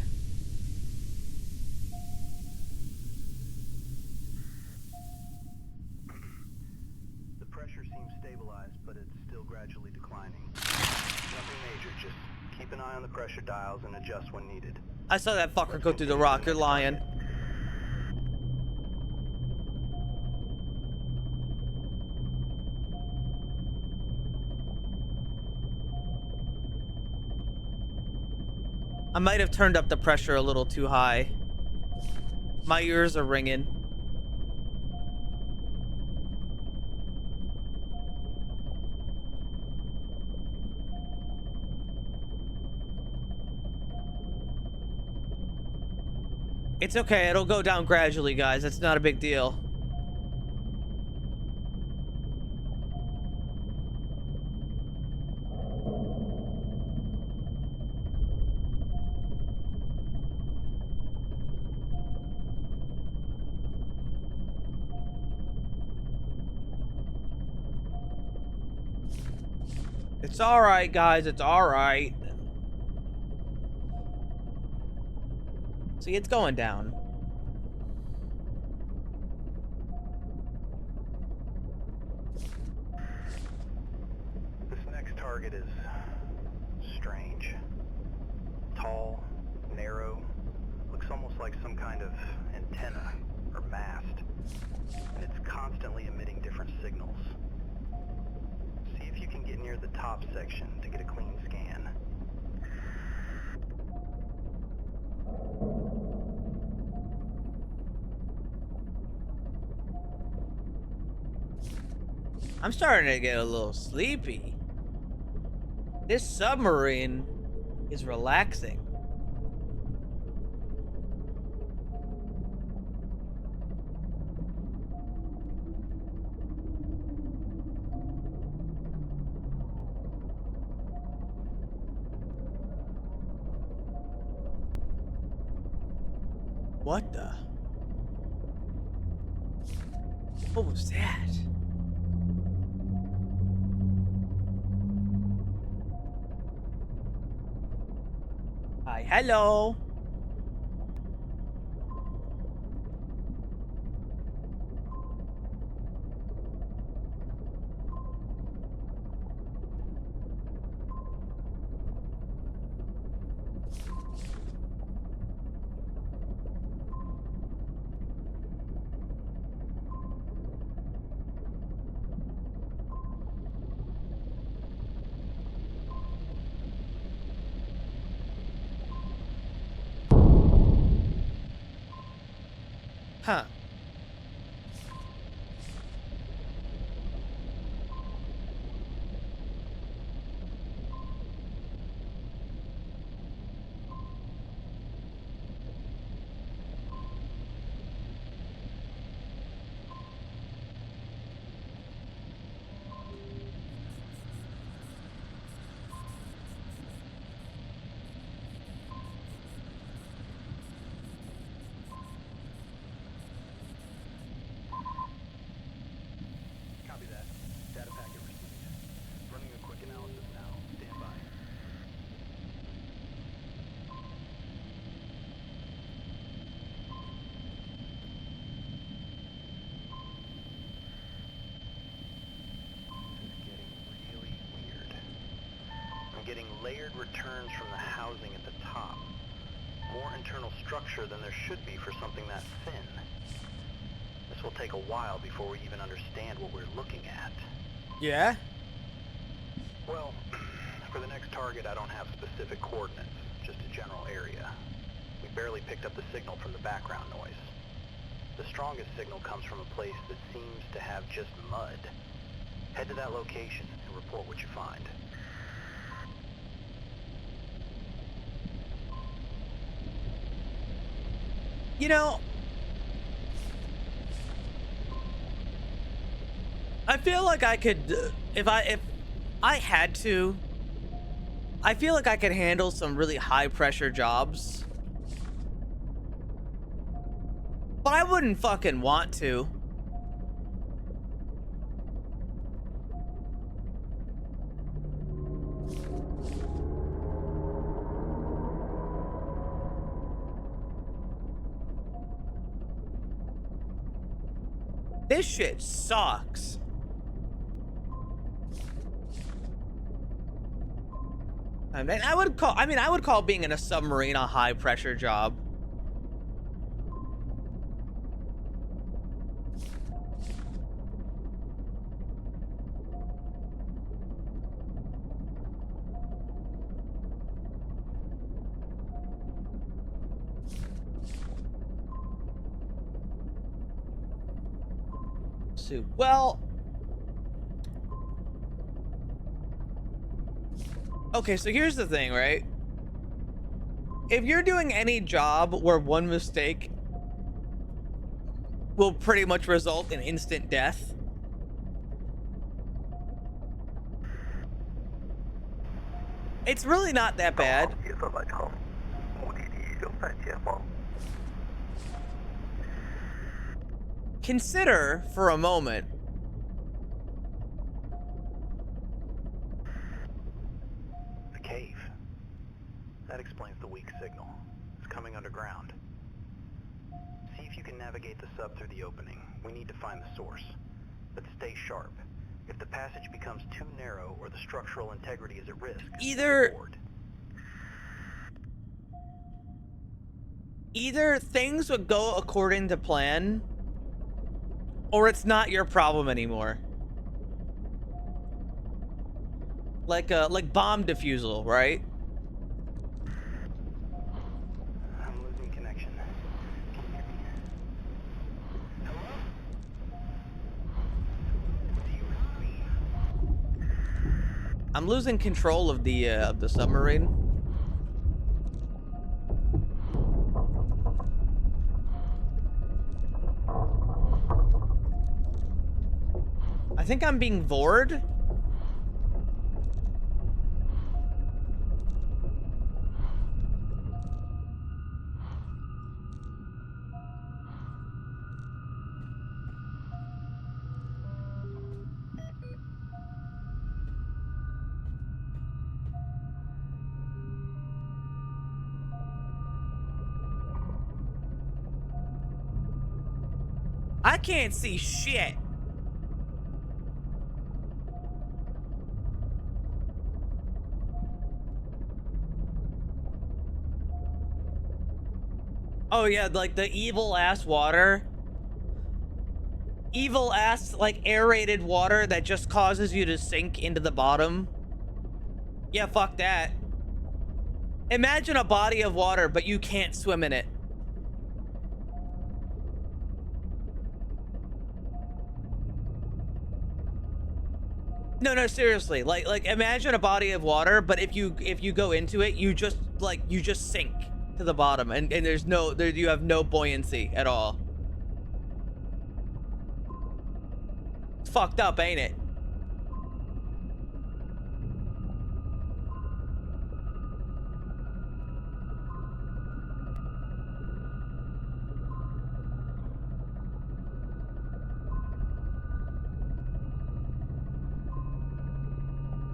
The pressure seems stabilized, but it's still gradually declining. Nothing major, just keep an eye on the pressure dials and adjust when needed. I saw that fucker go through the rock. You're lying. I might have turned up the pressure a little too high. My ears are ringing. It's okay, it'll go down gradually, guys. It's not a big deal. It's alright, guys. It's alright. See, it's going down. This next target is strange. Tall, narrow, looks almost like some kind of antenna or mast. And it's constantly emitting different signals. See if you can get near the top section to get a clean scan. I'm starting to get a little sleepy. This submarine is relaxing. What the? What was that? Hi, hello. Huh. Copy that. Data packet received. Running a quick analysis now. Stand by. This is getting really weird. I'm getting layered returns from the housing at the top. More internal structure than there should be for something that thin. This will take a while before we even understand what we're looking at. Yeah? Well, for the next target, I don't have specific coordinates, just a general area. We barely picked up the signal from the background noise. The strongest signal comes from a place that seems to have just mud. Head to that location and report what you find. You know, I feel like I could, if I had to, I feel like I could handle some really high pressure jobs. But I wouldn't fucking want to. This shit sucks. I mean, I would call being in a submarine a high pressure job. Well, okay, so here's the thing, right? If you're doing any job where one mistake will pretty much result in instant death, it's really not that bad. Consider for a moment the cave. That explains the weak signal. It's coming underground. See if you can navigate the sub through the opening. We need to find the source. But stay sharp. If the passage becomes too narrow or the structural integrity is at risk, either things would go according to plan, or it's not your problem anymore. Like bomb defusal, right? I'm losing connection. Can you hear me? Hello? I'm losing control of the submarine. I think I'm being vored. I can't see shit. Oh yeah, like the evil ass water. Evil ass, like, aerated water that just causes you to sink into the bottom. Yeah, fuck that. Imagine a body of water, but you can't swim in it. No, seriously. Like imagine a body of water, but if you go into it, you just sink to the bottom, and you have no buoyancy at all. It's fucked up, ain't it?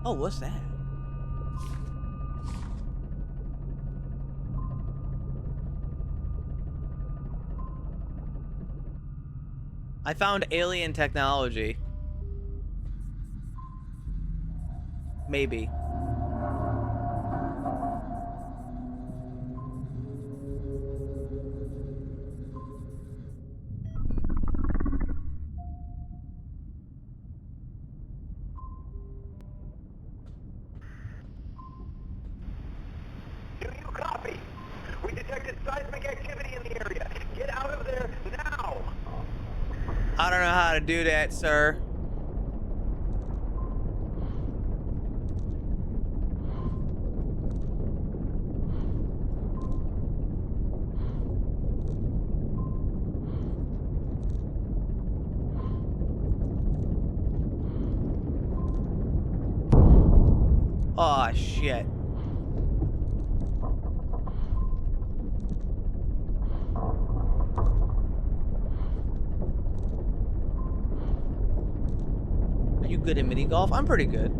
Oh, what's that? I found alien technology. Maybe. Do you copy? We detected seismic activity in the area. Get out of there now! I don't know how to do that, sir. Oh, shit. Are you good at mini golf? I'm pretty good.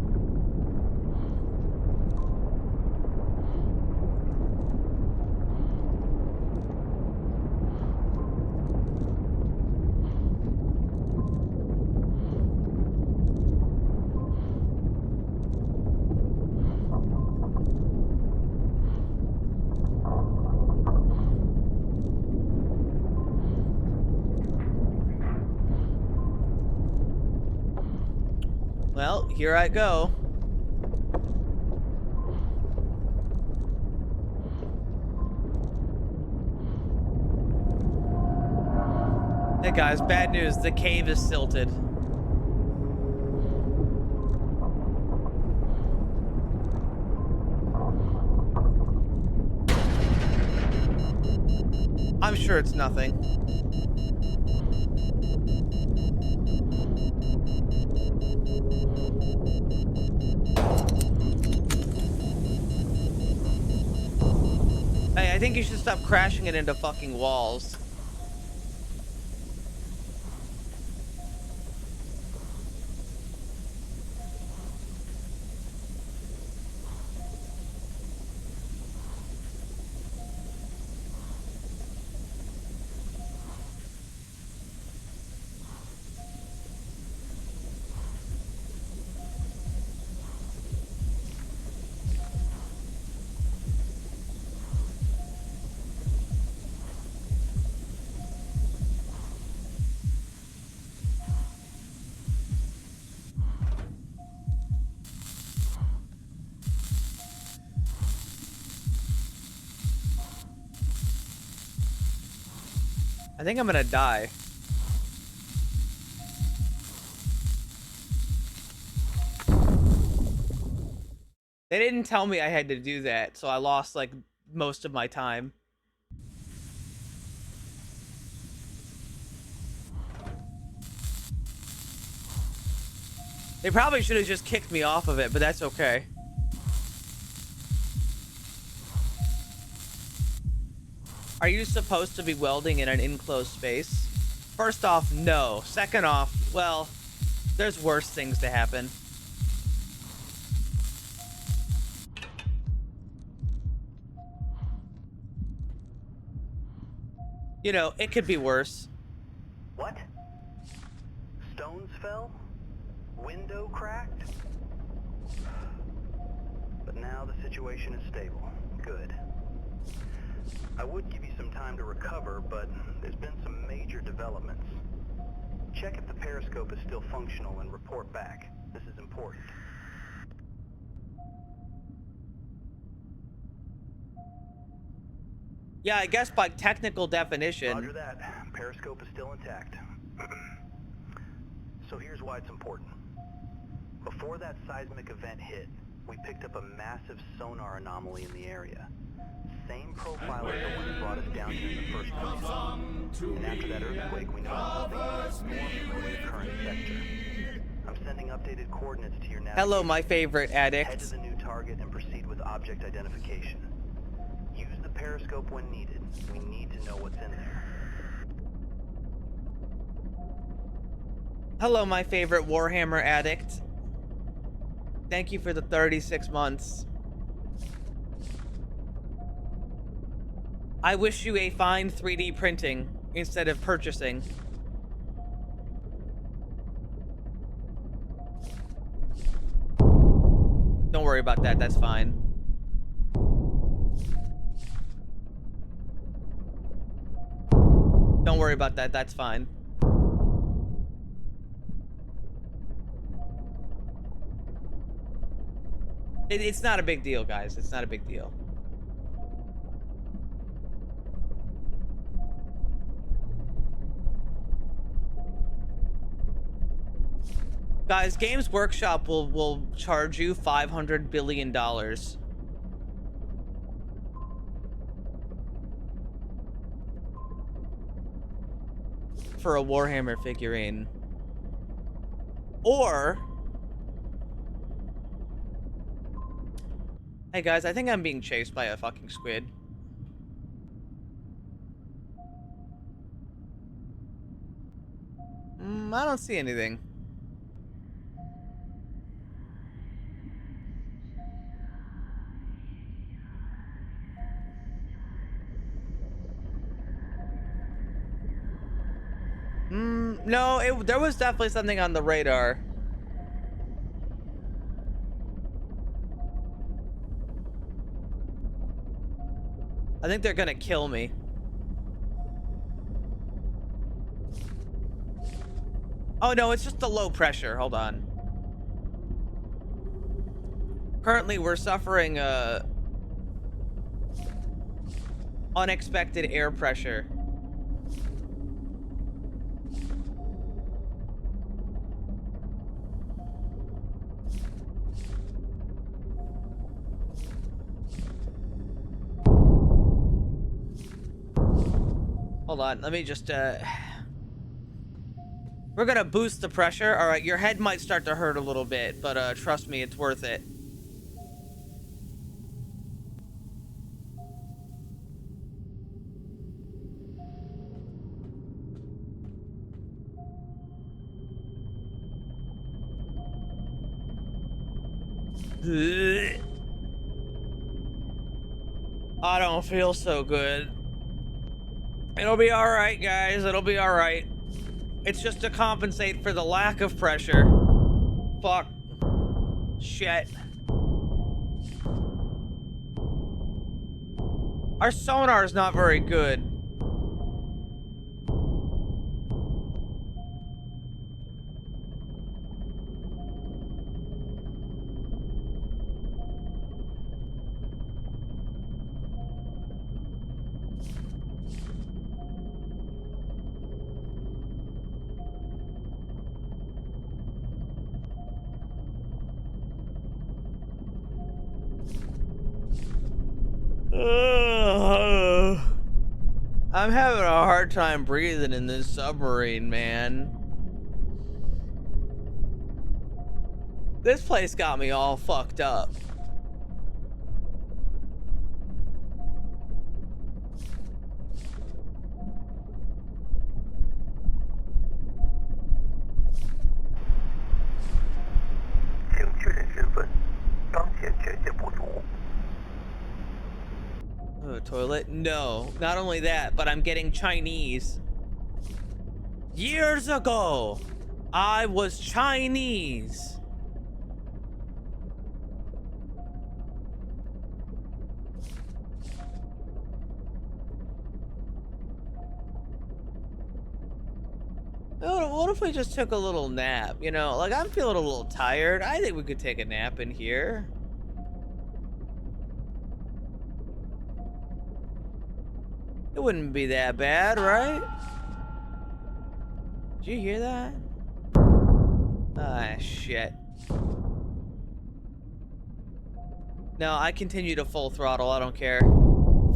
Well, here I go. Hey guys, bad news. The cave is silted. I'm sure it's nothing. Hey, I think you should stop crashing it into fucking walls. I think I'm gonna die. They didn't tell me I had to do that, so I lost like most of my time. They probably should have just kicked me off of it, but that's okay. Are you supposed to be welding in an enclosed space? First off, no. Second off, well, there's worse things to happen. You know, it could be worse. What? Stones fell? Window cracked? But now the situation is stable. Good. I would give you some time to recover, but there's been some major developments. Check if the periscope is still functional and report back. This is important. Yeah, I guess by technical definition. Roger that. Periscope is still intact. So here's why it's important. Before that seismic event hit, we picked up a massive sonar anomaly in the area. Same profile as the one that brought us down here in the first place. And after that earthquake, we know nothing was formed in the current sector. I'm sending updated coordinates to your navigation. Hello, my favorite addict. Head to the new target and proceed with object identification. Use the periscope when needed. We need to know what's in there. Hello, my favorite Warhammer addict. Thank you for the 36 months. I wish you a fine 3D printing instead of purchasing. Don't worry about that, that's fine. Don't worry about that, that's fine. It's not a big deal, guys. It's not a big deal. Guys, Games Workshop will charge you $500 billion for a Warhammer figurine. Hey guys, I think I'm being chased by a fucking squid. I don't see anything. No, there was definitely something on the radar. I think they're gonna kill me. Oh no, it's just the low pressure. Hold on. Currently, we're suffering unexpected air pressure. Hold on, let me just, we're gonna boost the pressure. All right, your head might start to hurt a little bit, but trust me, it's worth it. I don't feel so good. It'll be all right, guys. It'll be all right. It's just to compensate for the lack of pressure. Fuck. Shit. Our sonar is not very good. I'm having a hard time breathing in this submarine, man. This place got me all fucked up. Toilet? No. Not only that, but I'm getting Chinese. Years ago, I was Chinese. What if we just took a little nap? You know, like I'm feeling a little tired. I think we could take a nap in here. It wouldn't be that bad, right? Did you hear that? Ah, shit. No, I continue to full throttle. I don't care.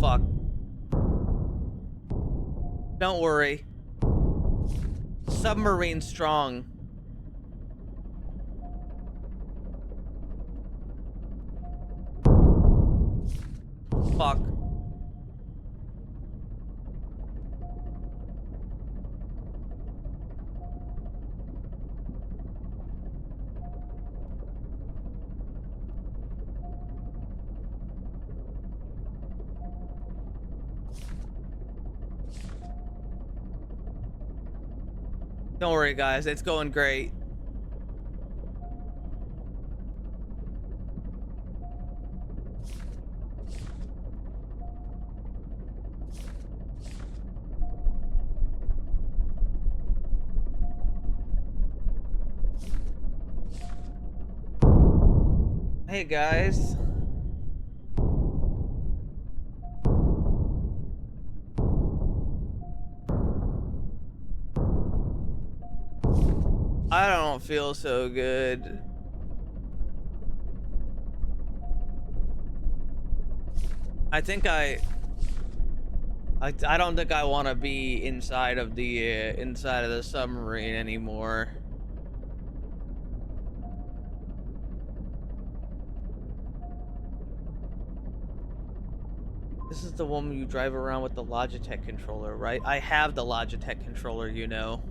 Fuck. Don't worry. Submarine strong. Fuck. Don't worry, guys. It's going great. Hey, guys. I don't feel so good. I think I don't think I want to be inside of the submarine anymore. This is the one you drive around with the Logitech controller, right? I have the Logitech controller, you know.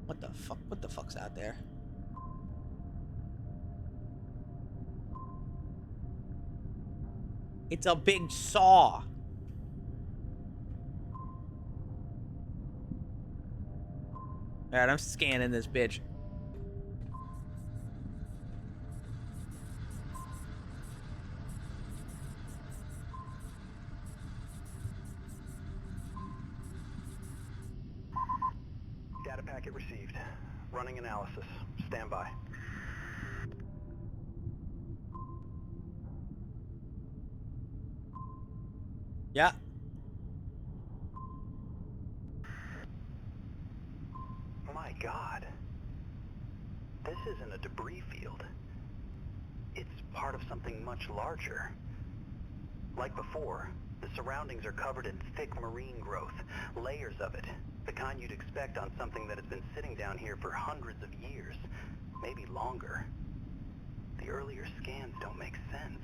What the fuck? What the fuck's out there? It's a big saw. Alright, I'm scanning this bitch. Data packet received. Running analysis. Stand by. Yeah. My God. This isn't a debris field. It's part of something much larger. Like before, the surroundings are covered in thick marine growth, layers of it, the kind you'd expect on something that has been sitting down here for hundreds of years, maybe longer. The earlier scans don't make sense.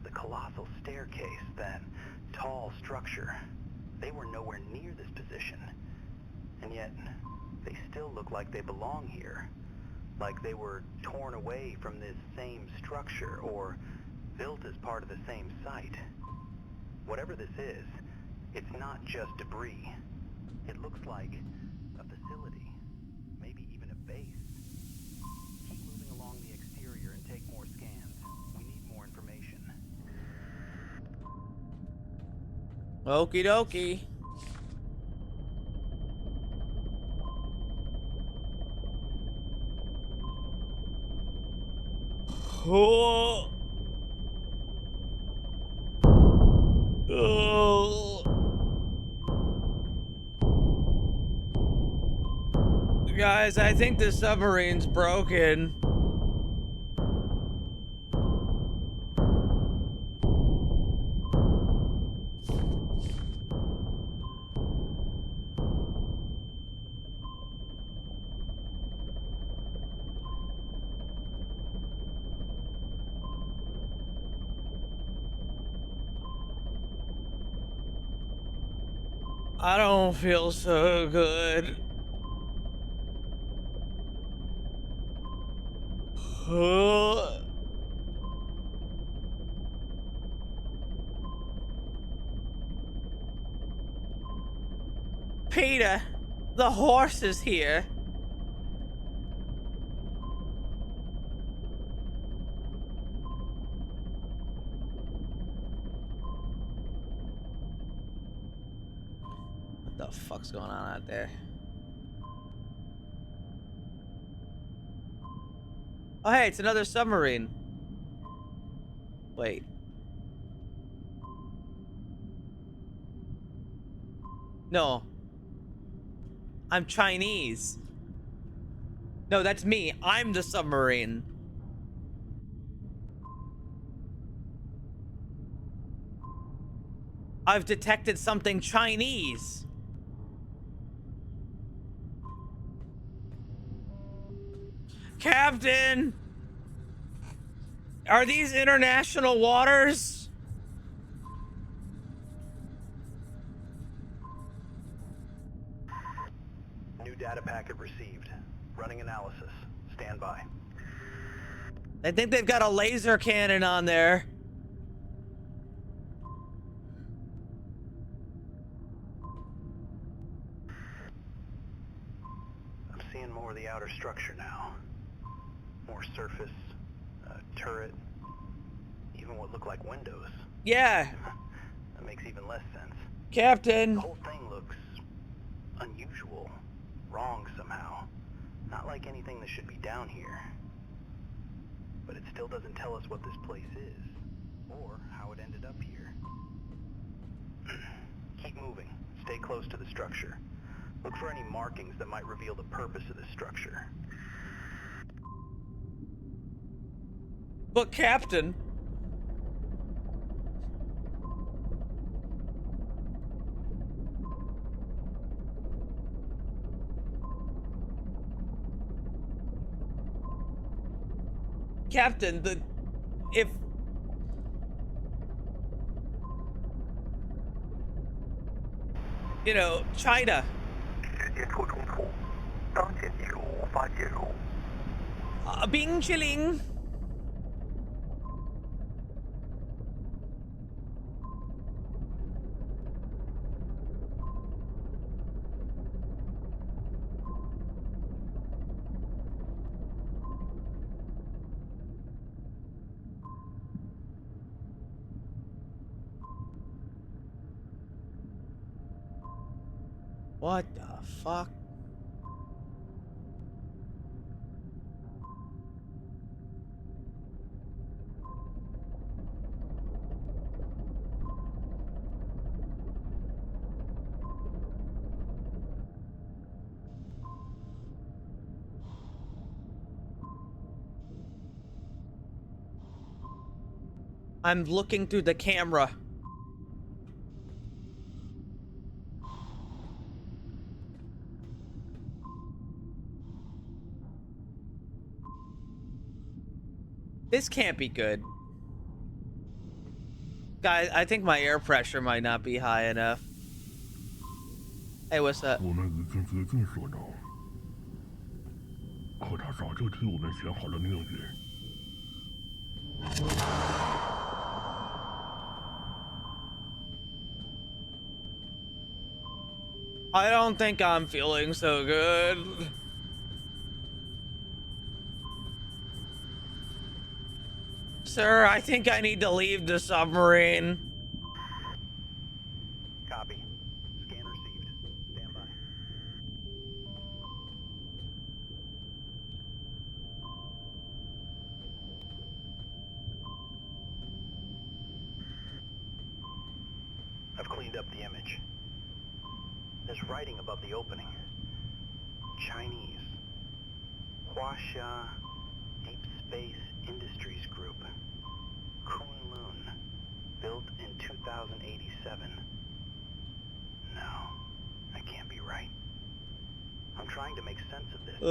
The colossal staircase, that tall structure, they were nowhere near this position. And yet, they still look like they belong here. Like they were torn away from this same structure, or built as part of the same site. Whatever this is, it's not just debris. It looks like a facility, maybe even a base. Keep moving along the exterior and take more scans. We need more information. Okie dokie. Oh. Oh. Guys, I think the submarine's broken. I don't feel so good. Peter, the horse is here. What the fuck's going on out there? Oh, hey, it's another submarine. Wait. No. I'm Chinese. No, that's me. I'm the submarine. I've detected something Chinese. Captain! Are these international waters? New data packet received. Running analysis. Stand by. I think they've got a laser cannon on there. I'm seeing more of the outer structure now. More surface, turret, even what look like windows. Yeah. That makes even less sense. Captain. The whole thing looks unusual, wrong somehow. Not like anything that should be down here. But it still doesn't tell us what this place is, or how it ended up here. Keep moving. Stay close to the structure. Look for any markings that might reveal the purpose of this structure. But Captain. Captain, if you know, China. 时间出冲突，当前进入无法介入。冰淇淋。What the fuck? I'm looking through the camera. This can't be good. Guys, I think my air pressure might not be high enough. Hey, what's up? 我们已经竭尽所能，可他早就替我们选好了命运。 I don't think I'm feeling so good. Sir, I think I need to leave the submarine. Copy. Scan received. Stand by. I've cleaned up the image. There's writing above the opening. Chinese. Huaxia Deep Space Industries Group. Kunlun. Built in 2087. No, that can't be right. I'm trying to make sense of this. The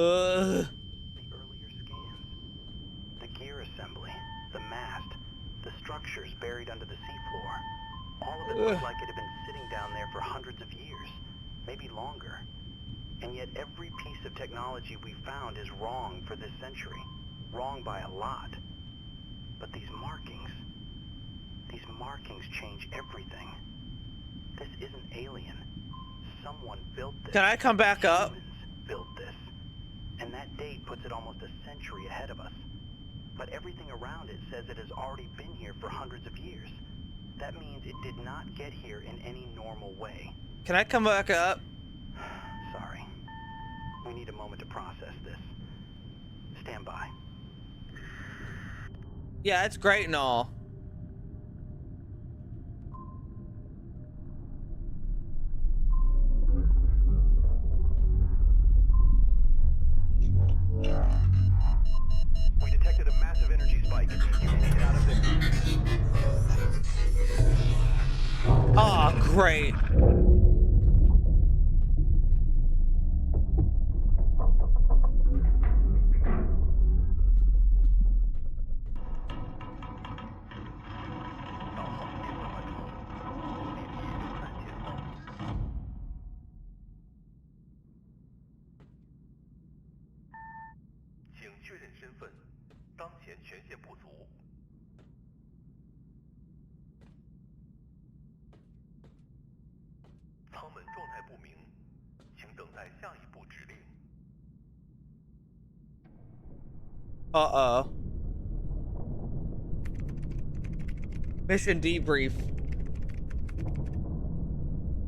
earlier scans. The gear assembly. The mast. The structures buried under the seafloor. All of it looked like it had been sitting down there for hundreds of years. Maybe longer. And yet every piece of technology we found is wrong for this century. Wrong by a lot. But these markings change everything. This isn't alien. Someone built this. Can I come back up? Humans built this. And that date puts it almost a century ahead of us. But everything around it says it has already been here for hundreds of years. That means it did not get here in any normal way. Can I come back up? Sorry. We need a moment to process this. Stand by. Yeah, it's great and all. We detected a massive energy spike. You need to get out of there. Oh, great. Uh-oh. Mission debrief.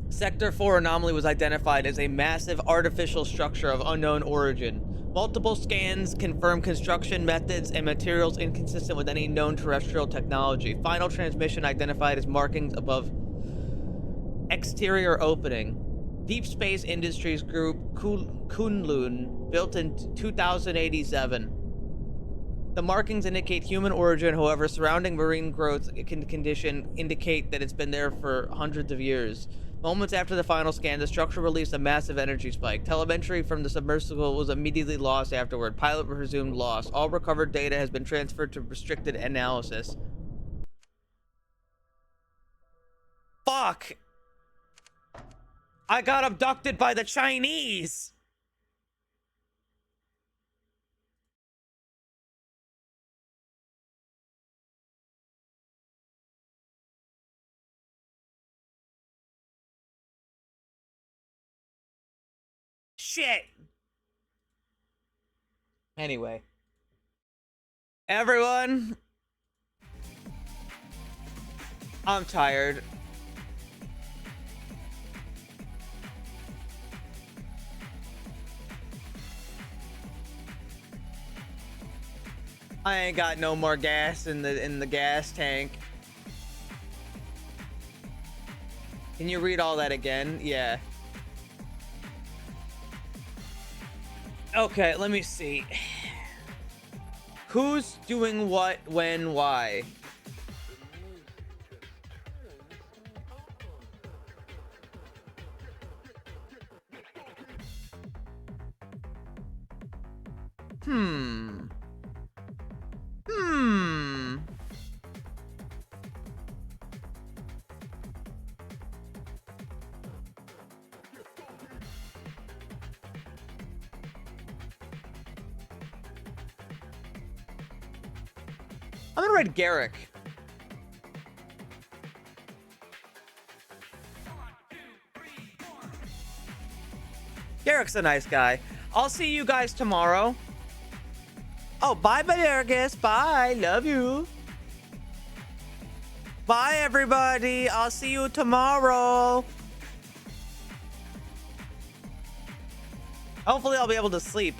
Sector 4 anomaly was identified as a massive artificial structure of unknown origin. Multiple scans confirm construction methods and materials inconsistent with any known terrestrial technology. Final transmission identified as markings above exterior opening. Deep Space Industries Group, Kunlun, built in 2087. The markings indicate human origin, however, surrounding marine growth condition indicate that it's been there for hundreds of years. Moments after the final scan, the structure released a massive energy spike. Telemetry from the submersible was immediately lost afterward. Pilot presumed lost. All recovered data has been transferred to restricted analysis. Fuck! I got abducted by the Chinese! Shit! Anyway. Everyone. I'm tired. I ain't got no more gas in the gas tank. Can you read all that again? Yeah. Okay, let me see. Who's doing what, when, why? I'm gonna write Garrick. Garrick's a nice guy. I'll see you guys tomorrow. Oh, bye, Badergus. Bye. Love you. Bye, everybody. I'll see you tomorrow. Hopefully, I'll be able to sleep.